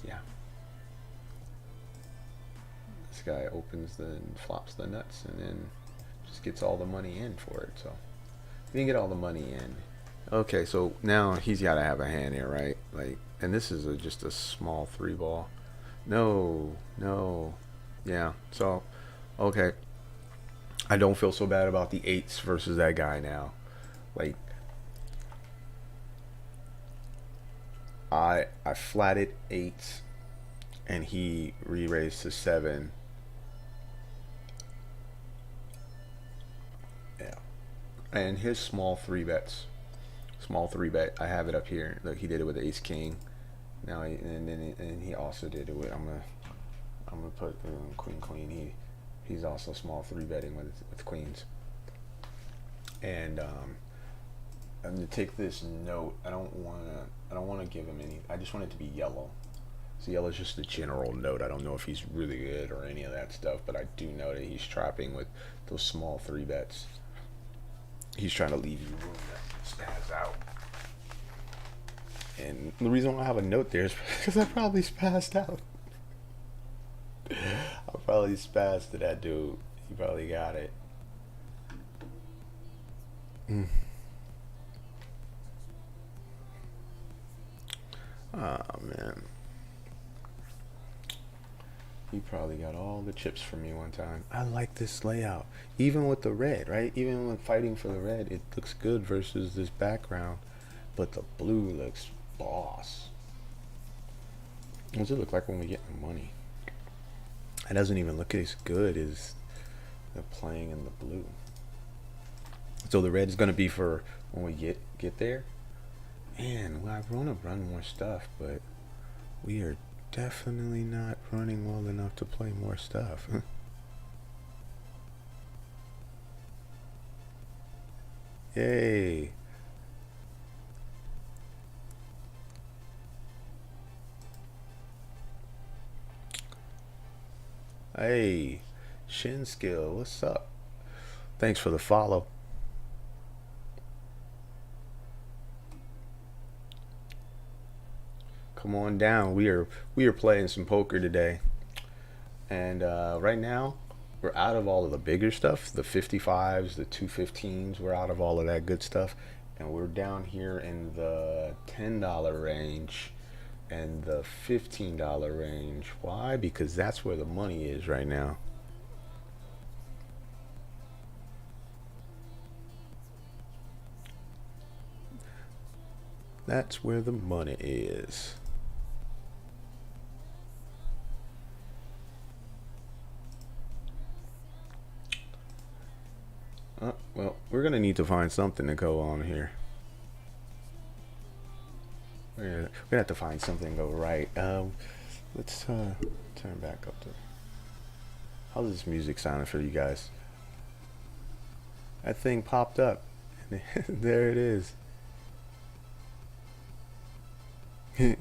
Speaker 10: yeah, this guy opens and flops the nuts and then just gets all the money in for it. So he didn't get all the money in. Okay, so now he's got to have a hand here, right? Like, and this is just a small 3-ball. No, no, yeah. So, okay, I don't feel so bad about the 8s versus that guy now. Like, I flatted 8s, and he re-raised to 7. Yeah, and his small 3-bets. Small 3-bet. I have it up here. Look, he did it with Ace King. Now, and he also did it with. I'm gonna put Queen Queen. He's also small 3-betting with queens. And I'm gonna take this note. I don't wanna give him any. I just want it to be yellow. So yellow is just a general note. I don't know if he's really good or any of that stuff, but I do know that he's trapping with those small 3-bets. He's trying to leave you room that spaz out. And the reason why I have a note there is because I probably spazzed out. I probably spazzed to that dude. He probably got it. Oh man. He probably got all the chips from me one time. I like this layout. Even with the red, right? Even when fighting for the red, it looks good versus this background. But the blue looks boss. What does it look like when we get the money? It doesn't even look as good as the playing in the blue. So the red is going to be for when we get there. Man, well, I want to run more stuff, but we are definitely not running well enough to play more stuff. Yay. Hey, Shin Skill, what's up? Thanks for the follow. Come on down. We are playing some poker today, and right now we're out of all of the bigger stuff, the 55s, the 215s. We're out of all of that good stuff, and we're down here in the $10 range and the $15 range. Why? Because that's where the money is right now. That's where the money is. Well, we're gonna need to find something to go on here. We're gonna have to find something to go right. Let's turn back up to. How's this music sounding for you guys? That thing popped up. There it is. Yeah,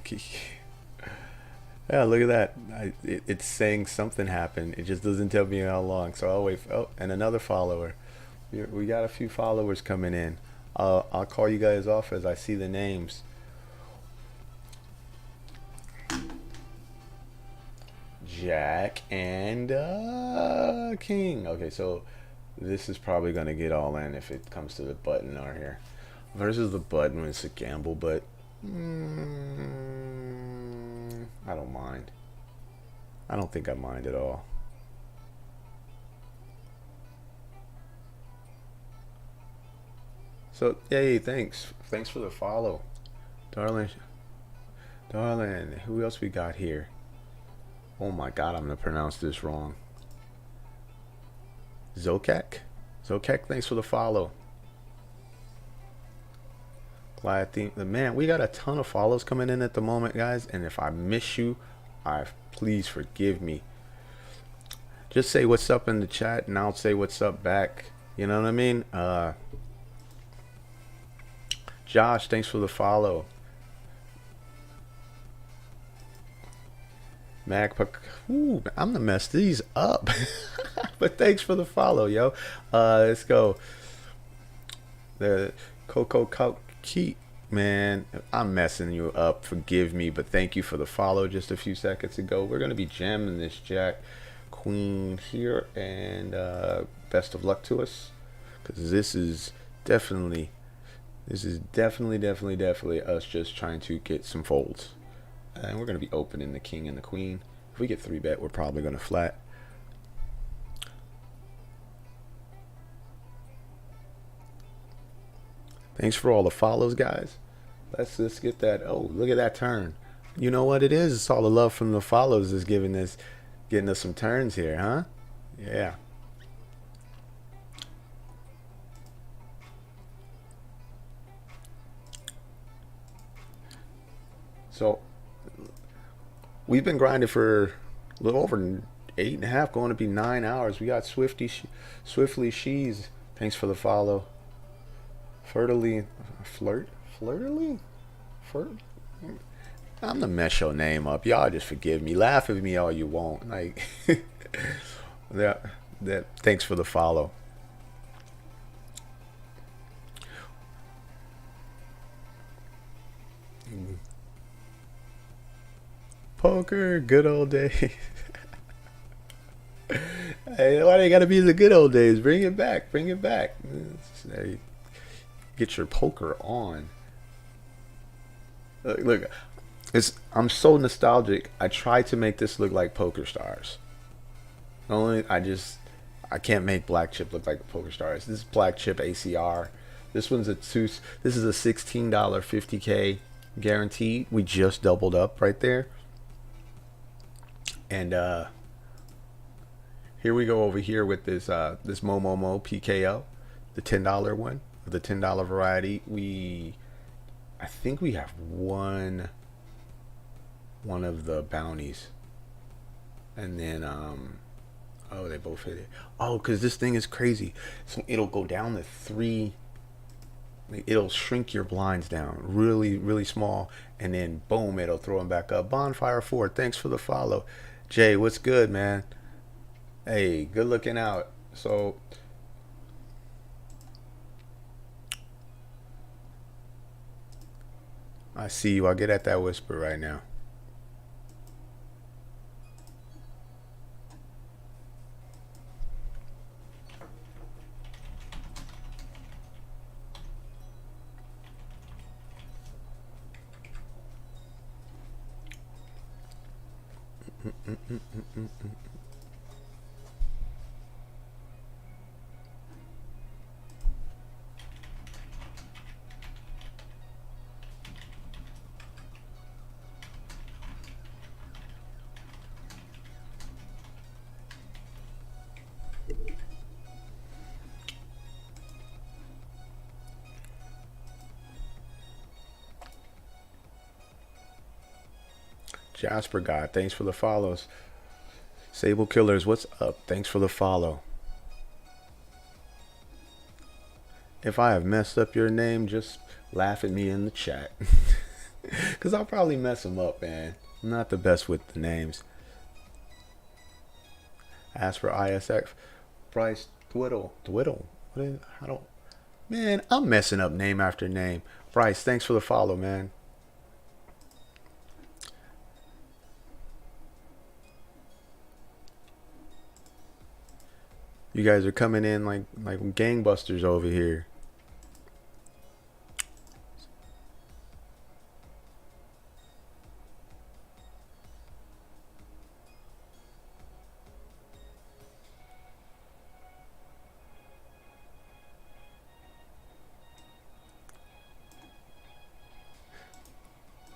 Speaker 10: look at that. It's saying something happened. It just doesn't tell me how long. So I'll wait. Oh, and another follower. We got a few followers coming in. I'll call you guys off as I see the names. Jack and King. Okay, so this is probably gonna get all in if it comes to the button out here. Versus the button, it's a gamble, but I don't mind. I don't think I mind at all. So, yay, thanks for the follow. Darling, who else we got here? Oh my god, I'm gonna pronounce this wrong. Zokek, thanks for the follow. Glad man, we got a ton of follows coming in at the moment, guys, and if I miss you, please forgive me. Just say what's up in the chat and I'll say what's up back. You know what I mean? Josh, thanks for the follow. Ooh, I'm gonna mess these up. But thanks for the follow, yo. Let's go. The Coco Key. Man, I'm messing you up. Forgive me, but thank you for the follow just a few seconds ago. We're going to be jamming this Jack Queen here, and best of luck to us, because this is definitely us just trying to get some folds. And we're going to be opening the king and the queen. If we get 3-bet, we're probably going to flat. Thanks for all the follows, guys. Let's get that. Oh, look at that turn. You know what it is? It's all the love from the follows is getting us some turns here, huh? Yeah. So we've been grinding for a little over 8.5, going to be 9 hours. We got Swiftly She's. Thanks for the follow. Flirtily. I'm gonna mess your name up. Y'all just forgive me. Laugh at me all you want. Like that. Thanks for the follow. Poker, good old days. Hey, why they gotta be the good old days? Bring it back. Bring it back. Get your poker on. Look, I'm so nostalgic. I tried to make this look like Poker Stars. I can't make BLACKCHIP look like Poker Stars. This is BLACKCHIP ACR. This is a $16 50K guaranteed. We just doubled up right there. And here we go over here with this this Momomo PKO, the $10 one, the $10 variety. I think we have one of the bounties, and then oh, they both hit it. Oh, because this thing is crazy. So it'll go down to 3. It'll shrink your blinds down really, really small, and then boom, it'll throw them back up. Bonfire 4, thanks for the follow. Jay, what's good, man? Hey, good looking out. So I see you. I'll get at that whisper right now. Jasper God, thanks for the follows. Sable Killers, what's up? Thanks for the follow. If I have messed up your name, just laugh at me in the chat. Because I'll probably mess them up, man. I'm not the best with the names. As for ISX, Bryce Dwiddle. Man, I'm messing up name after name. Bryce, thanks for the follow, man. You guys are coming in like gangbusters over here.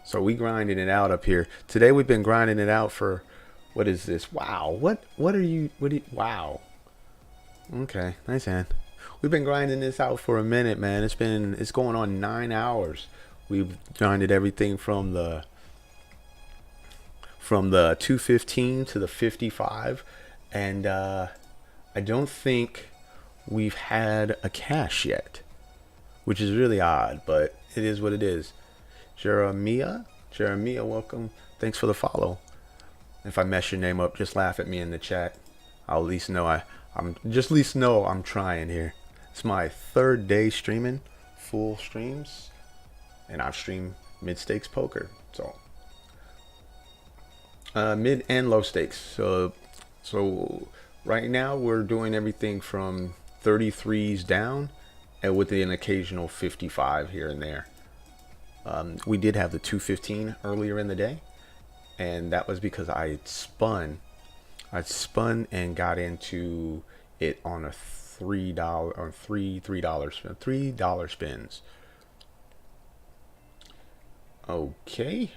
Speaker 10: So we grinding it out up here. Today we've been grinding it out for, what is this? Wow. What are you, wow. Okay, nice hand. We've been grinding this out for a minute, man. It's going on 9 hours. We've grinded everything from the 215 to the 55, and I don't think we've had a cash yet, which is really odd, but it is what it is. Jeremiah, welcome. Thanks for the follow. If I mess your name up, just laugh at me in the chat. I'll at least know I'm trying here. It's my 3rd day streaming full streams. and I've streamed mid stakes poker, so mid and low stakes. So right now we're doing everything from 33s down, and with an occasional 55 here and there. We did have the 215 earlier in the day, and that was because I spun and got into it on a $3 or $3 spins. Okay.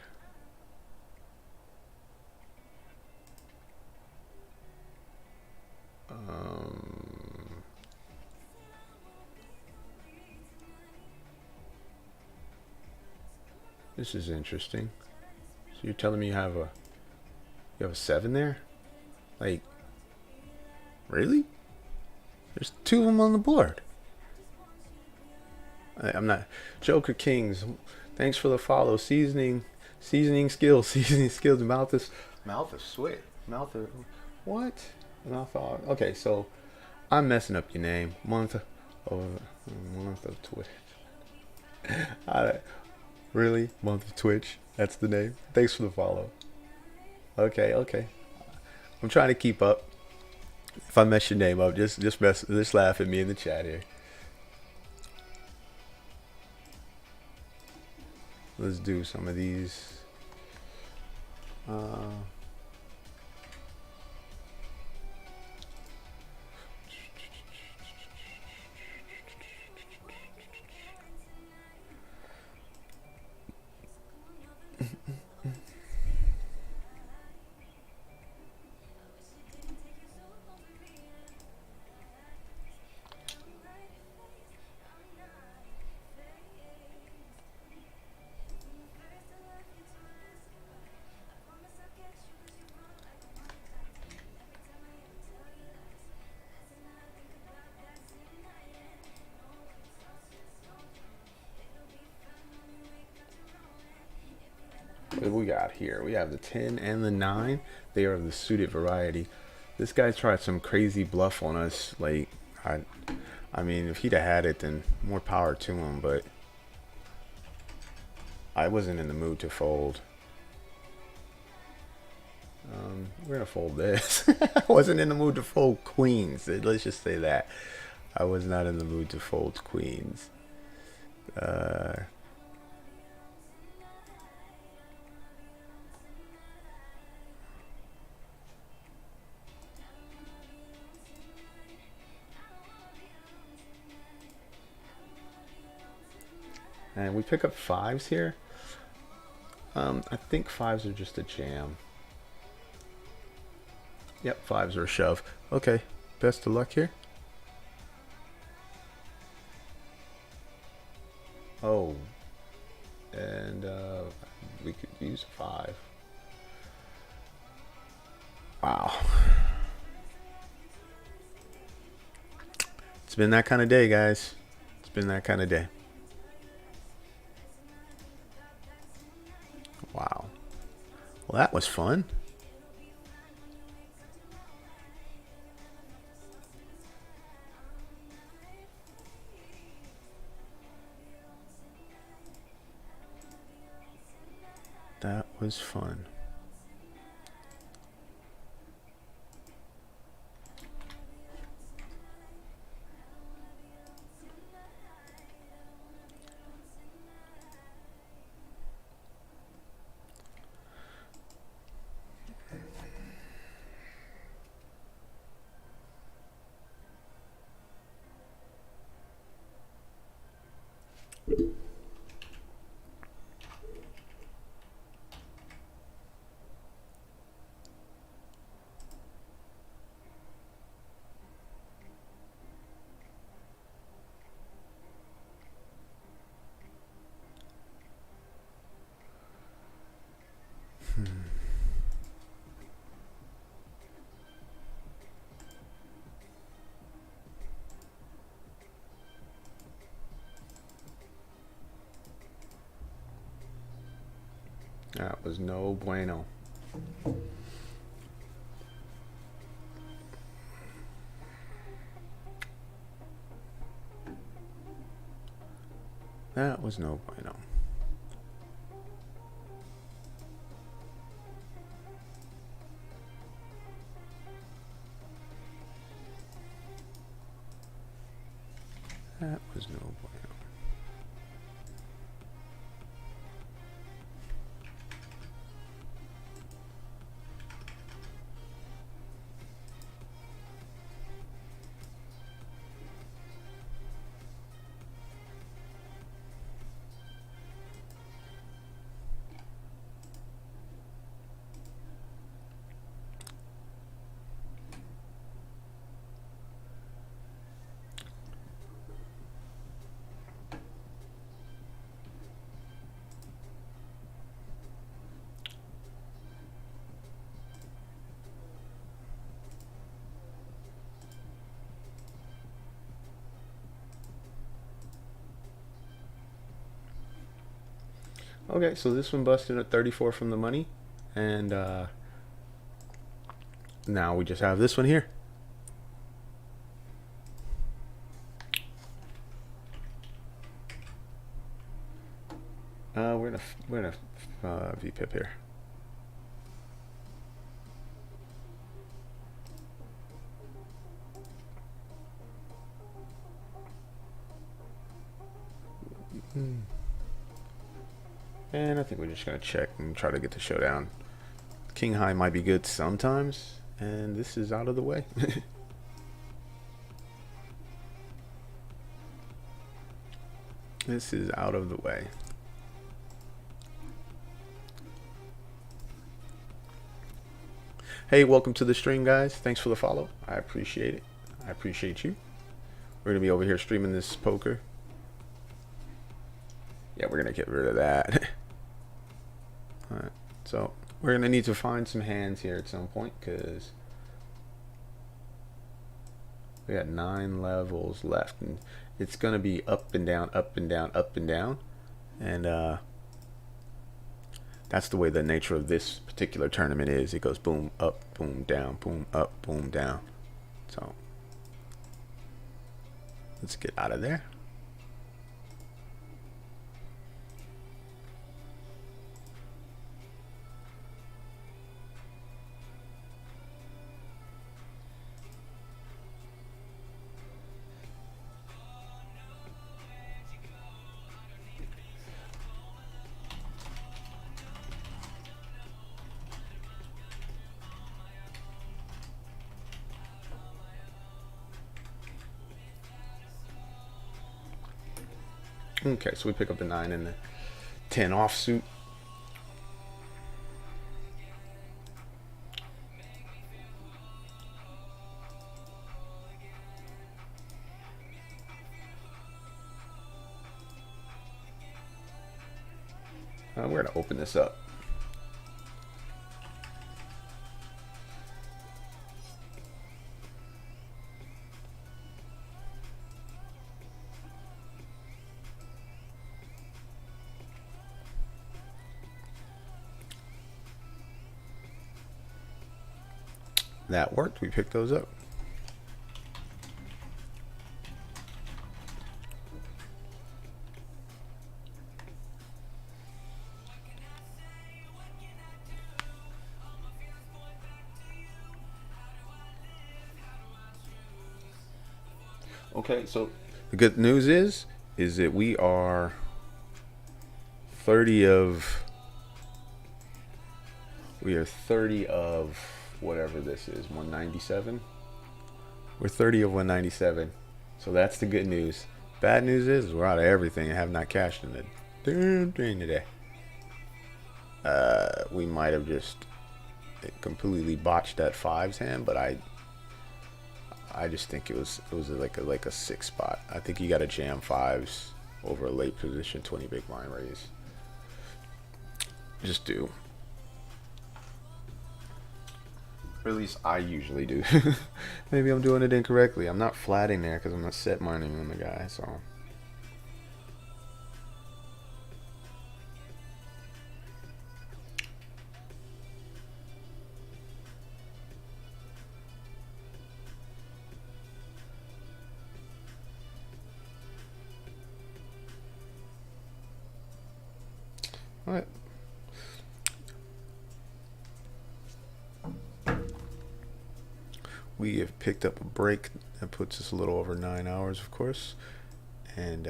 Speaker 10: This is interesting. So you're telling me you have a 7 there? Like, really? There's 2 of them on the board. I'm not Joker Kings. Thanks for the follow. Seasoning skills. Mouth of sweat. Mouth of what? Mouth of, okay, so I'm messing up your name. Month of Twitch. Really? Month of Twitch? That's the name? Thanks for the follow. Okay. I'm trying to keep up. If I mess your name up, just laugh at me in the chat here. Let's do some of these. What do we got here? We have the 10 and the 9. They are of the suited variety. This guy tried some crazy bluff on us. Like, I mean, if he'd have had it, then more power to him. But I wasn't in the mood to fold. We're gonna fold this. I wasn't in the mood to fold queens. Let's just say that. I was not in the mood to fold queens. And we pick up 5s here. I think 5s are just a jam. Yep, 5s are a shove. Okay, best of luck here. Oh, and we could use a 5. Wow. It's been that kind of day, guys. It's been that kind of day. Wow. Well, that was fun. That was fun. That was no bueno. That was no bueno. That was no bueno. Okay, so this one busted at 34 from the money, and now we just have this one here. We're gonna VPIP here. And I think we're just gonna check and try to get the showdown. King high might be good sometimes, and this is out of the way. This is out of the way. Hey, welcome to the stream, guys. Thanks for the follow. I appreciate it. I appreciate you. We're gonna be over here streaming this poker. Yeah, we're gonna get rid of that. Alright, so we're gonna need to find some hands here at some point because we got 9 levels left, and it's gonna be up and down, up and down, up and down, and that's the way the nature of this particular tournament is. It goes boom, up, boom, down, boom, up, boom, down. So let's get out of there. Okay, so we pick up the 9 and the 10 offsuit. We're going to open this up. That worked. We picked those up. Okay, so the good news is that we are 30 of whatever this is, 197. We're 30 of 197. So that's the good news. Bad news is we're out of everything and have not cashed in the damn thing today. We might have just completely botched that 5s hand, but I just think it was like a 6 spot. I think you got to jam 5s over a late position 20 big blind raise. Just do. Or at least I usually do. Maybe I'm doing it incorrectly. I'm not flatting there because I'm not set mining on the guy, so. All right. We have picked up a break that puts us a little over 9 hours, of course. and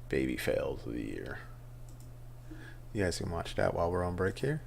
Speaker 10: baby fails of the year. You guys can watch that while we're on break here.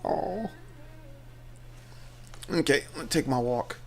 Speaker 10: Oh. Okay, I'm gonna take my walk.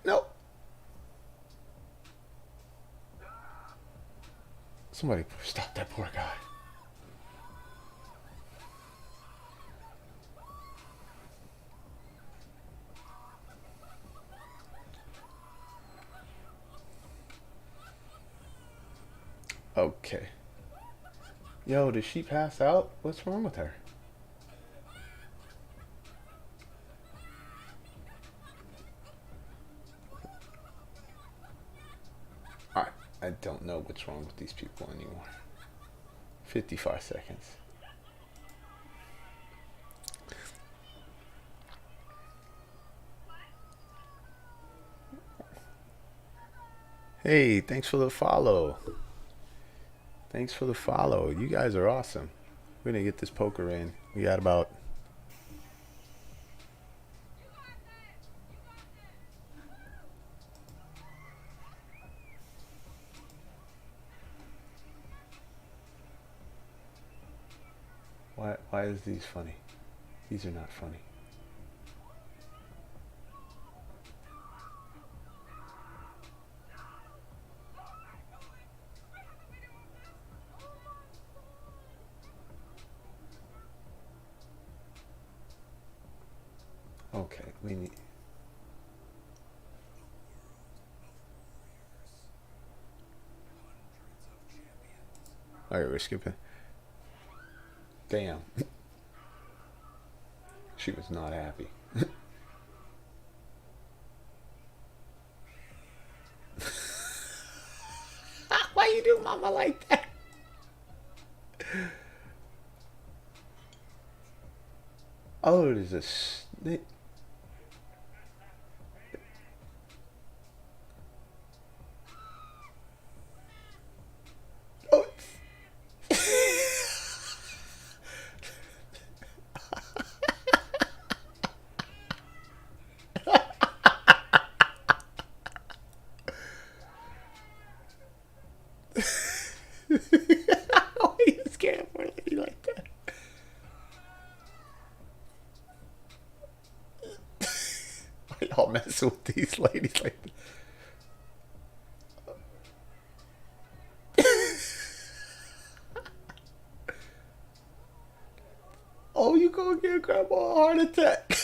Speaker 10: No. Somebody stop that poor guy. Okay. Yo, did she pass out? What's wrong with her? I don't know what's wrong with these people anymore. 55 seconds. Hey, thanks for the follow. Thanks for the follow. You guys are awesome. We're gonna get this poker in. We got about... Why is these funny? These are not funny. Okay, we need... Alright, we're skipping. Damn. She was not happy. Why you do mama like that? Oh, there's a snake. Oh. Why are you scared of a lady like that? Why y'all messing with these ladies like that? Oh, you gonna give grandma a heart attack?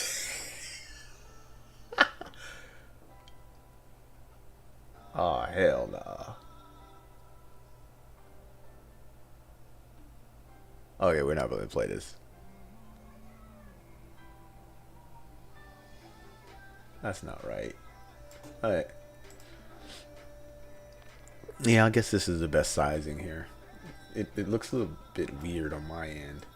Speaker 10: Oh, hell nah. Okay, we're not gonna play this. That's not right. Alright. Yeah, I guess this is the best sizing here. It looks a little bit weird on my end.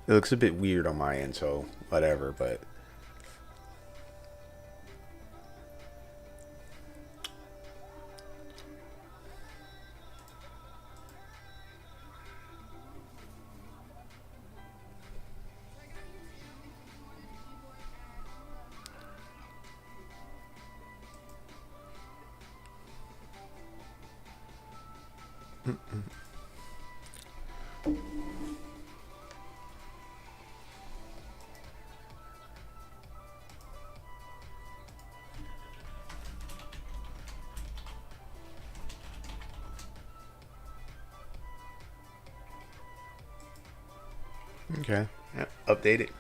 Speaker 10: It looks a bit weird on my end, so whatever, but... Okay. Yeah, update it.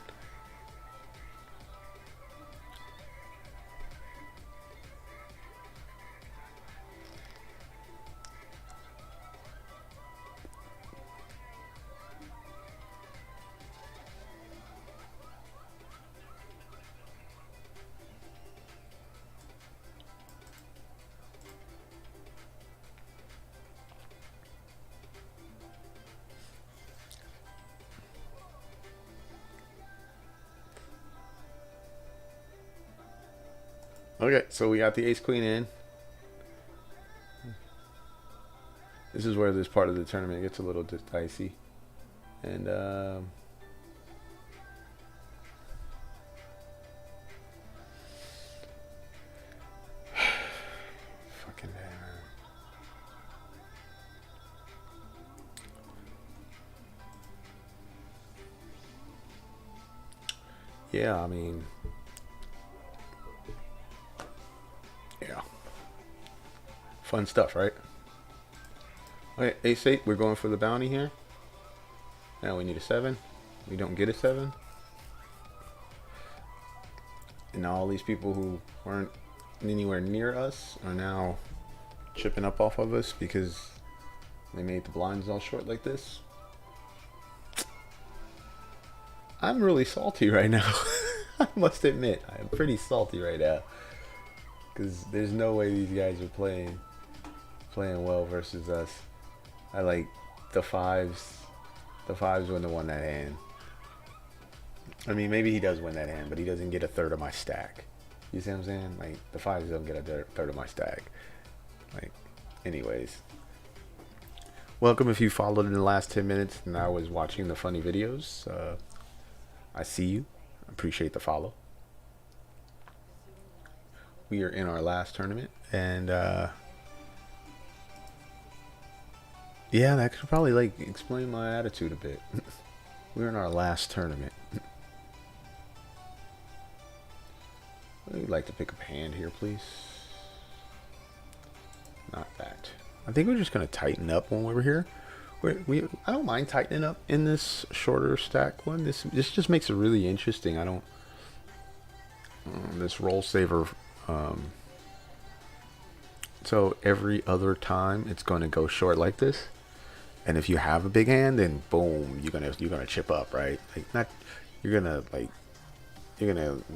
Speaker 10: Okay, so we got the ace queen in. This is where this part of the tournament gets a little dicey. And fucking man. Yeah, I mean, yeah, fun stuff, right? Okay, ace 8, we're going for the bounty here. Now we need a 7. We don't get a 7. And now all these people who weren't anywhere near us are now chipping up off of us because they made the blinds all short like this. I'm really salty right now. I must admit, I'm pretty salty right now. Because there's no way these guys are playing well versus us. I like the 5s. The 5s wouldn't have won that hand. I mean, maybe he does win that hand, but he doesn't get a third of my stack. You see what I'm saying? Like, the 5s don't get a third of my stack. Like, anyways. Welcome if you followed in the last 10 minutes and I was watching the funny videos. I see you. Appreciate the follow. We are in our last tournament, and yeah, that could probably like explain my attitude a bit. We're in our last tournament. I'd like to pick up a hand here, please. Not that. I think we're just gonna tighten up when we're here. I don't mind tightening up in this shorter stack one. This just makes it really interesting. I don't this roll saver. So every other time it's going to go short like this, and if you have a big hand, then boom, you're gonna chip up, right? Like not you're gonna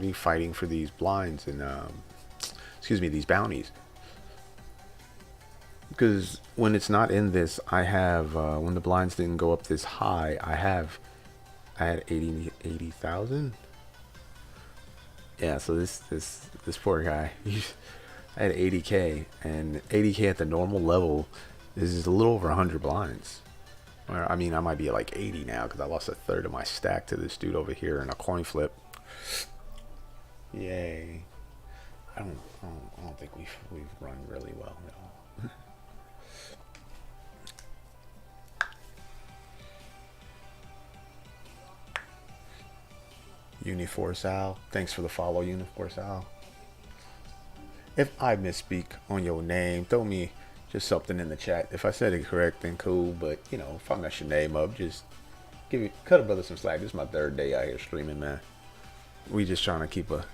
Speaker 10: be fighting for these blinds and excuse me, these bounties. Because when it's not in this, I have when the blinds didn't go up this high, I had 80,000. Yeah, so this poor guy, I had 80k, and 80k at the normal level is a little over 100 blinds. Or, I mean, I might be at like 80 now because I lost a third of my stack to this dude over here in a coin flip. Yay! I don't think we've run really well at all. Uniforce Al, thanks for the follow, Uniforce Al. If I misspeak on your name, throw me just something in the chat. If I said it correct, then cool. But you know, if I mess your name up, just cut a brother some slack. This is my third day out here streaming, man. We just trying to keep a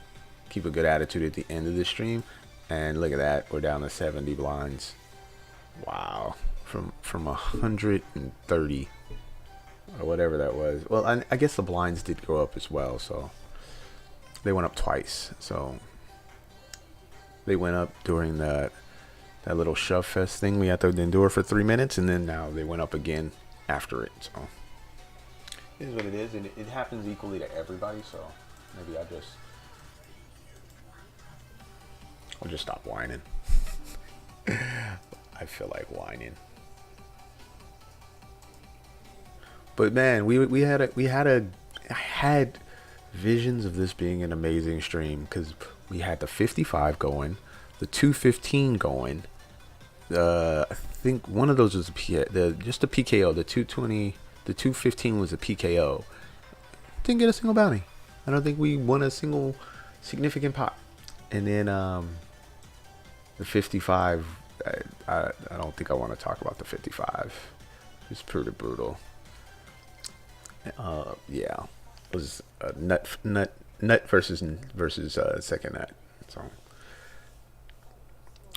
Speaker 10: good attitude at the end of the stream. And look at that, we're down to 70 blinds. Wow, from 130 or whatever that was. Well, I guess the blinds did go up as well, so they went up twice. So they went up during that little shove fest thing we had to endure for 3 minutes, and then now they went up again after it. So it is what it is, and it happens equally to everybody. So maybe I'll just stop whining. I feel like whining. But man, I had visions of this being an amazing stream because we had the 55 going, the 215 going. I think one of those was just a PKO. The 220, the 215 was a PKO. Didn't get a single bounty. I don't think we won a single significant pot. And then the 55, I don't think I want to talk about the 55. It's pretty brutal. Yeah, it was nut versus second nut. So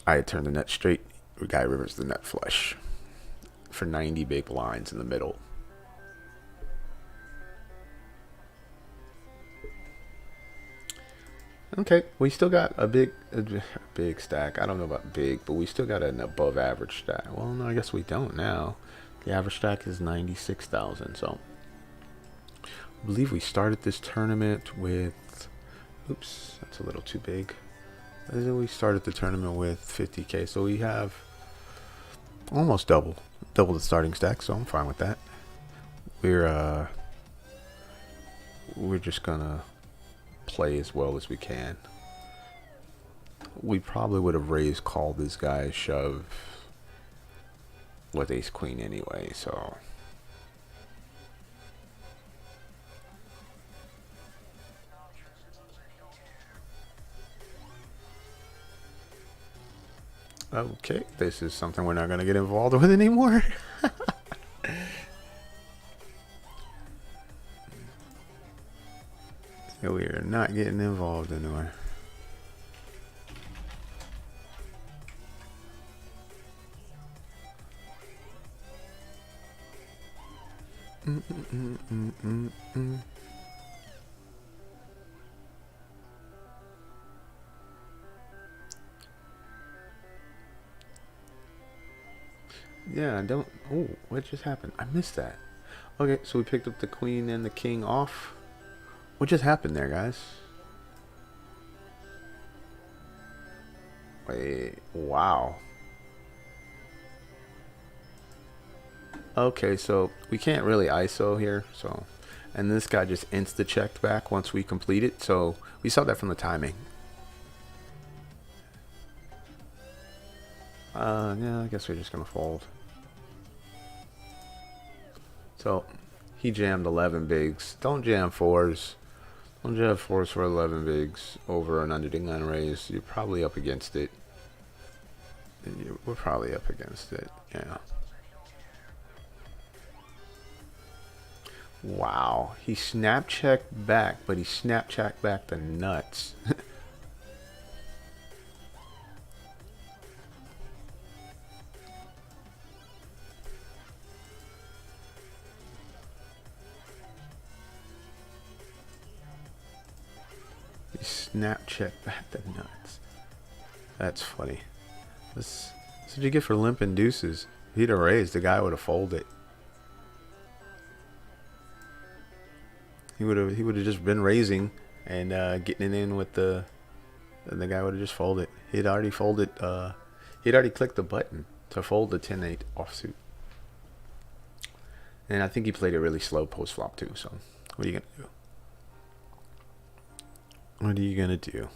Speaker 10: I had turned the nut straight. Guy rivers the nut flush for 90 big blinds in the middle. Okay, we still got a big stack. I don't know about big, but we still got an above average stack. Well, no, I guess we don't now. The average stack is 96,000. So I believe we started this tournament with, oops, that's a little too big. And then we started the tournament with 50k, so we have almost double the starting stack, so I'm fine with that. We're just gonna play as well as we can. We probably would have raised called this guy shove with ace queen anyway, so okay, this is something we're not going to get involved with anymore. We are not getting involved anymore. Yeah, I don't. Oh, what just happened? I missed that. Okay, so we picked up the queen and the king off. What just happened there, guys? Wait, wow. Okay, so we can't really ISO here, so, and this guy just insta-checked back once we complete it, so we saw that from the timing. Yeah, I guess we're just gonna fold. So, he jammed 11 bigs. Don't jam 4s. Don't jam 4s for 11 bigs over an under the gun raise. You're probably up against it. We're probably up against it, yeah. Wow, he snap checked back, but he snap checked back the nuts. He snap checked back the nuts. That's funny. That's what you get for limping deuces. If he'd have raised, the guy would have folded. He would have just been raising and getting it in with the. And the guy would have just folded. He'd already folded. He'd already clicked the button to fold the 10-8 offsuit. And I think he played it really slow post flop too. So, what are you gonna do? What are you gonna do?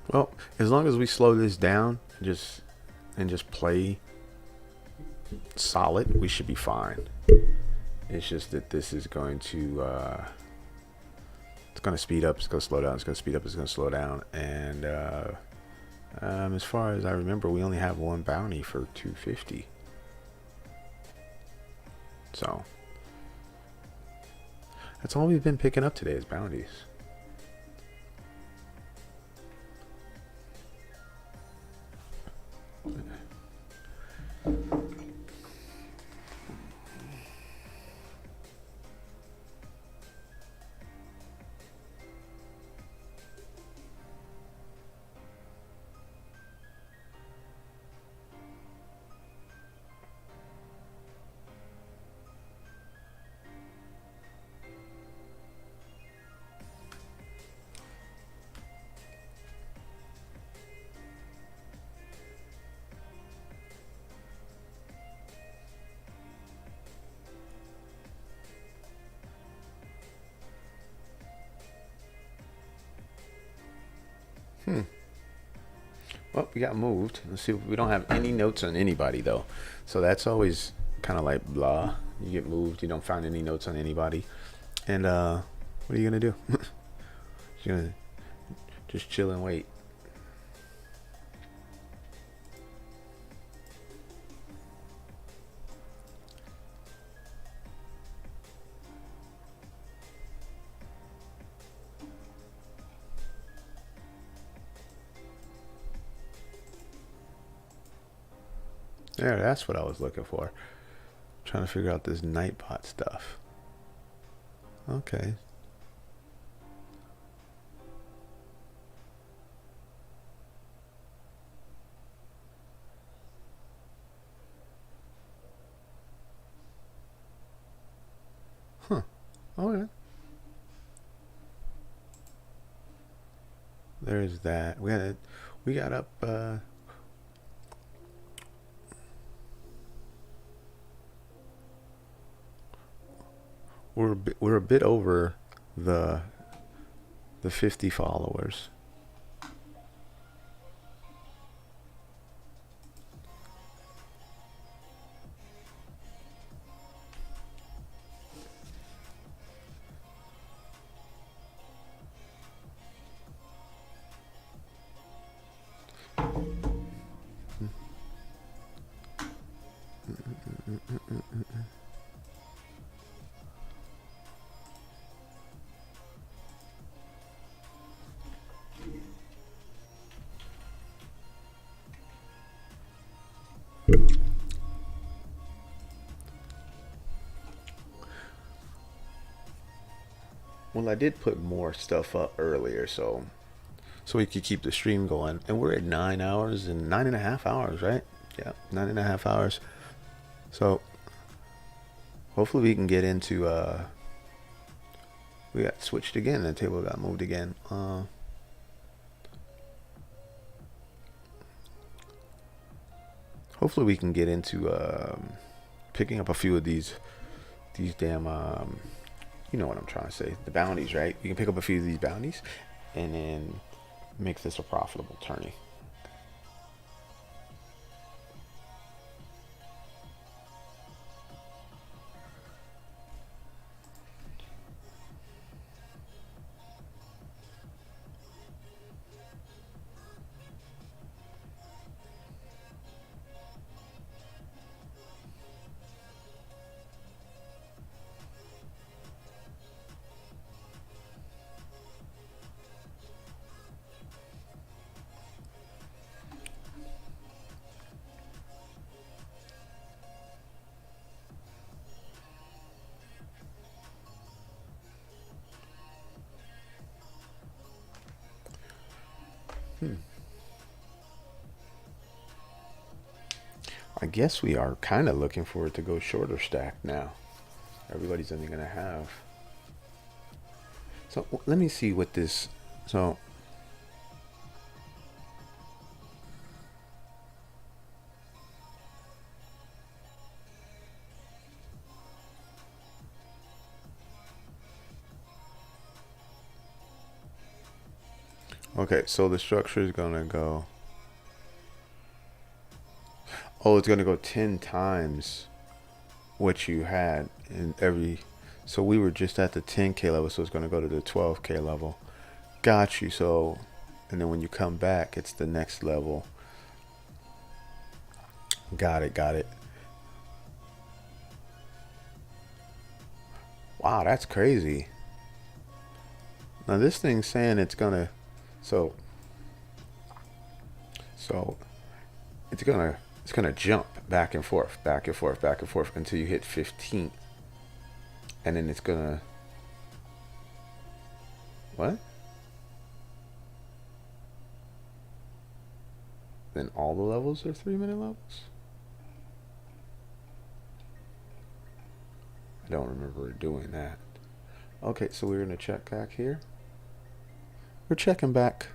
Speaker 10: Well, as long as we slow this down and just play solid, we should be fine. It's just that this is going to it's going to speed up, it's going to slow down, it's going to speed up, it's going to slow down, and as far as I remember, we only have one bounty for 250. So that's all we've been picking up today is bounties. Well, we got moved. Let's see. We don't have any notes on anybody though, so that's always kind of like blah. You get moved. You don't find any notes on anybody, and what are you gonna do? You're gonna just chill and wait. There, that's what I was looking for. Trying to figure out this Nightbot stuff. Okay. Huh. Okay. There's that. We got up we're a bit over the 50 followers. Well, I did put more stuff up earlier, so we could keep the stream going. And we're at 9 hours and 9.5 hours, right? Yeah, 9.5 hours. So hopefully we can get into we got switched again. The table got moved again. Hopefully we can get into picking up a few of these damn you know what I'm trying to say, the bounties, right? You can pick up a few of these bounties and then make this a profitable tourney. I guess we are kind of looking for it to go shorter stack now. Everybody's only going to have. So let me see what this. So okay, so the structure is going to go. Oh, it's going to go 10 times what you had in every. So we were just at the 10K level, so it's going to go to the 12K level. Got you. So, and then when you come back, it's the next level. Got it. Got it. Wow, that's crazy. Now this thing's saying it's going to. So it's gonna jump back and forth, back and forth, back and forth until you hit 15, and then it's gonna what? Then all the levels are 3-minute levels? I don't remember doing that. Okay, so we're gonna check back here. We're checking back.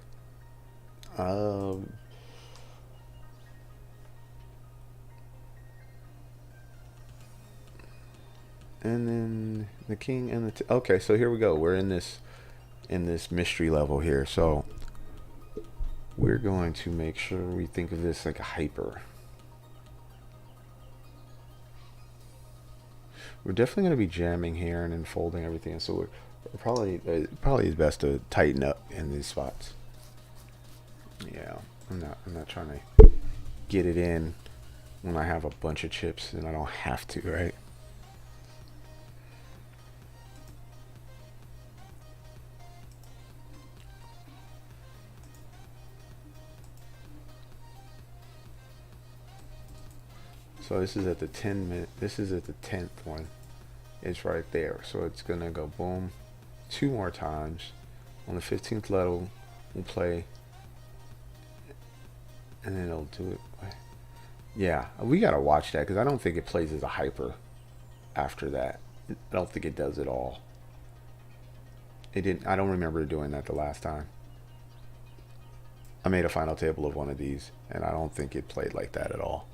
Speaker 10: And then the king and the okay, so here we go. We're in this mystery level here. So we're going to make sure we think of this like a hyper. We're definitely going to be jamming here and then folding everything. So we're probably is best to tighten up in these spots. Yeah, I'm not trying to get it in when I have a bunch of chips and I don't have to, right? So this is at the 10-minute. This is at the 10th one. It's right there. So it's gonna go boom, 2 more times. On the 15th level, we'll play, and then it'll do it. Yeah, we gotta watch that because I don't think it plays as a hyper after that. I don't think it does at all. It didn't. I don't remember doing that the last time. I made a final table of one of these, and I don't think it played like that at all.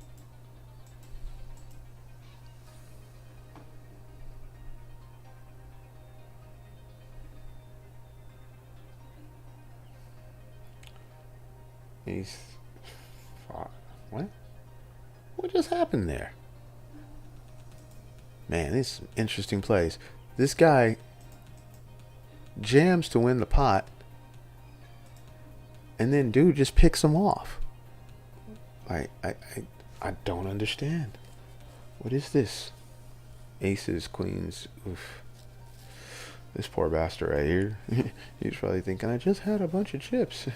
Speaker 10: What just happened there? Man, this is an interesting place. This guy jams to win the pot, and then dude just picks him off. I don't understand. What is this? Aces, queens. Oof. This poor bastard right here. He's probably thinking, I just had a bunch of chips.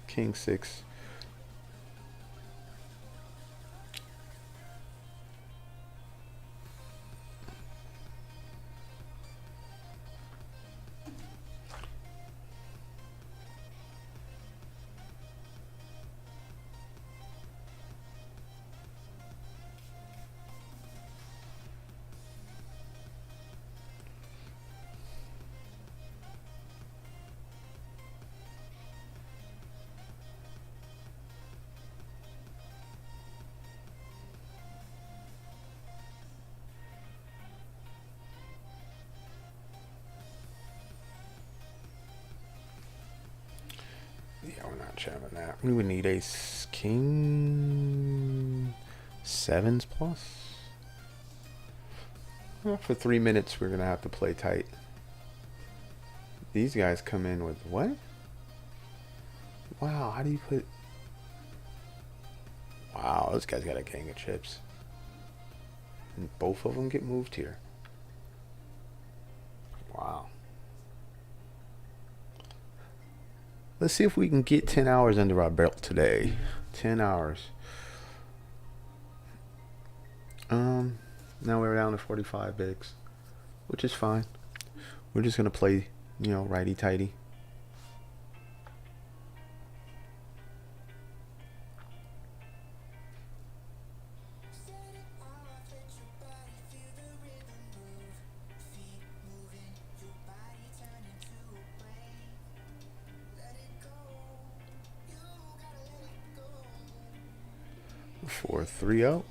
Speaker 10: King 6. not jamming that. We would need ace king 7s plus. Well, for 3 minutes, we're gonna have to play tight. These guys come in with what? Wow, how do you put? Wow, this guy's got a gang of chips. And both of them get moved here. Wow. Let's see if we can get 10 hours under our belt today. 10 hours. Now we're down to 45 bigs, which is fine. We're just gonna play, you know, righty tighty. For 3-0.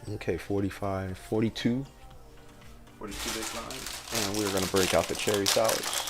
Speaker 10: Okay, 45, 42. 42 big blinds. And we're going to break out the cherry sours.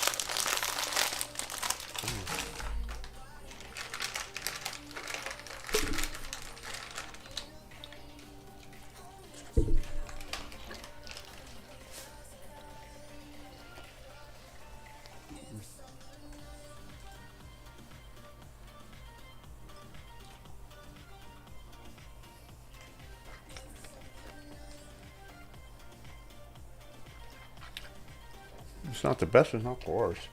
Speaker 10: It's not the best, it's not the worst.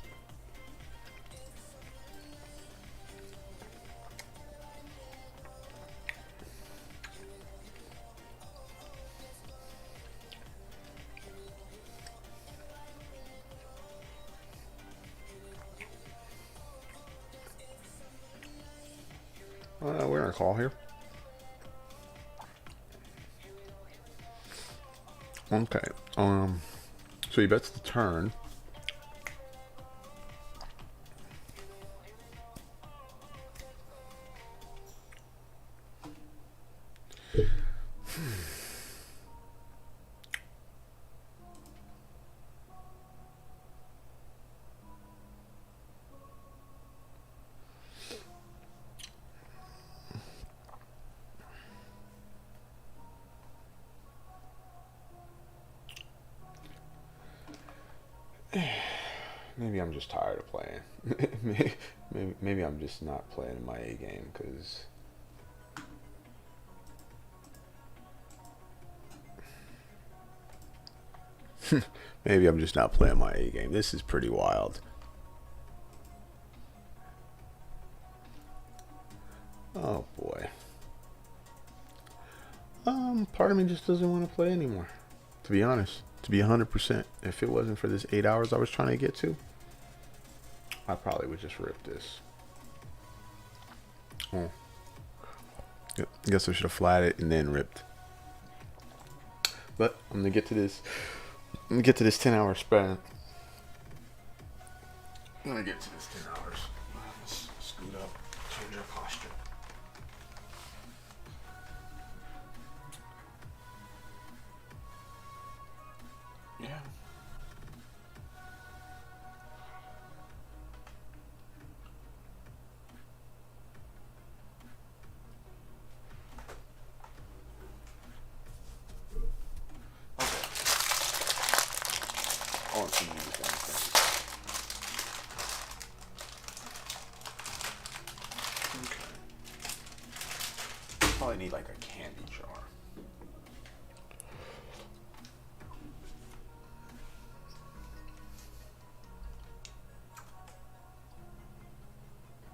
Speaker 10: We're gonna call here. Okay. So he bets the turn. Maybe I'm just tired of playing. maybe I'm just not playing my A game because maybe I'm just not playing my A game. This is pretty wild. Oh boy. Part of me just doesn't want to play anymore, to be honest. To be 100%, if it wasn't for this 8 hours I was trying to get to, I probably would just rip this. Oh. Yep. I guess I should have flatted it and then ripped. But I'm gonna get to this. I'm gonna get to this 10-hour span. I'm gonna get to this $10. Let's scoot up, change our posture. Yeah. I want to use anything. Okay. Probably need like a candy jar.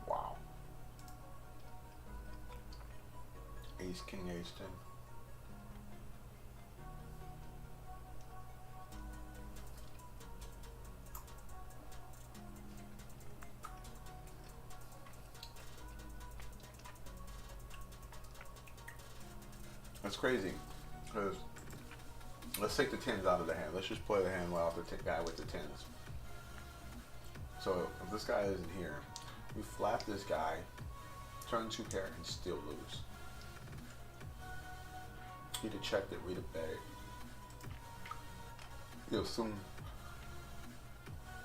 Speaker 10: Wow. Ace, king, ace, 10. That's crazy, because let's take the 10s out of the hand. Let's just play the hand without the guy with the 10s. So if this guy isn't here, we flap this guy, turn 2 pair, and still lose. He'd have checked it, we'd have bet it. You'll assume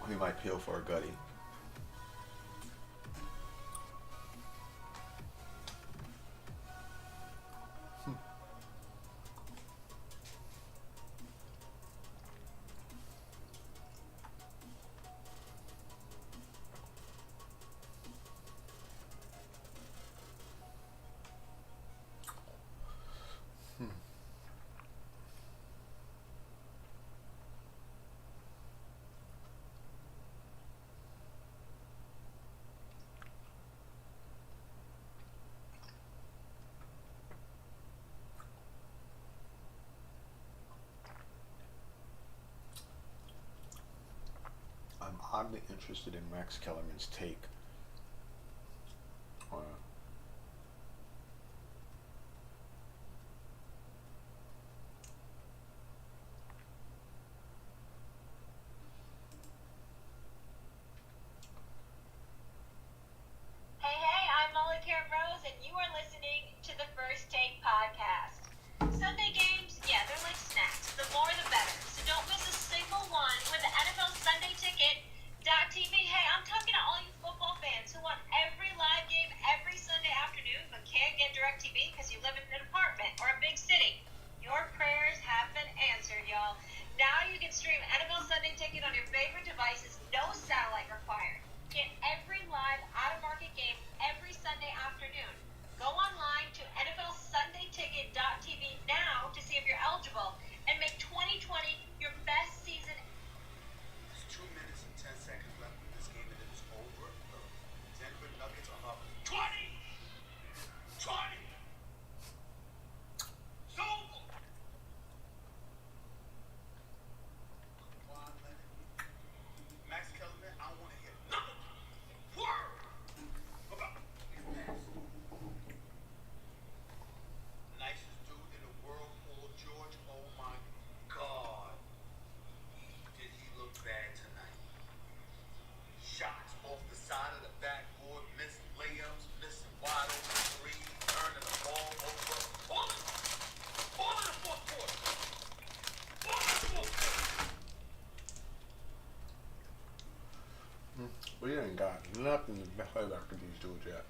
Speaker 10: he might peel for a gutty. I'm oddly interested in Max Kellerman's take on
Speaker 1: Hey, I'm Molly Karen Rose, and you are listening to the First Take Podcast. Sunday games, yeah, they're like snacks. The more the better. So don't miss a single one with the NFL Sunday Ticket.tv. Hey, I'm talking to all you football fans who want every live game every Sunday afternoon but can't get DirecTV because you live in an apartment or a big city. Your prayers have been answered, y'all. Now you can stream NFL Sunday Ticket on your favorite devices, no satellite required. Get every live out-of-market game every Sunday afternoon. Go online to NFLSundayTicket.tv now to see if you're eligible and make 2020 your best season.
Speaker 22: There's 2 minutes and 10 seconds left in this game and it is over. The Denver Nuggets are up 20! 20! It's over! Come on, Leonard. Max Kellerman, I don't want to hear nothing. Word! About these fans. Nicest dude in the world, Paul George. Oh my God. Did he look bad tonight? Shots off the side of the backboard, missed layups, missing wide open threes, turning the ball over. All in the fourth quarter. All in the fourth quarter.
Speaker 10: we ain't got nothing to play back with these dudes yet.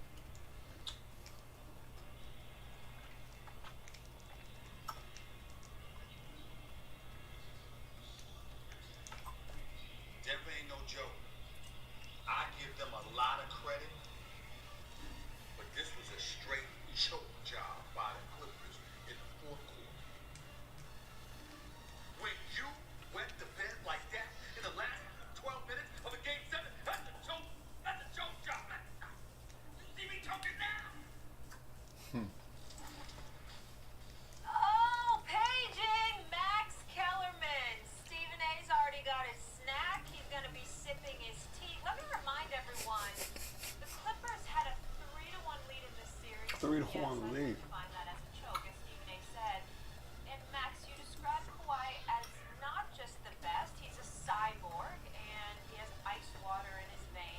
Speaker 22: Denver ain't no joke. I give them a lot of credit, but this was a straight choke job by the Clippers in the fourth quarter. When you wet the bed like that in the last 12 minutes of a game 7, that's a choke. That's a choke job. You see me choking now?
Speaker 1: Oh, paging Max Kellerman. Stephen A's already got his snack. He's going to be sipping his tea. Let me remind everyone, the Clippers had a 3-1 lead in this series.
Speaker 10: 3-1 lead.
Speaker 1: Define that as a choke, as Stephen A said. And Max, you described Kawhi as not just the best, he's a cyborg, and he has ice water in his veins.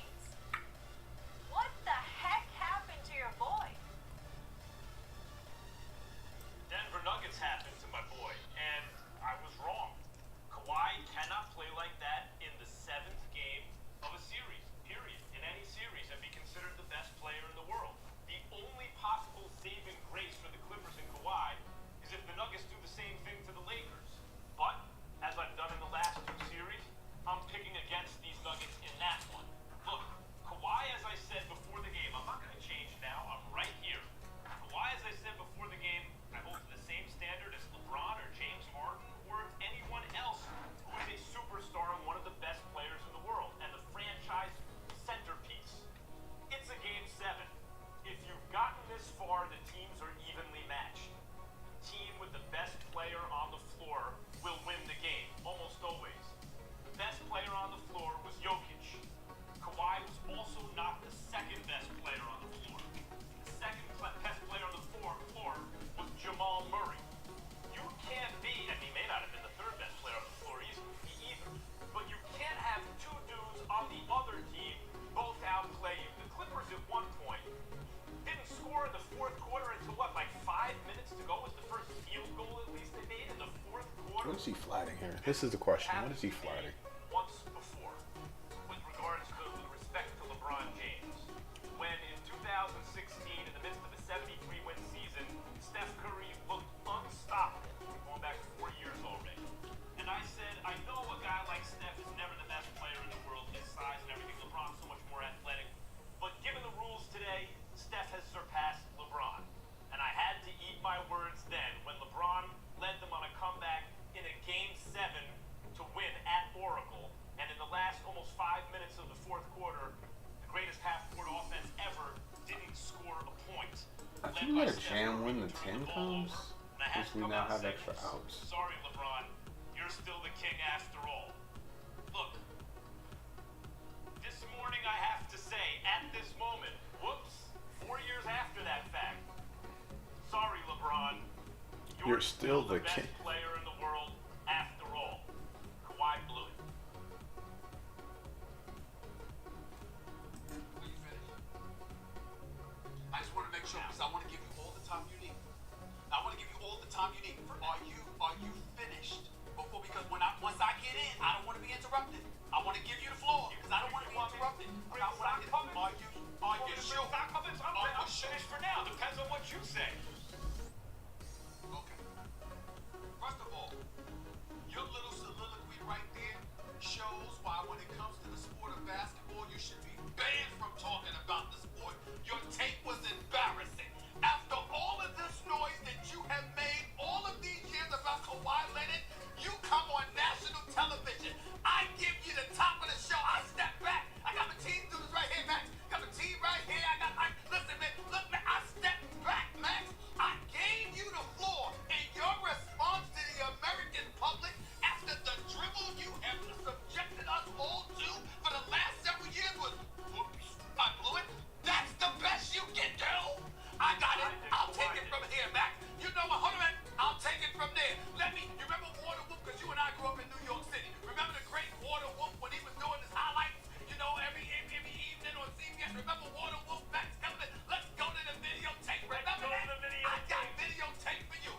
Speaker 7: against these Nuggets in that one. Look, Kawhi, as I said before the game, I'm not going to change now. I'm right here. Kawhi, as I said before the game, I hold to the same standard as LeBron or James Harden or anyone else who is a superstar and one of the best players in the world and the franchise centerpiece. It's a game 7. If you've gotten this far, the teams are evenly matched. The team with the best player on the floor will win the game, almost always. The best player on the floor was Jokic. Kawhi was also not the second best player on the floor. The second best player on the floor was Jamal Murray. You can't be, and he may not have been the third best player on the floor either, but you can't have two dudes on the other team both outplay you. The Clippers at one point didn't score in the fourth quarter until what, like 5 minutes to go was the first field goal at least they made in the fourth quarter.
Speaker 10: What is he flatting here? This is the question. What is he flatting?
Speaker 7: Once before, with regards to with respect to LeBron James, when in 2016, in the midst of a 73-win season, Steph Curry looked unstoppable, going back 4 years already. And I said, I know a guy like Steph is never the best player in the world, his size and everything. LeBron's so much more athletic. But given the rules today, Steph has surpassed LeBron. And I had to eat my words then when LeBron led them on a comeback in a game 7 to win at Oracle. And in the last almost 5 minutes of the fourth quarter, the greatest half-court offense ever didn't score a point.
Speaker 10: Can we let a jam win the 10 comes? Since we now have extra outs.
Speaker 7: Sorry, LeBron, you're still the king after all. Look, this morning I have to say, at this moment, whoops, 4 years after that fact, sorry, LeBron,
Speaker 10: You're still the
Speaker 7: best
Speaker 10: king.
Speaker 7: player in the world after all. Kawhi blew it.
Speaker 22: I just want to make sure because I want to give you all the time you need. I want to give you all the time you need. Are you finished? Because once I get in, I don't want to be interrupted. I want to give you the floor because I don't want to be interrupted. Are you sure?
Speaker 7: I'm finished for now. Depends on what you say.
Speaker 22: Okay. First of all, your little soliloquy right there shows why when it comes to the sport of basketball, you should be banned from talking about the sport. Your tape was embarrassing. After all of this noise that you have made all of these years about Kawhi Leonard, you come on national television. I give you the top of the show. I step back. I got my team dudes right here, Max. Got my team right here. Listen, man. Look, man. I step back, Max. I gave you the floor, and your response to the American public after the dribble you have subjected us all to for the last several years was, whoops, I blew it. That's the best you can do. I got it. I'll take it from here, Max. You know what? Hold on a minute. I'll take it from there. You remember Water Whoop? Because you and I grew up in New York City. Remember the great Water Whoop when he was doing his highlights? You know, every evening on CBS. Remember Water Whoop? Max Kellerman. Let's go to the videotape. Remember that? I got videotape for you.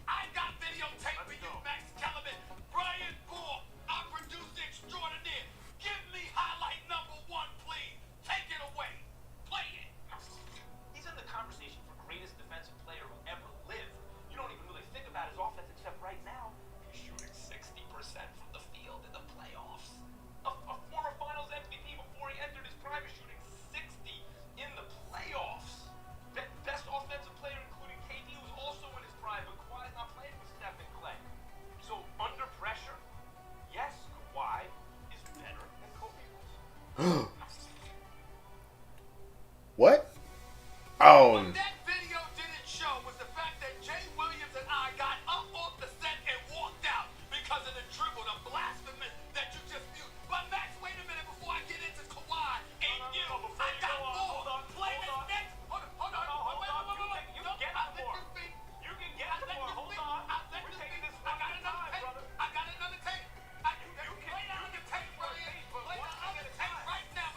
Speaker 22: I got videotape for you, Max Kellerman. Brian Moore, our producer extraordinaire. Give me highlight number 1, please. Take it away. Play it.
Speaker 7: He's in the conversation for greatest defensive player who ever lived. You don't even really think about his offense except right now. He's shooting 60% from the field in the playoffs. A former Finals MVP before he entered his prime is shooting 60 in the playoffs. Best offensive player, including KD, who's also in his prime, but Kawhi's not playing with Steph and Clay. So under pressure, yes, Kawhi is better than Kobe was.
Speaker 10: What? Oh.
Speaker 22: What that video didn't show was the fact that Jay Williams and I got up off the set and walked out because of the dribble, the blasphemous that you just viewed. But Max, wait a minute before I get into Kawhi and you. I got more. Play this next. Hold on.
Speaker 7: You can get more. You can get more. Hold on. We're taking this one at a time, brother.
Speaker 22: I got another tape. Play the other tape, Brian. Play the other tape right now.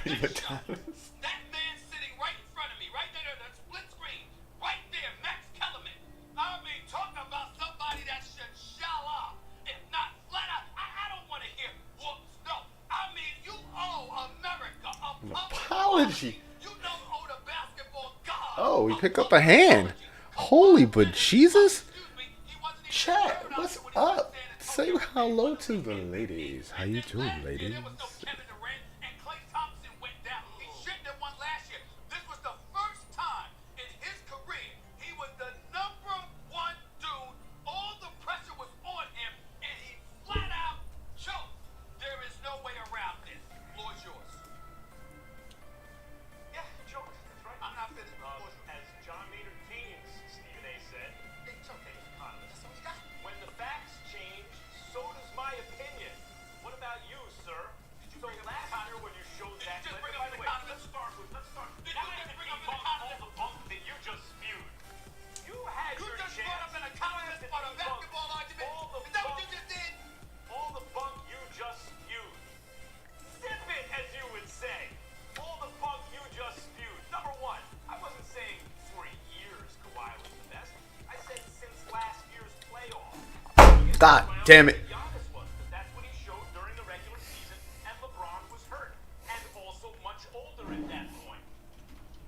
Speaker 10: Kobe Matanis.
Speaker 22: That man sitting right in front of me, right there, that split screen, right there, Max Kellerman. I mean, talking about somebody that should shell up. If not flat out, I don't want to hear whoops. No, I mean, you owe America a
Speaker 10: Apology.
Speaker 22: You don't owe the basketball god.
Speaker 10: Oh, we pick up a hand. Holy but Jesus. Chat, what's up? Say hello to the ladies. How you doing, ladies? God damn it.
Speaker 7: That's what he showed during the regular season, and LeBron was hurt, and also much older at that point.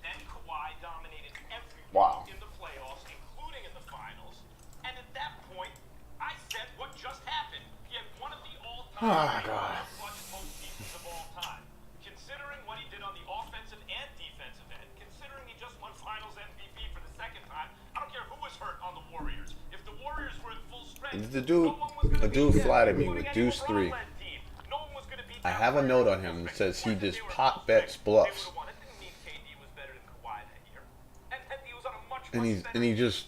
Speaker 7: Then Kawhi dominated everyone in the playoffs, including in the finals, and at that point, I said what just happened. He had one of the all-time clutch postseasons of all time. Considering what he did on the offensive and defensive end, considering he just won Finals MVP for the second time, I don't care who was hurt on the Warriors. If the Warriors were at full strength,
Speaker 10: The dude flattered me with Deuce 3. I have a note on him that says he just pot bets bluffs. And he just,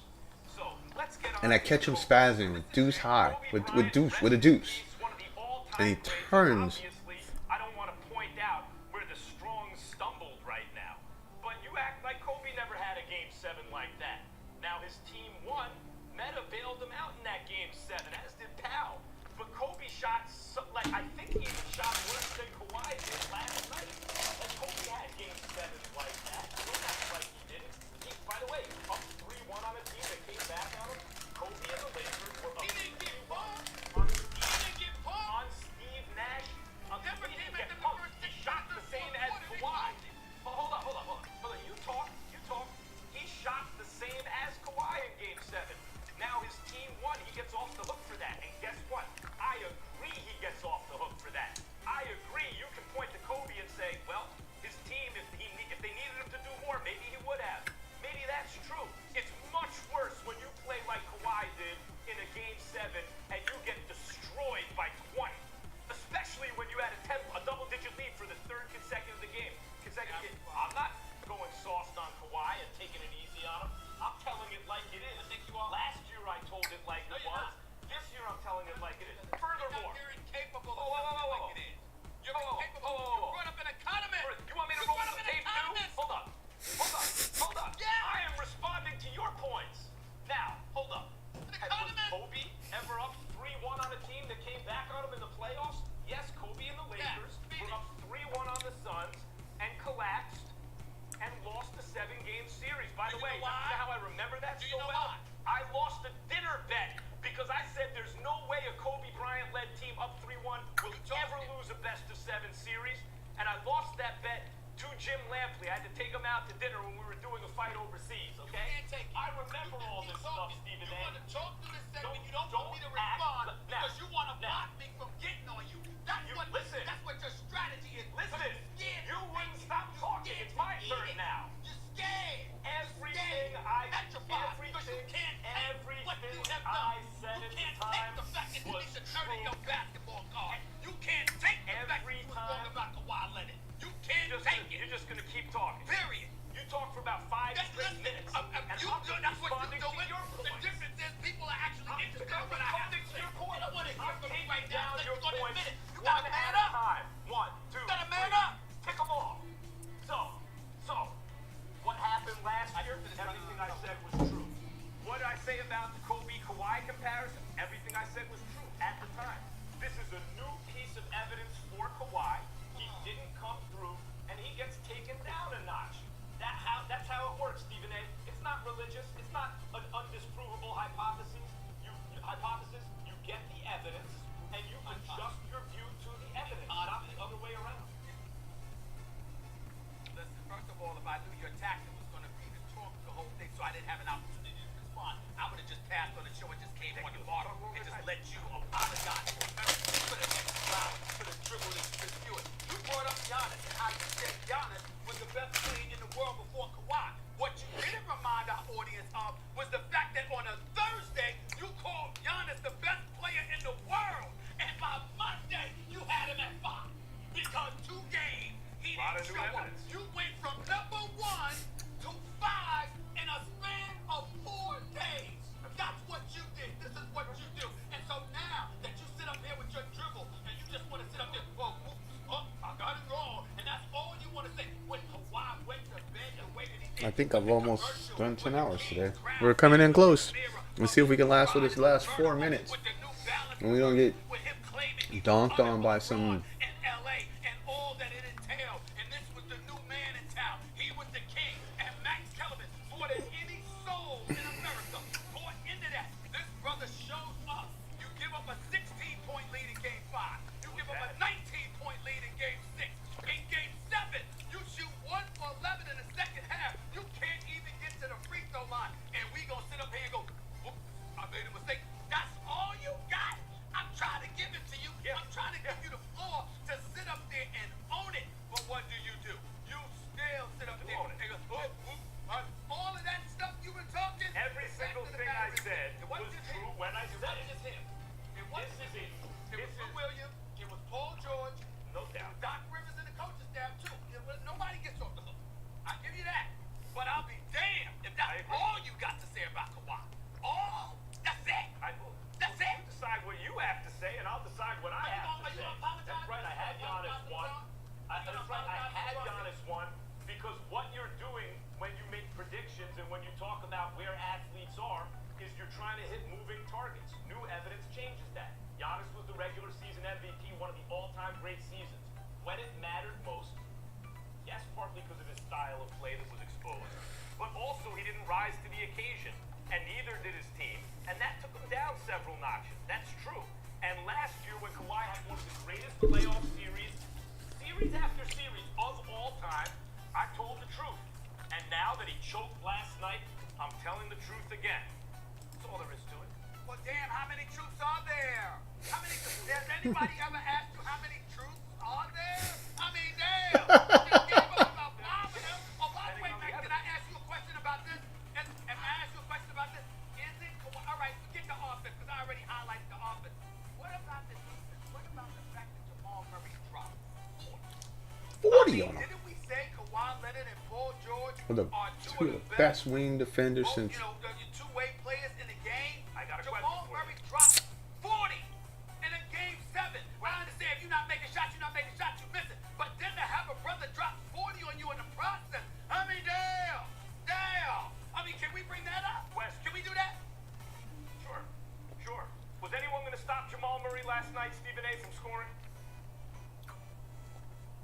Speaker 10: and I catch him spazzing with Deuce high, with a deuce. And he turns.
Speaker 7: I don't want to point out where the strong stumbled right now, but you act like Kobe never had a game 7 like that. Now his team won. Meta bailed him out in that game 7, as did Powell. But Kobe shot, like, I think he even shot worse than Kawhi did last night. Like, Kobe had game 7 like that. Don't act like he didn't. He, by the way, up 3-1 on a team that came back on him. Kobe and the Lakers were up 3-1 on Steve Nash. He didn't get punked. He shot the same as Kawhi. Hold on. You talk. He shot the same as Kawhi in game 7. Now his team won, he gets off the hook for that. And guess what? I agree he gets off the hook for that. I agree. You can point to Kobe and say, well, his team, if they needed him to do more, maybe he would have. Maybe that's true. It's much worse when you play like Kawhi did in a game 7 and you get destroyed by 20. Especially when you had a double-digit lead for the third consecutive game. I'm not going soft on Kawhi and taking it easy on him. I'm telling it like it is. Last year I told it like it was. This year I'm telling it like it is. Furthermore, you're incapable of like it is. You're incapable. You brought up an economist. You want me to roll the tape too? Hold up. Yeah. I am responding to your points. Now, hold up. Was Kobe ever up 3-1 on a team that came back on him in the playoffs? Yes, Kobe and the Lakers were up 3-1 on the Suns and collapsed and lost a 7-game series. By the way, you know how I remember that so well? I lost a dinner bet because I said there's no way a Kobe Bryant-led team up 3-1 will ever lose a best-of-7 series, and I lost that bet to Jim Lampley. I had to take him out to dinner when we were doing a fight overseas, okay? I remember all this stuff, Stephen A. You want to talk through this segment, you don't want me to respond because you want to block me from getting on you. That's what your strategy is. Listen, you wouldn't stop talking. It's my turn now. You're scared. Everything I said at the time was true. Your basketball card. You can't take the fact that you was wrong about Kawhi Leonard. You can't take it. You're just gonna keep talking. Period. You talk for about 5 straight minutes. And that's what you're doing. The difference is people are actually interested in what I have to say. I don't want to hear from you right now. You're going to admit it. You got to man up. 1, 2, you got to man up. Pick them off. So, what happened last year? Everything I said was true. What did I say about the Kobe-Kawhi comparison? Everything I said was true at the time. This is a new piece of evidence for Kawhi. He didn't come through, and he a notch. That's how it works, Stephen A. It's not religious. It's not an undisprovable hypothesis. You get the evidence and you adjust your view to the evidence, not the other way around.
Speaker 22: Listen, first of all, if I knew your tactic was going to be to talk the whole thing so I didn't have an opportunity to respond, I would have just passed on the show and just came on the bottom and just let you apologize for the next round, for the dribble and spew it. You brought up Giannis and how you said Giannis was the best player in the world before Kawhi. What you didn't remind our audience of was the fact that on a Thursday, you called Giannis the best player in the world. And by Monday, you had him at 5. Because 2 games, he didn't show up. You went from number 1 to 5 in a span of 4 days. That's what you did. This is what you do. And so now that you sit up here with your dribble and you just want to sit up there, well, I got it wrong. And that's all you want to say. When Kawhi went to bed the way that he did.
Speaker 10: I think I've almost done 10 hours today. We're coming in close. Let's see if we can last for this last 4 minutes. And we don't get donked on by some.
Speaker 7: Playoff series after series of all time, I told the truth. And now that he choked last night, I'm telling the truth again. That's all there is to it.
Speaker 22: Well, damn, how many truths are there? How many? Has anybody ever asked you how many truths are there? I mean, damn. You just gave up about 5 of them. Oh, by the way, Max, can I ask you a question about this? And I ask you a question about this? Is it all right? Forget the offense because I already highlighted the offense. What about the defense? What about the fact that Jamal Murray dropped
Speaker 10: 40 on him.
Speaker 22: Didn't we say Kawhi Leonard and Paul George
Speaker 10: One of the best wing defenders since.
Speaker 22: the two-way players in the game? I got a Jamal Murray dropped 40 in a game 7. I understand if you're not making shots, you miss it. But then to have a brother drop 40 on you in the process, I mean, damn. I mean, can we bring that up?
Speaker 7: Wes,
Speaker 22: Can we do that?
Speaker 7: Sure. Was anyone going to stop Jamal Murray last night, Stephen A, from scoring?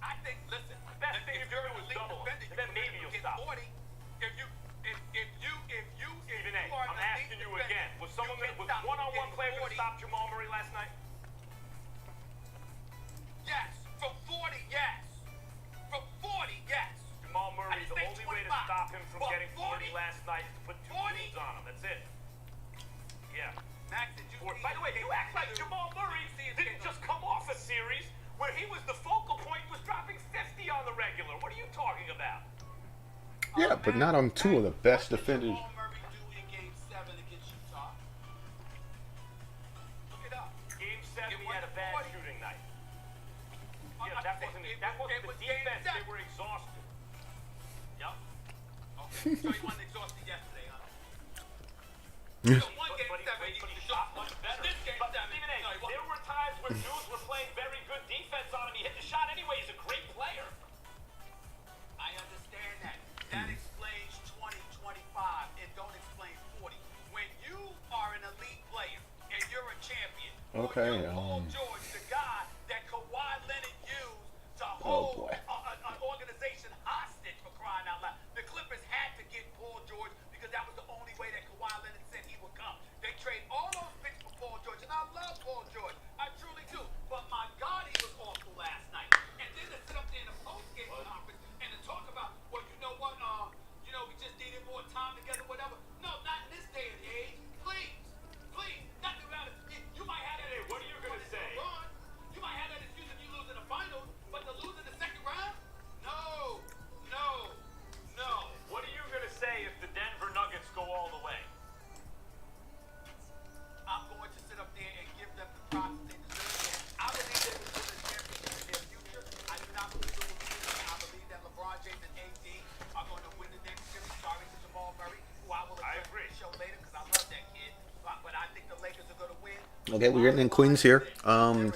Speaker 22: I think, listen,
Speaker 7: Best thing
Speaker 22: if
Speaker 7: you're
Speaker 22: you're a
Speaker 7: doing is
Speaker 22: elite
Speaker 7: double him.
Speaker 22: defender,
Speaker 7: And then maybe you'll
Speaker 22: get
Speaker 7: stop.
Speaker 22: 40.
Speaker 7: Stephen A,
Speaker 22: are an
Speaker 7: I'm
Speaker 22: elite
Speaker 7: asking you
Speaker 22: defender,
Speaker 7: again. Was
Speaker 22: stop
Speaker 7: one-on-one
Speaker 22: getting
Speaker 7: player going
Speaker 22: 40.
Speaker 7: to stop Jamal Murray last night?
Speaker 22: Yes. From 40, yes. From 40, yes.
Speaker 7: Jamal Murray, the
Speaker 22: say
Speaker 7: only way to
Speaker 22: 25.
Speaker 7: stop him from
Speaker 22: Well,
Speaker 7: getting 40 last night is to put 2 dudes on him. That's it. Yeah.
Speaker 22: Max, did you
Speaker 7: By the way, you act like Jamal Murray didn't just come off a series where he was the focal point, was dropping 50 on the regular. What are you talking about?
Speaker 10: Yeah, but not on 2 of the best defenders.
Speaker 22: Jamal Murray do in Game 7 against Utah? Look it up.
Speaker 7: Game 7, he had a bad shooting night. Yeah, that wasn't the
Speaker 22: Game
Speaker 7: defense.
Speaker 22: 7.
Speaker 7: They were exhausted. Yep.
Speaker 22: Okay, so he wasn't exhausted yesterday, huh?
Speaker 10: Yeah.
Speaker 22: So one Game 7,
Speaker 7: He shot much better.
Speaker 22: This Game
Speaker 7: But
Speaker 22: 7,
Speaker 7: Stephen A,
Speaker 22: no, he wasn't.
Speaker 7: there were times where dudes were playing very good defense on him. He hit the shot anyway. He's a great player.
Speaker 22: I understand that. That explains 20, 25. It don't explain 40. When you are an elite player and you're a champion,
Speaker 10: Okay,
Speaker 22: or you're Paul George, the guy that Kawhi Leonard used to
Speaker 10: Oh,
Speaker 22: hold
Speaker 10: boy.
Speaker 22: an organization hostage, for crying
Speaker 10: Okay, we're getting in Queens here. And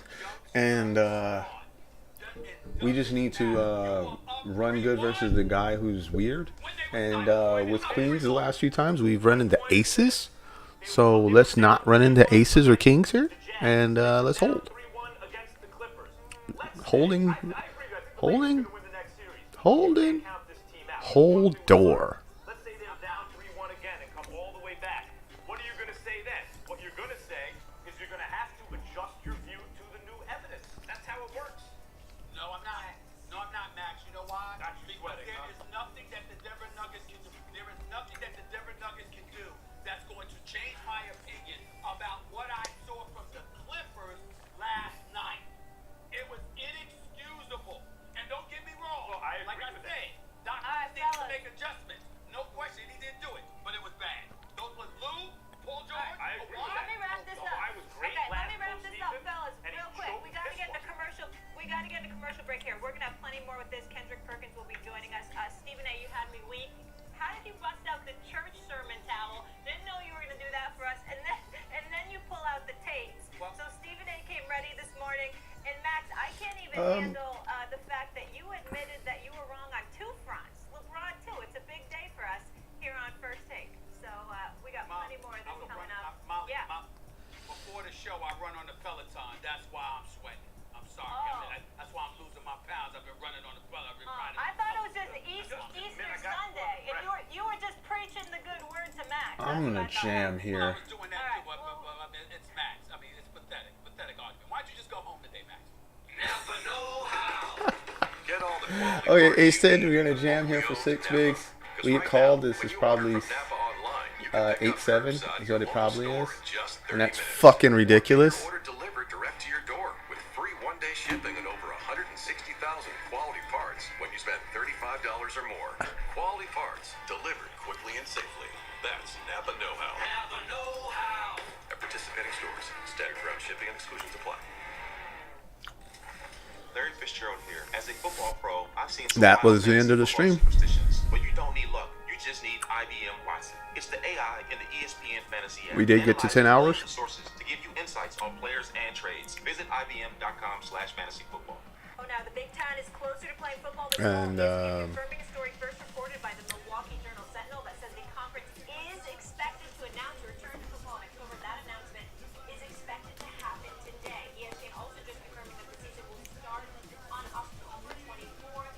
Speaker 10: we just need to run good versus the guy who's weird. And with Queens, the last few times we've run into aces. So let's not run into aces or kings here. And let's hold. Holding. Holding. Holding. Hold door.
Speaker 7: Let's say they're down 3-1 again and come all the way back. What are you going to say then? What you're going to say is you're going to have to adjust your view to the new evidence. That's how it works.
Speaker 22: No, I'm not. No, I'm not, Max. You know why?
Speaker 7: That's sweating,
Speaker 22: There
Speaker 7: huh?
Speaker 22: is nothing that the Denver Nuggets can do. There is nothing that the Denver Nuggets can do that's going to change my opinion about what I saw from the Clippers last night. It was inexcusable. And don't get me wrong.
Speaker 7: Well, I
Speaker 22: like
Speaker 7: agree
Speaker 22: I
Speaker 7: with
Speaker 22: said, Doc
Speaker 1: Alright,
Speaker 22: needs to
Speaker 1: fellas.
Speaker 22: make adjustments. No question, he didn't do it, but it was bad. Those was Lou, Paul George,
Speaker 7: I agree with
Speaker 22: Kawhi.
Speaker 1: Let me wrap this up.
Speaker 7: Kawhi was great
Speaker 1: Okay, let
Speaker 7: last
Speaker 1: me wrap this up,
Speaker 7: postseason,
Speaker 1: fellas,
Speaker 7: and he
Speaker 1: real quick.
Speaker 7: choked
Speaker 1: We gotta
Speaker 7: this
Speaker 1: get into
Speaker 7: one.
Speaker 1: commercial. We gotta get into commercial break here. We're gonna have plenty more with this. Kendrick Perkins will be joining us. Stephen A, you had me weak. How did you bust out the church sermon towel? Didn't know you were gonna do that for us, and then you pull out the tapes. So Stephen A came ready this morning, and Max, I can't even handle the fact that you admitted that you were wrong on two fronts. LeBron too. It's a big day for us here on First Take. So we got plenty more of this coming up. Yeah.
Speaker 22: Before the show, I run on the Peloton. That's why I'm sweating. I'm sorry,
Speaker 1: Oh.
Speaker 22: Kevin. That's why I'm losing my pounds. I've been running on the Peloton. I've been riding.
Speaker 1: I thought it was just Easter Sunday, and you were just preaching the good word to Max.
Speaker 10: I'm gonna jam here.
Speaker 22: I was doing that too, but it's Max. I mean, it's pathetic. Pathetic argument. Why don't you just go home today, Max?
Speaker 21: Never know how. Get all the quality
Speaker 10: Okay,
Speaker 21: parts
Speaker 10: Ace
Speaker 21: you
Speaker 10: 10,
Speaker 21: need
Speaker 10: we're gonna
Speaker 21: with
Speaker 10: jam here for
Speaker 21: Wheels
Speaker 10: 6
Speaker 21: Napa.
Speaker 10: bigs.
Speaker 21: 'Cause
Speaker 10: We
Speaker 21: right
Speaker 10: called
Speaker 21: now,
Speaker 10: this
Speaker 21: when
Speaker 10: is
Speaker 21: you
Speaker 10: probably
Speaker 21: order from Napa online, you can pick up
Speaker 10: 8-7
Speaker 21: curbside
Speaker 10: is what it
Speaker 21: your
Speaker 10: probably
Speaker 21: local
Speaker 10: is.
Speaker 21: store in just 30
Speaker 10: And that's
Speaker 21: minutes.
Speaker 10: fucking
Speaker 21: Or
Speaker 10: ridiculous.
Speaker 21: get your order delivered direct to your door with free one-day shipping and over 160,000 quality parts when you spend $35 or more. Quality parts delivered quickly and safely. That's Napa know-how.
Speaker 22: Napa know-how.
Speaker 21: At participating stores, standard ground shipping and exclusions apply. Larry Fitzgerald here. As a football pro, I've seen some
Speaker 10: That
Speaker 21: wild
Speaker 10: was the end of the
Speaker 21: fantasy
Speaker 10: stream.
Speaker 21: football superstitions, but you don't need luck. You just need IBM Watson. It's the AI in the ESPN fantasy app.
Speaker 10: We did get to 10
Speaker 21: Analyzing
Speaker 10: hours.
Speaker 21: millions of sources to give you insights on players and trades. Visit IBM.com/fantasyfootball.
Speaker 1: Oh, now the Big Ten is closer to playing football this
Speaker 10: And,
Speaker 1: fall. Confirming a story first reported by the Milwaukee Journal Sentinel that says the conference is expected to announce a return to football in October. That announcement is expected to happen today. ESPN also just confirming that the season will start on October 24th.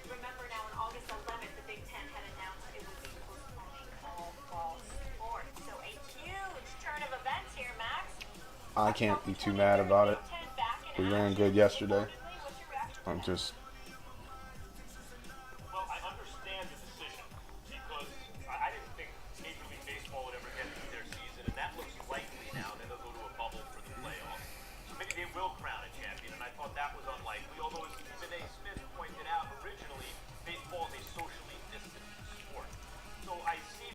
Speaker 1: Remember now, on August 11th, the Big Ten had announced it would be postponing all fall sports. So a huge turn of events here, Max.
Speaker 10: I can't be too mad about it. We ran good yesterday. I'm just